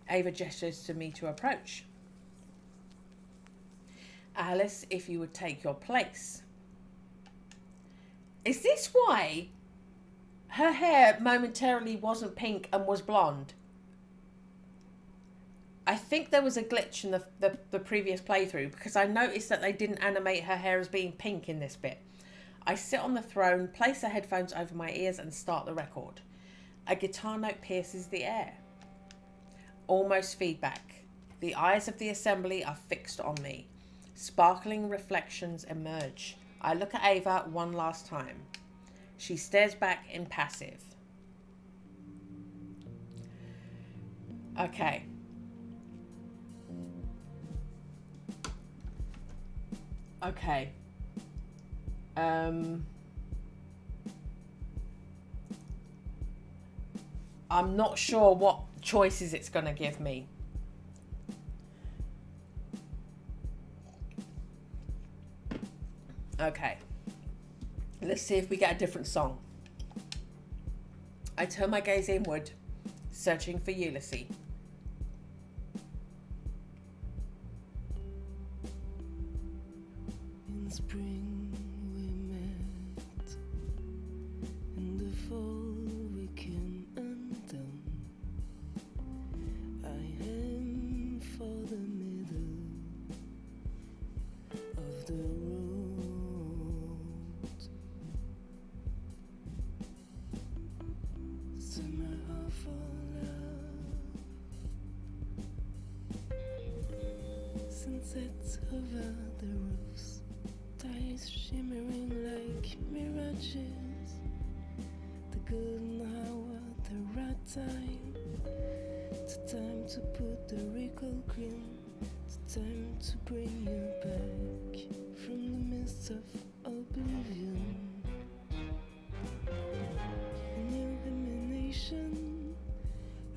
Ava gestures to me to approach. Alice, if you would take your place. Is this why her hair momentarily wasn't pink and was blonde? I think there was a glitch in the previous playthrough, because I noticed that they didn't animate her hair as being pink in this bit. I sit on the throne, place the headphones over my ears and start the record. A guitar note pierces the air. Almost feedback. The eyes of the assembly are fixed on me. Sparkling reflections emerge. I look at Ava one last time. She stares back impassive. Okay. Okay. I'm not sure what choices it's going to give me. Okay. Let's see if we get a different song. I turn my gaze inward, searching for Ulysses. spring we met, in the fall we came undone. I am for the middle of the road. Summer of our love, sunsets over the roofs, ties shimmering like mirages. The golden hour, the right time. It's time to put the recall cream. It's time to bring you back from the mist of oblivion. In your emanation,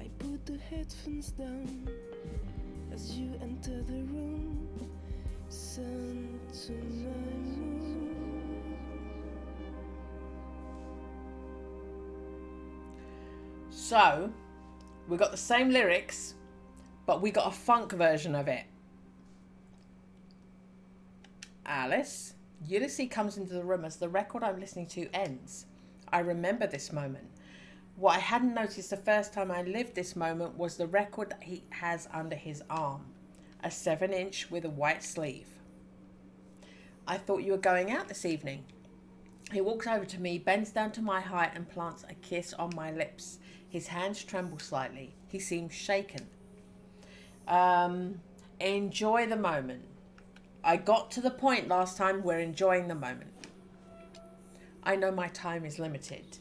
I put the headphones down as you enter the room. Sun to my moon. So, we got the same lyrics, but we got a funk version of it. Alice, Ulysses comes into the room as the record I'm listening to ends. I remember this moment. What I hadn't noticed the first time I lived this moment was the record that he has under his arm. A 7-inch with a white sleeve. I thought you were going out this evening. He walks over to me, bends down to my height and plants a kiss on my lips. His hands tremble slightly. He seems shaken. Enjoy the moment. I got to the point last time, we're enjoying the moment. I know my time is limited,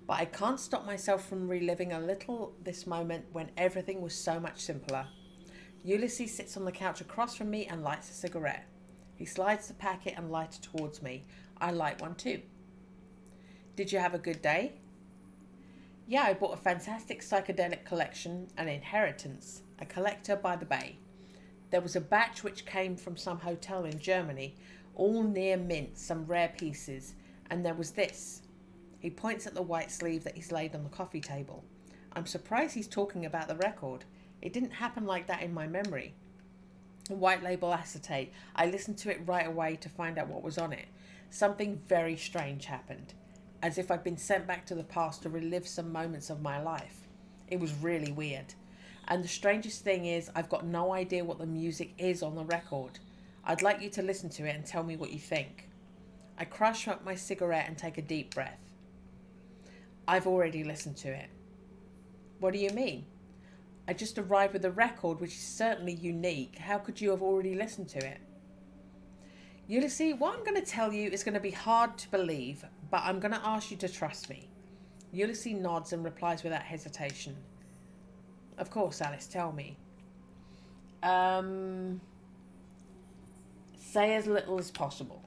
but I can't stop myself from reliving a little this moment when everything was so much simpler. Ulysses sits on the couch across from me and lights a cigarette. He slides the packet and lighter towards me. I light one too. Did you have a good day? Yeah, I bought a fantastic psychedelic collection, an inheritance, a collector by the bay. There was a batch which came from some hotel in Germany, all near mint, some rare pieces, and there was this. He points at the white sleeve that he's laid on the coffee table. I'm surprised he's talking about the record. It didn't happen like that in my memory. White label acetate. I listened to it right away to find out what was on it. Something very strange happened, as if I'd been sent back to the past to relive some moments of my life. It was really weird. And the strangest thing is, I've got no idea what the music is on the record. I'd like you to listen to it and tell me what you think. I crush up my cigarette and take a deep breath. I've already listened to it. What do you mean? I just arrived with a record which is certainly unique. How could you have already listened to it? Ulysses, what I'm going to tell you is going to be hard to believe, but I'm going to ask you to trust me. Ulysses nods and replies without hesitation. Of course, Alice, tell me. Say as little as possible.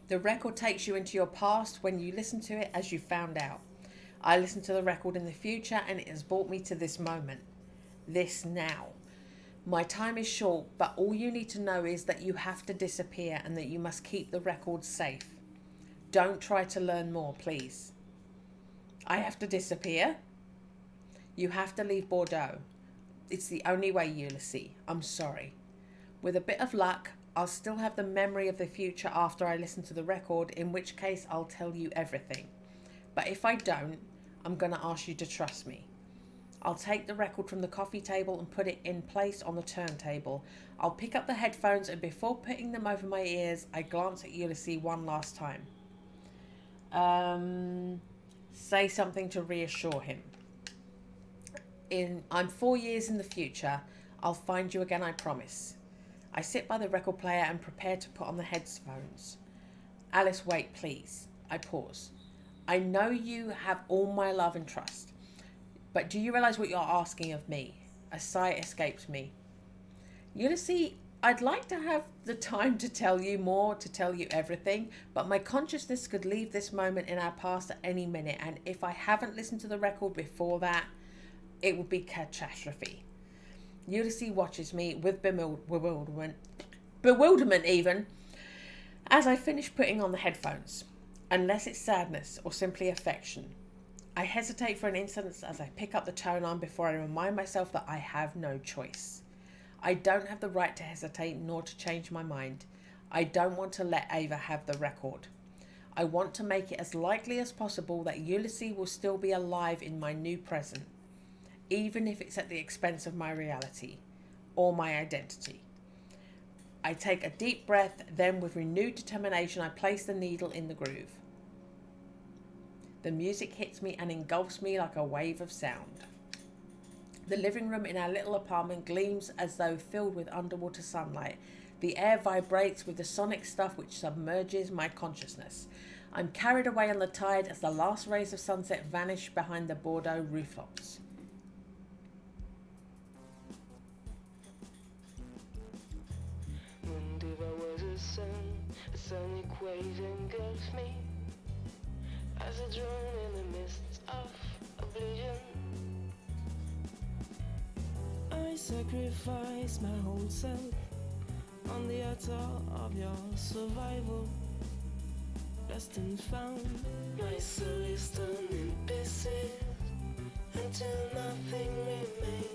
The record takes you into your past when you listen to it, as you found out. I listen to the record in the future and it has brought me to this moment. This now. My time is short, but all you need to know is that you have to disappear and that you must keep the record safe. Don't try to learn more, please. I have to disappear? You have to leave Bordeaux. It's the only way, Ulysses. I'm sorry. With a bit of luck, I'll still have the memory of the future after I listen to the record, in which case I'll tell you everything. But if I don't, I'm going to ask you to trust me. I'll take the record from the coffee table and put it in place on the turntable. I'll pick up the headphones and before putting them over my ears, I glance at Ulysses one last time. Say something to reassure him. I'm 4 years in the future. I'll find you again, I promise. I sit by the record player and prepare to put on the headphones. Alice, wait, please. I pause. I know you have all my love and trust, but do you realise what you're asking of me? A sigh escapes me. Ulysses, I'd like to have the time to tell you more, to tell you everything, but my consciousness could leave this moment in our past at any minute, and if I haven't listened to the record before that, it would be catastrophe. Ulysses watches me with bewilderment even, as I finish putting on the headphones. Unless it's sadness or simply affection. I hesitate for an instant as I pick up the tone on before I remind myself that I have no choice. I don't have the right to hesitate nor to change my mind. I don't want to let Ava have the record. I want to make it as likely as possible that Ulysses will still be alive in my new present, even if it's at the expense of my reality or my identity. I take a deep breath, then with renewed determination, I place the needle in the groove. The music hits me and engulfs me like a wave of sound. The living room in our little apartment gleams as though filled with underwater sunlight. The air vibrates with the sonic stuff which submerges my consciousness. I'm carried away on the tide as the last rays of sunset vanish behind the Bordeaux rooftops. And if I was a sonic wave engulfs me as I drown in the mists of oblivion. I sacrifice my whole self on the altar of your survival. Lost and found, my soul is torn in pieces until nothing remains.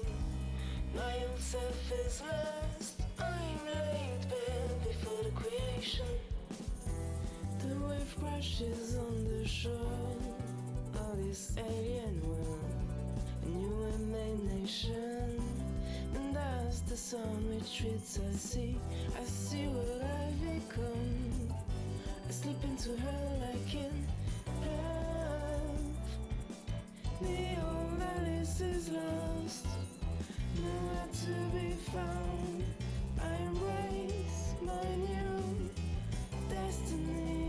My old self is lost. I'm laid bare before the creation. The wave crashes on the shore of this alien world, a new emanation. And as the sun retreats, I see what I've become. I slip into her like in love. The old Alice is lost, nowhere to be found. I embrace my new destiny.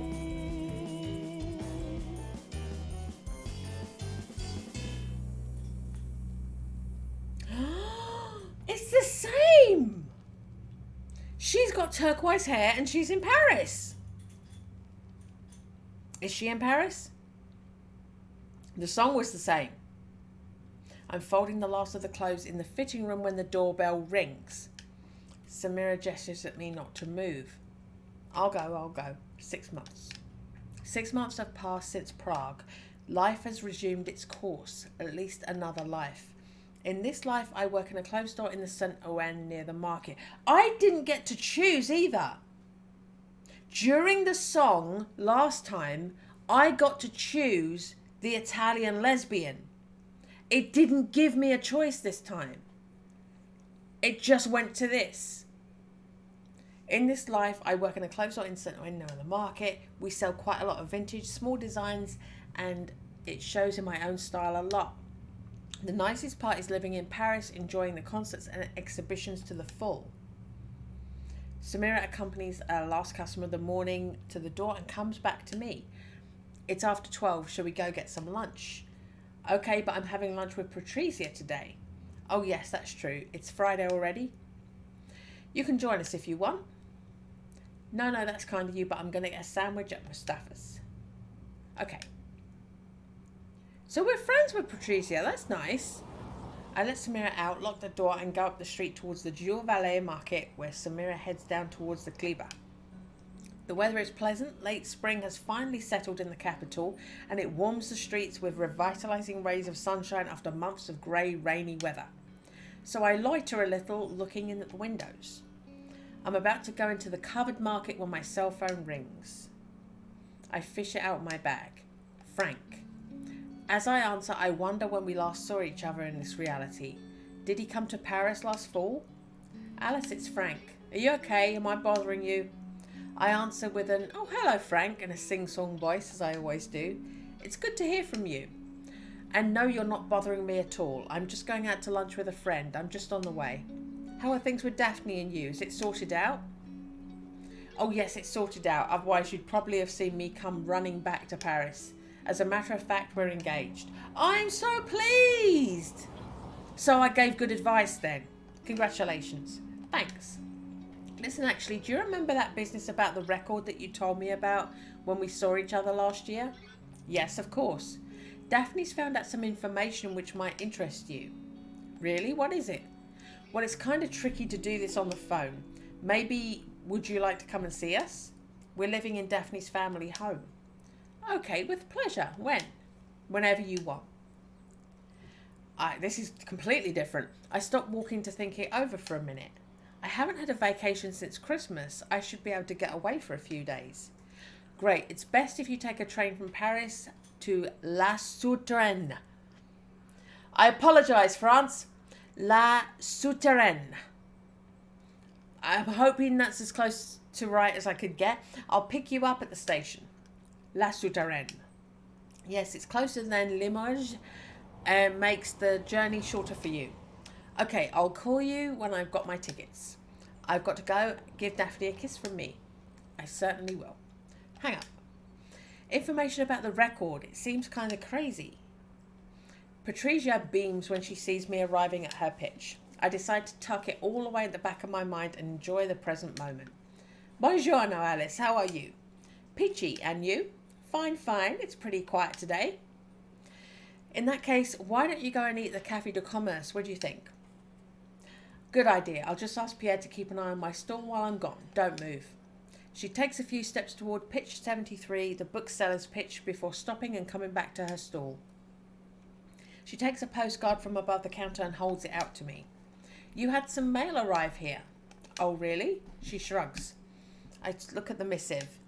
It's the same! She's got turquoise hair and she's in Paris. Is she in Paris? The song was the same. I'm folding the last of the clothes in the fitting room when the doorbell rings. Samira gestures at me not to move. I'll go. 6 months. 6 months have passed since Prague. Life has resumed its course, at least another life. In this life, I work in a clothes store in the St. Ouen near the market. I didn't get to choose either. During the song last time, I got to choose the Italian lesbian. It didn't give me a choice this time. It just went to this. In this life, I work in a clothes store in St. Ouen near the market. We sell quite a lot of vintage, small designs, and it shows in my own style a lot. The nicest part is living in Paris, enjoying the concerts and exhibitions to the full. Samira accompanies our last customer of the morning to the door and comes back to me. It's after 12. Shall we go get some lunch? Okay, but I'm having lunch with Patricia today. Oh yes, that's true. It's Friday already. You can join us if you want. No, that's kind of you, but I'm going to get a sandwich at Mustafa's. Okay. So we're friends with Patricia. That's nice. I let Samira out, lock the door, and go up the street towards the Jour Vallée market, where Samira heads down towards the Kleber. The weather is pleasant. Late spring has finally settled in the capital, and it warms the streets with revitalizing rays of sunshine after months of grey, rainy weather. So I loiter a little, looking in at the windows. I'm about to go into the covered market when my cell phone rings. I fish it out of my bag. Frank. As I answer, I wonder when we last saw each other in this reality. Did he come to Paris last fall? Alice, it's Frank. Are you okay? Am I bothering you? I answer with an, oh, hello, Frank, in a sing-song voice, as I always do. It's good to hear from you. And no, you're not bothering me at all. I'm just going out to lunch with a friend. I'm just on the way. How are things with Daphne and you? Is it sorted out? Oh, yes, it's sorted out. Otherwise, you'd probably have seen me come running back to Paris. As a matter of fact, we're engaged. I'm so pleased. So I gave good advice then. Congratulations. Thanks. Listen, actually, do you remember that business about the record that you told me about when we saw each other last year? Yes, of course. Daphne's found out some information which might interest you. Really? What is it? Well, it's kind of tricky to do this on the phone. Maybe would you like to come and see us? We're living in Daphne's family home. Okay, with pleasure. When? Whenever you want. This is completely different. I stopped walking to think it over for a minute. I haven't had a vacation since Christmas. I should be able to get away for a few days. Great. It's best if you take a train from Paris to La Souterraine. I apologise, France. La Souterraine. I'm hoping that's as close to right as I could get. I'll pick you up at the station. La Souterraine. Yes, it's closer than Limoges and makes the journey shorter for you. Okay, I'll call you when I've got my tickets. I've got to go. Give Daphne a kiss from me. I certainly will. Hang up. Information about the record. It seems kind of crazy. Patricia beams when she sees me arriving at her pitch. I decide to tuck it all away at the back of my mind and enjoy the present moment. Buongiorno, Alice. How are you? Peachy. And you? Fine, fine. It's pretty quiet today. In that case, why don't you go and eat at the Café de Commerce? What do you think? Good idea. I'll just ask Pierre to keep an eye on my stall while I'm gone. Don't move. She takes a few steps toward pitch 73, the bookseller's pitch, before stopping and coming back to her stall. She takes a postcard from above the counter and holds it out to me. You had some mail arrive here. Oh, really? She shrugs. I look at the missive.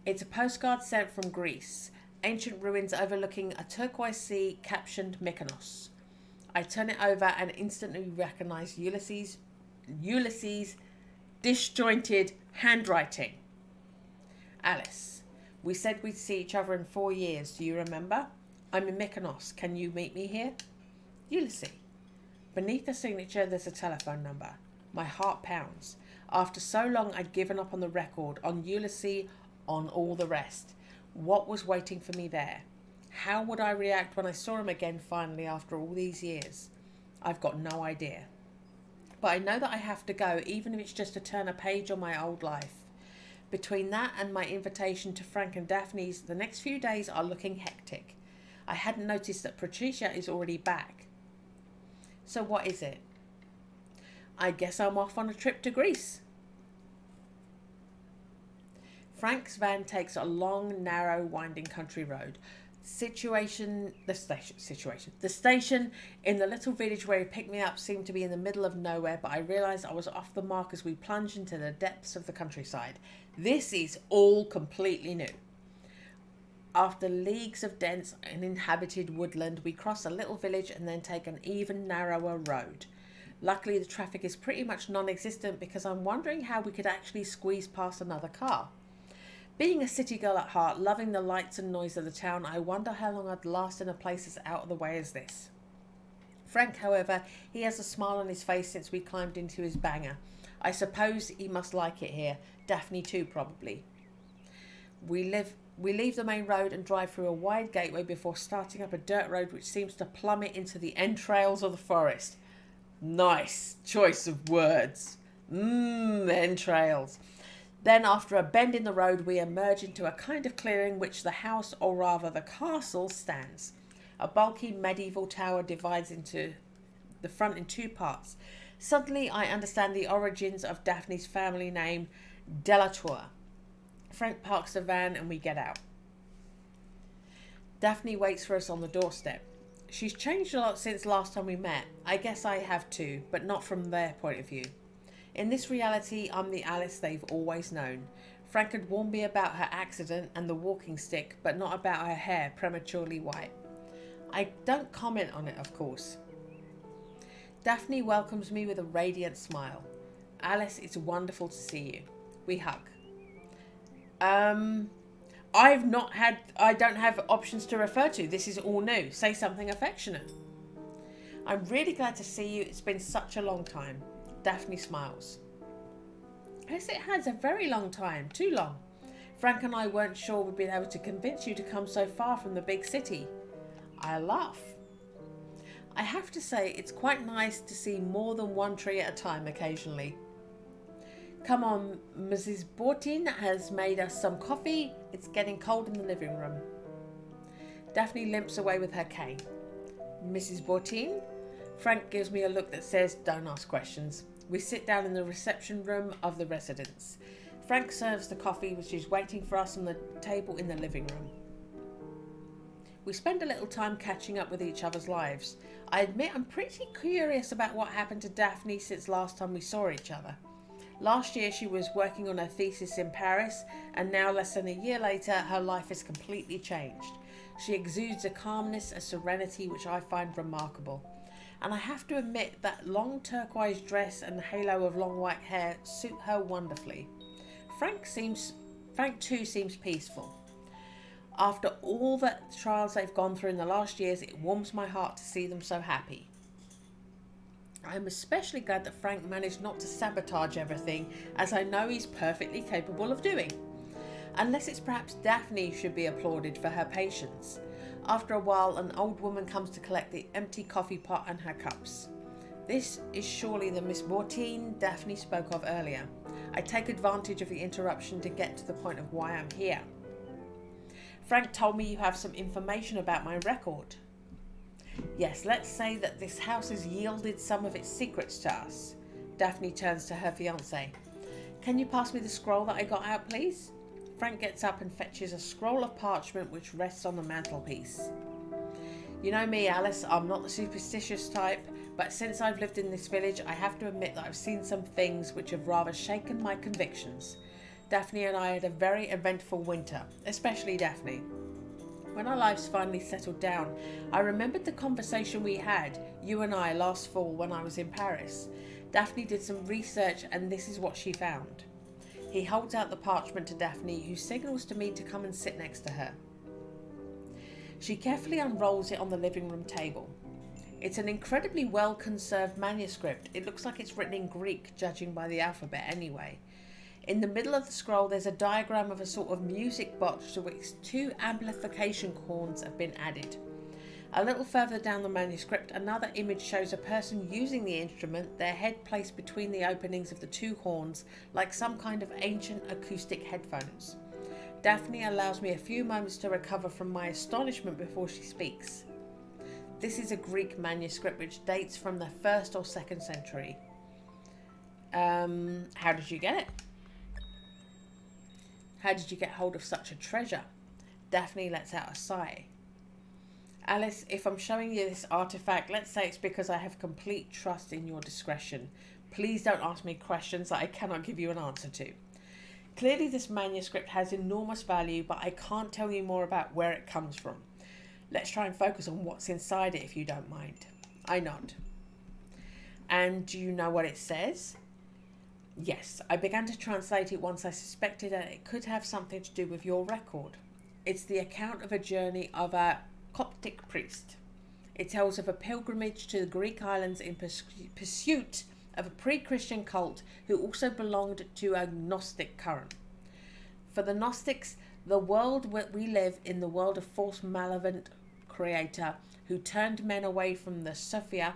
It's a postcard sent from Greece. Ancient ruins overlooking a turquoise sea captioned Mykonos. I turn it over and instantly recognise Ulysses' disjointed handwriting. Alice, we said we'd see each other in 4 years. Do you remember? I'm in Mykonos. Can you meet me here? Ulysses. Beneath the signature, there's a telephone number. My heart pounds. After so long, I'd given up on the record, on Ulysses, on all the rest. What was waiting for me there? How would I react when I saw him again finally after all these years? I've got no idea. But I know that I have to go, even if it's just to turn a page on my old life. Between that and my invitation to Frank and Daphne's, the next few days are looking hectic. I hadn't noticed that Patricia is already back. So what is it? I guess I'm off on a trip to Greece. Frank's van takes a long, narrow, winding country road. The station in the little village where he picked me up seemed to be in the middle of nowhere, but I realised I was off the mark as we plunged into the depths of the countryside. This is all completely new. After leagues of dense, uninhabited woodland, we cross a little village and then take an even narrower road. Luckily, the traffic is pretty much non-existent because I'm wondering how we could actually squeeze past another car. Being a city girl at heart, loving the lights and noise of the town, I wonder how long I'd last in a place as out of the way as this. Frank, however, he has a smile on his face since we climbed into his banger. I suppose he must like it here. Daphne too, probably. We leave the main road and drive through a wide gateway before starting up a dirt road which seems to plummet into the entrails of the forest. Nice choice of words. Entrails. Then, after a bend in the road, we emerge into a kind of clearing which the house, or rather the castle, stands. A bulky medieval tower divides into the front in two parts. Suddenly, I understand the origins of Daphne's family name, Delatour. Frank parks the van and we get out. Daphne waits for us on the doorstep. She's changed a lot since last time we met. I guess I have too, but not from their point of view. In this reality, I'm the Alice they've always known. Frank had warned me about her accident and the walking stick, but not about her hair prematurely white. I don't comment on it, of course. Daphne welcomes me with a radiant smile. Alice, it's wonderful to see you. We hug. I don't have options to refer to. This is all new. Say something affectionate. I'm really glad to see you. It's been such a long time. Daphne smiles. Yes, it has, a very long time. Too long. Frank and I weren't sure we'd been able to convince you to come so far from the big city. I laugh. I have to say, it's quite nice to see more than one tree at a time occasionally. Come on, Mrs. Bortin has made us some coffee. It's getting cold in the living room. Daphne limps away with her cane. Mrs. Bortin? Frank gives me a look that says, don't ask questions. We sit down in the reception room of the residence. Frank serves the coffee, which is waiting for us on the table in the living room. We spend a little time catching up with each other's lives. I admit I'm pretty curious about what happened to Daphne since last time we saw each other. Last year she was working on her thesis in Paris, and now less than a year later her life has completely changed. She exudes a calmness, a serenity which I find remarkable. And I have to admit that long turquoise dress and halo of long white hair suit her wonderfully. Frank too seems peaceful. After all the trials they've gone through in the last years, it warms my heart to see them so happy. I am especially glad that Frank managed not to sabotage everything, as I know he's perfectly capable of doing. Unless it's perhaps Daphne should be applauded for her patience. After a while, an old woman comes to collect the empty coffee pot and her cups. This is surely the Miss Mortine Daphne spoke of earlier. I take advantage of the interruption to get to the point of why I'm here. Frank told me you have some information about my record. Yes, let's say that this house has yielded some of its secrets to us. Daphne turns to her fiancé. Can you pass me the scroll that I got out, please? Frank gets up and fetches a scroll of parchment which rests on the mantelpiece. You know me, Alice, I'm not the superstitious type, but since I've lived in this village, I have to admit that I've seen some things which have rather shaken my convictions. Daphne and I had a very eventful winter, especially Daphne. When our lives finally settled down, I remembered the conversation we had, you and I, last fall when I was in Paris. Daphne did some research and this is what she found. He holds out the parchment to Daphne, who signals to me to come and sit next to her. She carefully unrolls it on the living room table. It's an incredibly well-conserved manuscript. It looks like it's written in Greek, judging by the alphabet anyway. In the middle of the scroll there's a diagram of a sort of music box to which 2 amplification horns have been added. A little further down the manuscript, another image shows a person using the instrument, their head placed between the openings of the 2 horns, like some kind of ancient acoustic headphones. Daphne allows me a few moments to recover from my astonishment before she speaks. This is a Greek manuscript which dates from the 1st or 2nd century. How did you get it? How did you get hold of such a treasure? Daphne lets out a sigh. Alice, if I'm showing you this artifact, let's say it's because I have complete trust in your discretion. Please don't ask me questions that I cannot give you an answer to. Clearly this manuscript has enormous value, but I can't tell you more about where it comes from. Let's try and focus on what's inside it if you don't mind. I nod. And do you know what it says? Yes, I began to translate it once I suspected that it could have something to do with your record. It's the account of a journey of a Coptic priest. It tells of a pilgrimage to the Greek islands in pursuit of a pre-Christian cult who also belonged to a Gnostic current. For the Gnostics, the world where we live in the world of false malevolent creator who turned men away from the Sophia,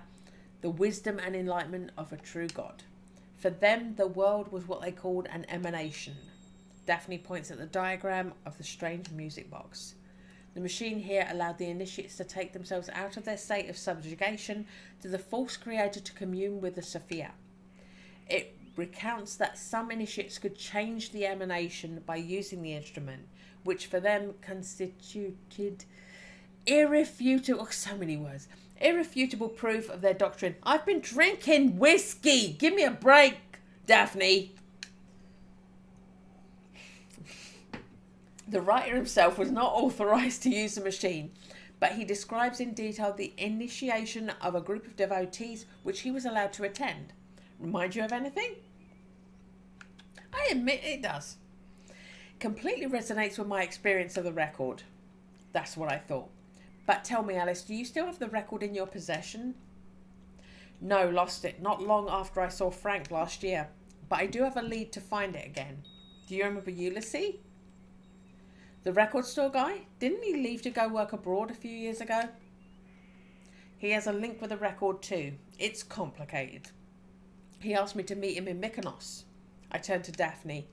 the wisdom and enlightenment of a true God. For them, the world was what they called an emanation. Daphne points at the diagram of the strange music box. The machine here allowed the initiates to take themselves out of their state of subjugation to the false creator to commune with the Sophia. It recounts that some initiates could change the emanation by using the instrument, which for them constituted irrefutable proof of their doctrine. I've been drinking whiskey. Give me a break, Daphne. The writer himself was not authorized to use the machine, but he describes in detail the initiation of a group of devotees which he was allowed to attend. Remind you of anything? I admit it does. Completely resonates with my experience of the record. That's what I thought. But tell me, Alice, do you still have the record in your possession? No, lost it not long after I saw Frank last year, but I do have a lead to find it again. Do you remember Ulysses? The record store guy? Didn't he leave to go work abroad a few years ago? He has a link with the record too. It's complicated. He asked me to meet him in Mykonos. I turned to Daphne.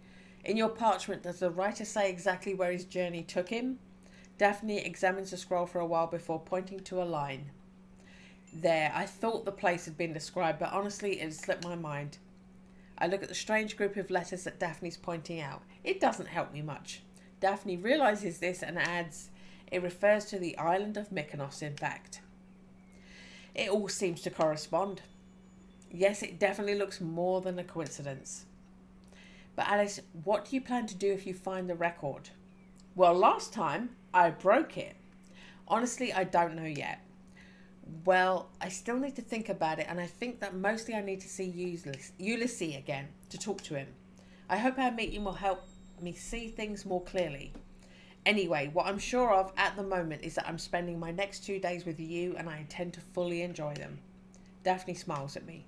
In your parchment, does the writer say exactly where his journey took him? Daphne examines the scroll for a while before pointing to a line. There, I thought the place had been described, but honestly it had slipped my mind. I look at the strange group of letters that Daphne's pointing out. It doesn't help me much. Daphne realises this and adds, It refers to the island of Mykonos, in fact. It all seems to correspond. Yes, it definitely looks more than a coincidence. But Alice, what do you plan to do if you find the record? Well, last time I broke it. Honestly, I don't know yet. Well, I still need to think about it, and I think that mostly I need to see Ulysses again to talk to him. I hope our meeting will help me see things more clearly. Anyway, what I'm sure of at the moment is that I'm spending my next 2 days with you, and I intend to fully enjoy them. Daphne smiles at me.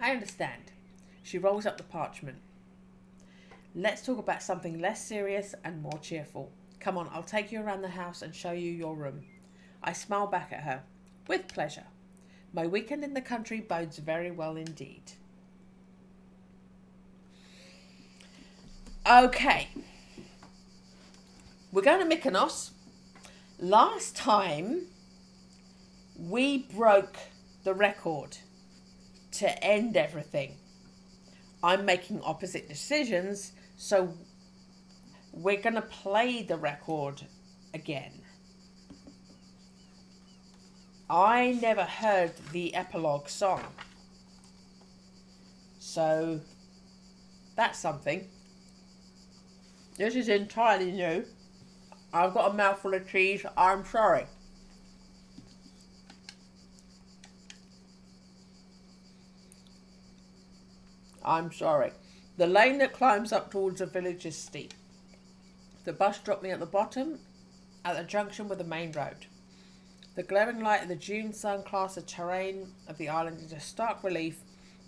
I understand. She rolls up the parchment. Let's talk about something less serious and more cheerful. Come on, I'll take you around the house and show you your room. I smile back at her. With pleasure. My weekend in the country bodes very well indeed. Okay. We're going to Mykonos. Last time, we broke the record to end everything. I'm making opposite decisions, so we're going to play the record again. I never heard the epilogue song, so that's something. This is entirely new. I've got a mouthful of cheese. I'm sorry. I'm sorry. The lane that climbs up towards the village is steep. The bus dropped me at the bottom, at the junction with the main road. The glaring light of the June sun casts the terrain of the island into stark relief,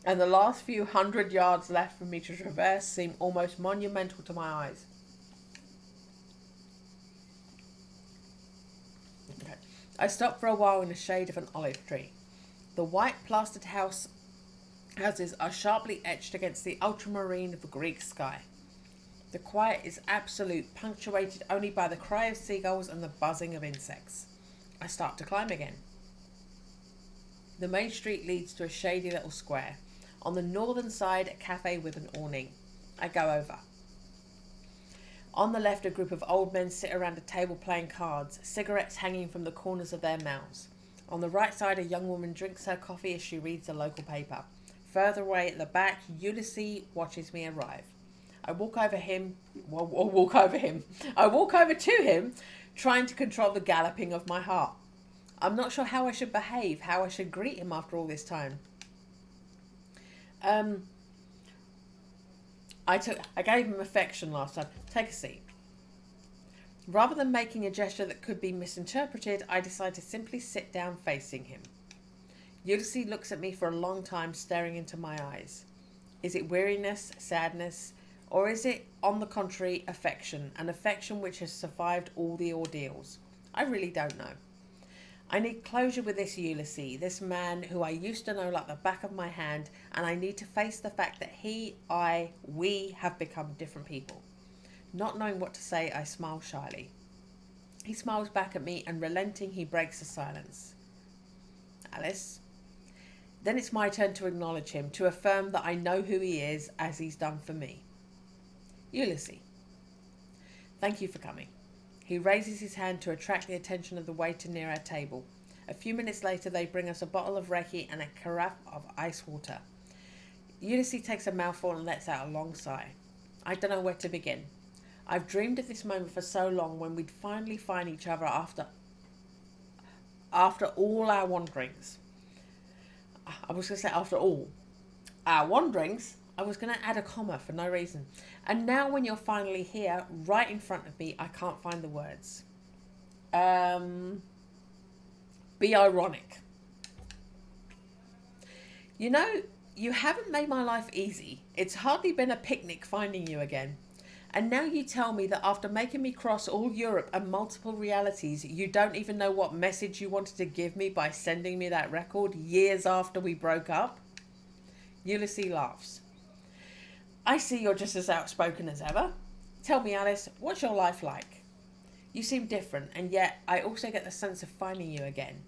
and the last few 100 yards left for me to traverse seem almost monumental to my eyes. Okay. I stopped for a while in the shade of an olive tree. The white plastered houses are sharply etched against the ultramarine of the Greek sky. The quiet is absolute, punctuated only by the cry of seagulls and the buzzing of insects. I start to climb again. The main street leads to a shady little square. On the northern side, a cafe with an awning. I go over. On the left, a group of old men sit around a table playing cards, cigarettes hanging from the corners of their mouths. On the right side, a young woman drinks her coffee as she reads the local paper. Further away at the back, Ulysses watches me arrive. I walk over to him, trying to control the galloping of my heart. I'm not sure how I should behave, how I should greet him after all this time. I gave him affection last time. Take a seat. Rather than making a gesture that could be misinterpreted, I decide to simply sit down facing him. Ulysses looks at me for a long time, staring into my eyes. Is it weariness, sadness, or is it, on the contrary, affection, an affection which has survived all the ordeals? I really don't know. I need closure with this Ulysses, this man who I used to know like the back of my hand, and I need to face the fact that we have become different people. Not knowing what to say, I smile shyly. He smiles back at me, and relenting, he breaks the silence. Alice? Then it's my turn to acknowledge him, to affirm that I know who he is, as he's done for me. Ulysses. Thank you for coming. He raises his hand to attract the attention of the waiter near our table. A few minutes later, they bring us a bottle of raki and a carafe of ice water. Ulysses takes a mouthful and lets out a long sigh. I don't know where to begin. I've dreamed of this moment for so long, when we'd finally find each other after all our wanderings. I was going to say after all our wanderings. I was going to add a comma for no reason. And now when you're finally here, right in front of me, I can't find the words. Be ironic. You know, you haven't made my life easy. It's hardly been a picnic finding you again. And now you tell me that after making me cross all Europe and multiple realities, you don't even know what message you wanted to give me by sending me that record years after we broke up? Ulysses laughs. I see you're just as outspoken as ever. Tell me, Alice, what's your life like? You seem different, and yet I also get the sense of finding you again.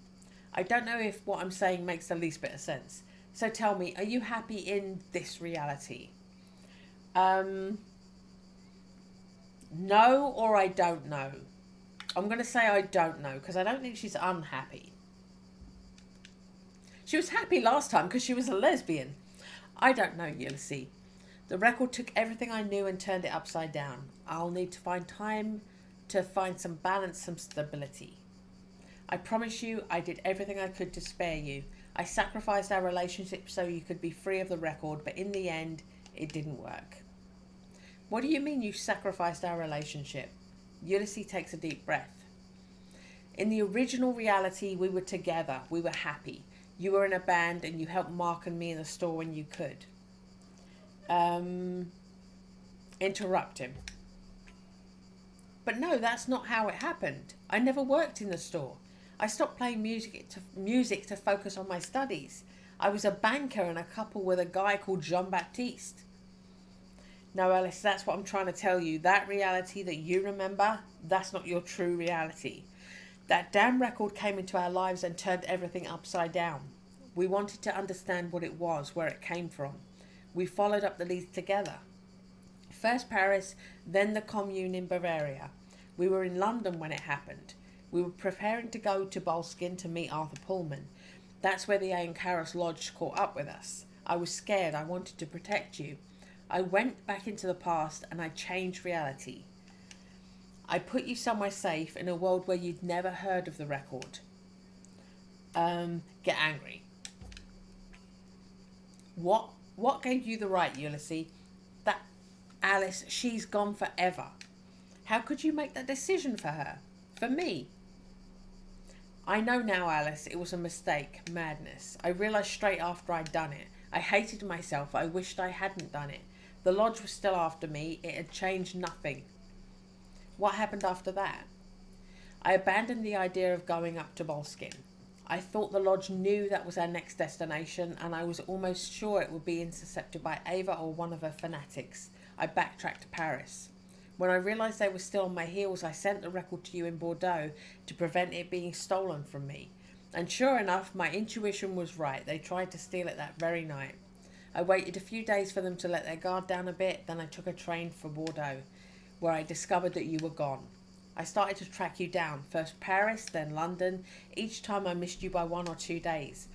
I don't know if what I'm saying makes the least bit of sense. So tell me, are you happy in this reality? No, or I don't know. I'm going to say I don't know, because I don't think she's unhappy. She was happy last time because she was a lesbian. I don't know, Ulysses. The record took everything I knew and turned it upside down. I'll need to find time to find some balance, some stability. I promise you I did everything I could to spare you. I sacrificed our relationship so you could be free of the record, but in the end, it didn't work. What do you mean you sacrificed our relationship? Ulysses takes a deep breath. In the original reality, we were together. We were happy. You were in a band and you helped Mark and me in the store when you could. Interrupt him. But no, that's not how it happened. I never worked in the store. I stopped playing music to focus on my studies. I was a banker and a couple with a guy called Jean-Baptiste. No, Alice, that's what I'm trying to tell you. That reality that you remember, that's not your true reality. That damn record came into our lives and turned everything upside down. We wanted to understand what it was, where it came from. We followed up the leads together. First Paris, then the Commune in Bavaria. We were in London when it happened. We were preparing to go to Boleskine to meet Arthur Pullman. That's where the Ankaras Lodge caught up with us. I was scared. I wanted to protect you. I went back into the past and I changed reality. I put you somewhere safe in a world where you'd never heard of the record. Get angry. What gave you the right, Ulysses? That Alice, she's gone forever. How could you make that decision for her? For me? I know now, Alice, it was a mistake, madness. I realised straight after I'd done it. I hated myself. I wished I hadn't done it. The lodge was still after me. It had changed nothing. What happened after that? I abandoned the idea of going up to Boleskine. I thought the lodge knew that was our next destination, and I was almost sure it would be intercepted by Ava or one of her fanatics. I backtracked to Paris. When I realised they were still on my heels, I sent the record to you in Bordeaux to prevent it being stolen from me. And sure enough, my intuition was right. They tried to steal it that very night. I waited a few days for them to let their guard down a bit, then I took a train for Bordeaux, where I discovered that you were gone. I started to track you down, first Paris, then London. Each time I missed you by 1 or 2 days.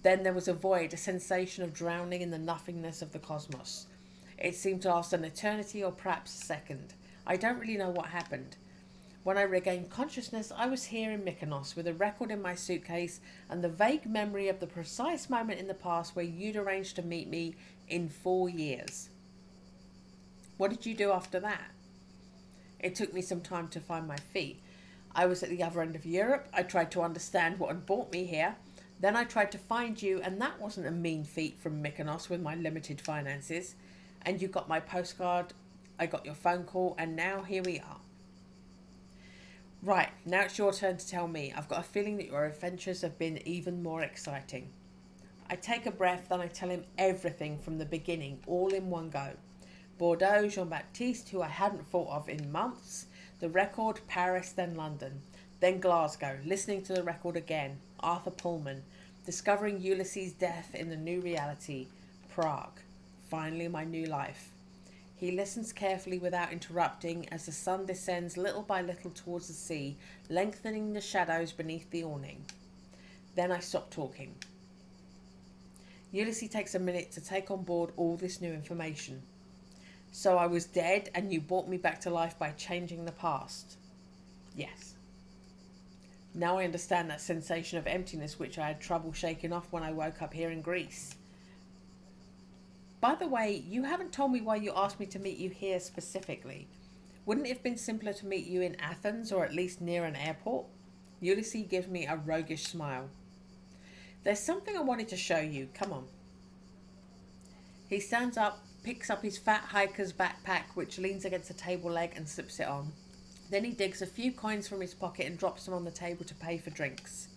Then there was a void, a sensation of drowning in the nothingness of the cosmos. It seemed to last an eternity or perhaps a second. I don't really know what happened. When I regained consciousness, I was here in Mykonos with a record in my suitcase and the vague memory of the precise moment in the past where you'd arranged to meet me in 4 years. What did you do after that? It took me some time to find my feet. I was at the other end of Europe. I tried to understand what had brought me here. Then I tried to find you, and that wasn't a mean feat from Mykonos with my limited finances. And you got my postcard, I got your phone call, and now here we are. Right, now it's your turn to tell me. I've got a feeling that your adventures have been even more exciting. I take a breath, then I tell him everything from the beginning, all in one go. Bordeaux, Jean-Baptiste, who I hadn't thought of in months, the record, Paris, then London, then Glasgow, listening to the record again, Arthur Pullman, discovering Ulysses' death in the new reality, Prague, finally my new life. He listens carefully without interrupting as the sun descends little by little towards the sea, lengthening the shadows beneath the awning. Then I stop talking. Ulysses takes a minute to take on board all this new information. So I was dead and you brought me back to life by changing the past. Yes. Now I understand that sensation of emptiness which I had trouble shaking off when I woke up here in Greece. By the way, you haven't told me why you asked me to meet you here specifically. Wouldn't it have been simpler to meet you in Athens or at least near an airport? Ulysses gives me a roguish smile. There's something I wanted to show you. Come on. He stands up, picks up his fat hiker's backpack, which leans against a table leg, and slips it on. Then he digs a few coins from his pocket and drops them on the table to pay for drinks.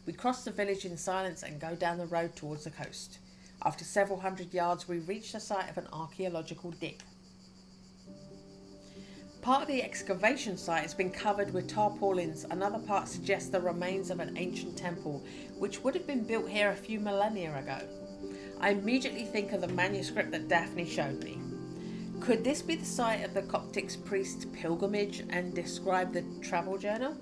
We cross the village in silence and go down the road towards the coast. After several hundred yards, we reach the site of an archaeological dig. Part of the excavation site has been covered with tarpaulins. Another part suggests the remains of an ancient temple, which would have been built here a few millennia ago. I immediately think of the manuscript that Daphne showed me. Could this be the site of the Coptic priest's pilgrimage and describe the travel journal?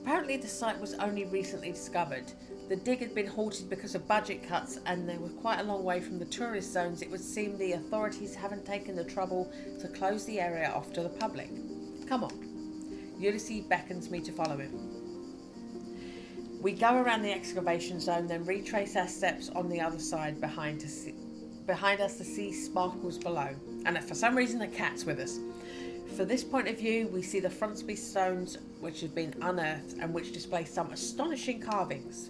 Apparently the site was only recently discovered. The dig had been halted because of budget cuts and they were quite a long way from the tourist zones. It would seem the authorities haven't taken the trouble to close the area off to the public. Come on. Ulysses beckons me to follow him. We go around the excavation zone, then retrace our steps on the other side behind us to see sparkles below. And for some reason the cat's with us. For this point of view, we see the frontispiece stones which have been unearthed and which display some astonishing carvings.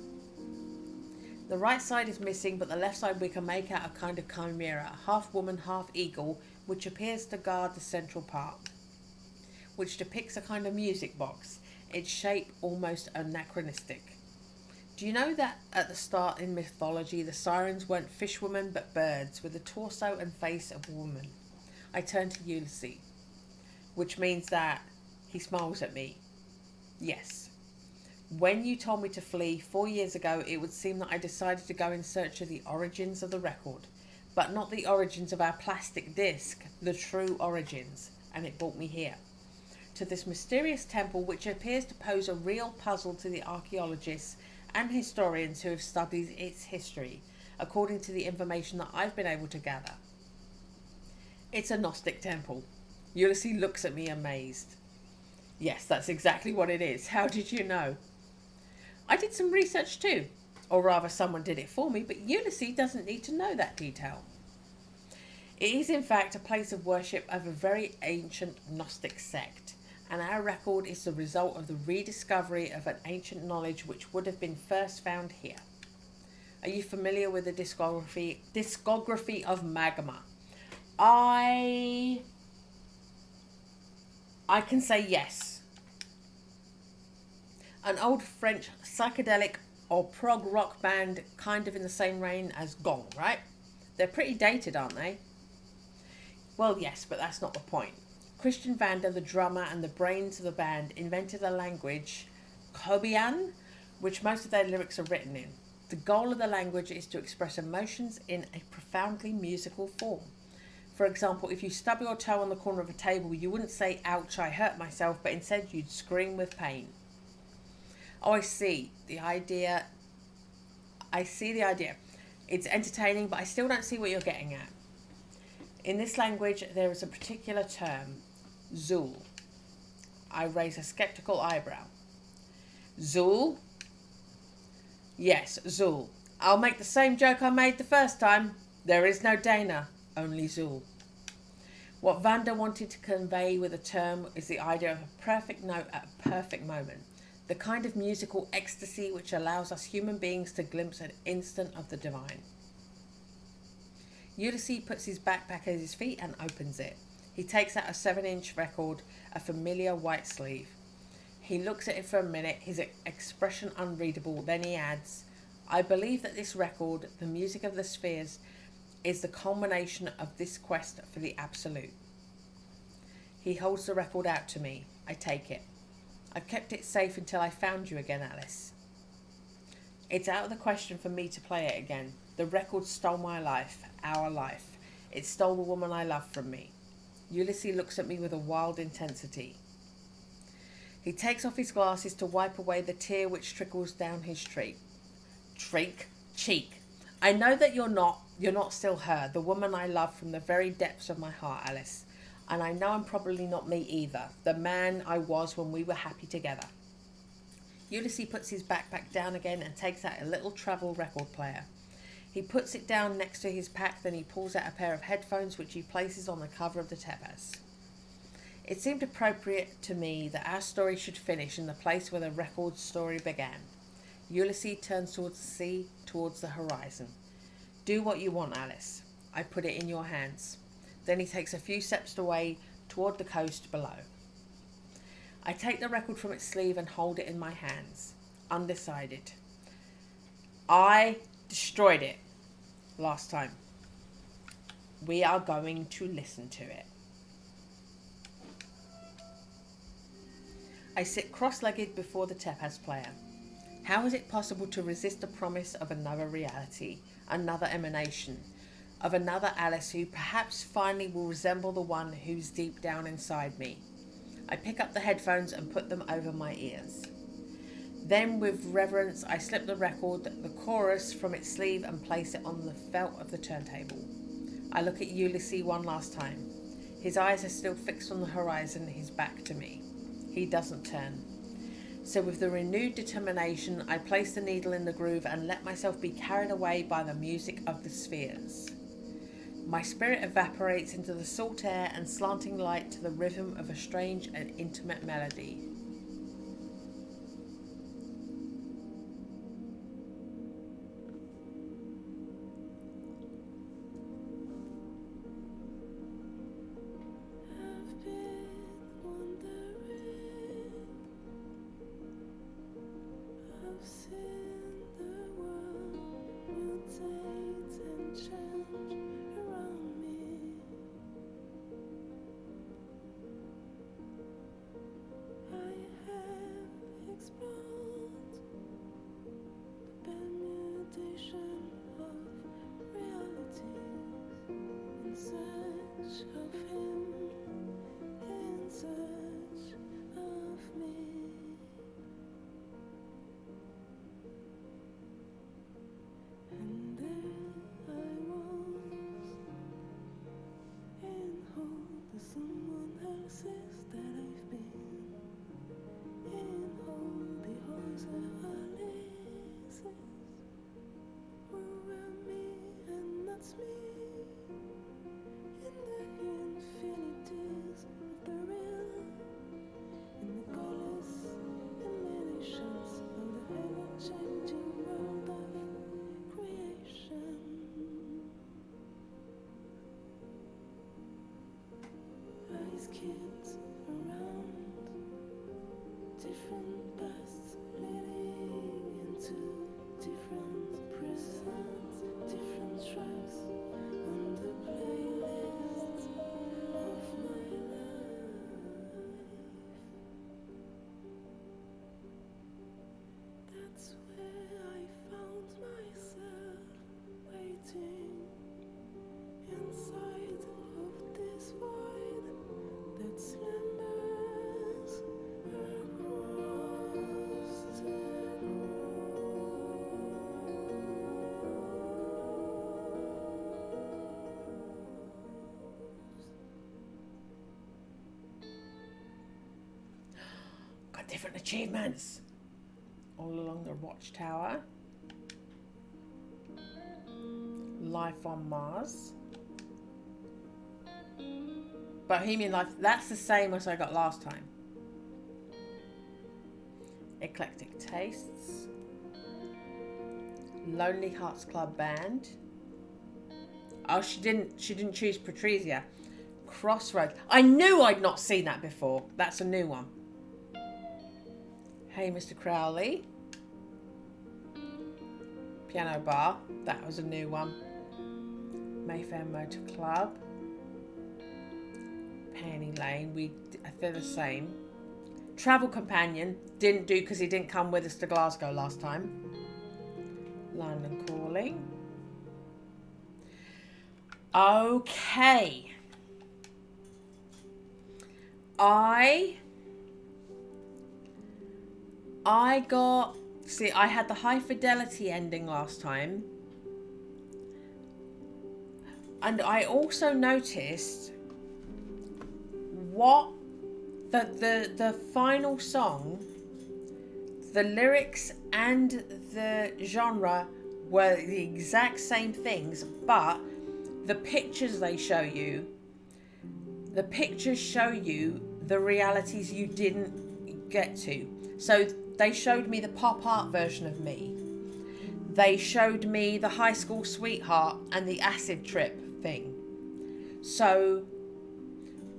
The right side is missing, but the left side we can make out a kind of chimera, half woman, half eagle, which appears to guard the central part, which depicts a kind of music box, its shape almost anachronistic. Do you know that at the start in mythology, the sirens weren't fishwomen but birds with the torso and face of a woman? I turn to Ulysses, which means that he smiles at me. Yes. When you told me to flee 4 years ago, it would seem that I decided to go in search of the origins of the record, but not the origins of our plastic disc, the true origins, and it brought me here, to this mysterious temple which appears to pose a real puzzle to the archaeologists and historians who have studied its history, according to the information that I've been able to gather. It's a Gnostic temple. Ulysses looks at me amazed. Yes, that's exactly what it is. How did you know? I did some research too, or rather someone did it for me, but Ulysses doesn't need to know that detail. It is in fact a place of worship of a very ancient Gnostic sect, and our record is the result of the rediscovery of an ancient knowledge which would have been first found here. Are you familiar with the discography of Magma? I can say yes. An old French psychedelic or prog rock band, kind of in the same reign as Gong, right? They're pretty dated, aren't they? Well, yes, but that's not the point. Christian Vander, the drummer and the brains of the band, invented a language, Kobian, which most of their lyrics are written in. The goal of the language is to express emotions in a profoundly musical form. For example, if you stub your toe on the corner of a table, you wouldn't say, ouch, I hurt myself, but instead you'd scream with pain. Oh, I see the idea. It's entertaining, but I still don't see what you're getting at. In this language, there is a particular term, Zul. I raise a skeptical eyebrow. Zul? Yes, Zul. I'll make the same joke I made the first time. There is no Dana, only Zul. What Vander wanted to convey with the term is the idea of a perfect note at a perfect moment. The kind of musical ecstasy which allows us human beings to glimpse an instant of the divine. Ulysses puts his backpack at his feet and opens it. He takes out a 7-inch record, a familiar white sleeve. He looks at it for a minute, his expression unreadable, then he adds, I believe that this record, the music of the spheres, is the culmination of this quest for the absolute. He holds the record out to me. I take it. I've kept it safe until I found you again, Alice. It's out of the question for me to play it again. The record stole my life, our life. It stole the woman I love from me. Ulysses looks at me with a wild intensity. He takes off his glasses to wipe away the tear which trickles down his cheek. I know that you're not still her, the woman I love from the very depths of my heart, Alice. And I know I'm probably not me either, the man I was when we were happy together. Ulysses puts his backpack down again and takes out a little travel record player. He puts it down next to his pack, then he pulls out a pair of headphones which he places on the cover of the Tepaz. It seemed appropriate to me that our story should finish in the place where the record's story began. Ulysses turns towards the sea, towards the horizon. Do what you want, Alice. I put it in your hands. Then he takes a few steps away toward the coast below. I take the record from its sleeve and hold it in my hands, undecided. I destroyed it last time. We are going to listen to it. I sit cross-legged before the Tepaz player. How is it possible to resist the promise of another reality, another emanation? of another Alice who perhaps finally will resemble the one who's deep down inside me. I pick up the headphones and put them over my ears. Then, with reverence, I slip the record, the chorus, from its sleeve and place it on the felt of the turntable. I look at Ulysses one last time. His eyes are still fixed on the horizon, his back to me. He doesn't turn. So with the renewed determination, I place the needle in the groove and let myself be carried away by the music of the spheres. My spirit evaporates into the salt air and slanting light to the rhythm of a strange and intimate melody. I've been wondering, I've seen the world mutate and change around me. I have explored the permutation of realities in search of him, in search of me. And there I was, in hold of someone else's that I've been, in hold the horse Alice's, were me and that's me, in the infinities of the real, in the colors emanations of the ever-changing world of creation. I skipped around different paths leading into different presents, different tracks on the playlist of my life. That's where I found myself waiting inside of this void that slumbers across the Got different achievements all along the watchtower. Life on Mars. Bohemian Life, that's the same as I got last time. Eclectic Tastes. Lonely Hearts Club Band. Oh, she didn't choose Patrizia. Crossroads. I knew I'd not seen that before. That's a new one. Hey, Mr. Crowley. Piano Bar. That was a new one. Mayfair Motor Club. Penny Lane. They're the same. Travel Companion. Didn't do because he didn't come with us to Glasgow last time. London Calling. Okay. I had the high fidelity ending last time. And I also noticed what the final song, the lyrics and the genre were the exact same things, but the pictures they show you, the pictures show you the realities you didn't get to. So they showed me the pop art version of me. They showed me the high school sweetheart and the acid trip thing. So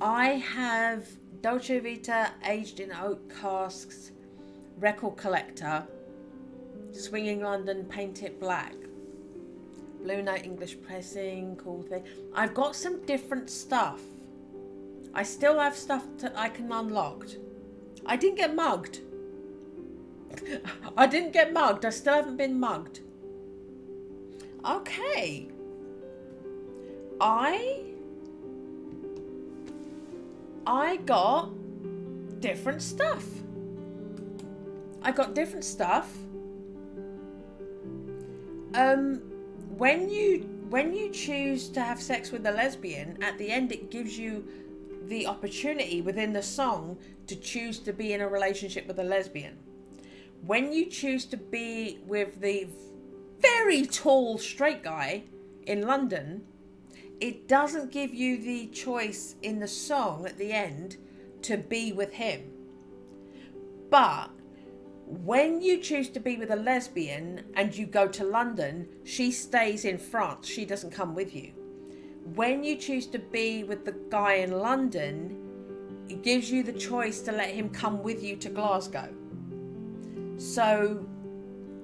I have Dolce Vita aged in oak casks, record collector, Swinging London, paint it black, Blue Note English pressing, cool thing. I've got some different stuff. I still have stuff that I can unlock. I didn't get mugged. I didn't get mugged. I still haven't been mugged. Okay. I got different stuff. When you choose to have sex with a lesbian, at the end it gives you the opportunity within the song to choose to be in a relationship with a lesbian. When you choose to be with the very tall straight guy in London, it doesn't give you the choice in the song at the end to be with him. But when you choose to be with a lesbian and you go to London, she stays in France. She doesn't come with you. When you choose to be with the guy in London, it gives you the choice to let him come with you to Glasgow. So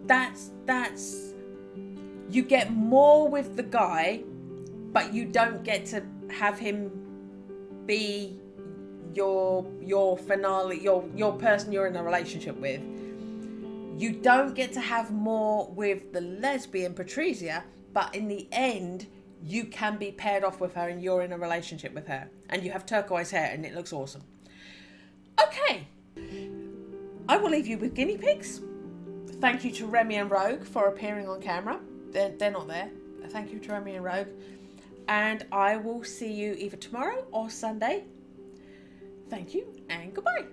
that's you get more with the guy, but you don't get to have him be your finale, your person you're in a relationship with. You don't get to have more with the lesbian Patrizia, but in the end, you can be paired off with her and you're in a relationship with her. And you have turquoise hair and it looks awesome. Okay. I will leave you with guinea pigs. Thank you to Remy and Rogue for appearing on camera. They're not there. Thank you to Remy and Rogue. And I will see you either tomorrow or Sunday. Thank you and goodbye.